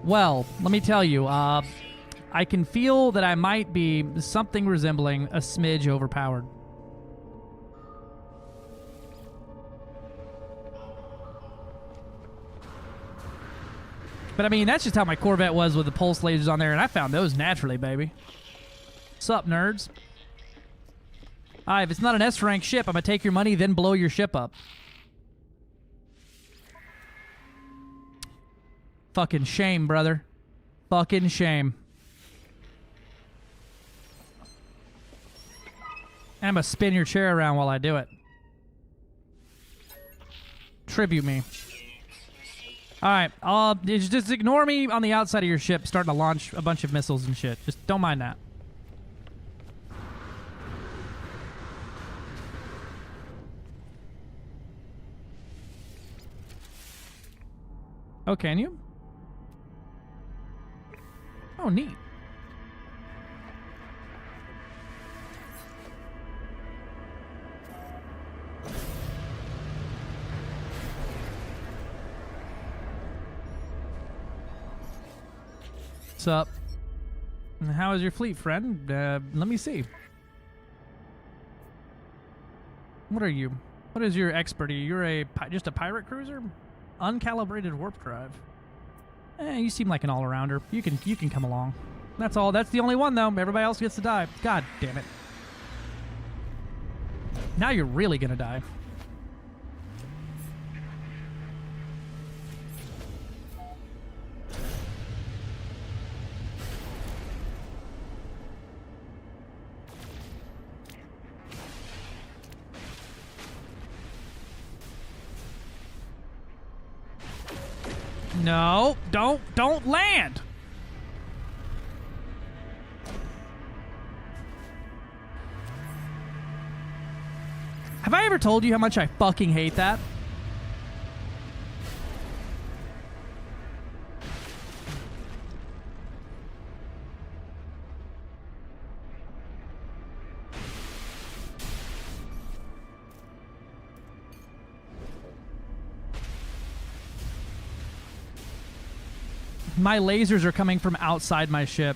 Well, let me tell you, I can feel that I might be something resembling a smidge overpowered. But I mean, that's just how my Corvette was with the pulse lasers on there, and I found those naturally, baby. Sup, nerds? If it's not an S-rank ship, I'm gonna take your money, then blow your ship up. Fucking shame, brother. Fucking shame. And I'm gonna spin your chair around while I do it. Tribute me. Alright, just ignore me on the outside of your ship starting to launch a bunch of missiles and shit. Just don't mind that. Oh, can you? Oh, neat. What's up? How is your fleet, friend? Let me see. What are you? What is your expertise? You're just a pirate cruiser? Uncalibrated warp drive. You seem like an all-arounder. You can come along. That's all. That's the only one, though. Everybody else gets to die. God damn it. Now you're really gonna die. No, don't land. Have I ever told you how much I fucking hate that? My lasers are coming from outside my ship.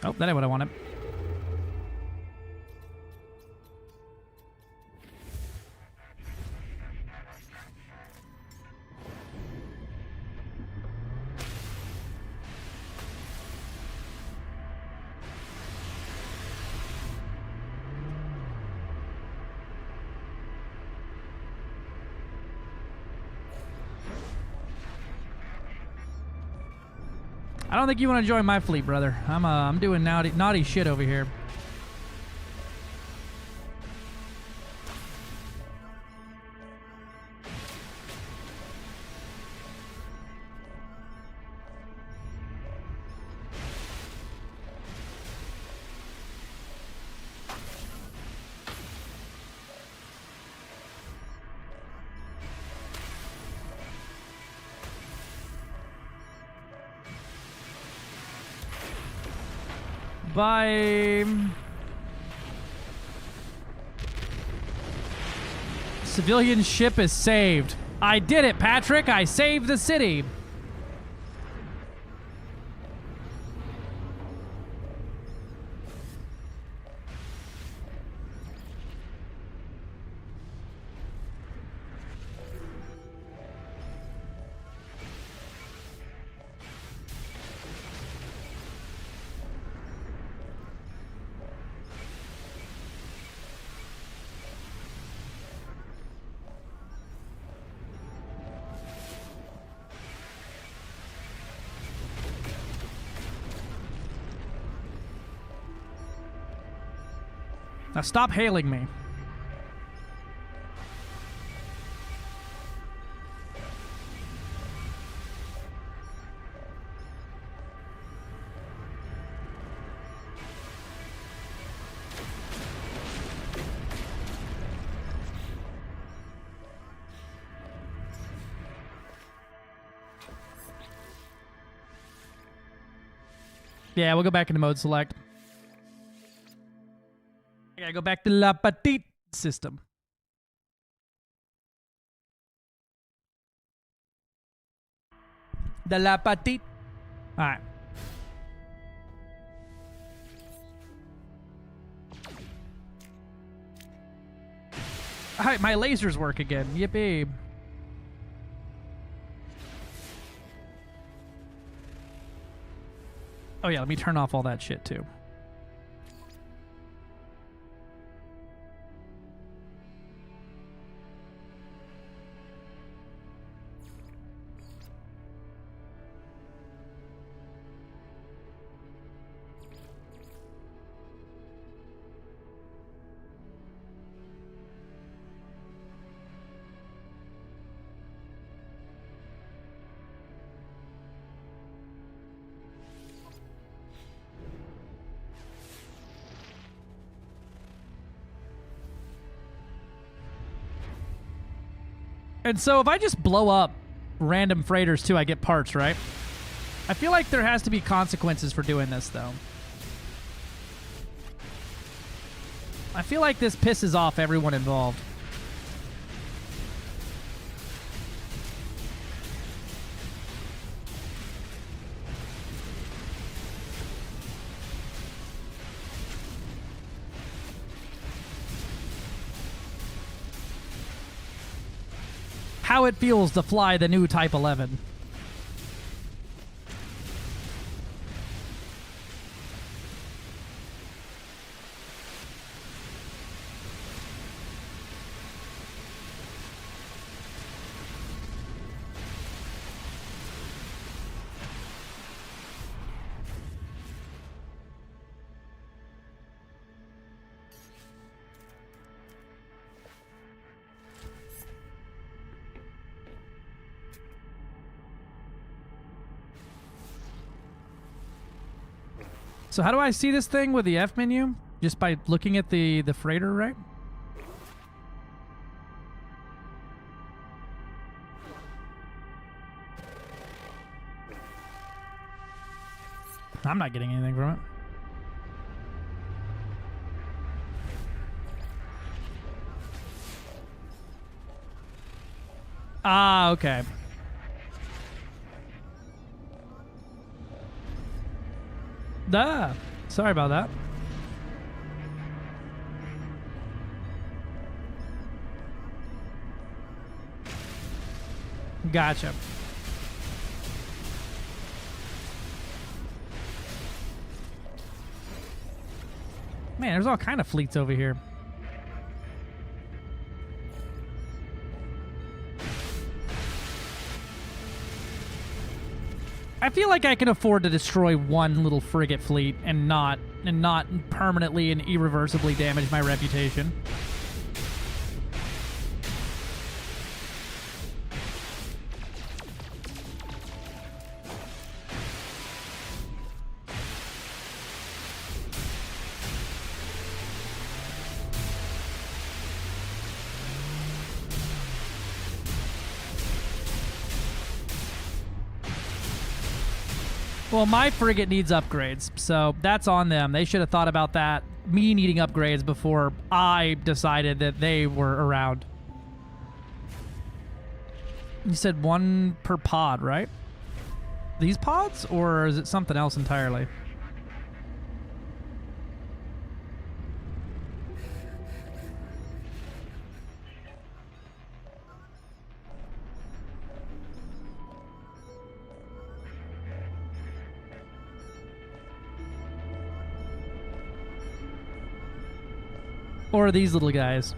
Oh, that ain't what I wanted. I don't think you want to join my fleet, brother. I'm doing naughty shit over here. Bye. Civilian ship is saved. I did it, Patrick. I saved the city. Now stop hailing me. Yeah, we'll go back into mode select. I gotta go back to La Petite system. The La Petite. Alright. Alright, my lasers work again. Yippee. Oh yeah, let me turn off all that shit too. And so if I just blow up random freighters too, I get parts, right? I feel like there has to be consequences for doing this, though. I feel like this pisses off everyone involved. How it feels to fly the new Type 11. So how do I see this thing with the F menu? Just by looking at the freighter, right? I'm not getting anything from it. Ah, okay. Ah, sorry about that. Gotcha. Man, there's all kind of fleets over here. I feel like I can afford to destroy one little frigate fleet and not permanently and irreversibly damage my reputation. Well, my frigate needs upgrades, so that's on them. They should have thought about that, me needing upgrades, before I decided that they were around. You said one per pod, right? These pods, or is it something else entirely? Or are these little guys?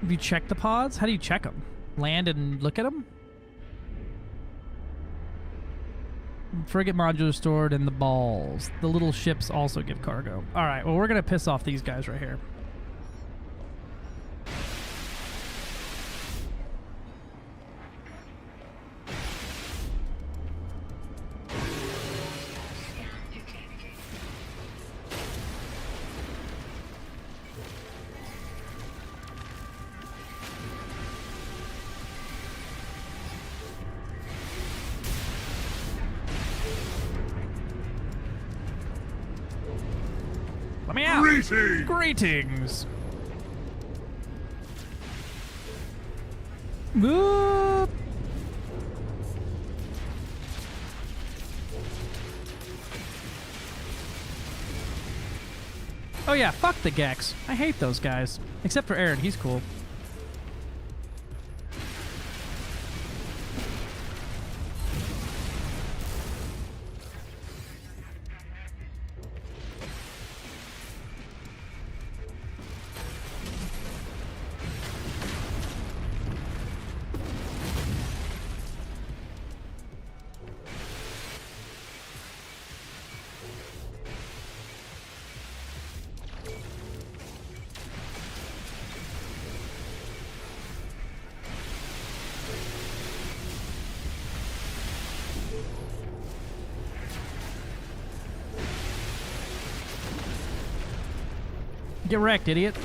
Have you checked the pods? How do you check them? Land and look at them? Frigate module stored in the balls. The little ships also give cargo. Alright, well, we're going to piss off these guys right here. Let me out! Greetings! Whoop! Oh yeah, fuck the Gex. I hate those guys. Except for Aaron, he's cool. Get wrecked, idiot.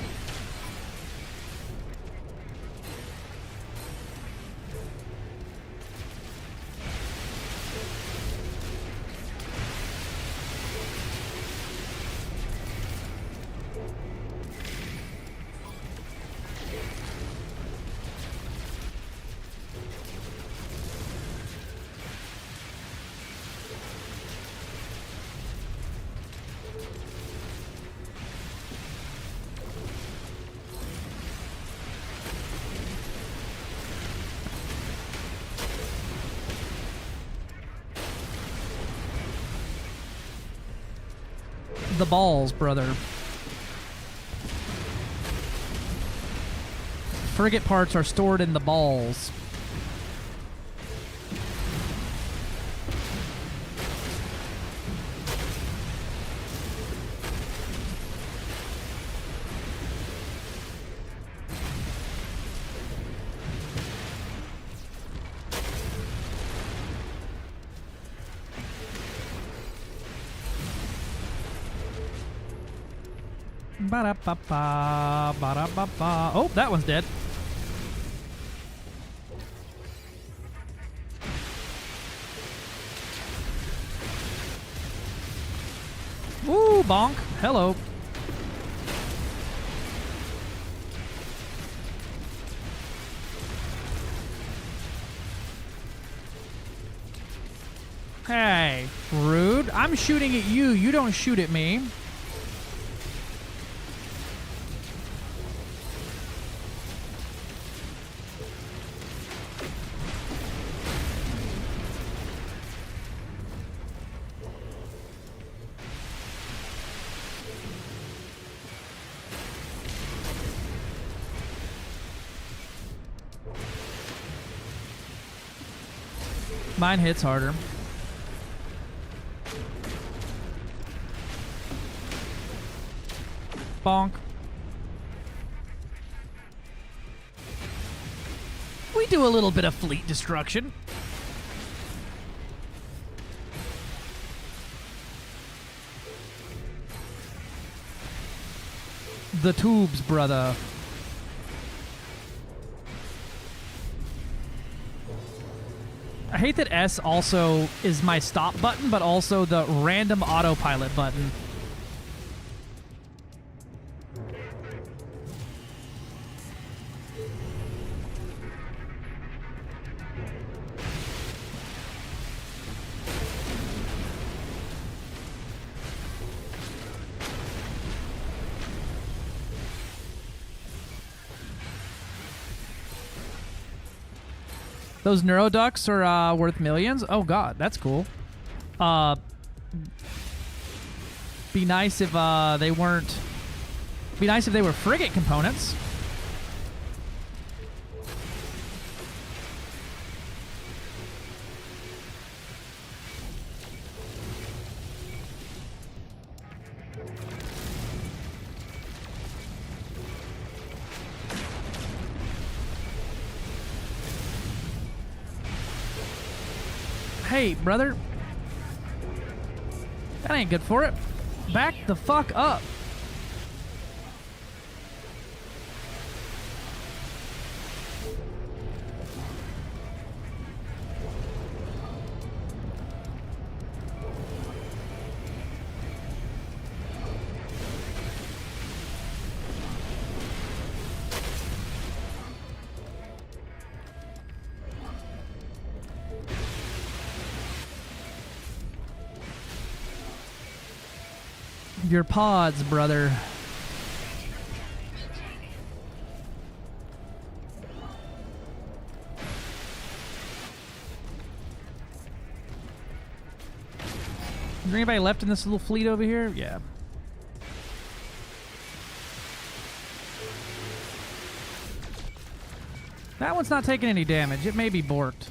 The balls, brother. Frigate parts are stored in the balls. Ba-da-ba-ba, ba-da-ba-ba. Oh, that one's dead. Ooh, bonk. Hello. Hey, rude. I'm shooting at you. You don't shoot at me. Mine hits harder. Bonk. We do a little bit of fleet destruction. The tubes, brother. I hate that S also is my stop button, but also the random autopilot button. Those neuroducks are worth millions. Oh god, that's cool. Be nice if they weren't. Be nice if they were frigate components. Hey, brother. That ain't good for it. Back the fuck up. Your pods, brother. Is there anybody left in this little fleet over here? Yeah. That one's not taking any damage. It may be borked.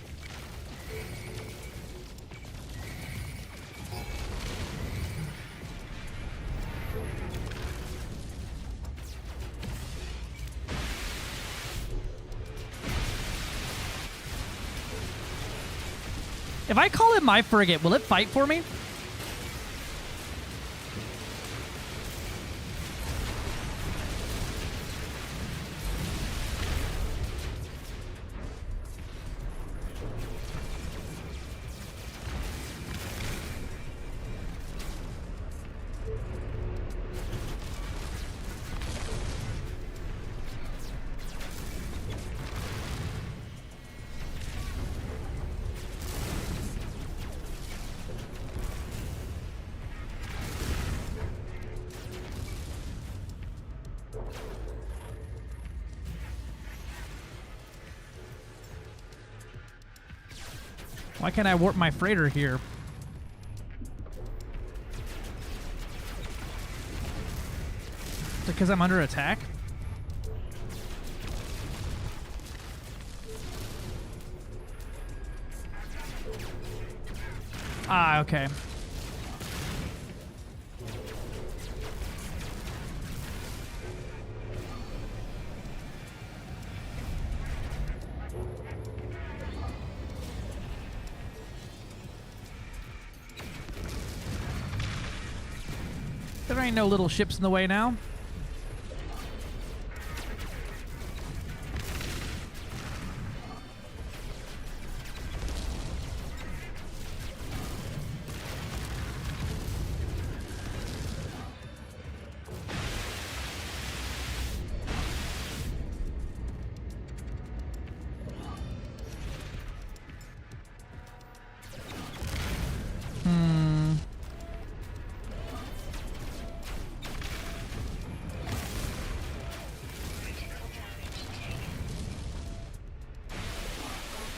If I call it my frigate, will it fight for me? Why can't I warp my freighter here? Is it because I'm under attack? Ah, okay. There ain't no little ships in the way now.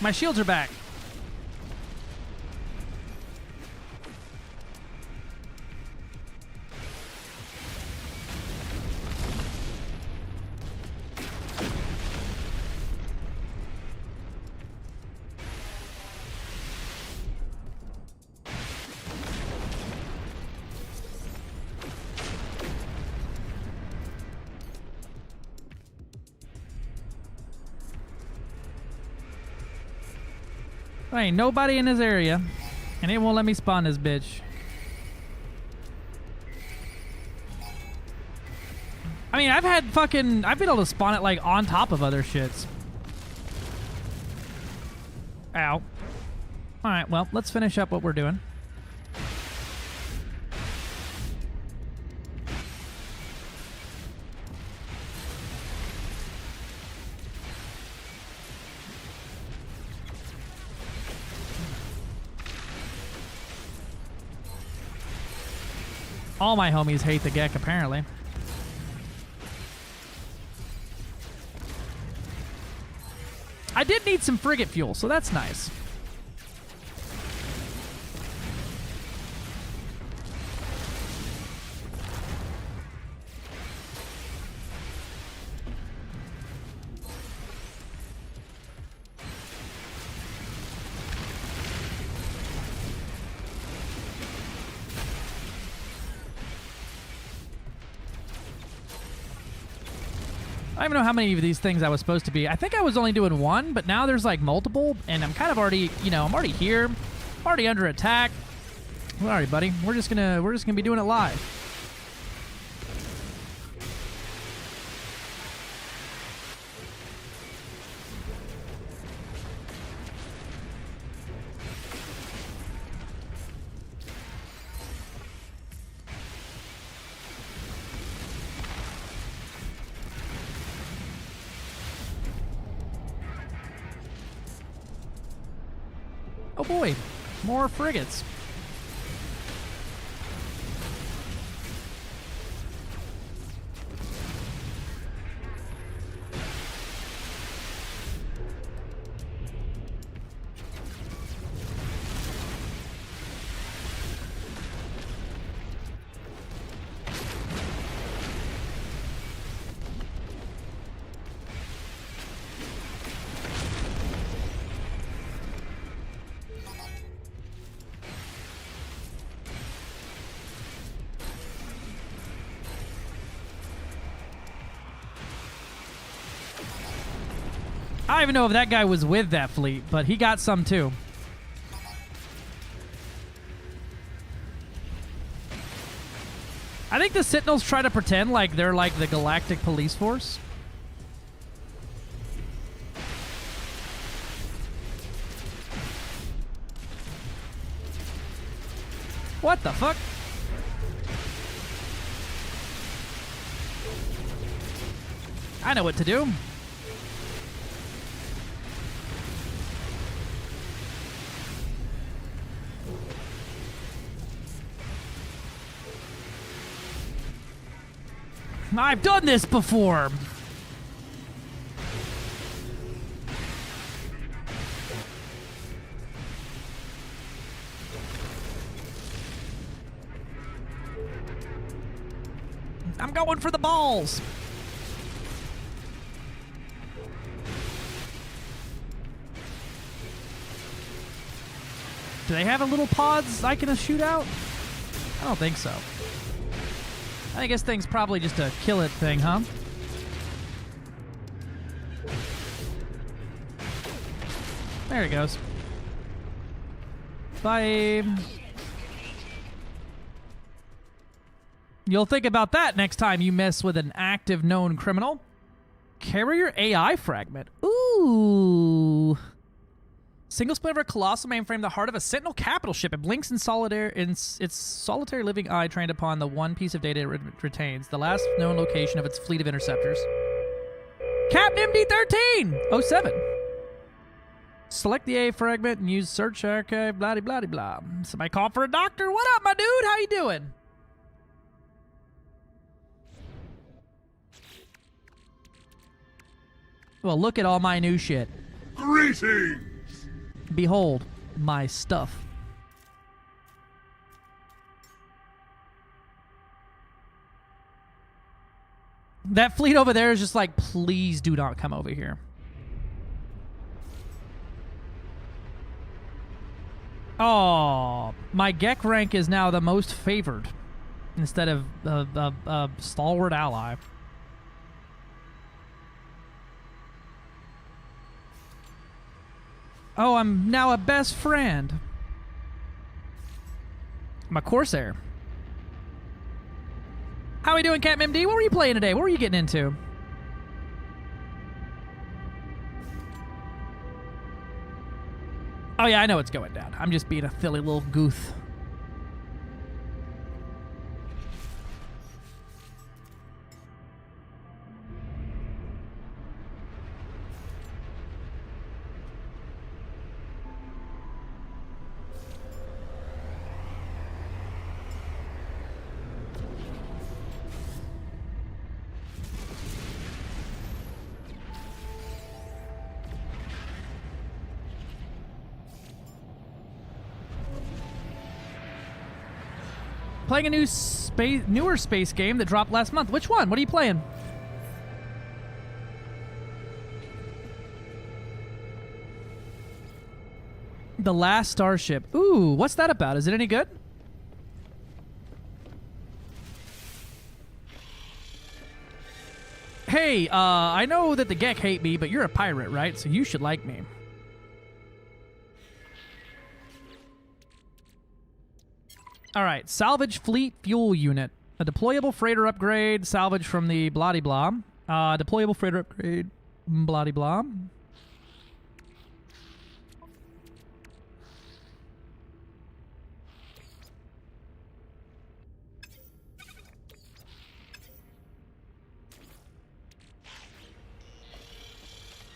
My shields are back. There ain't nobody in this area, and it won't let me spawn this bitch. I mean, I've been able to spawn it like on top of other shits. Ow. Alright, well, let's finish up what we're doing. All my homies hate the Gek, apparently. I did need some frigate fuel, so that's nice. I don't even know how many of these things I was supposed to be. I think I was only doing one, but now there's like multiple, and I'm kind of already, I'm already here. I'm already under attack. All right, buddy. We're just gonna be doing it live. Oh boy, more frigates. I don't even know if that guy was with that fleet, but he got some too. I think the Sentinels try to pretend like they're like the Galactic Police Force. What the fuck? I know what to do. I've done this before. I'm going for the balls. Do they have a little pods I can shoot out? I don't think so. I think this thing's probably just a kill it thing, huh? There he goes. Bye. You'll think about that next time you mess with an active known criminal. Carrier AI fragment. Ooh. Single splinter colossal mainframe, the heart of a Sentinel capital ship. It blinks in its solitary living eye, trained upon the one piece of data it retains, the last known location of its fleet of interceptors. Captain MD-13! 07. Select the A fragment and use search archive, blah blah blah. Somebody call for a doctor. What up, my dude? How you doing? Well, look at all my new shit. Greetings! Behold my stuff. That fleet over there is just like, please do not come over here. Oh, my Gek rank is now the most favored instead of stalwart ally. Oh, I'm now a best friend. I'm a Corsair. How we doing, Captain MD? What were you playing today? What were you getting into? Oh yeah, I know it's going down. I'm just being a silly little goof. Playing a newer space game that dropped last month. Which one? What are you playing? The Last Starship. Ooh, what's that about? Is it any good? Hey, I know that the Gek hate me, but you're a pirate, right? So you should like me. All right, salvage fleet fuel unit. A deployable freighter upgrade, salvage from the blah-de-blah. Deployable freighter upgrade, blah-de-blah.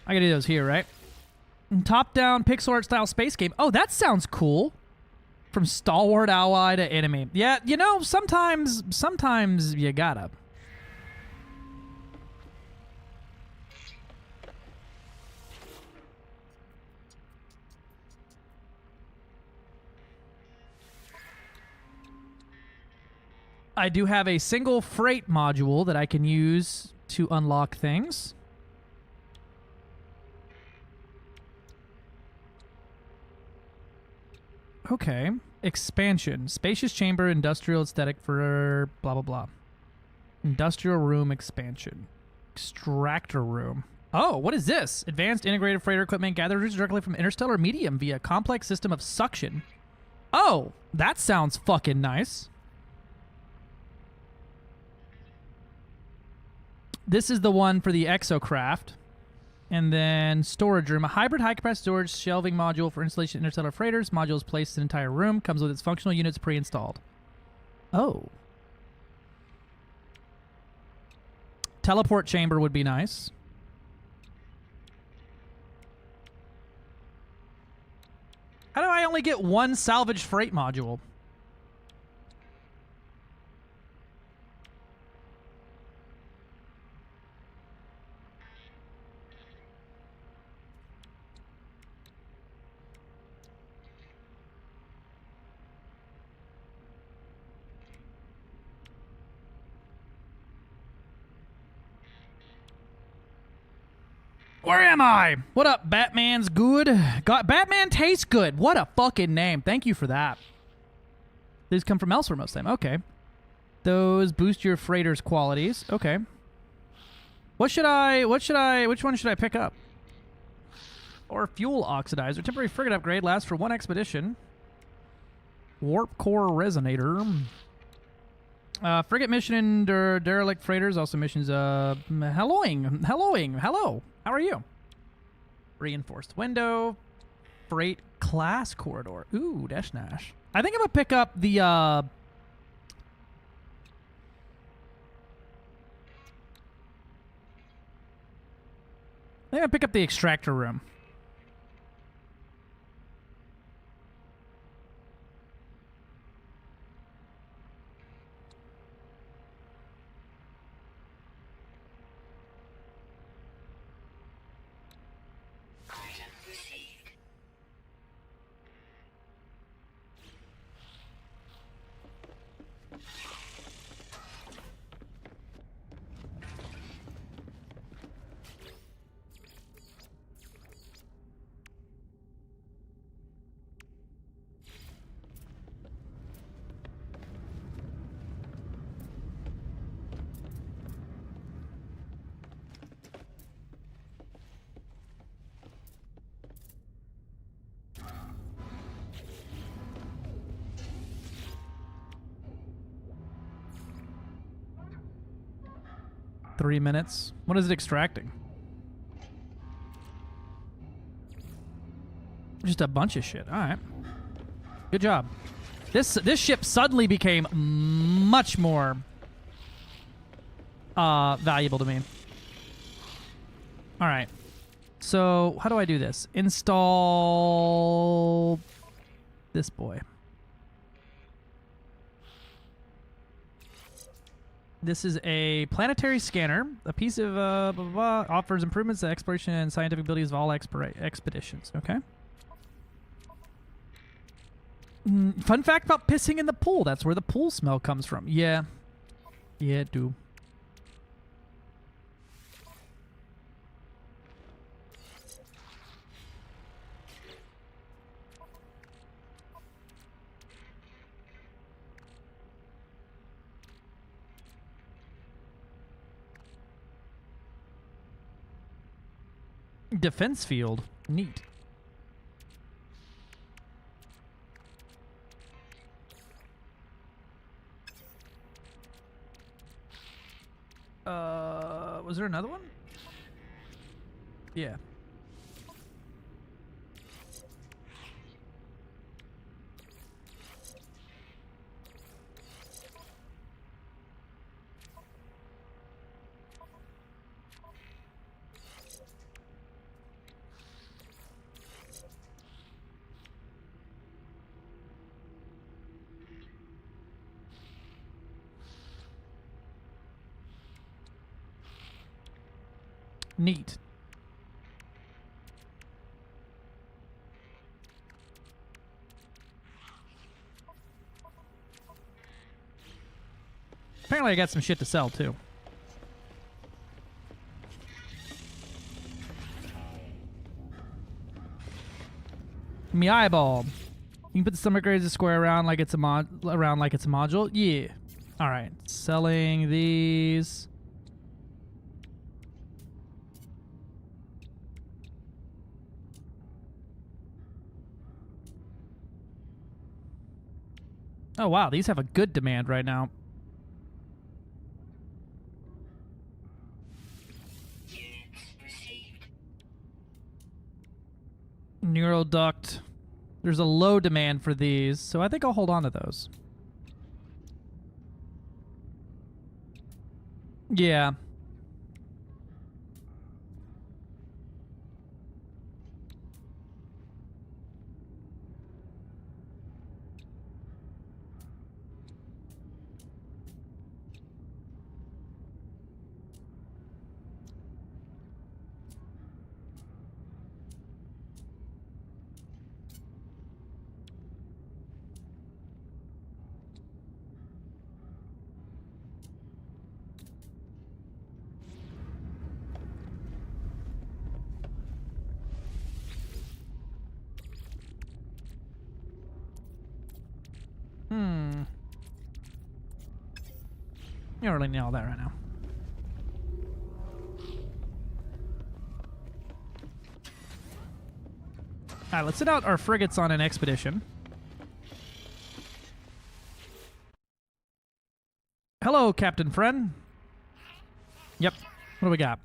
I gotta do those here, right? Top-down pixel art style space game. Oh, that sounds cool. From stalwart ally to enemy. Yeah, you know, sometimes you gotta. I do have a single freight module that I can use to unlock things. Okay. Expansion. Spacious chamber, industrial aesthetic for blah, blah, blah. Industrial room expansion. Extractor room. Oh, what is this? Advanced integrated freighter equipment gathered directly from interstellar medium via complex system of suction. Oh, that sounds fucking nice. This is the one for the exocraft. And then storage room. A hybrid high-capacity storage shelving module for installation of interstellar freighters. Module is placed in an entire room. Comes with its functional units pre-installed. Oh. Teleport chamber would be nice. How do I only get one salvage freight module? Where am I? What up, Batman's good? Batman tastes good. What a fucking name. Thank you for that. These come from elsewhere most of the time. Okay. Those boost your freighter's qualities. Okay. Which one should I pick up? Or fuel oxidizer. Temporary frigate upgrade lasts for one expedition. Warp core resonator. Frigate mission and derelict freighters. Also missions, helloing. Hello. How are you? Reinforced window. Freight class corridor. Ooh, that's nice. I think I'm gonna pick up the, I think I'll pick up the extractor room. 3 minutes. What is it extracting? Just a bunch of shit. All right. Good job. This ship suddenly became much more valuable to me. All right. So how do I do this? Install this boy. This is a planetary scanner. A piece of blah, blah, blah, offers improvements to exploration and scientific abilities of all expeditions. Okay. Fun fact about pissing in the pool. That's where the pool smell comes from. Yeah. Yeah, it do. Defense field. Neat. Was there another one? Yeah. Neat. Apparently I got some shit to sell too. Me eyeball. You can put the stomach raise a square around like it's a module. Yeah. All right. Selling these. Oh, wow. These have a good demand right now. Neural duct. There's a low demand for these, so I think I'll hold on to those. Yeah. You don't really need all that right now. Alright, let's send out our frigates on an expedition. Hello, Captain Friend. Yep. What do we got?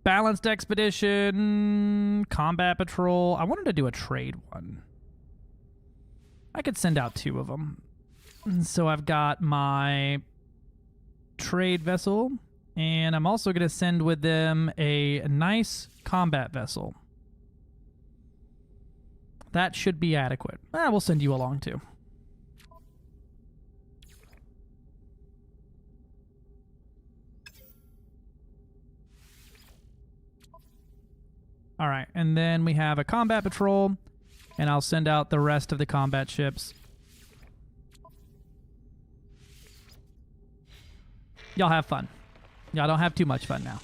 Balanced expedition, combat patrol. I wanted to do a trade one. I could send out 2 of them. So I've got my trade vessel, and I'm also going to send with them a nice combat vessel. That should be adequate. We'll send you along too. All right, and then we have a combat patrol, and I'll send out the rest of the combat ships. Y'all have fun. Y'all don't have too much fun now.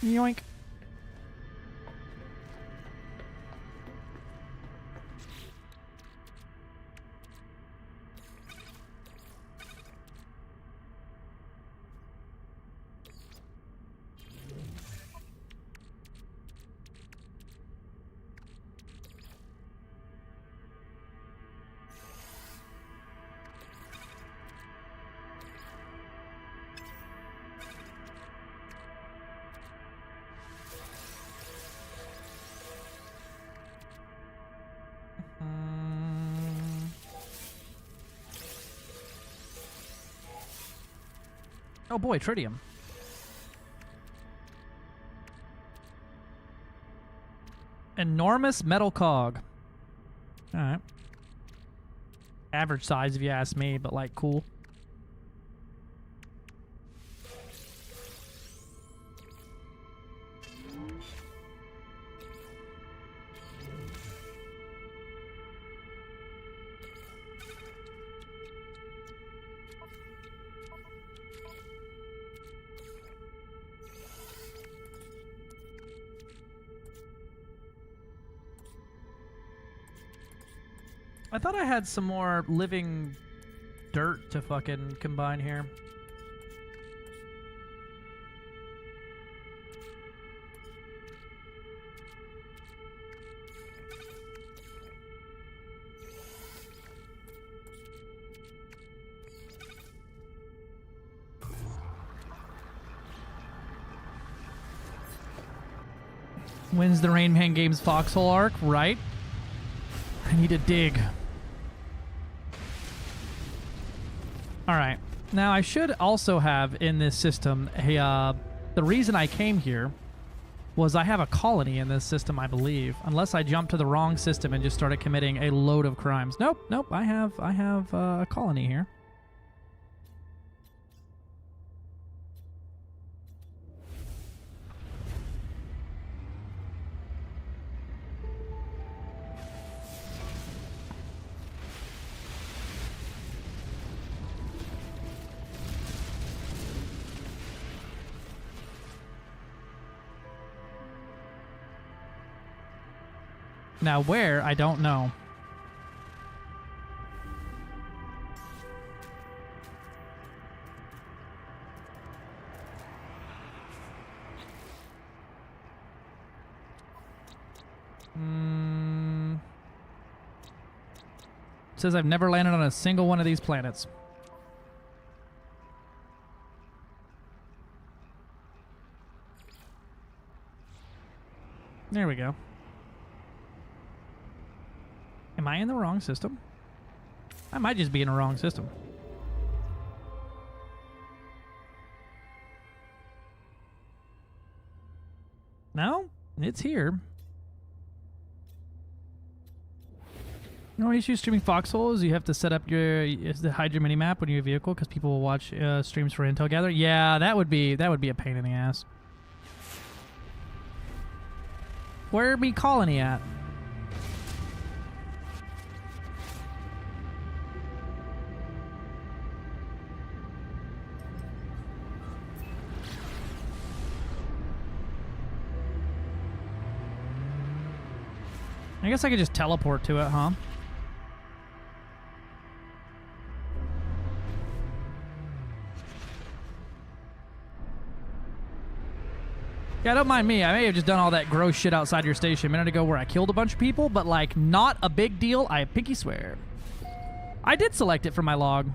Yoink. Oh boy, tritium. Enormous metal cog. Alright. Average size if you ask me, but like cool. I thought I had some more living dirt to fucking combine here. Wins the Rain Man Games Foxhole arc, right? I need to dig. Alright. Now, I should also have in this system a, the reason I came here was I have a colony in this system, I believe. Unless I jumped to the wrong system and just started committing a load of crimes. Nope, nope, I have a colony here. Now where, I don't know. It says I've never landed on a single one of these planets. There we go. Am I in the wrong system? I might just be in the wrong system. No, it's here. No issue streaming Foxhole is you have to set up to hide your minimap when you have a vehicle because people will watch streams for intel gather. Yeah, that would be a pain in the ass. Where be colony at? I guess I could just teleport to it, huh? Yeah, don't mind me. I may have just done all that gross shit outside your station a minute ago where I killed a bunch of people, but, like, not a big deal. I pinky swear. I did select it from my log.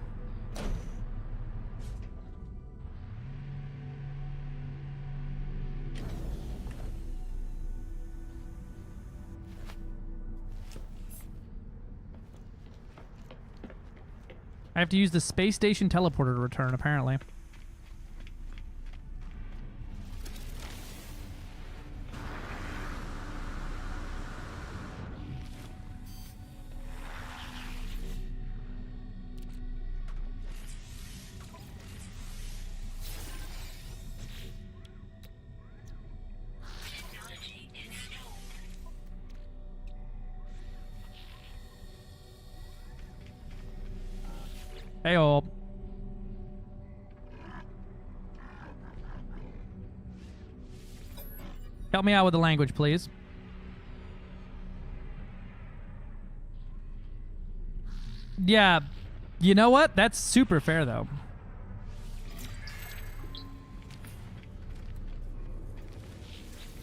I have to use the space station teleporter to return, apparently. Technology installed. Hey-oh. Help me out with the language, please. Yeah, you know what? That's super fair, though.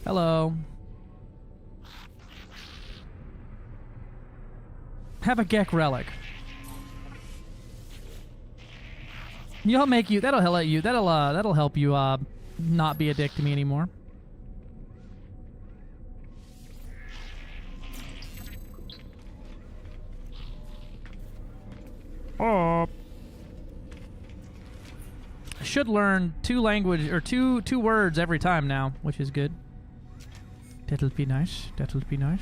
Hello. Have a Gek relic. You'll make you. That'll help you. That'll help you. Not be a dick to me anymore. Oh. should learn two words every time now, which is good. That'll be nice. That'll be nice.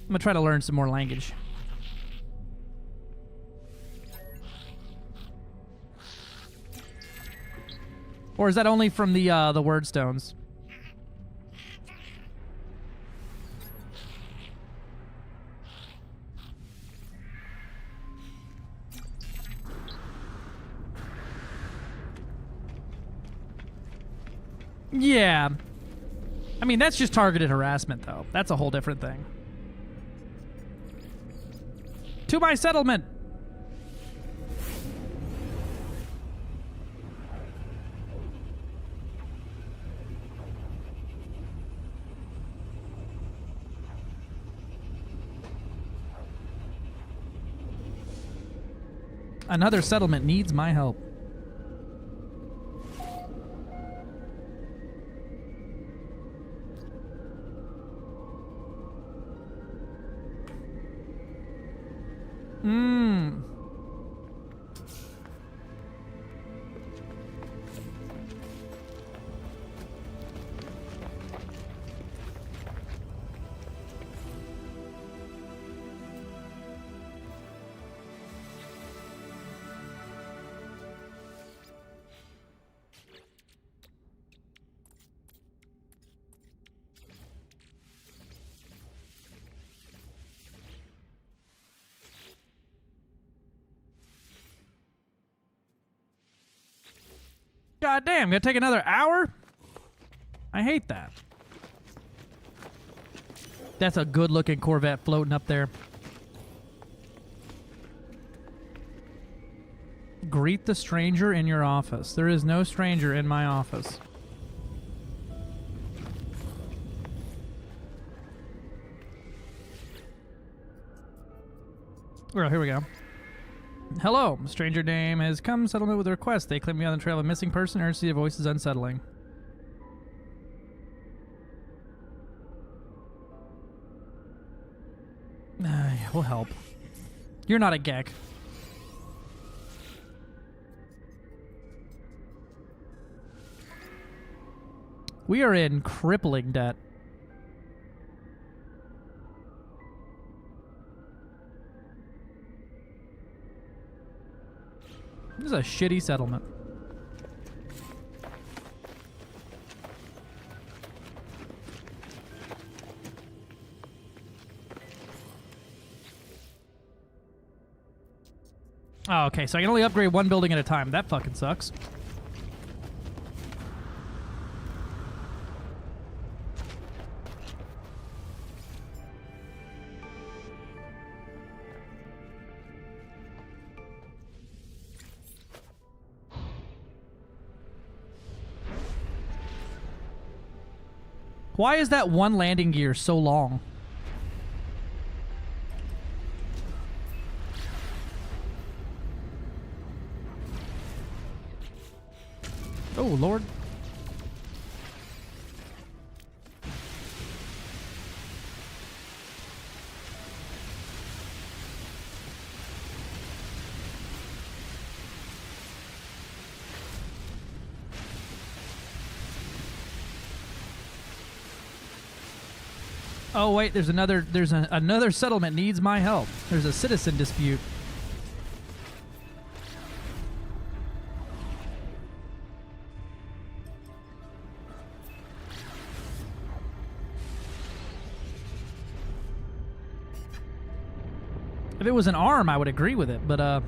I'm gonna try to learn some more language. Or is that only from the word stones? Yeah. I mean, that's just targeted harassment, though. That's a whole different thing. To my settlement! Another settlement needs my help. God damn, gonna take another hour? I hate that. That's a good looking Corvette floating up there. Greet the stranger in your office. There is no stranger in my office. Oh, here we go. Hello, stranger name has come settlement with a request. They claim to be on the trail of a missing person. Urgency, their voice is unsettling. We'll help. You're not a Gek. We are in crippling debt. This is a shitty settlement. Oh, okay, so I can only upgrade one building at a time. That fucking sucks. Why is that one landing gear so long? Oh, Lord. Oh wait, there's another settlement needs my help. There's a citizen dispute. If it was an arm, I would agree with it, but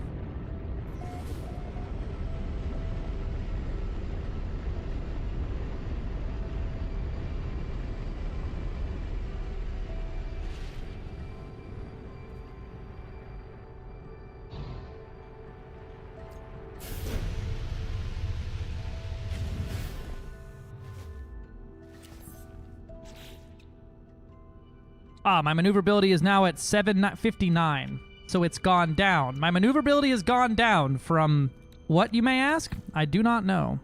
my maneuverability is now at 759, so it's gone down. My maneuverability has gone down from what, you may ask? I do not know.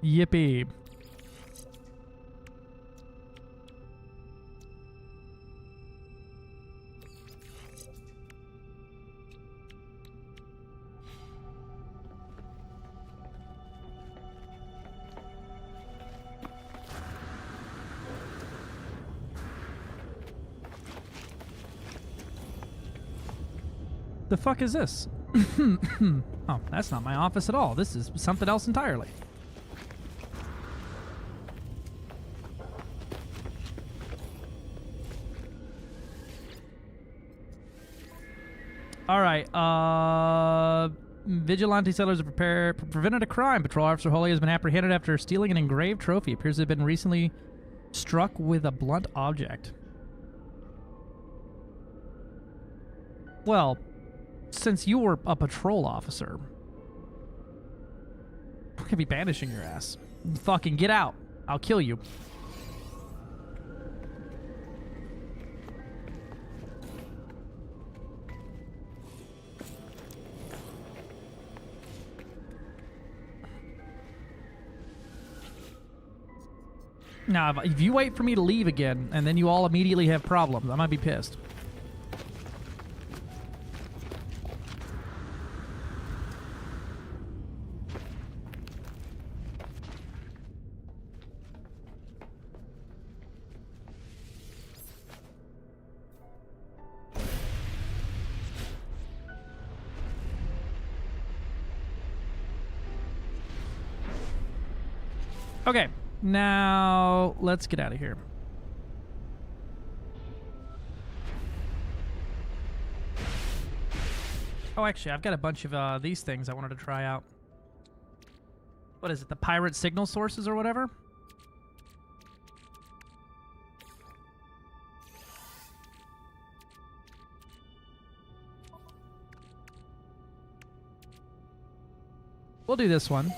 Yippee. The fuck is this? Oh, that's not my office at all. This is something else entirely. All right. Vigilante settlers have prevented a crime. Patrol Officer Holy has been apprehended after stealing an engraved trophy. Appears to have been recently struck with a blunt object. Well, since you were a patrol officer, I could be banishing your ass. Fucking get out. I'll kill you. Now, if you wait for me to leave again, and then you all immediately have problems, I might be pissed. Okay, now let's get out of here. Oh, actually, I've got a bunch of these things I wanted to try out. What is it, the pirate signal sources or whatever? We'll do this one.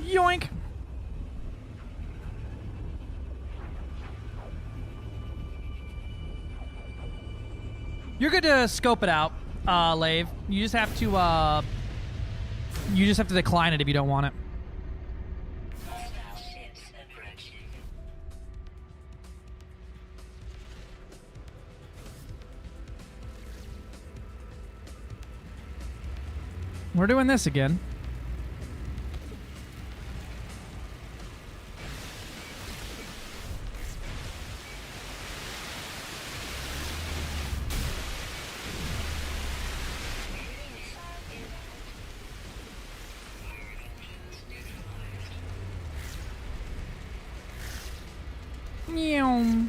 Yoink! You're good to scope it out, Lave. You just have to decline it if you don't want it. Hostile ships approaching. We're doing this again. Meow.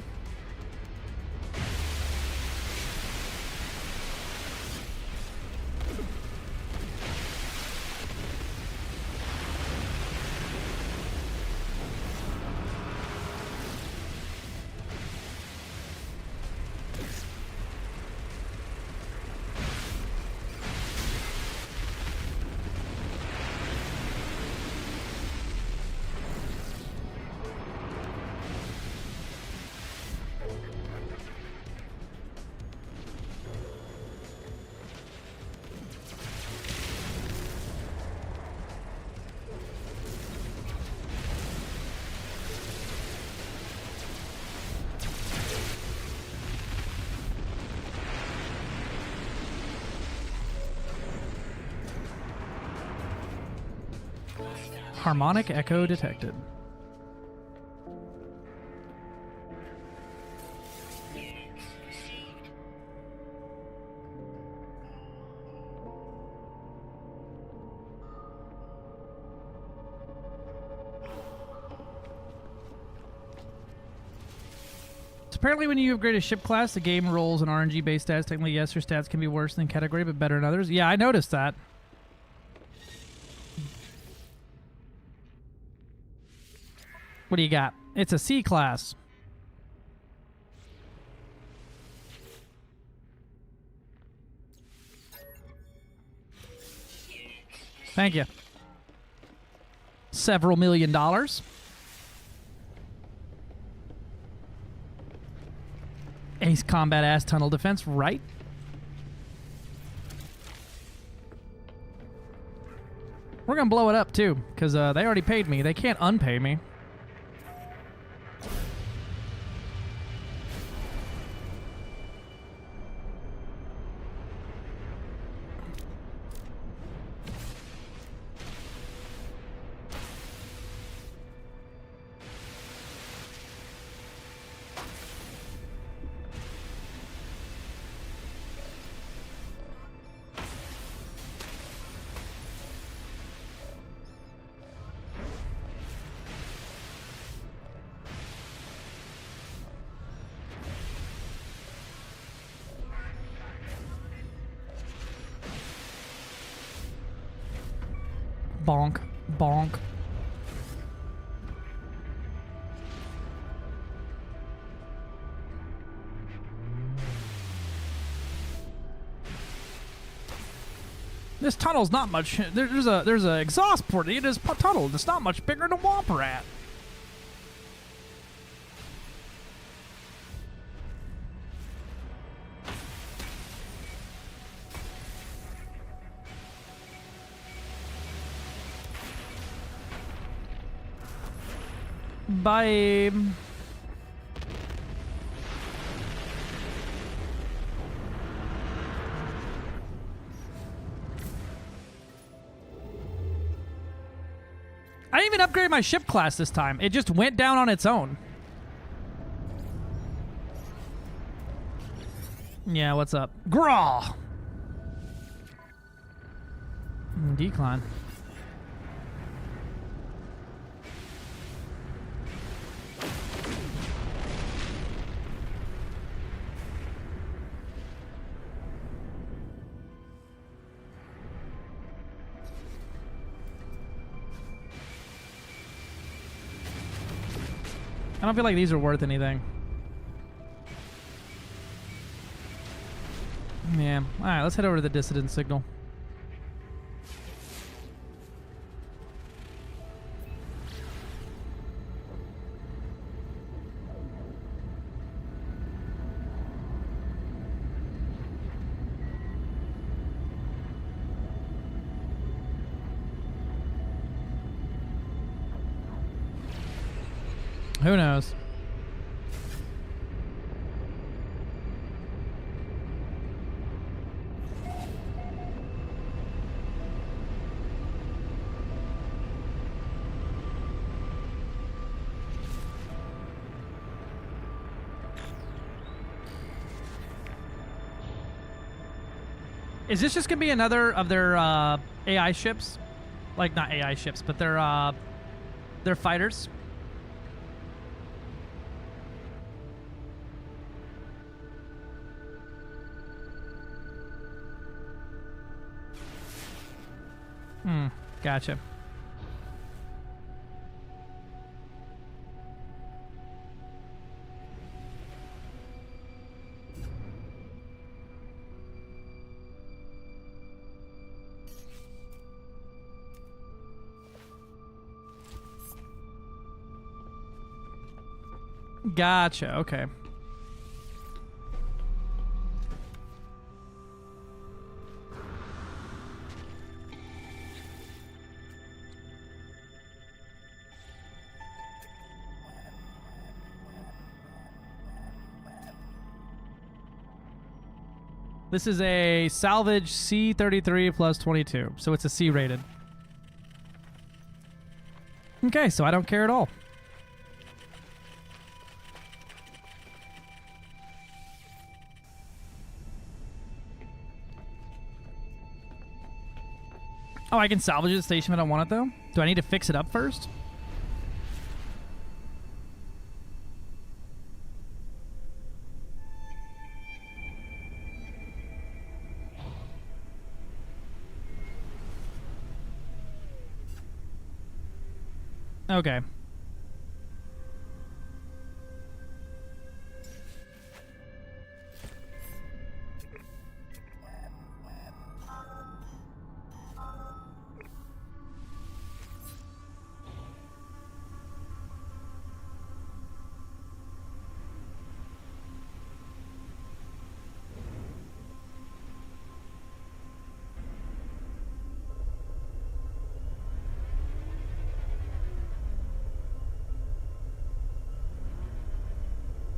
Harmonic echo detected. Units received. So apparently when you upgrade a ship class, the game rolls an RNG-based stats. Technically, yes, your stats can be worse than category, but better than others. Yeah, I noticed that. What do you got? It's a C class. Thank you. Several $1,000,000. Ace Combat ass tunnel defense, right? We're gonna blow it up too, because they already paid me. They can't unpay me. Bonk. Bonk. This tunnel's not much. There's a exhaust port in this tunnel. It's not much bigger than Womp Rat. Bye. I didn't even upgrade my ship class this time. It just went down on its own. Yeah, what's up? Graw! Decline. I don't feel like these are worth anything. Yeah. Alright, let's head over to the dissident signal. Who knows? Is this just gonna be another of their AI ships? Like, not AI ships, but their fighters? Gotcha. Gotcha, okay. This is a salvage C-33 plus 22, so it's a C rated. Okay, so I don't care at all. Oh, I can salvage the station if I want it, though? Do I need to fix it up first? Okay.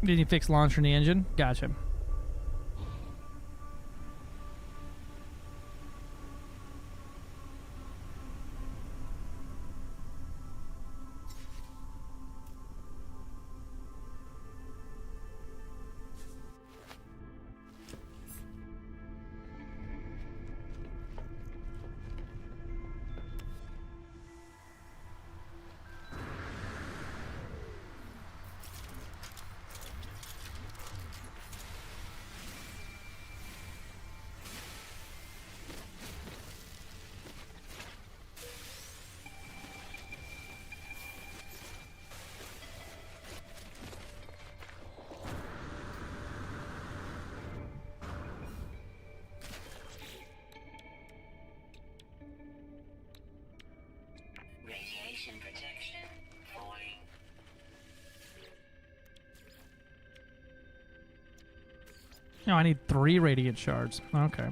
Did you fix launcher in the engine? Gotcha. Radiation protection falling. No, I need 3 radiant shards. Okay.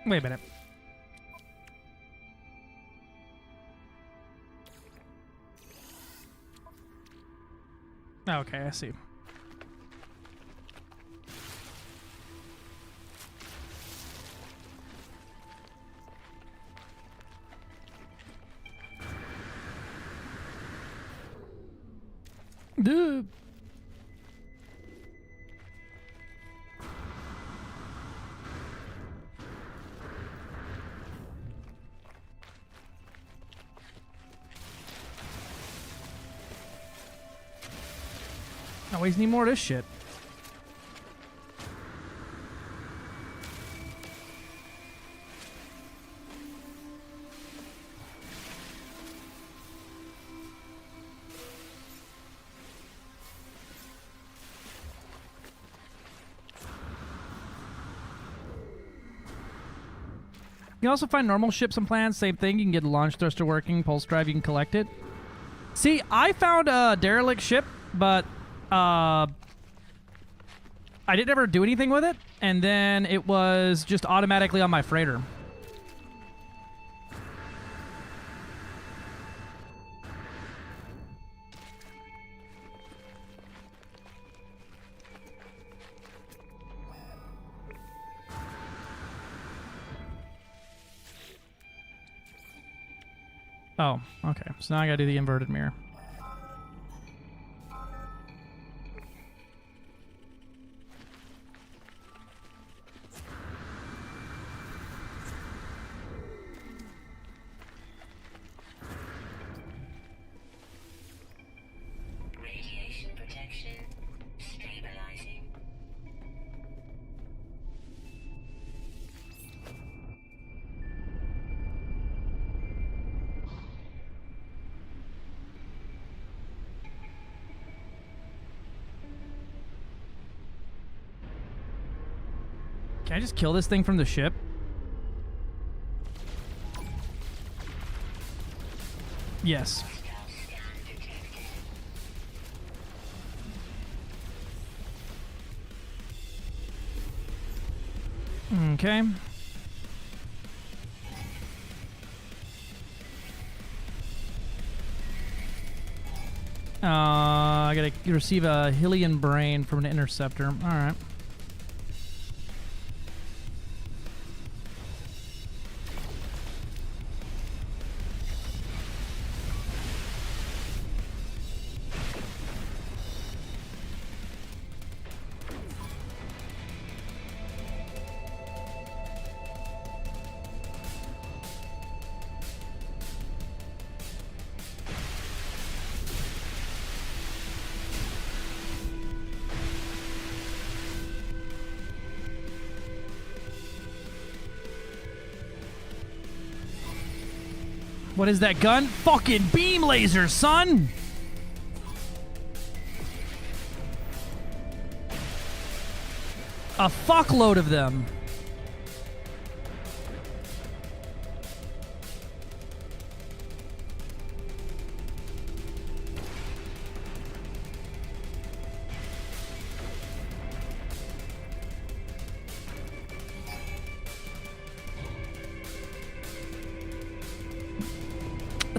Wait a minute. Okay, I see. Dude. Always need more of this shit. You can also find normal ships and plans, same thing. You can get a launch thruster working, pulse drive, you can collect it. See, I found a derelict ship, but I didn't ever do anything with it, and then it was just automatically on my freighter. Oh, okay. So now I gotta do the inverted mirror. Radiation protection stabilizing. Can I just kill this thing from the ship? Yes. Hostile scan detected. Okay. I gotta receive a Hylian brain from an interceptor. All right. What is that gun? Fucking beam laser, son! A fuckload of them.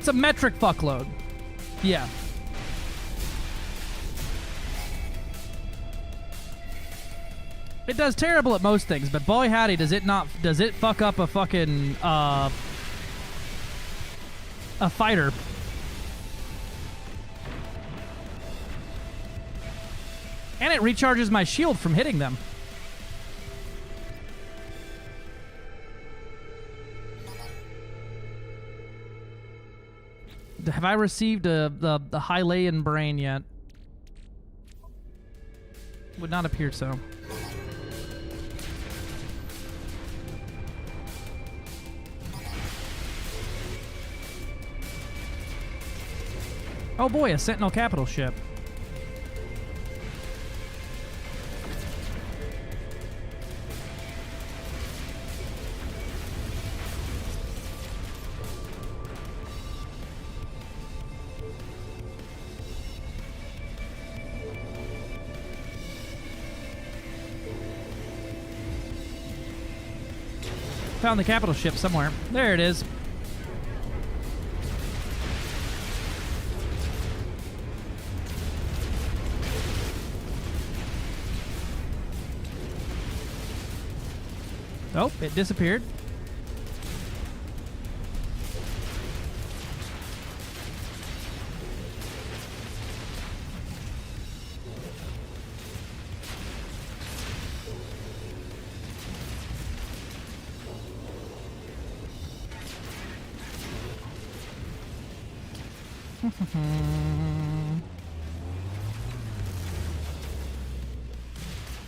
it's a metric fuckload. Yeah. It does terrible at most things, but boy howdy, does it fuck up a fucking, a fighter. And it recharges my shield from hitting them. Have I received the Hylian brain yet? Would not appear so. Oh boy, a Sentinel capital ship. Found the capital ship somewhere. There it is. Oh, it disappeared.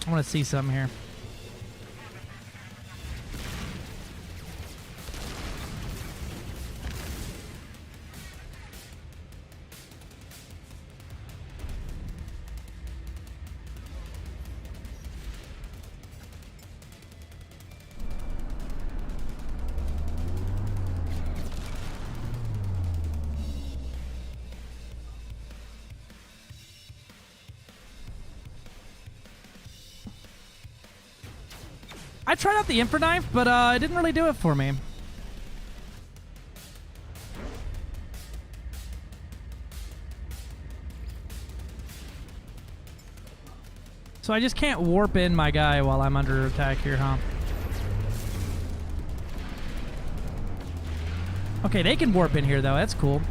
I want to see something here. I tried out the Infra Knife, but it didn't really do it for me. So I just can't warp in my guy while I'm under attack here, huh? Okay, they can warp in here, though. That's cool.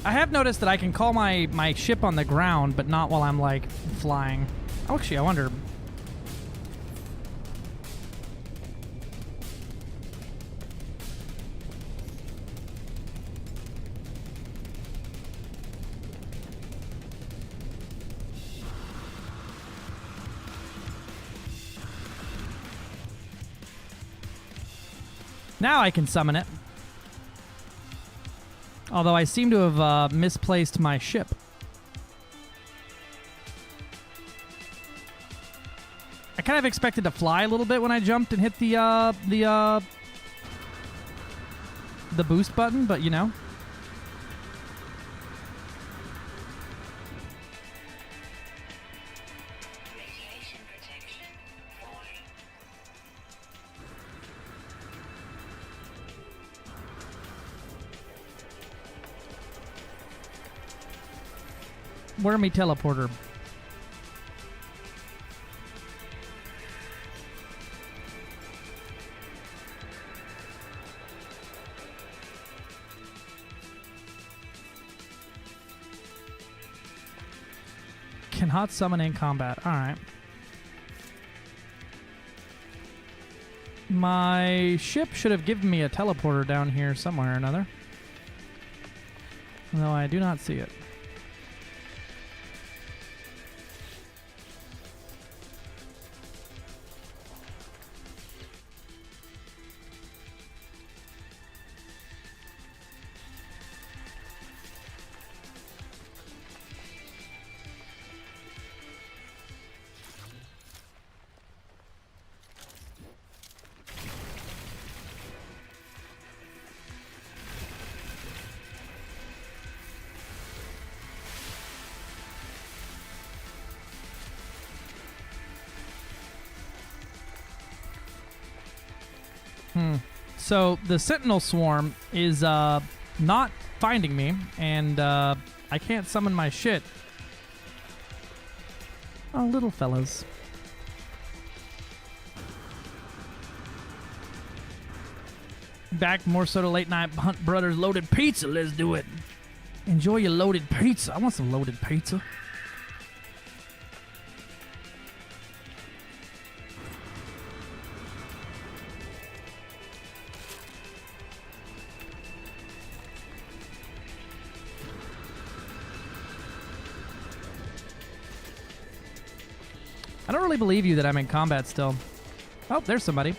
I have noticed that I can call my ship on the ground, but not while I'm, like, flying. Oh, actually, I wonder... Now I can summon it. Although I seem to have misplaced my ship. I kind of expected to fly a little bit when I jumped and hit the boost button, but you know. Radiation protection falling. Where me teleporter? Cannot summon in combat. Alright. My ship should have given me a teleporter down here somewhere or another. Though I do not see it. So the Sentinel Swarm is not finding me, and I can't summon my shit. Oh, little fellas. Back more so to Late Night Hunt Brothers loaded pizza. Let's do it. Enjoy your loaded pizza. I want some loaded pizza. I don't really believe you that I'm in combat still. Oh, there's somebody.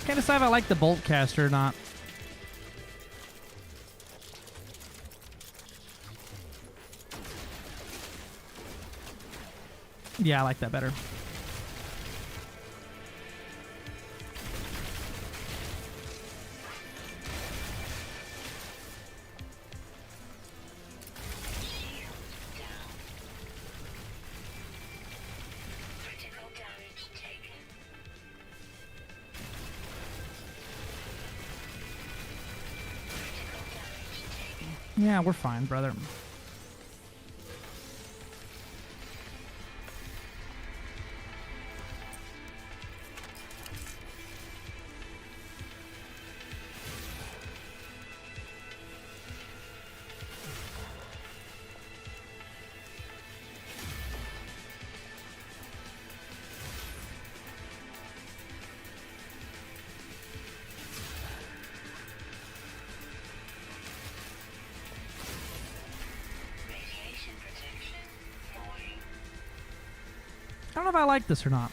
Can't decide if I like the bolt caster or not. Yeah, I like that better. Critical damage taken. Critical damage taken. Yeah, we're fine, brother. Radiation protection. Void. I don't know if I like this or not.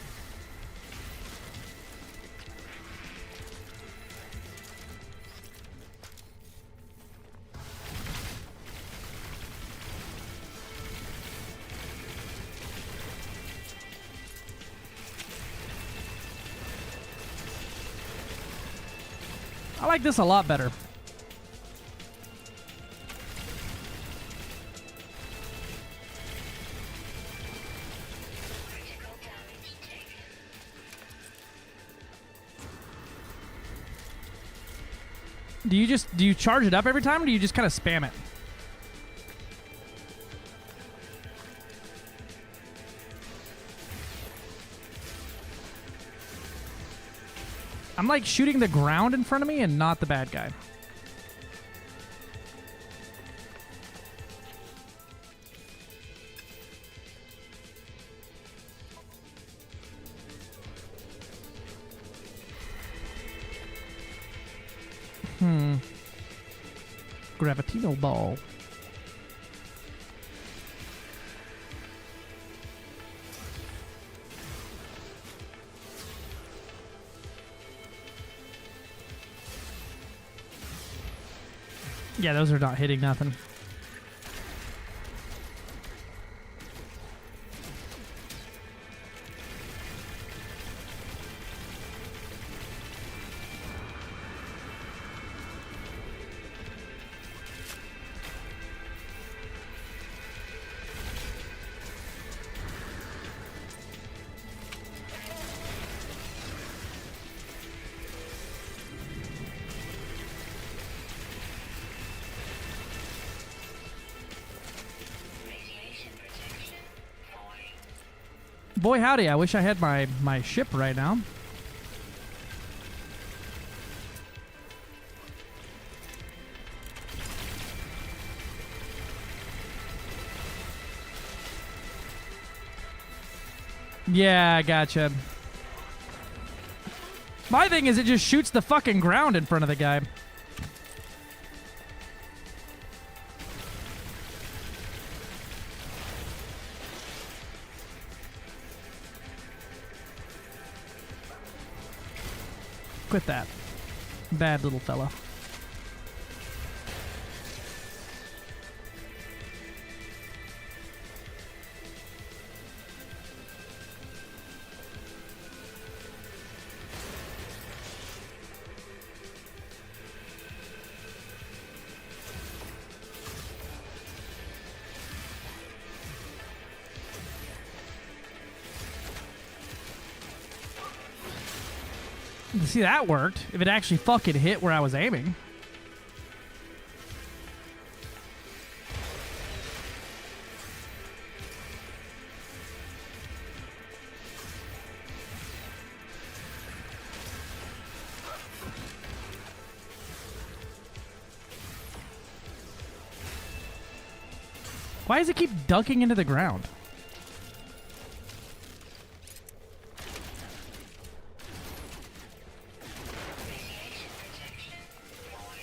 I like this a lot better. Critical damage taken. Do you charge it up every time, or do you just kind of spam it? I'm like shooting the ground in front of me and not the bad guy. Gravitino ball. Yeah, those are not hitting nothing. Radiation protection. Void. Boy, howdy, I wish I had my ship right now. Yeah, I gotcha. My thing is it just shoots the fucking ground in front of the guy. Quit that. Bad little fella. See, that worked. If it actually fucking hit where I was aiming. Why does it keep dunking into the ground? Radiation protection falling.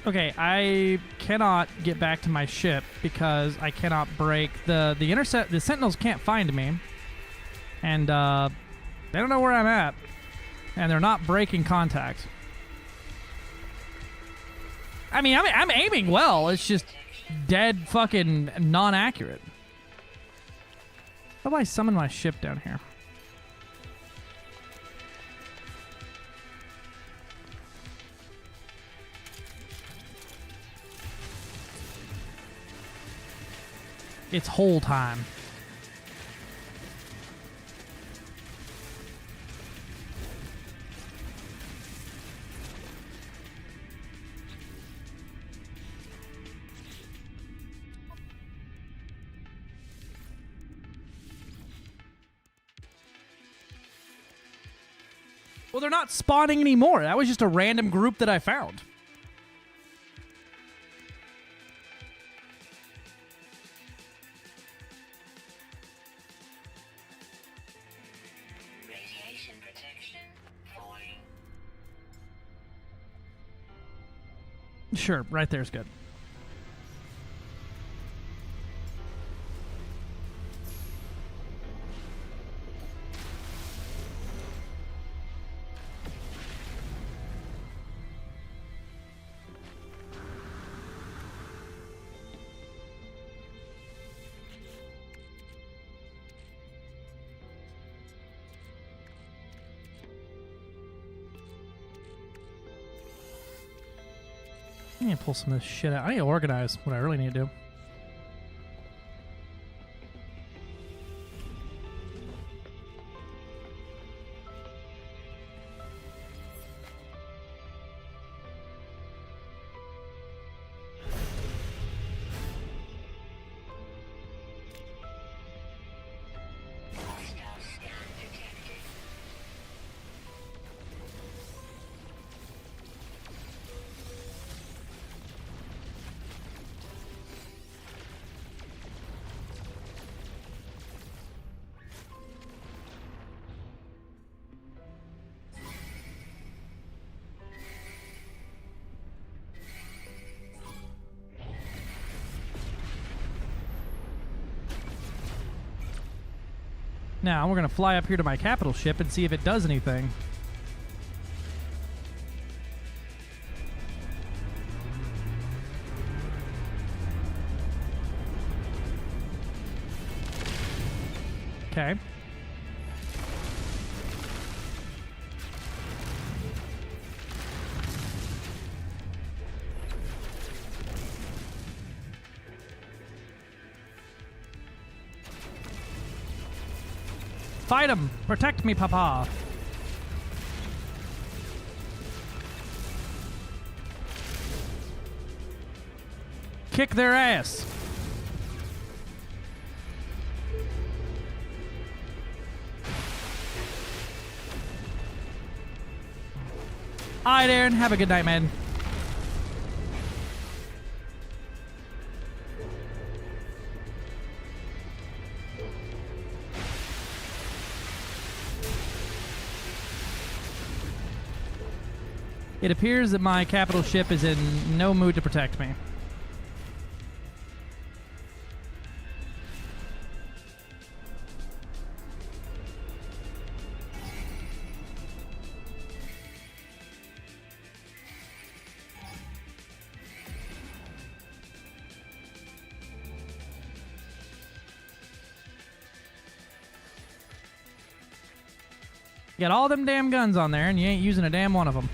Okay, I cannot get back to my ship because I cannot break the intercept. The Sentinels can't find me, and they don't know where I'm at, and they're not breaking contact. I mean, I'm aiming well. It's just dead fucking non-accurate. How do I summon my ship down here? It's whole time. Well, they're not spawning anymore. That was just a random group that I found. Radiation protection falling. Sure, right there's good. I need to pull some of this shit out. I need to organize what I really need to do. Hostile scan detected. Now, we're going to fly up here to my capital ship and see if it does anything. Okay. Fight him! Protect me, Papa! Kick their ass! Alright, Aaron. Have a good night, man. It appears that my capital ship is in no mood to protect me. You got all them damn guns on there, and you ain't using a damn one of them.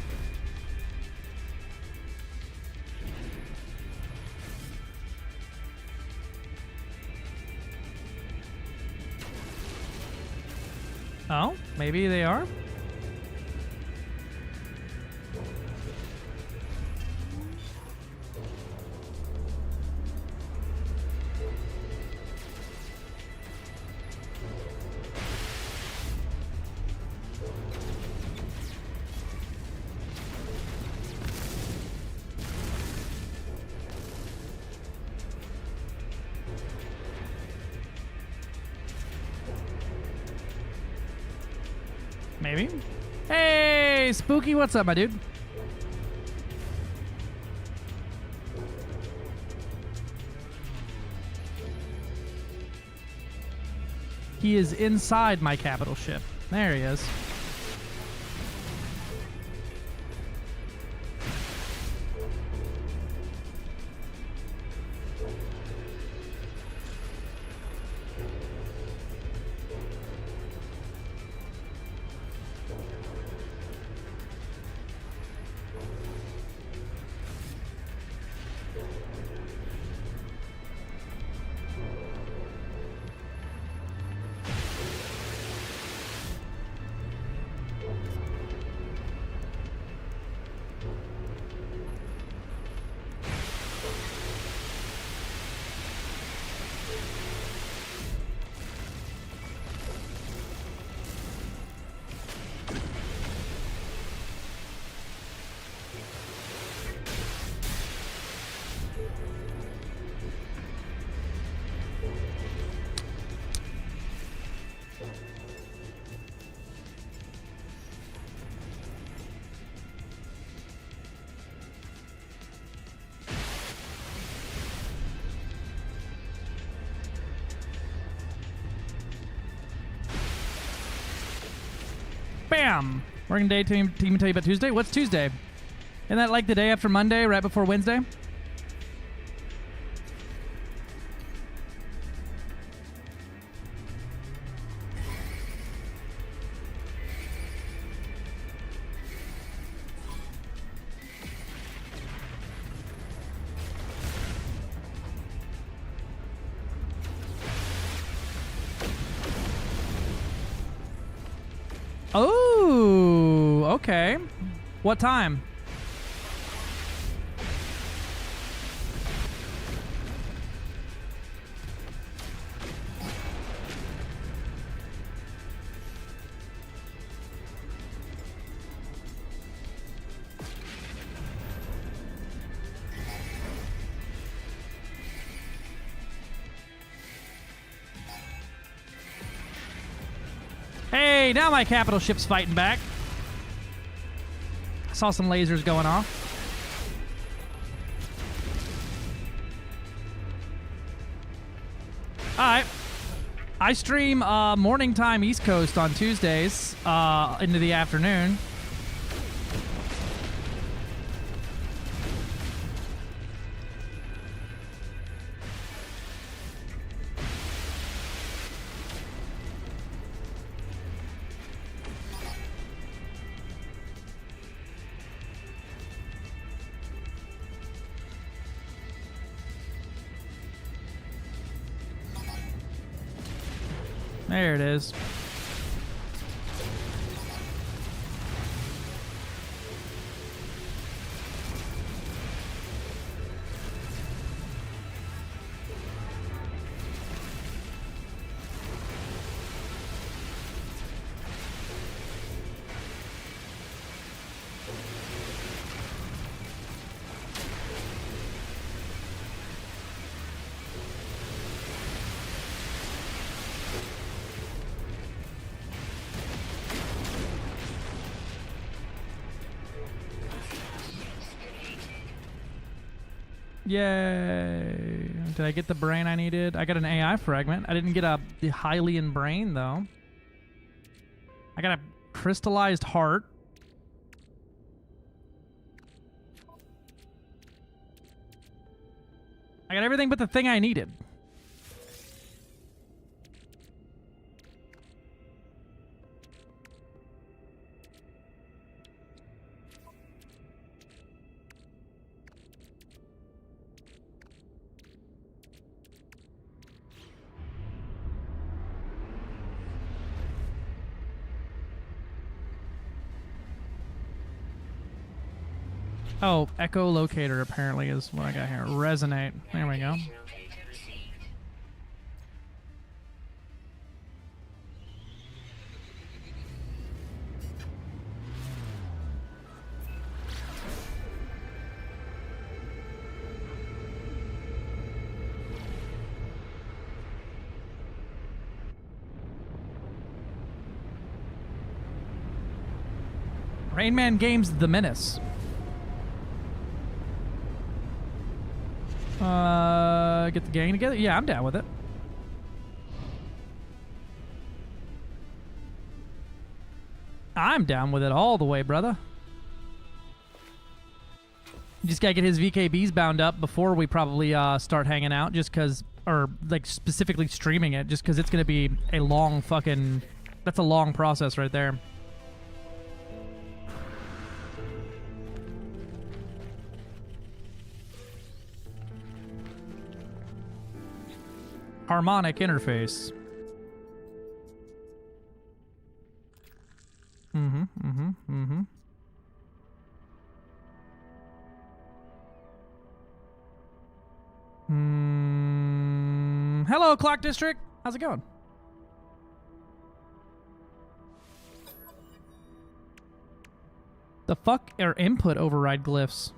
Oh, maybe they are? Maybe. Hey, Spooky, what's up, my dude? He is inside my capital ship. There he is. Bam! Working day, team tell you about Tuesday. What's Tuesday? Isn't that like the day after Monday, right before Wednesday? Oh, okay. What time? Hey, now my capital ship's fighting back. I saw some lasers going off. Alright. I stream morning time East Coast on Tuesdays into the afternoon. There it is. Yay! Did I get the brain I needed? I got an AI fragment. I didn't get the Hylian brain, though. I got a crystallized heart. I got everything but the thing I needed. Oh, echolocator apparently is what I got here. Resonate. There we go. Navigational data received. Rain Man Games The Menace. Get the gang together? Yeah, I'm down with it. I'm down with it all the way, brother. Just gotta get his VKBs bound up before we probably start hanging out, just because, or like specifically streaming it, just because it's gonna be a long fucking. That's a long process right there. Harmonic interface. Hello, Clock District. How's it going? The fuck are input override glyphs?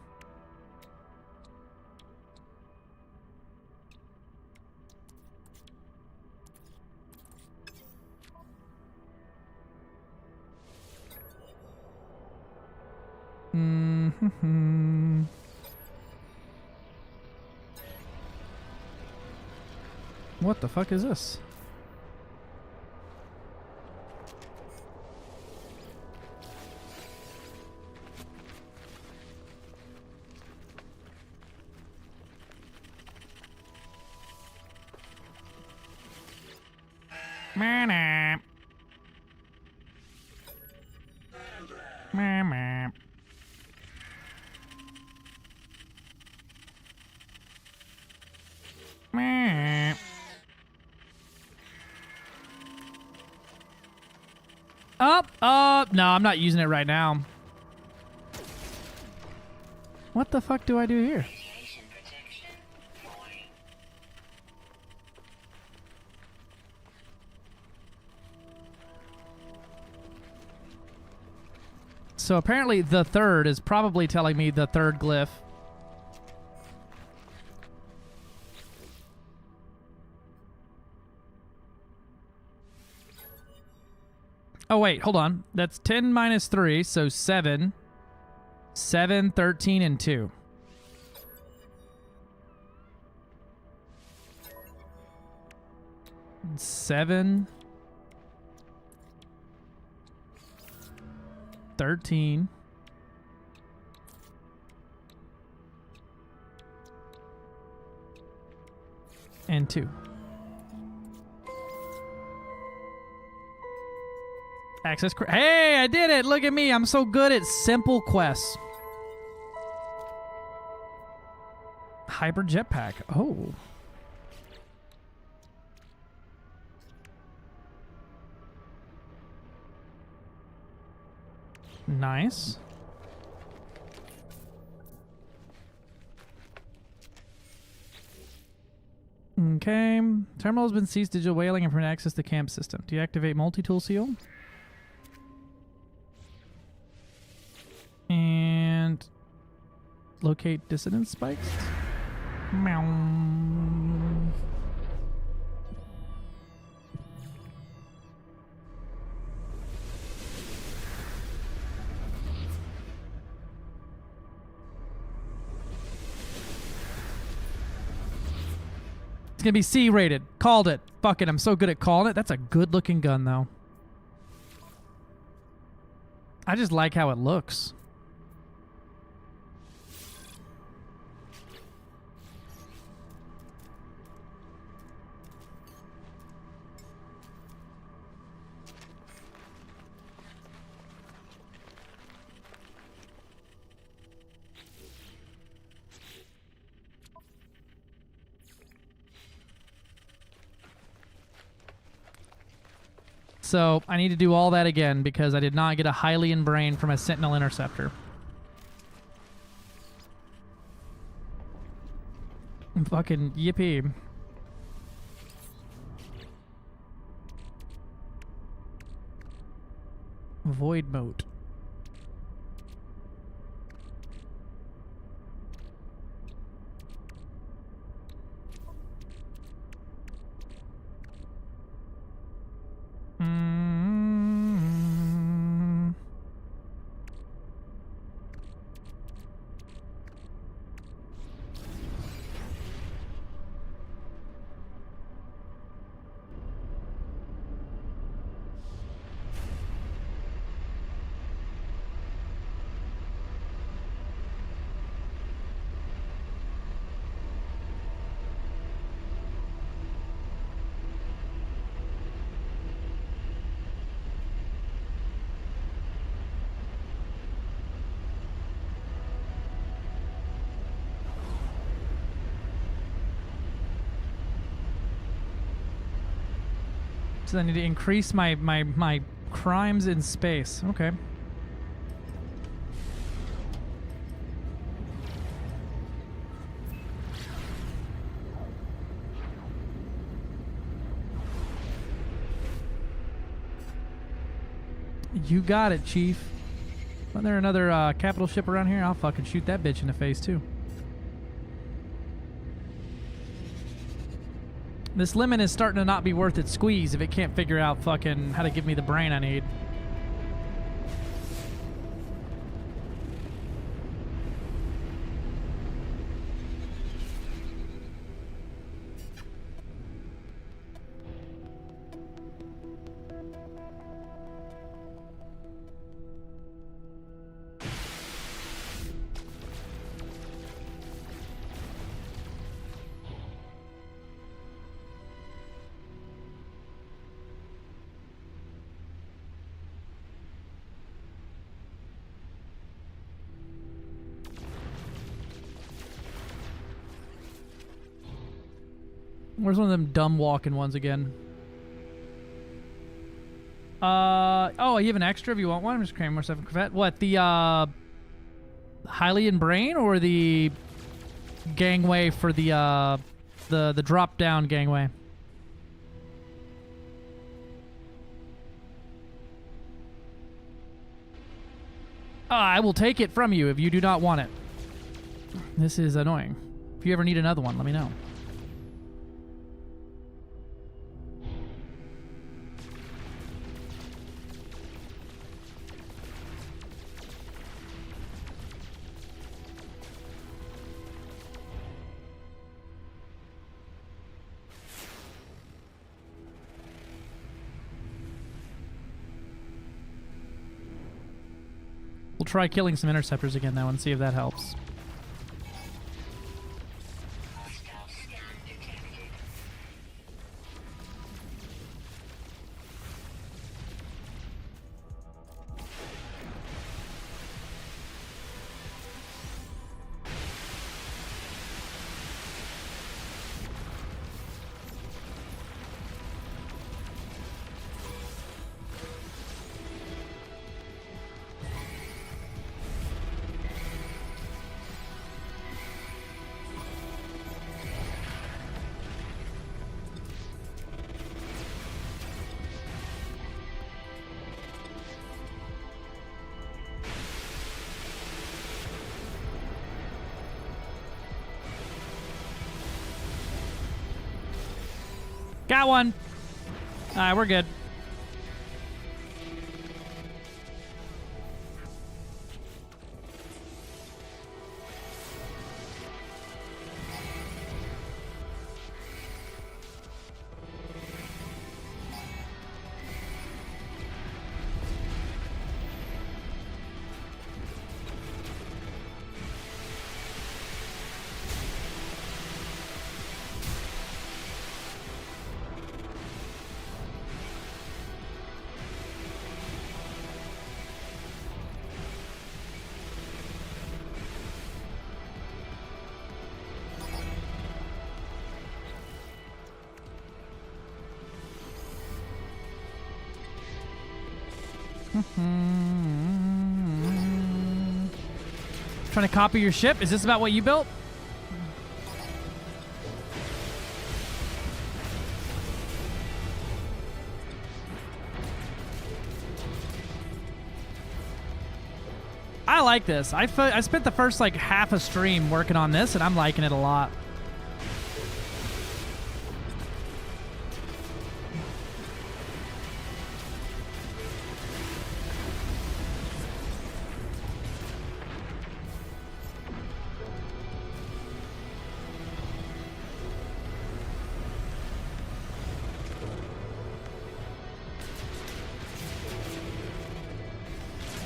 What the fuck is this? Mana. Mama. Meh. No, I'm not using it right now. What the fuck do I do here? Radiation protection. Void. So apparently the third is probably telling me the third glyph. Oh, wait, hold on. That's 10 minus 3, so 7. 7, 13, and 2. Seven, 13, and 2. Access. Hey, I did it! Look at me. I'm so good at simple quests. Hyper jetpack. Oh. Nice. Okay. Terminal has been seized. Digital whaling and permit access to the camp system. Deactivate multi-tool seal. And locate dissonance spikes. Meow. It's gonna be C rated. Called it. Fuck it. I'm so good at calling it. That's a good looking gun though. I just like how it looks. So I need to do all that again because I did not get a Hylian brain from a Sentinel Interceptor. Fucking yippee. Void moat. So I need to increase my crimes in space. Okay. You got it, Chief. Wasn't there another capital ship around here? I'll fucking shoot that bitch in the face, too. This lemon is starting to not be worth its squeeze if it can't figure out fucking how to give me the brain I need. Where's one of them dumb walking ones again? Oh, you have an extra if you want one? I'm just cramming more stuff in Corvette. What, the, Hylian brain or the gangway for the drop-down gangway? I will take it from you if you do not want it. This is annoying. If you ever need another one, let me know. We'll try killing some interceptors again now and see if that helps. Hostile scan detected. Got one. All right, we're good. Trying to copy your ship? Is this about what you built? I like this. I spent the first like half a stream working on this, and I'm liking it a lot.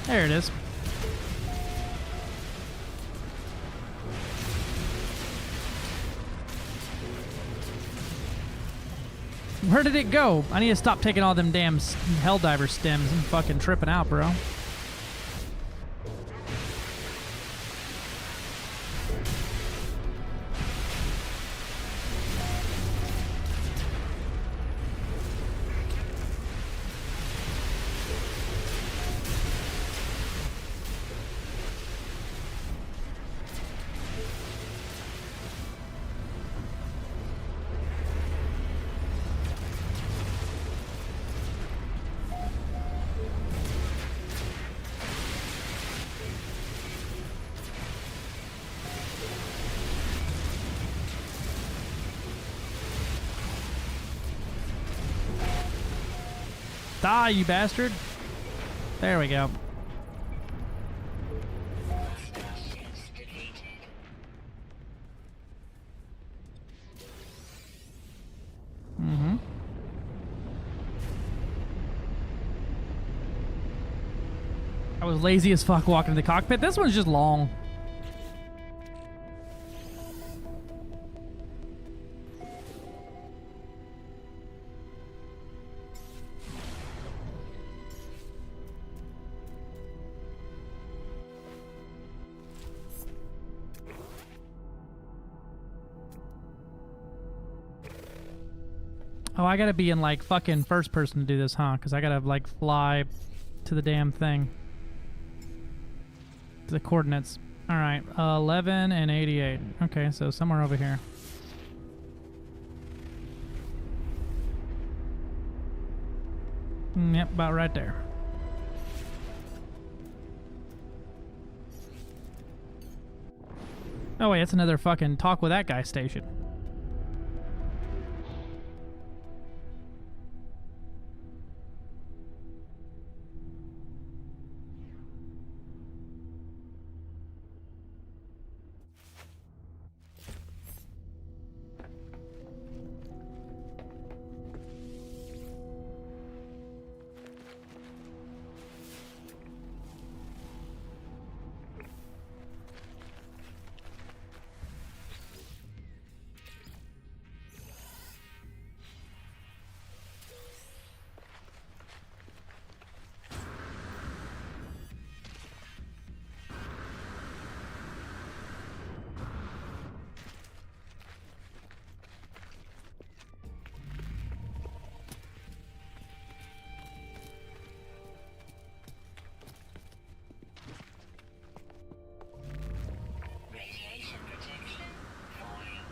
There it is. Where did it go? I need to stop taking all them damn Helldiver stems and fucking tripping out, bro. Die, you bastard. There we go. I was lazy as fuck walking in the cockpit. This one's just long. Oh, I gotta be in like fucking first person to do this, huh? Because I gotta like fly to the damn thing. To the coordinates. Alright, 11 and 88. Okay, so somewhere over here. Yep, about right there. Oh wait, it's another fucking talk with that guy station. Radiation protection falling.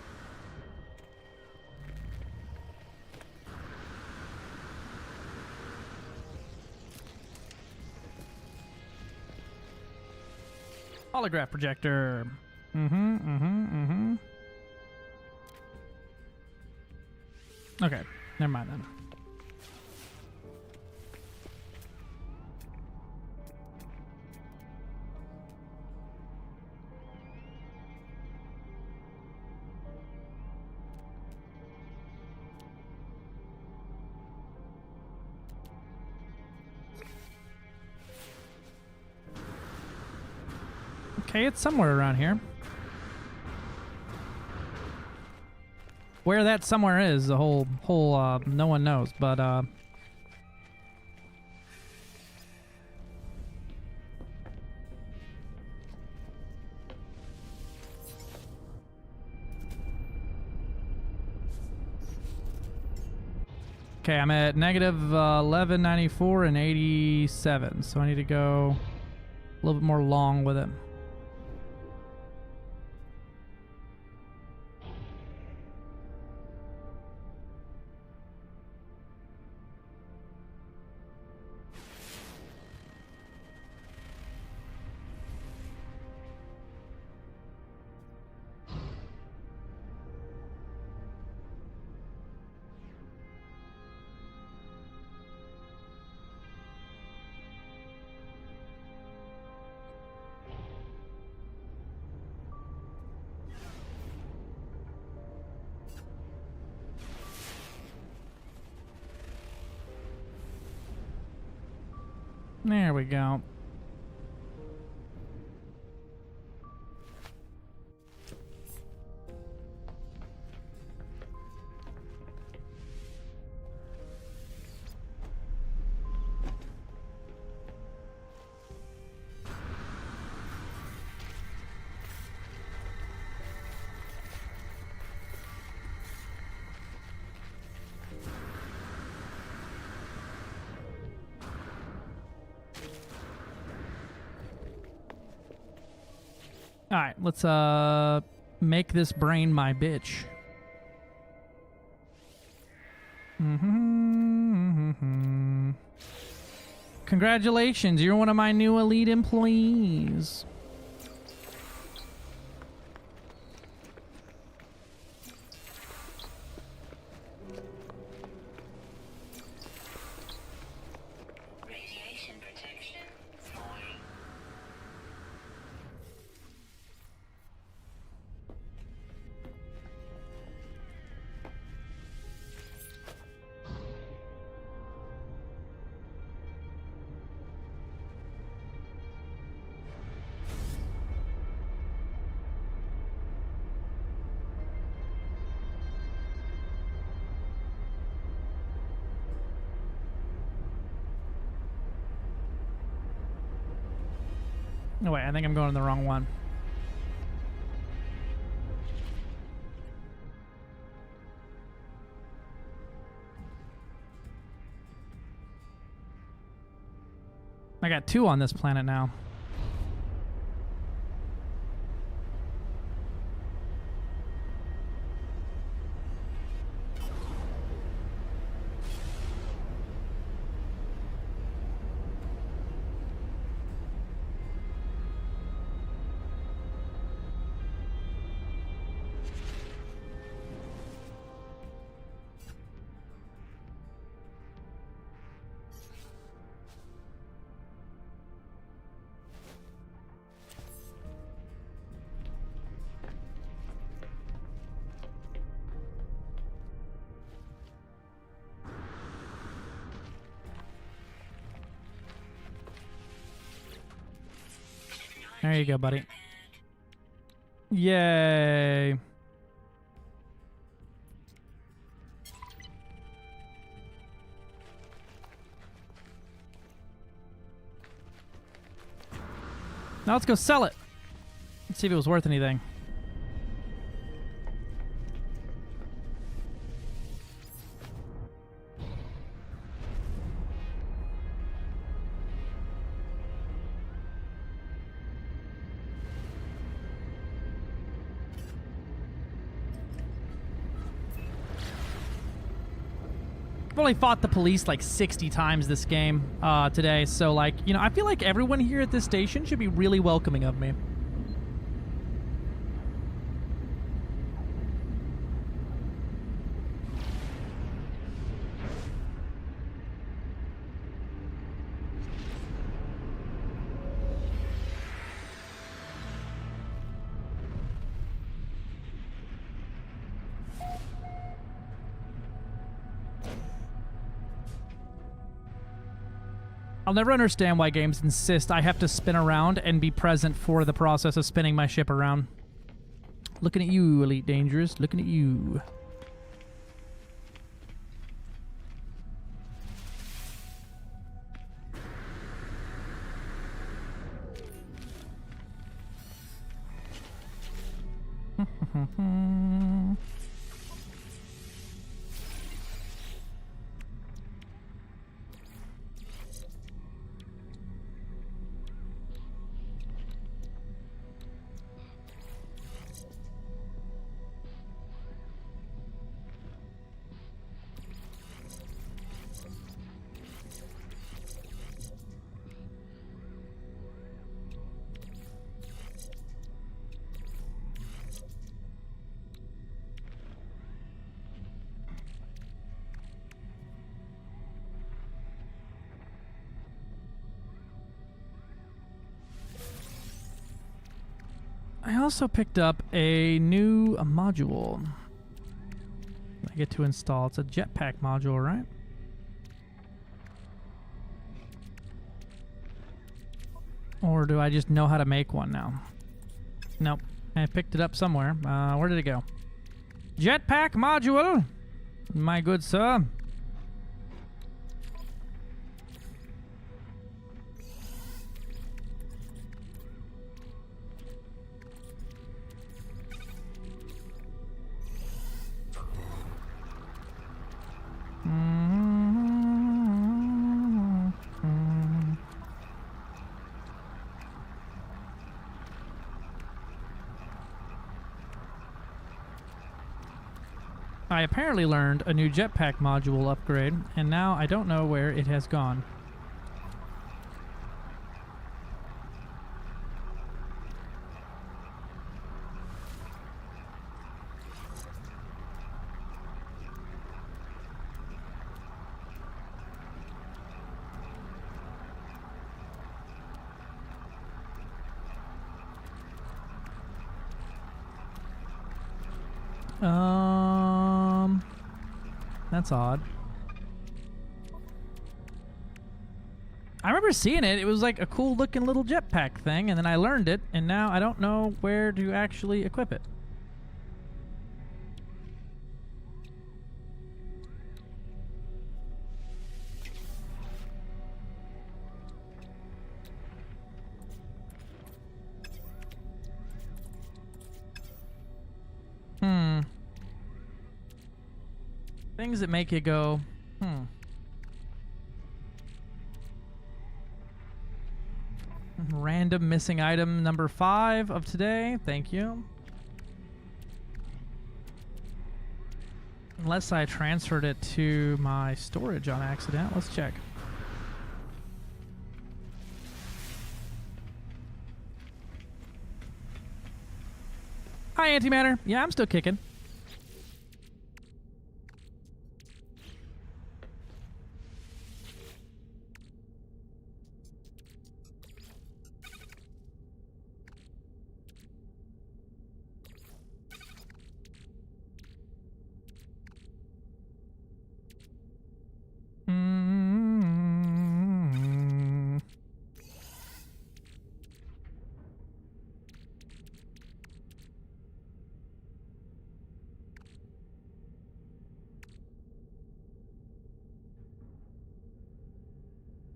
Holograph projector. Okay, never mind then. Okay, it's somewhere around here. Where that somewhere is, the whole no one knows, but Okay, I'm at negative 1194 and 87, so I need to go a little bit more long with it. There we go. All right, let's make this brain my bitch. Congratulations, you're one of my new elite employees. Radiation protection falling. Oh wait, I think I'm going to the wrong one. I got 2 on this planet now. There you go, buddy. Yay. Now let's go sell it. Let's see if it was worth anything. I've only fought the police like 60 times this game today, so like, you know, I feel like everyone here at this station should be really welcoming of me. I'll never understand why games insist I have to spin around and be present for the process of spinning my ship around. Looking at you, Elite Dangerous. Looking at you. I also picked up a new module. I get to install. It's a jetpack module, right? Or do I just know how to make one now? Nope. I picked it up somewhere. Where did it go? Jetpack module, my good sir. I apparently learned a new jetpack module upgrade, and now I don't know where it has gone. That's odd. I remember seeing it. It was like a cool looking little jetpack thing, and then I learned it, and now I don't know where to actually equip it. Things that make you go, Random missing item number 5 of today. Thank you. Unless I transferred it to my storage on accident. Let's check. Hi, Antimatter. Yeah, I'm still kicking.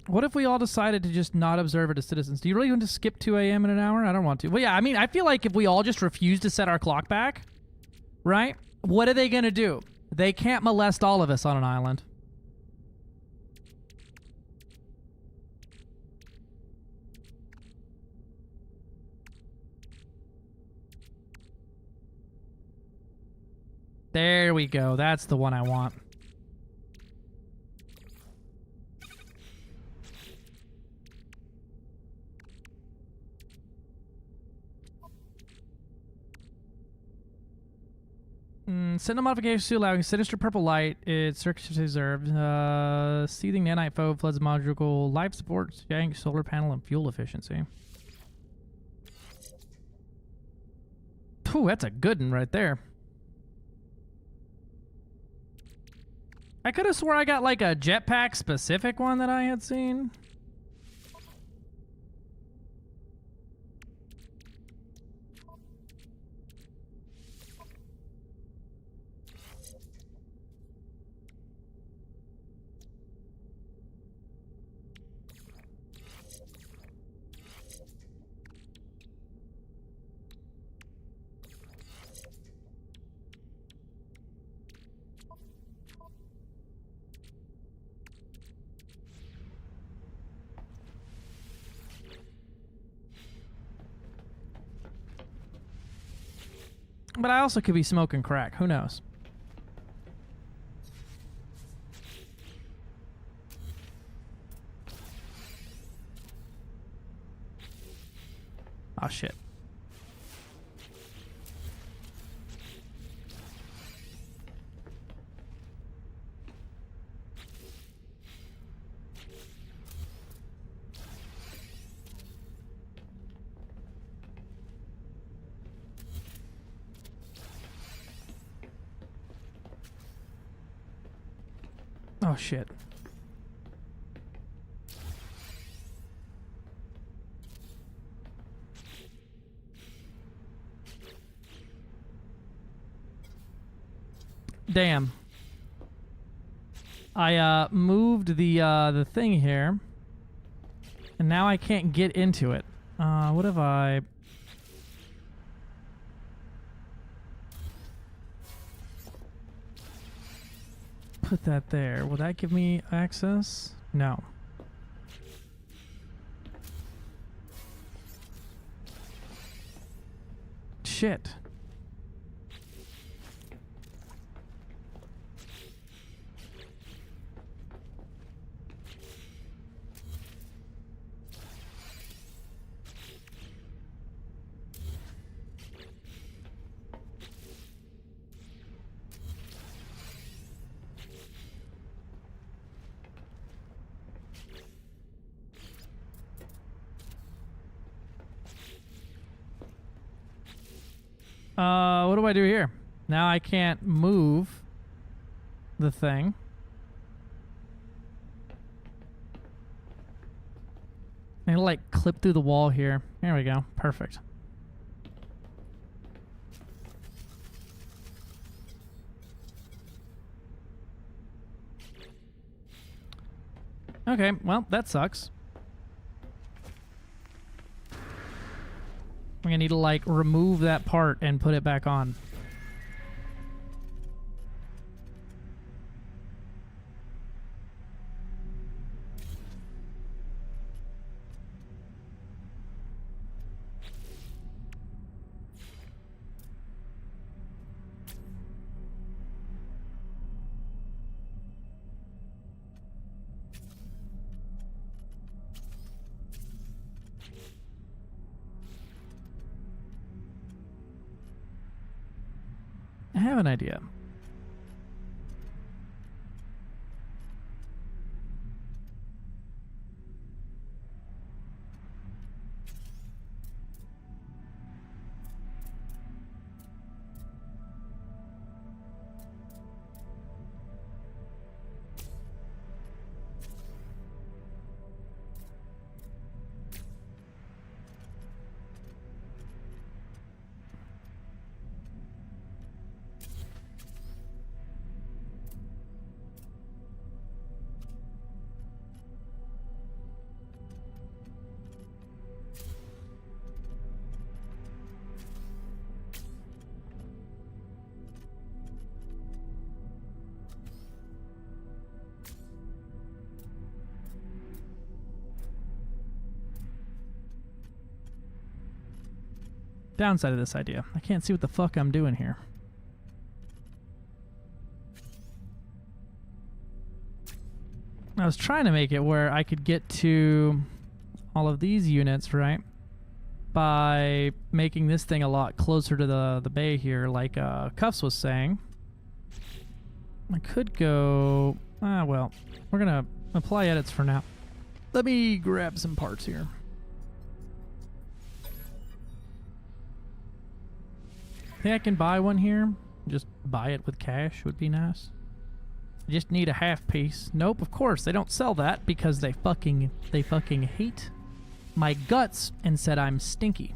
What if we all decided to just not observe it as citizens? Do you really want to skip 2 a.m. in an hour? I don't want to. Well, yeah, I mean, I feel like if we all just refuse to set our clock back, right? What are they going to do? They can't molest all of us on an island. There we go. That's the one I want. Send a modification to allowing sinister purple light. It's circuitry reserved. Seething nanite foe, floods module, life support, yank, solar panel, and fuel efficiency. Ooh, that's a good one right there. I could have swore I got like a jetpack specific one that I had seen. But I also could be smoking crack. Who knows? Oh, shit. Oh, shit. Damn. I moved the thing here, and now I can't get into it. What have I? Put that there. Will that give me access? No. Shit. What do I do here? Now I can't move the thing. I'm gonna like clip through the wall here. There we go. Perfect. Okay, well, that sucks. I'm gonna need to like remove that part and put it back on. I have an idea. Downside of this idea. I can't see what the fuck I'm doing here. I was trying to make it where I could get to all of these units, right? By making this thing a lot closer to the bay here, like Cuffs was saying. I could go... well, we're gonna apply edits for now. Let me grab some parts here. Think I can buy one here? Just buy it with cash would be nice. I just need a half piece. Nope, of course they don't sell that because they fucking hate my guts and said I'm stinky.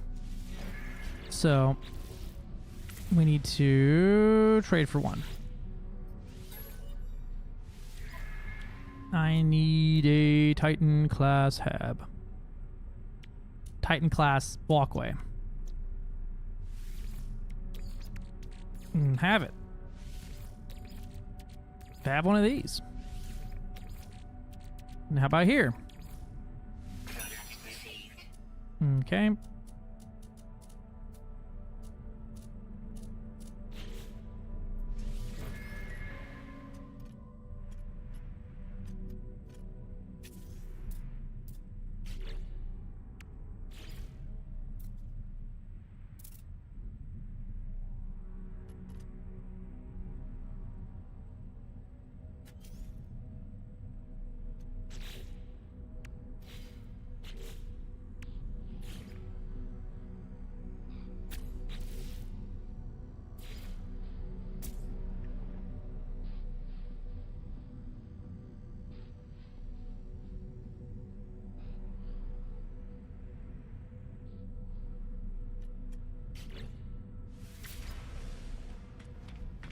So we need to trade for one. I need a Titan class hab. Titan class walkway. Have it. Have one of these. And how about here? Product received. Okay.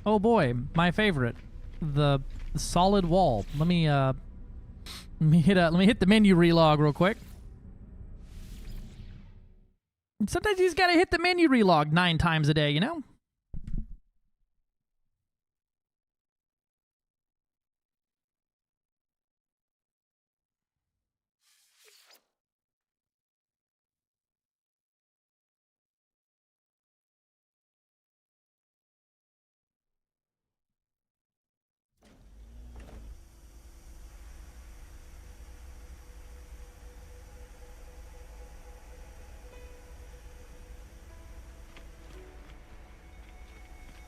Oh boy, my favorite, the solid wall. Let me hit the menu relog real quick. Sometimes you just gotta hit the menu relog 9 times a day, you know?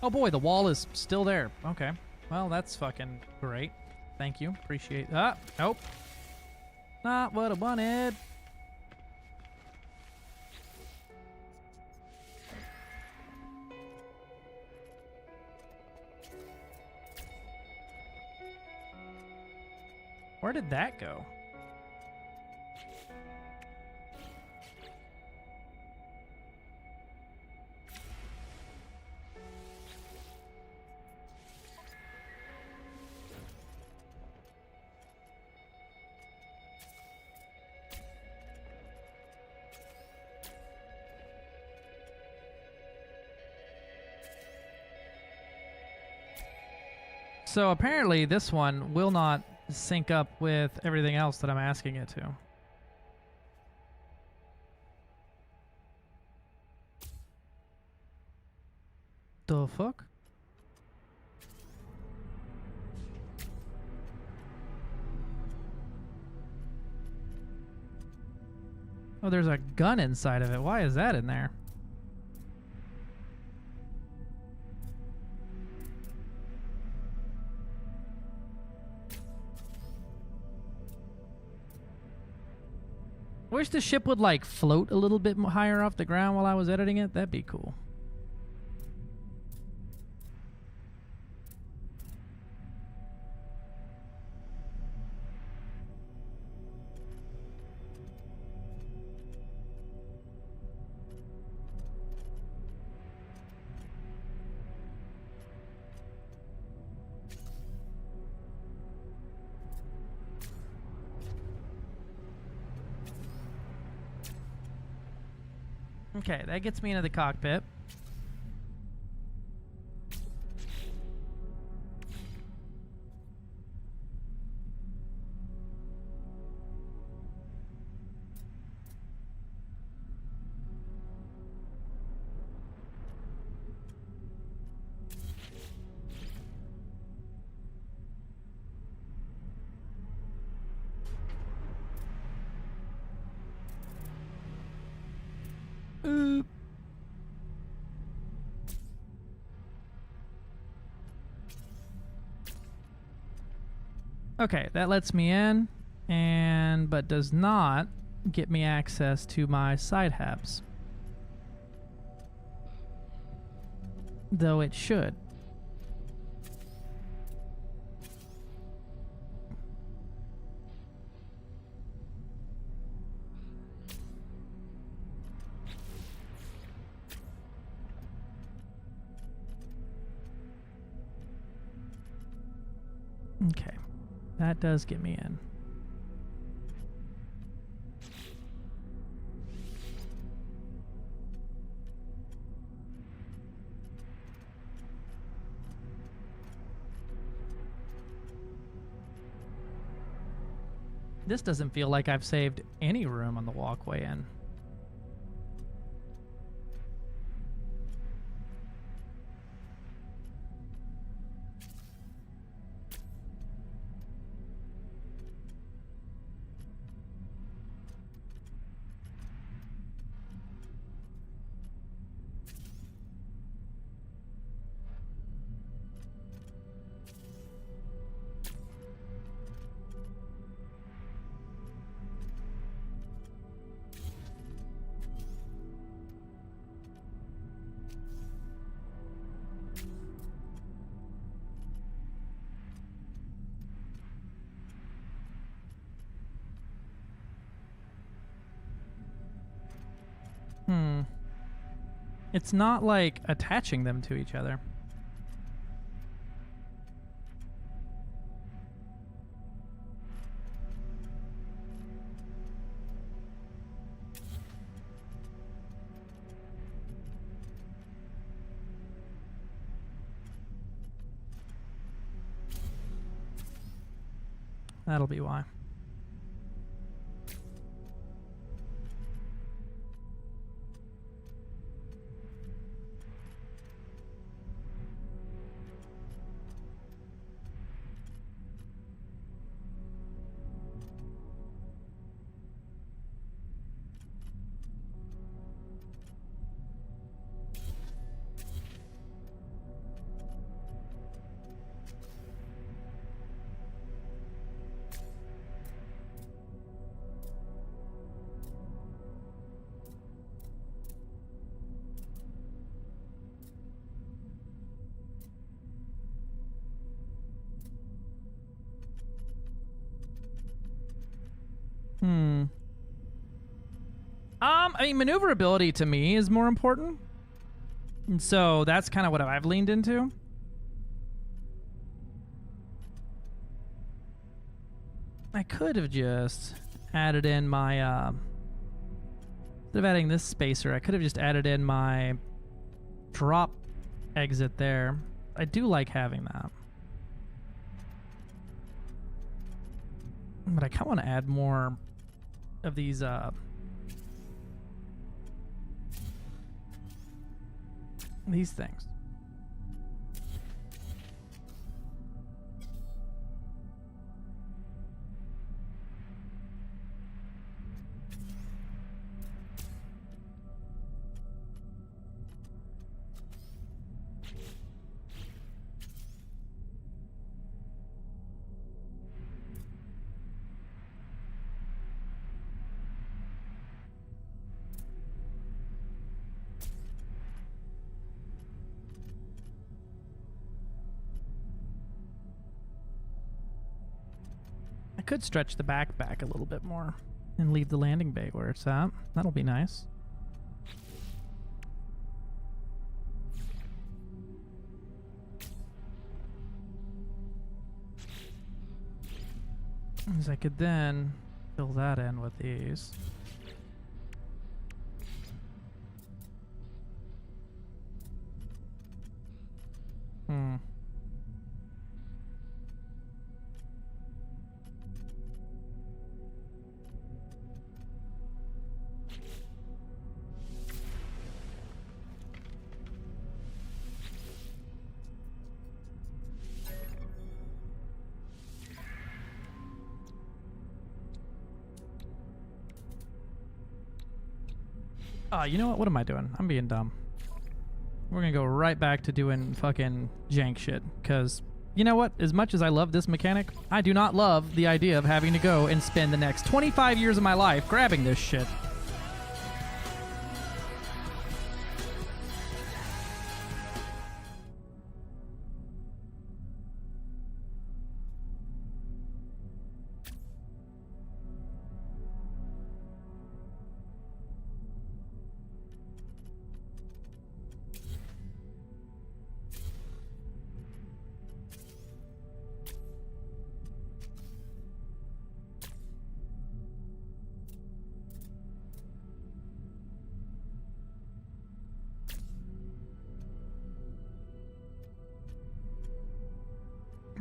Oh boy, the wall is still there. Okay. Well, that's fucking great. Thank you. Appreciate that. Nope. Not what I wanted. Where did that go? So apparently this one will not sync up with everything else that I'm asking it to. The fuck? Oh, there's a gun inside of it. Why is that in there? I wish the ship would like float a little bit higher off the ground while I was editing it. That'd be cool. Okay, that gets me into the cockpit. Okay, that lets me in, but does not get me access to my side habs. Though it should. Okay. That does get me in. This doesn't feel like I've saved any room on the walkway in. It's not like attaching them to each other. That'll be why. I mean, maneuverability to me is more important. And so that's kind of what I've leaned into. I could have just added in my, instead of adding this spacer, I could have just added in my drop exit there. I do like having that. But I kind of want to add more of these, things. I could stretch the back a little bit more and leave the landing bay where it's at. That'll be nice. As I could then fill that in with these. You know what? What am I doing? I'm being dumb. We're gonna go right back to doing fucking jank shit. Because, you know what? As much as I love this mechanic, I do not love the idea of having to go and spend the next 25 years of my life grabbing this shit.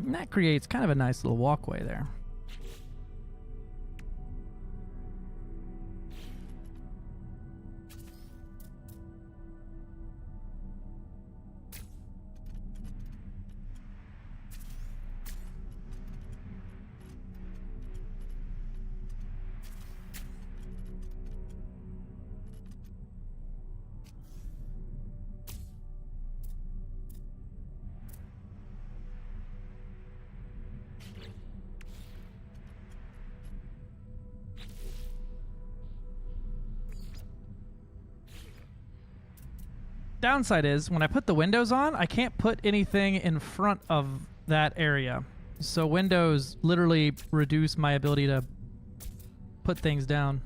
And that creates kind of a nice little walkway there. Downside is when I put the windows on, I can't put anything in front of that area. So windows literally reduce my ability to put things down.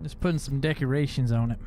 Just putting some decorations on it.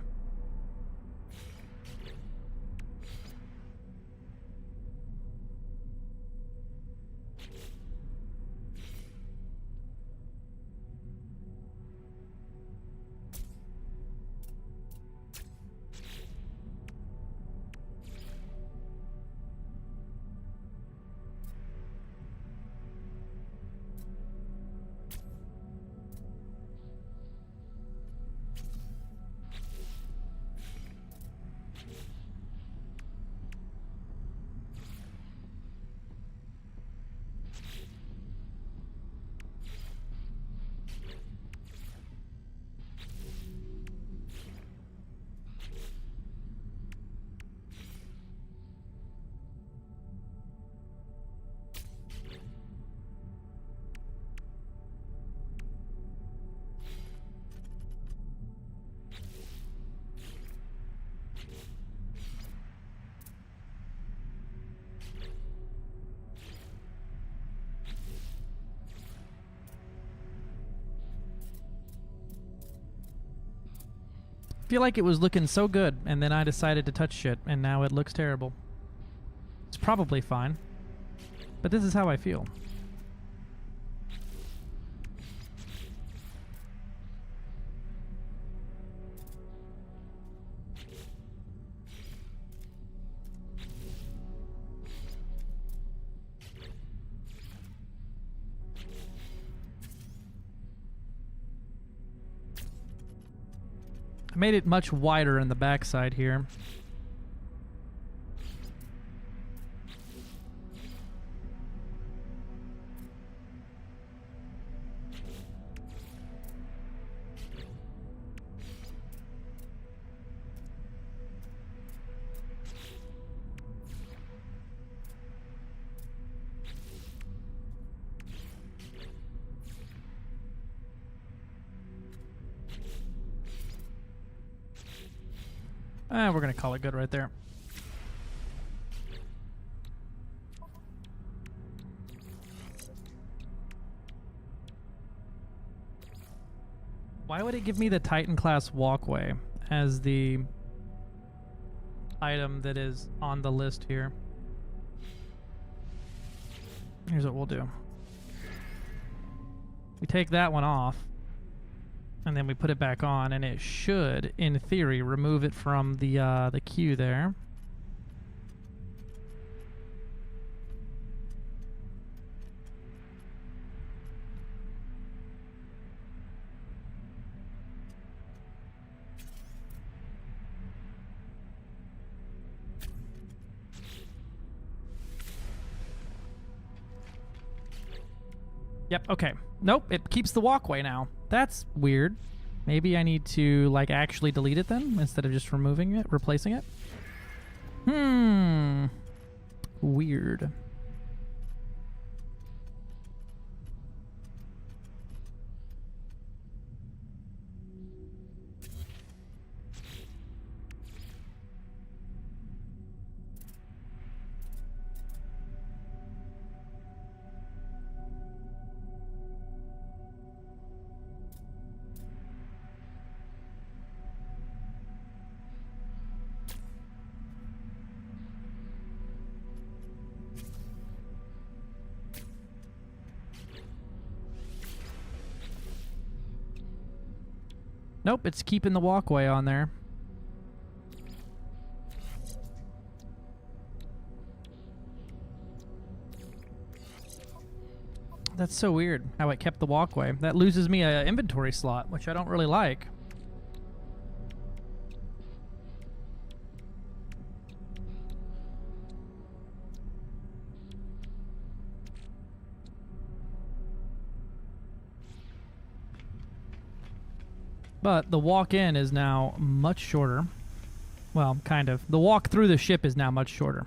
Feel like it was looking so good, and then I decided to touch shit, and now it looks terrible. It's probably fine, but this is how I feel. I made it much wider in the backside here. We're gonna call it good right there. Why would it give me the Titan class walkway as the item that is on the list here? Here's what we'll do. We take that one off, and then we put it back on, and it should, in theory, remove it from the queue there. Yep, okay. Nope, it keeps the walkway now. That's weird. Maybe I need to, like, actually delete it then, instead of just removing it, replacing it? Weird. Nope, it's keeping the walkway on there. That's so weird how it kept the walkway. That loses me an inventory slot, which I don't really like. But the walk-in is now much shorter. Well, kind of. The walk through the ship is now much shorter.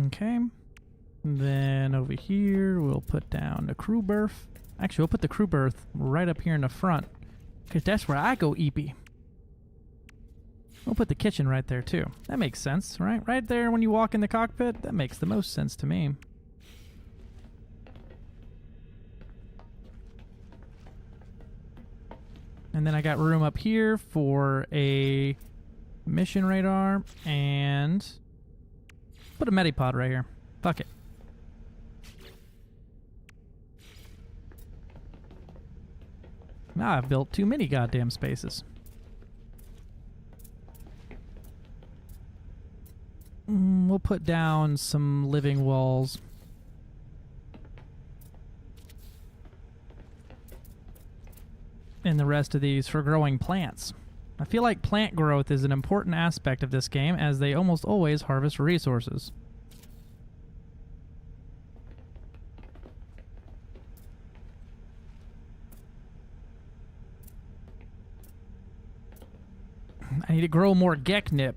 Okay. Then over here, we'll put down the crew berth. Actually, we'll put the crew berth right up here in the front, because that's where I go eepy. We'll put the kitchen right there, too. That makes sense, right? Right there when you walk in the cockpit, that makes the most sense to me. And then I got room up here for a mission radar and put a medipod right here. Fuck it. Now I've built too many goddamn spaces. We'll put down some living walls. And the rest of these for growing plants. I feel like plant growth is an important aspect of this game, as they almost always harvest resources. I need to grow more Geknip.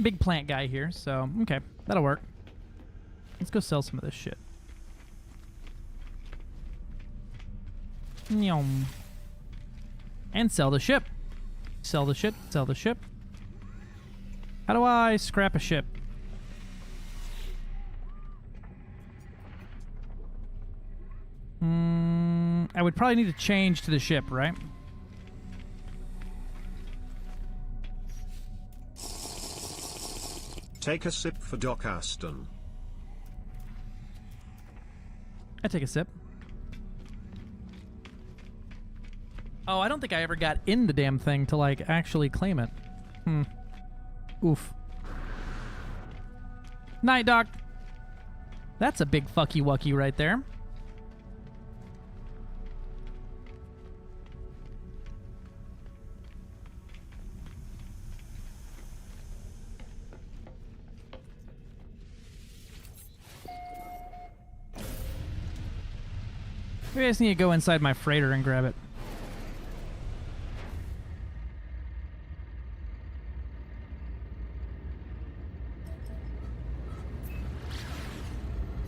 Big plant guy here, so okay, that'll work. Let's go sell some of this shit. Nyom. And sell the ship. Sell the ship, sell the ship. How do I scrap a ship? I would probably need to change to the ship, right? Take a sip for Doc Aston. I take a sip. Oh, I don't think I ever got in the damn thing to, like, actually claim it. Oof. Night, Doc. That's a big fucky wucky right there. Maybe I just need to go inside my freighter and grab it.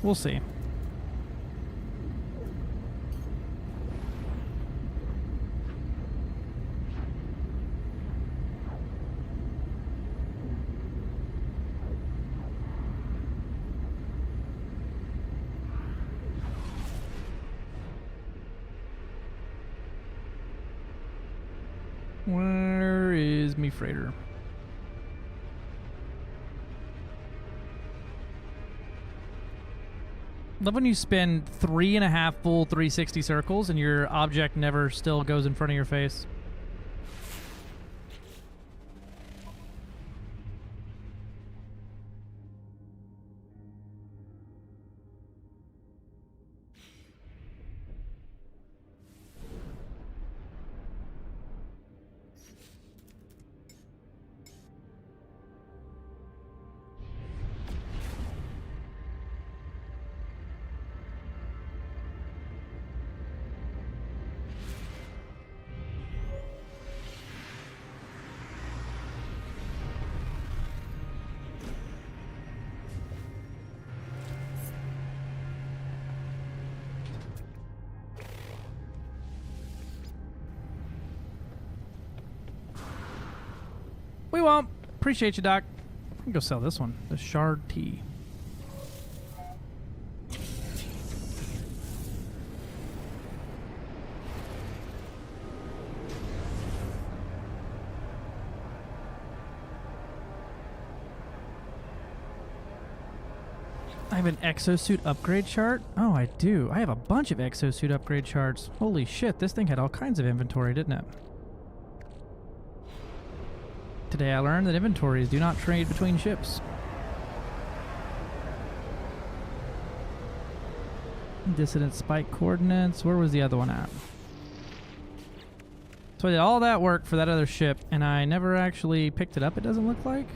We'll see. Where is me freighter? Love when you spin 3.5 full 360 circles and your object never still goes in front of your face. We won't. Appreciate you, Doc. I can go sell this one. The Shard Tea. I have an exosuit upgrade chart? Oh, I do. I have a bunch of exosuit upgrade charts. Holy shit, this thing had all kinds of inventory, didn't it? Today I learned that inventories do not trade between ships. Dissident spike coordinates. Where was the other one at? So I did all that work for that other ship, and I never actually picked it up, it doesn't look like.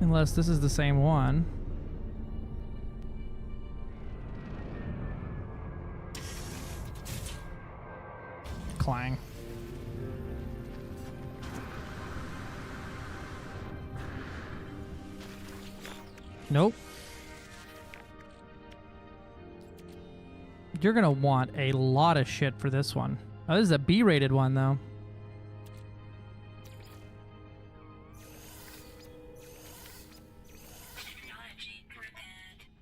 Unless this is the same one. Clang. Nope. You're gonna want a lot of shit for this one. Oh, this is a B-rated one, though.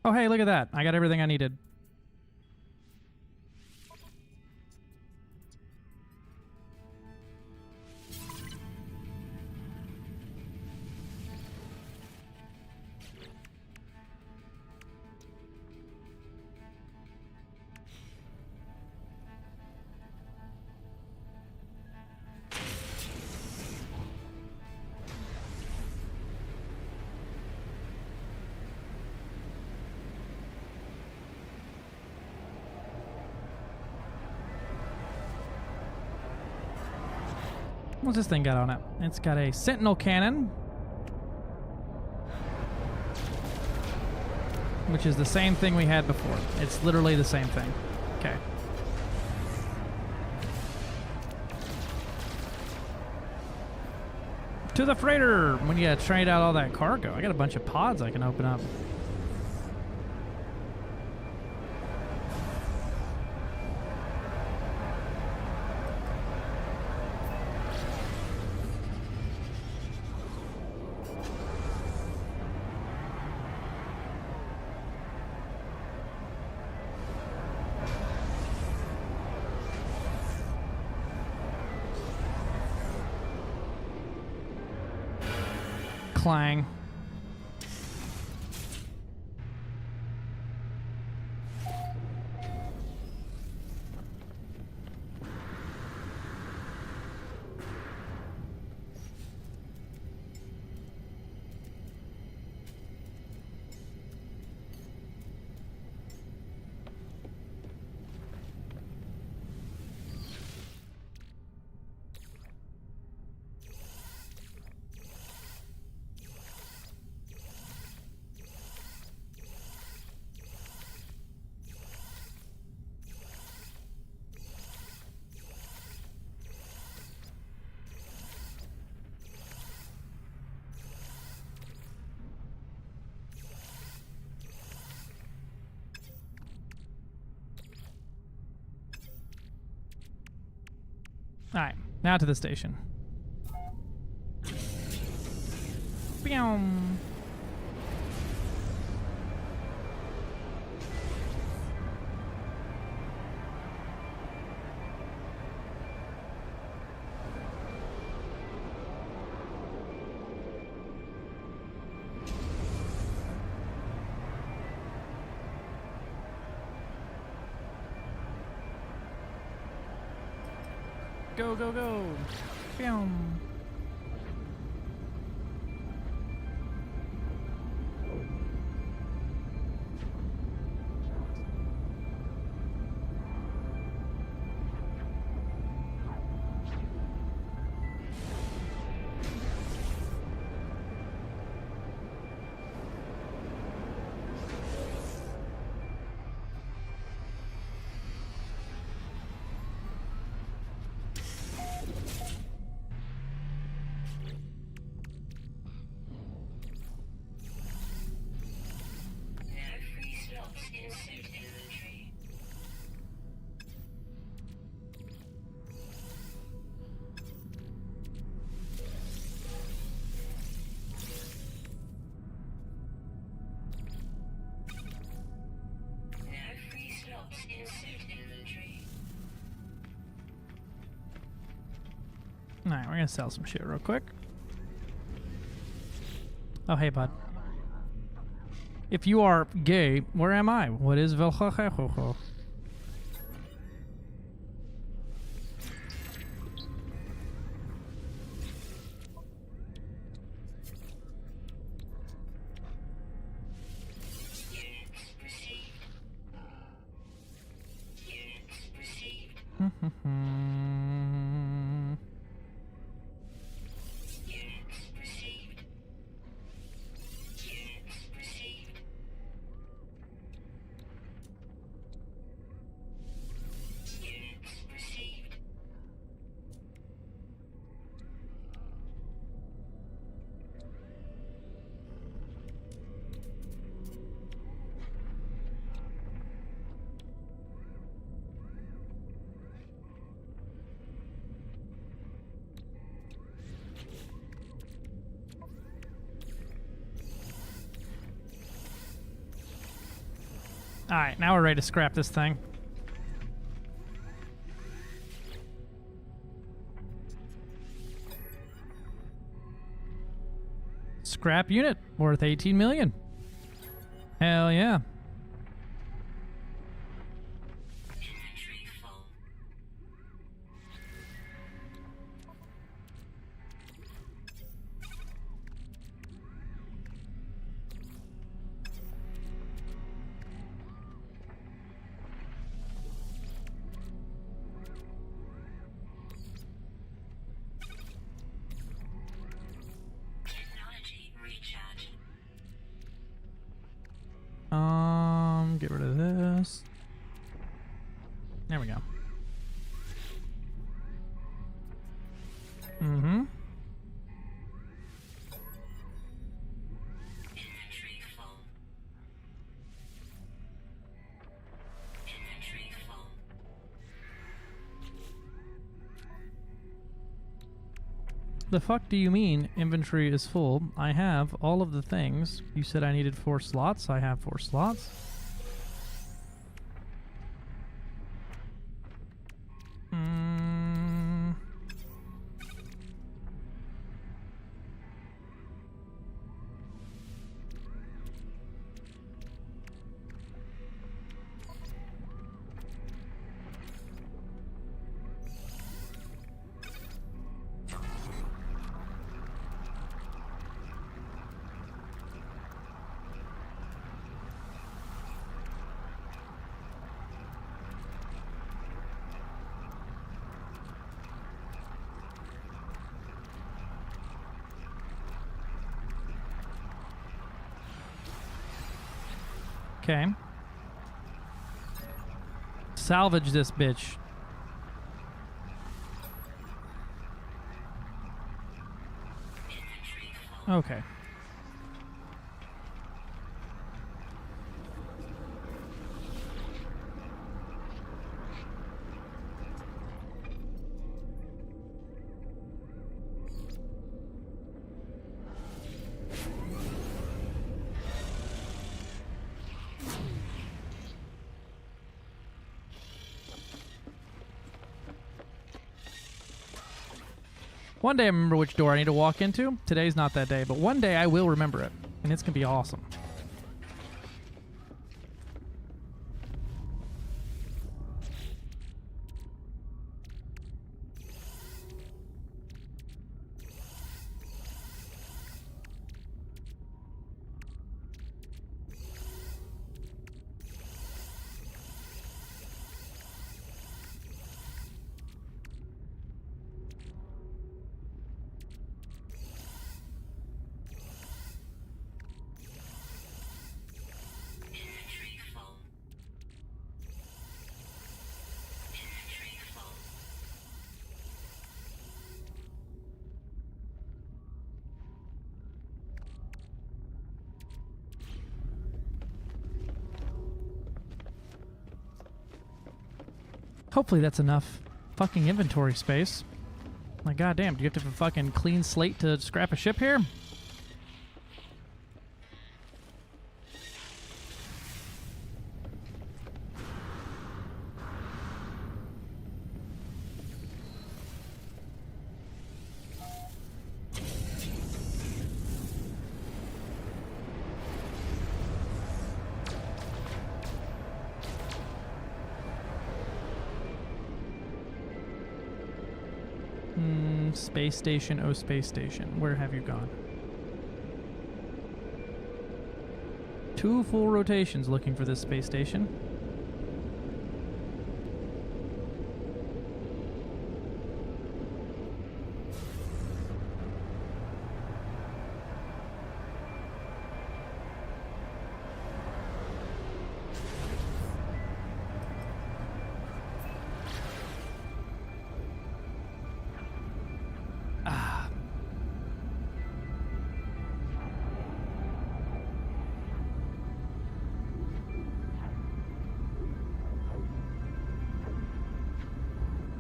Oh, hey, look at that. I got everything I needed. What's this thing got on it? It's got a sentinel cannon, which is the same thing we had before. It's literally the same thing. Okay. To the freighter! We need to trade out all that cargo. I got a bunch of pods I can open up. Clang. Alright, now to the station. Boom. Go, go, go. Boom. Free slots in suit inventory. No free slots in suit inventory. Alright, we're gonna sell some shit real quick. Oh, hey, bud. If you are gay, where am I? What is Velchachechocho? Units received. Units received. Hmm. Units received. Units received. Units received. Alright, now we're ready to scrap this thing. Scrap unit worth 18 million. Hell yeah. Inventory full. Technology recharge. Get rid of this. There we go. Mm-hmm. Inventory full. Inventory full. The fuck do you mean inventory is full? I have all of the things. You said I needed 4 slots. I have 4 slots. Mm. Okay. Salvage this bitch. Inventory full. Okay. One day I remember which door I need to walk into. Today's not that day, but one day I will remember it, and it's gonna be awesome. Inventory full. Inventory full. Hopefully that's enough fucking inventory space. Like, goddamn, do you have to have a fucking clean slate to scrap a ship here? Space station, oh space station. Where have you gone? 2 full rotations looking for this space station.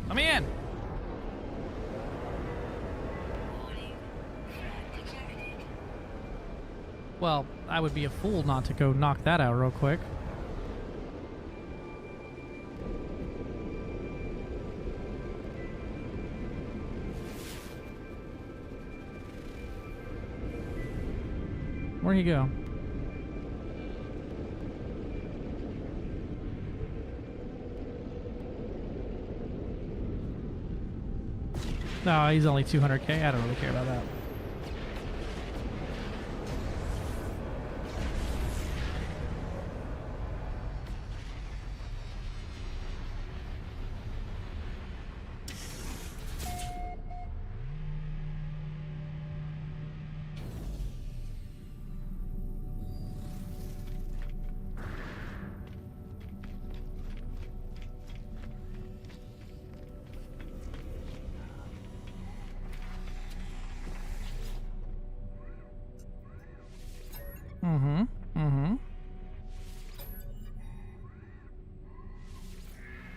Let me in! Warning. Threat detected. Well, I would be a fool not to go knock that out real quick. Where'd he go? No, he's only 200k. I don't really care about that.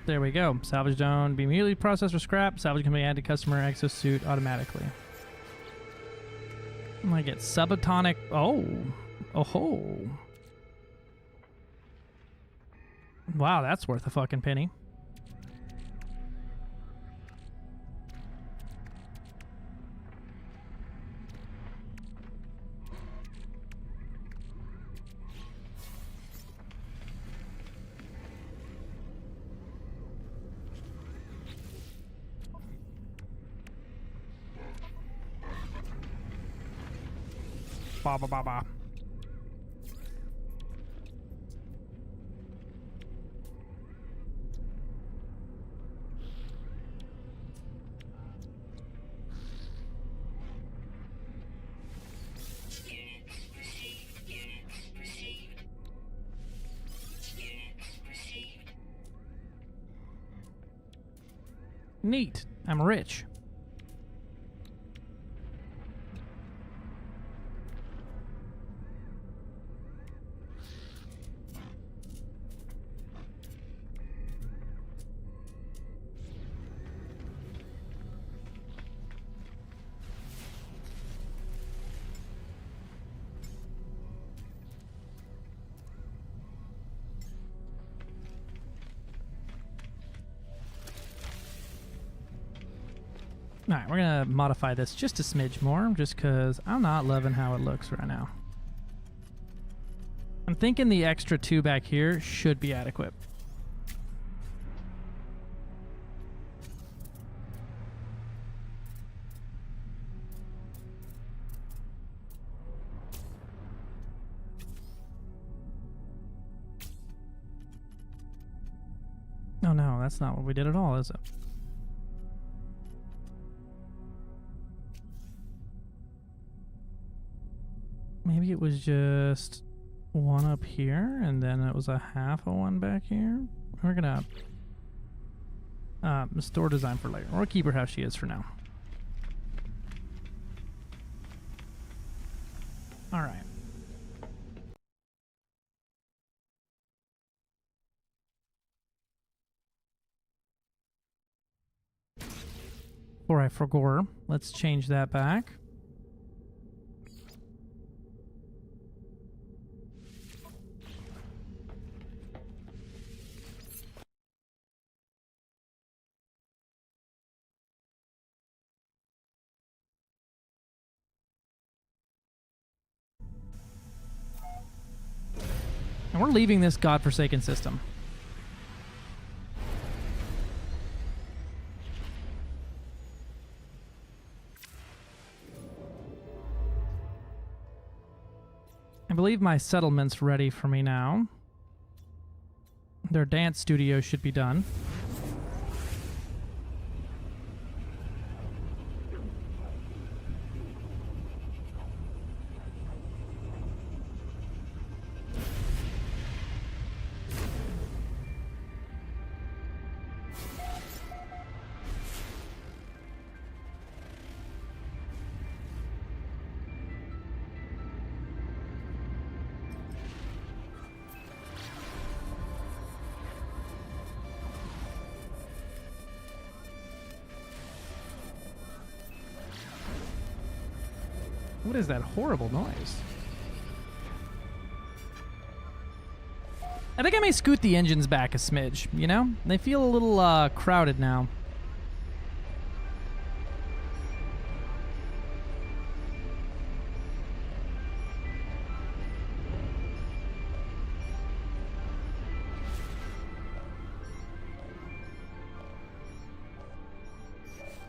There we go. Salvage zone be immediately processed for scrap. Salvage can be added to customer exosuit automatically. I'm gonna get subatomic. Oh. Wow, that's worth a fucking penny. Ba ba ba ba. Units received. Units received. Units received. Neat. I'm rich. All right, we're gonna modify this just a smidge more, just because I'm not loving how it looks right now. I'm thinking the extra 2 back here should be adequate. Oh no, that's not what we did at all, is it? Maybe it was just 1 up here, and then it was a half of 1 back here. We're gonna store design for later. Or keep her how she is for now. All right. Before I forgot, let's change that back. And we're leaving this godforsaken system. I believe my settlement's ready for me now. Their dance studio should be done. What is that horrible noise? I think I may scoot the engines back a smidge, you know? They feel a little crowded now.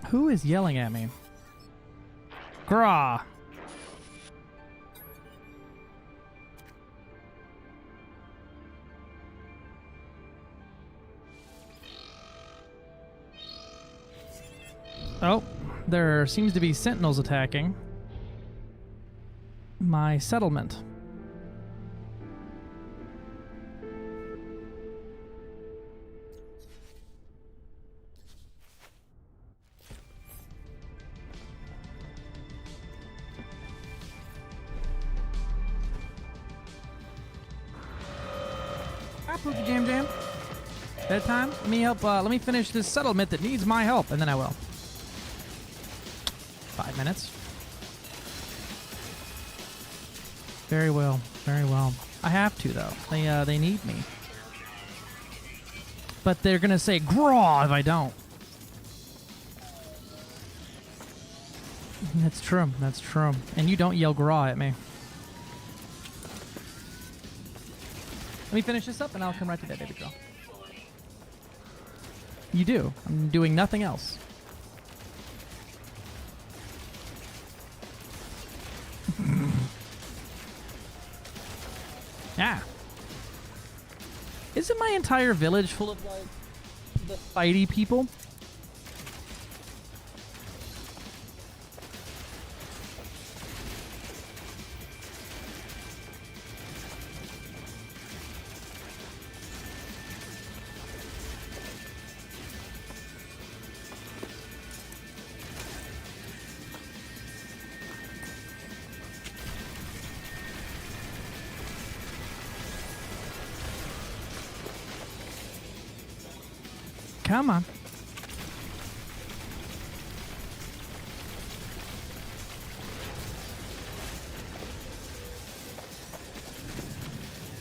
Who is yelling at me? Grah! Oh, there seems to be sentinels attacking my settlement. Hi, Pookie Jam Jam. Bedtime? Let me help, let me finish this settlement that needs my help, and then I will. 5 minutes. Very well, very well. I have to though. They need me. But they're gonna say "graw" if I don't. That's true. That's true. And you don't yell "graw" at me. Let me finish this up, and I'll come right to that, baby girl. You do. I'm doing nothing else. Yeah. Isn't my entire village full of, like, the fighty people? Come on.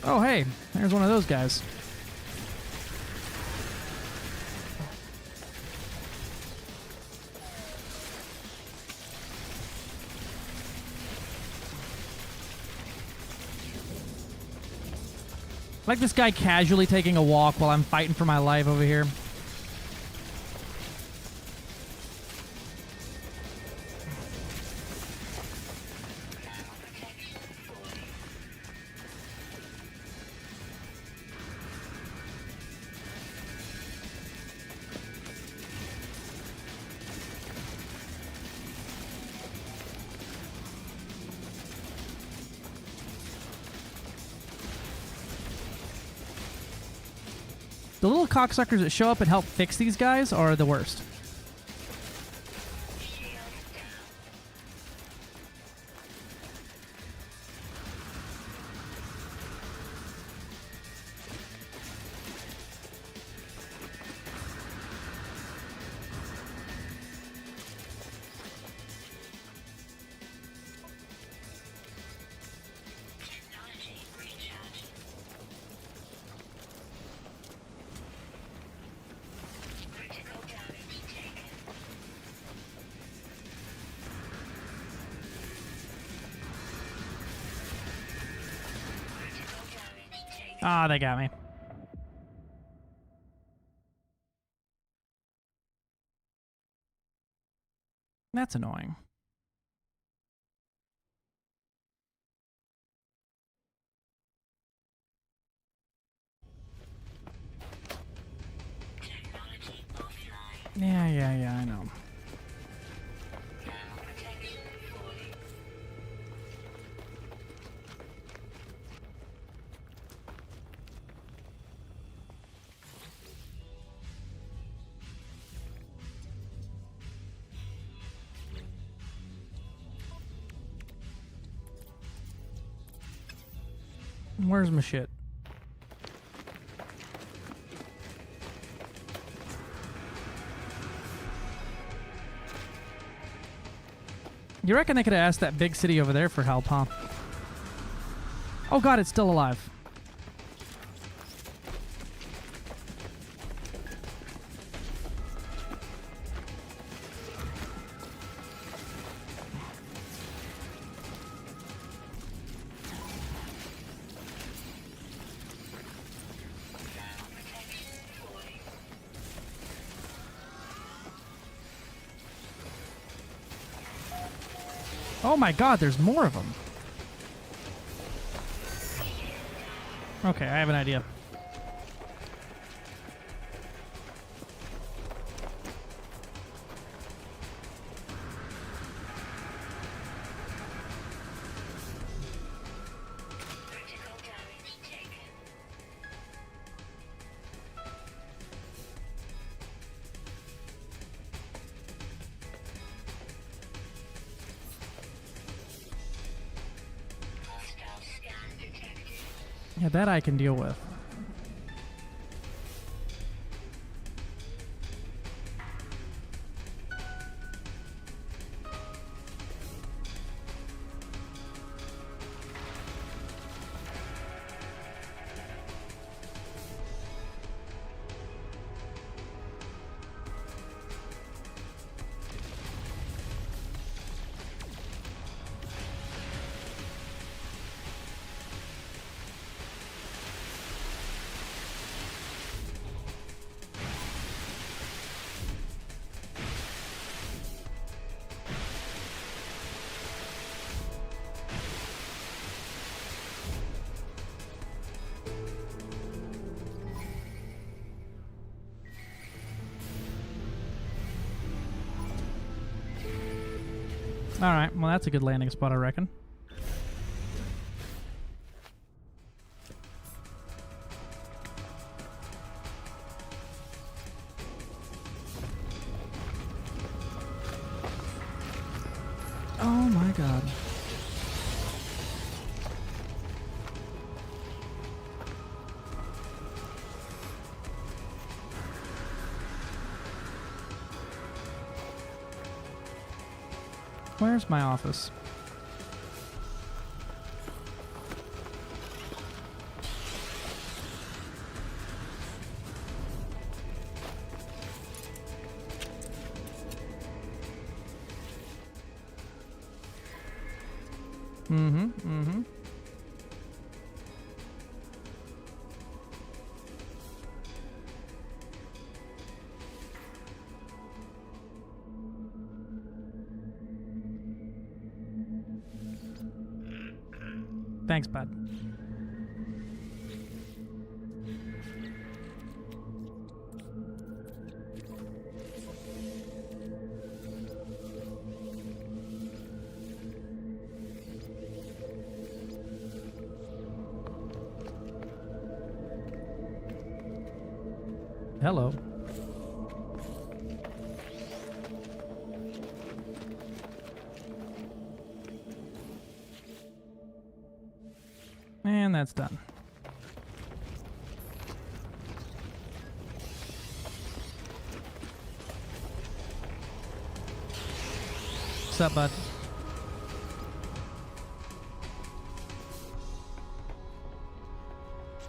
Oh, hey, there's one of those guys. Like this guy casually taking a walk while I'm fighting for my life over here. The little cocksuckers that show up and help fix these guys are the worst. Technology recharge. Critical damage taken. Critical damage taken. Ah, they got me. That's annoying. Technology offline. Yeah, I know. Protection falling. Where's my shit? You reckon they could have asked that big city over there for help, huh? Oh god, it's still alive. Oh my god, there's more of them. Okay, I have an idea. Critical damage taken. Hostile scan detected. Yeah, that I can deal with. Alright, well that's a good landing spot, I reckon. Oh my god. Where's my office? Thanks, bud. Hello. And that's done. What's up, bud?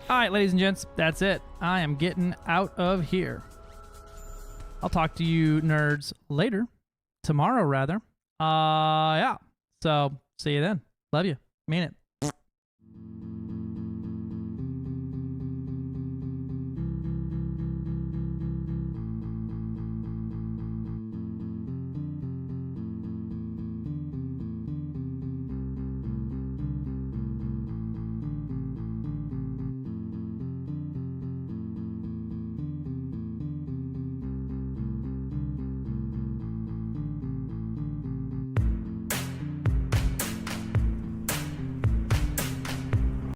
All right, ladies and gents, that's it. I am getting out of here. I'll talk to you nerds later. Tomorrow, rather. Yeah. So, see you then. Love you. Mean it.